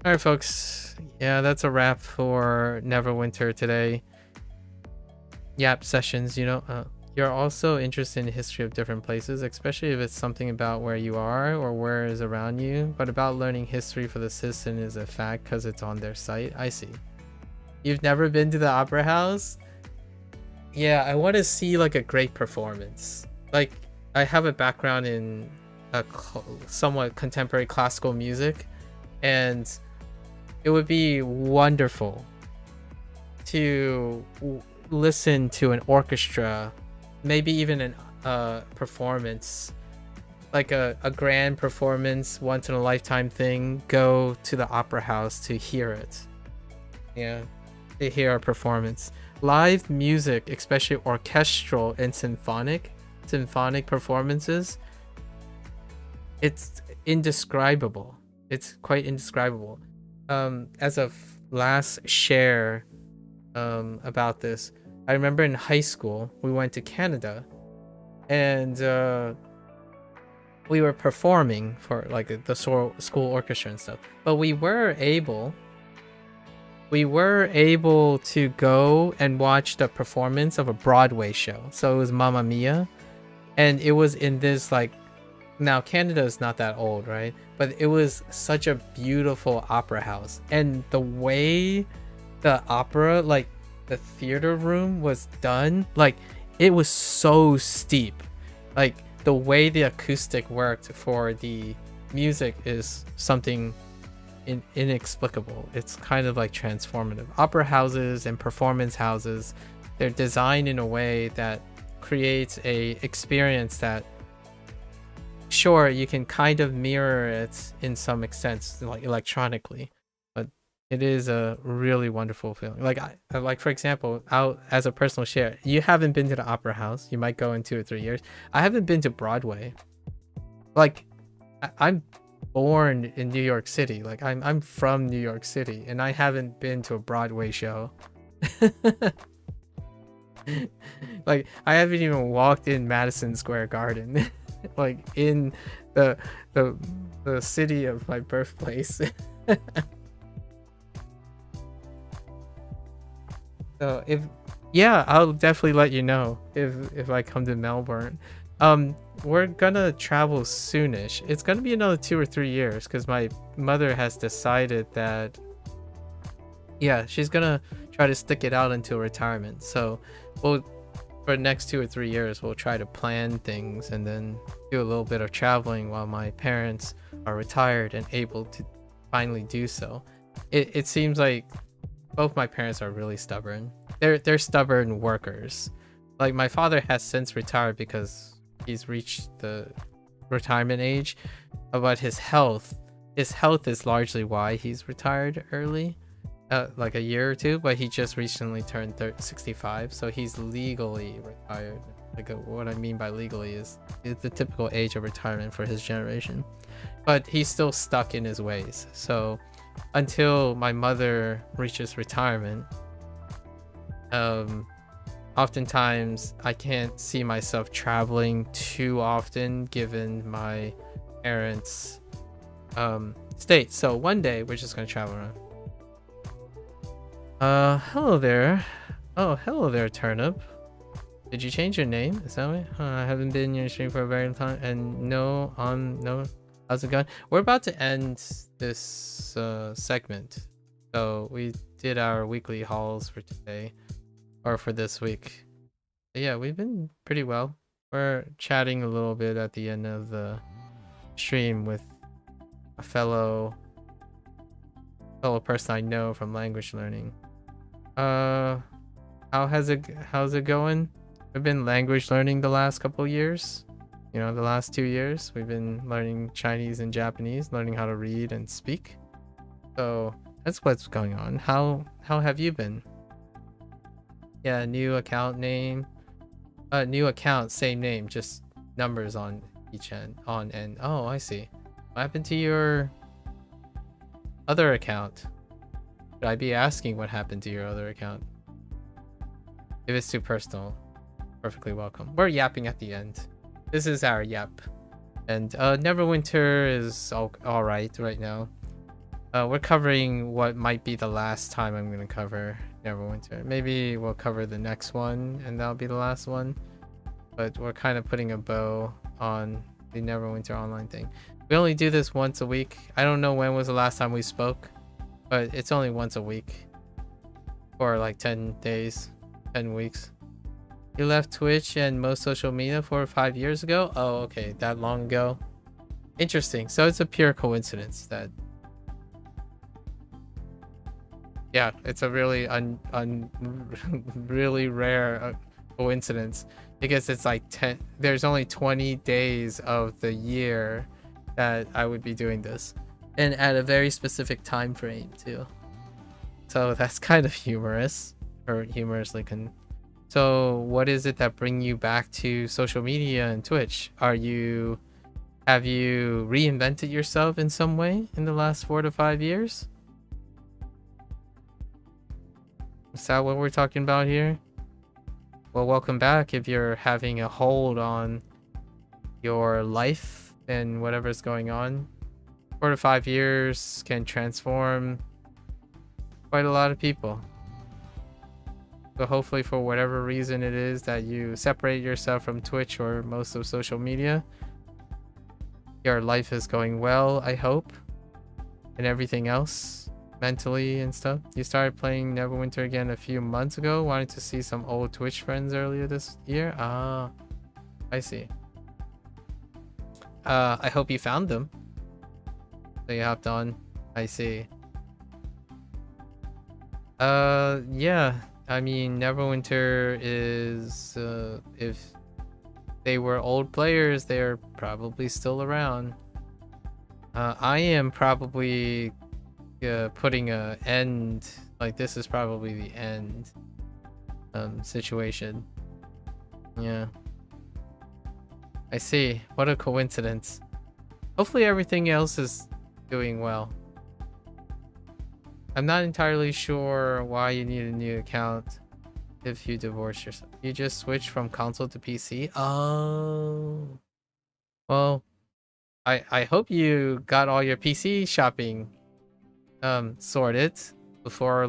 [SPEAKER 4] right, folks. Yeah, that's a wrap for Neverwinter today. Yap sessions, you're also interested in the history of different places, especially if it's something about where you are or where is around you, but about learning history for the citizen is a fact because it's on their site. I see. You've never been to the Opera House? Yeah, I want to see like a great performance. Like, I have a background in somewhat contemporary classical music, and it would be wonderful to listen to an orchestra, maybe even a performance, like a grand performance, once in a lifetime thing. Go to the Opera House to hear it. Yeah, to hear a performance. Live music, especially orchestral and symphonic performances, it's indescribable. It's quite indescribable. As a last share about this, I remember in high school we went to Canada, and we were performing for like the school orchestra and stuff, but we were able we were able to go and watch the performance of a Broadway show. So it was Mamma Mia, and it was in this like, now Canada is not that old, right? But it was such a beautiful opera house, and the way the opera, like the theater room was done, like it was so steep. Like the way the acoustic worked for the music is something inexplicable. It's kind of like transformative. Opera houses and performance houses, they're designed in a way that creates a experience that, sure, you can kind of mirror it in some extent, like electronically, but it is a really wonderful feeling. Like like for example, out as a personal share, you haven't been to the opera house. You might go in 2 or 3 years. I haven't been to Broadway. Like I'm born in New York City. Like I'm from New York City, and I haven't been to a Broadway show. Like I haven't even walked in Madison Square Garden. Like in the city of my birthplace. So I'll definitely let you know if I come to Melbourne. We're gonna travel soonish. It's gonna be another 2 or 3 years because my mother has decided that, yeah, she's gonna try to stick it out until retirement. So for the next 2 or 3 years, we'll try to plan things and then do a little bit of traveling while my parents are retired and able to finally do so. It seems like both my parents are really stubborn. They're stubborn workers. Like my father has since retired because he's reached the retirement age, but his health is largely why he's retired early, like a year or two. But he just recently turned 65, so he's legally retired. Like what I mean by legally is the typical age of retirement for his generation, but he's still stuck in his ways. So until my mother reaches retirement, oftentimes I can't see myself traveling too often given my parents' state. So one day we're just gonna travel around. Hello there. Oh, hello there, Turnip. Did you change your name? Is that right? I haven't been in your stream for a very long time, and no, how's it going? We're about to end this segment, so we did our weekly hauls for today, or for this week. But yeah, we've been pretty well. We're chatting a little bit at the end of the stream with a fellow person I know from language learning. How's it going? We've been language learning the last couple years. You know, the last 2 years we've been learning Chinese and Japanese, learning how to read and speak. So that's what's going on. How have you been? Yeah, new account name. New account, same name, just numbers on each end. Oh, I see. What happened to your other account? Should I be asking what happened to your other account? If it's too personal, perfectly welcome. We're yapping at the end. This is our yap. And Neverwinter is all right now. We're covering what might be the last time I'm going to cover Neverwinter. Maybe we'll cover the next one and that'll be the last one. But we're kind of putting a bow on the Neverwinter online thing. We only do this once a week. I don't know when was the last time we spoke, but it's only once a week. For like 10 days, 10 weeks. You left Twitch and most social media 4 or 5 years ago? Oh, okay, that long ago. Interesting. So it's a pure coincidence that... Yeah, it's a really really rare coincidence because it's like 10. There's only 20 days of the year that I would be doing this, and at a very specific time frame too. So that's kind of humorous, or humorously So what is it that bring you back to social media and Twitch? Have you reinvented yourself in some way in the last 4 to 5 years? Is that what we're talking about here? Well, welcome back if you're having a hold on your life and whatever's going on. 4 to 5 years can transform quite a lot of people. So hopefully, for whatever reason it is that you separate yourself from Twitch or most of social media, your life is going well, I hope, and everything else, mentally and stuff. You started playing Neverwinter again a few months ago. Wanted to see some old Twitch friends earlier this year. Ah, I see. I hope you found them. So you hopped on. I see. Yeah. I mean, Neverwinter is, if they were old players, they're probably still around. I am probably putting a end, like this is probably the end situation. Yeah. I see. What a coincidence. Hopefully everything else is doing well. I'm not entirely sure why you need a new account if you divorce yourself. You just switch from console to PC? Oh. Well, I hope you got all your PC shopping sorted before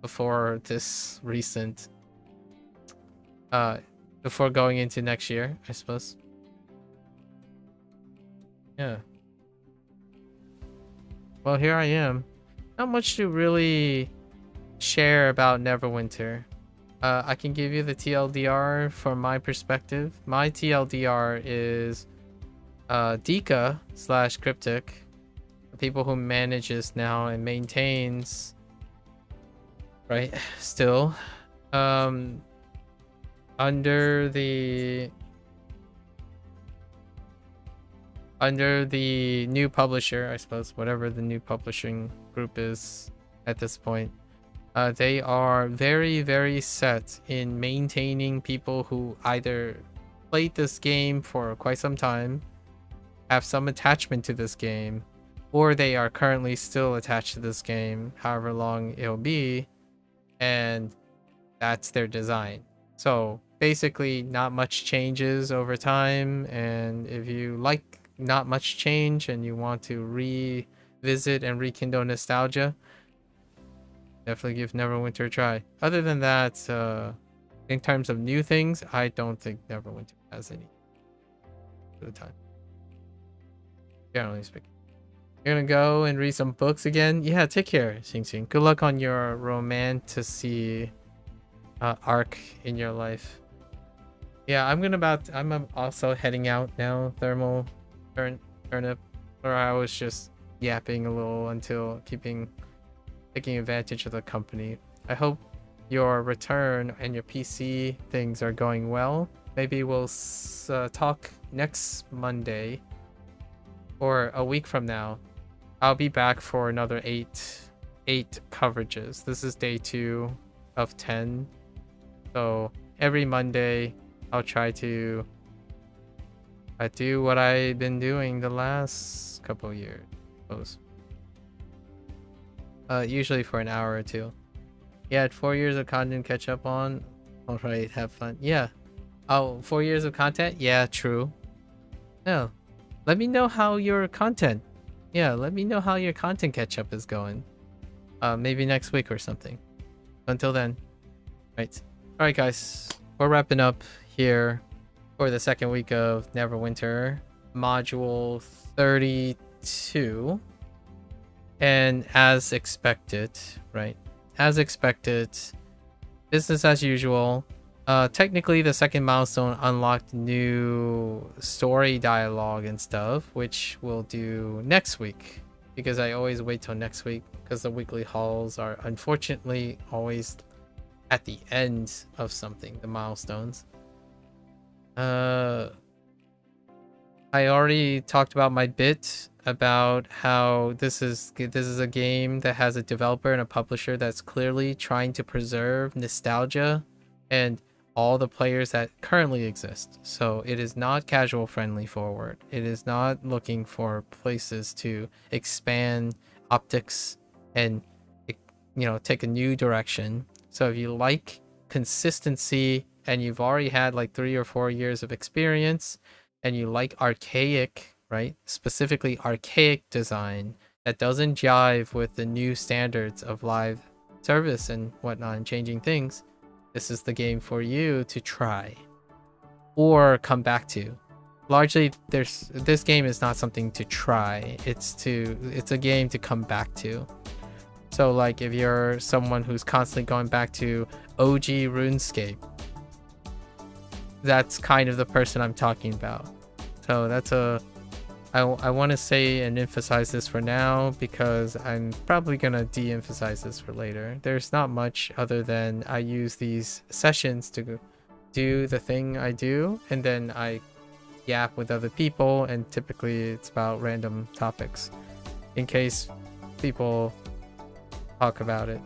[SPEAKER 4] before this recent before going into next year, I suppose. Yeah. Well, here I am. Not much to really share about Neverwinter. I can give you the TLDR from my perspective. My TLDR is Dika / Cryptic, the people who manages now and maintains, right, still, under the new publisher, I suppose, whatever the new publishing group is at this point. They are very, very set in maintaining people who either played this game for quite some time, have some attachment to this game, or they are currently still attached to this game, however long it'll be, and that's their design. So basically not much changes over time, and if you like not much change and you want to revisit and rekindle nostalgia, definitely give Neverwinter a try. Other than that, in terms of new things, I don't think Neverwinter has any for the time, generally speaking. You're gonna go and read some books again? Yeah, take care, Xing Xing. Good luck on your romantasy arc in your life. Yeah, I'm also heading out now, Thermal Turnip, or I was just yapping a little until taking advantage of the company. I hope your return and your PC things are going well. Maybe we'll talk next Monday or a week from now. I'll be back for another eight coverages. This is day 2 of 10. So every Monday I'll try to do what I've been doing the last couple of years, I suppose. Usually for an hour or two. Yeah, 4 years of content catch up on. All right, have fun. Yeah. Oh, 4 years of content? Yeah, true. No. Let me know how your content. Yeah, let me know how your content catch up is going. Maybe next week or something. Until then. Right. All right, guys. We're wrapping up here for the second week of Neverwinter, module 32. And as expected, right? As expected, business as usual. Technically, the second milestone unlocked new story dialogue and stuff, which we'll do next week. Because I always wait till next week, because the weekly hauls are unfortunately always at the end of something, the milestones. I already talked about my bit about how this is a game that has a developer and a publisher that's clearly trying to preserve nostalgia and all the players that currently exist. So it is not casual friendly forward. It is not looking for places to expand optics and, you know, take a new direction. So if you like consistency and you've already had like 3 or 4 years of experience and you like archaic, right? Specifically archaic design, that doesn't jive with the new standards of live service and whatnot and changing things, this is the game for you to try or come back to. Largely, this game is not something to try. It's a game to come back to. So like if you're someone who's constantly going back to OG RuneScape, that's kind of the person I'm talking about. So that's I want to say and emphasize this for now because I'm probably going to de-emphasize this for later. There's not much other than I use these sessions to do the thing I do, and then I yap with other people, and typically it's about random topics in case people talk about it.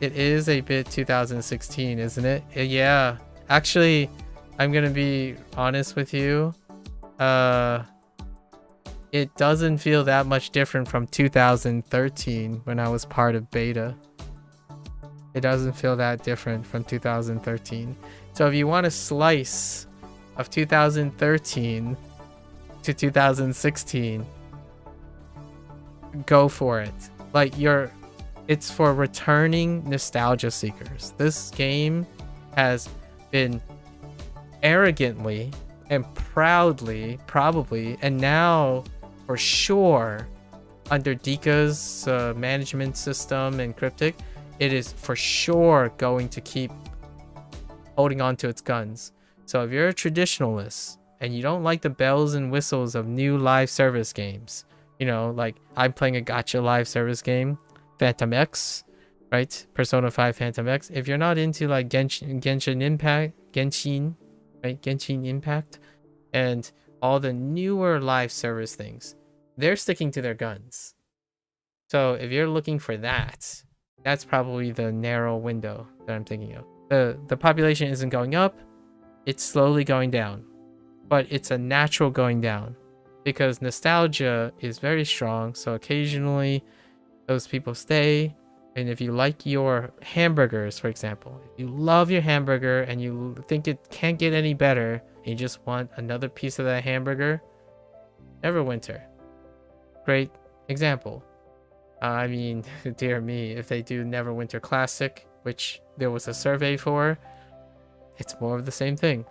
[SPEAKER 4] It is a bit 2016, isn't it? Yeah. Actually, I'm going to be honest with you. It doesn't feel that much different from 2013 when I was part of beta. It doesn't feel that different from 2013. So if you want a slice of 2013 to 2016, go for it. Like it's for returning nostalgia seekers. This game has been arrogantly and proudly, probably, and now for sure, under Dika's management system and Cryptic, it is for sure going to keep holding on to its guns. So if you're a traditionalist and you don't like the bells and whistles of new live service games, you know, like I'm playing a gacha live service game, Phantom X, right? Persona 5 Phantom X. If you're not into like Genshin Impact, Genshin Impact, and all the newer live service things, they're sticking to their guns. So if you're looking for that, that's probably the narrow window that I'm thinking of. The population isn't going up, it's slowly going down, but it's a natural going down because nostalgia is very strong. So occasionally those people stay. And if you like your hamburgers, for example, if you love your hamburger and you think it can't get any better, and you just want another piece of that hamburger, Neverwinter, great example. I mean, dear me, if they do Neverwinter Classic, which there was a survey for, it's more of the same thing.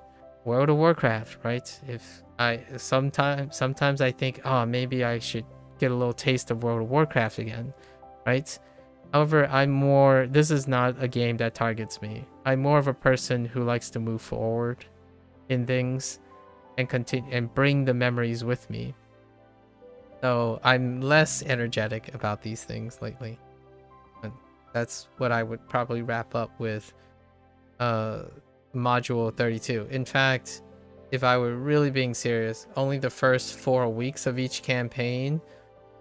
[SPEAKER 4] World of Warcraft, right? If I sometimes I think, oh, maybe I should get a little taste of World of Warcraft again, right? However, this is not a game that targets me. I'm more of a person who likes to move forward in things and continue and bring the memories with me. So I'm less energetic about these things lately. And that's what I would probably wrap up with module 32. In fact, if I were really being serious, only the first 4 weeks of each campaign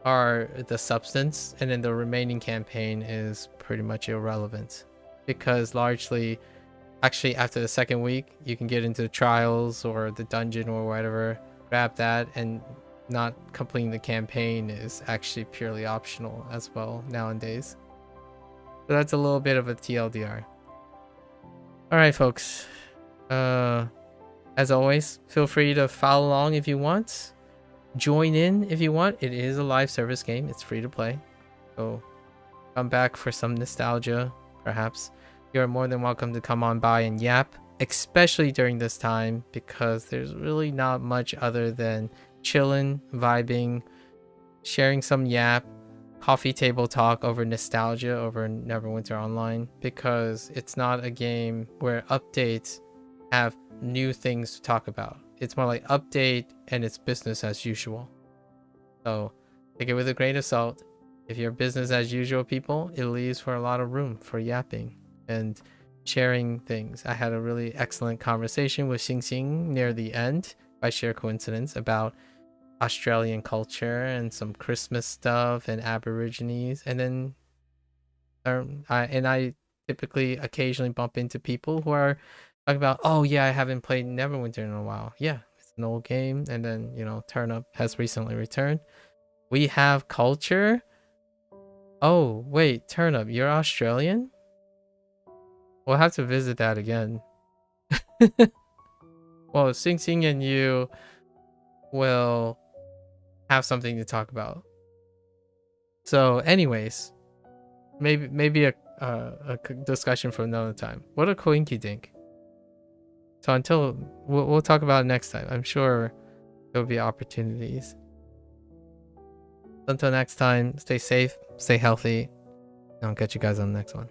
[SPEAKER 4] are the substance, and then the remaining campaign is pretty much irrelevant because largely, actually after the second week, you can get into the trials or the dungeon or whatever, grab that, and not completing the campaign is actually purely optional as well nowadays. So that's a little bit of a TLDR. All right, folks. As always, feel free to follow along if you want. Join in if you want. It is a live service game. It's free to play. So come back for some nostalgia, perhaps. You're more than welcome to come on by and yap, especially during this time, because there's really not much other than chilling, vibing, sharing some yap, coffee table talk over nostalgia over Neverwinter Online, because it's not a game where updates have new things to talk about. It's more like update and it's business as usual. So take it with a grain of salt. If you're business as usual people, it leaves for a lot of room for yapping and sharing things. I had a really excellent conversation with Xing Xing near the end, by sheer coincidence, about Australian culture and some Christmas stuff and Aborigines. And then I typically occasionally bump into people who are talking about, oh yeah, I haven't played Neverwinter in a while. Yeah, it's an old game. And then, you know, Turnip has recently returned. We have culture. Oh, wait, Turnip, you're Australian? We'll have to visit that again. Well, Xing Xing and you will have something to talk about. So, anyways, maybe a discussion for another time. What do Koinki think? So until we'll talk about it next time. I'm sure there'll be opportunities. Until next time, stay safe, stay healthy, and I'll catch you guys on the next one.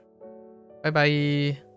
[SPEAKER 4] Bye bye.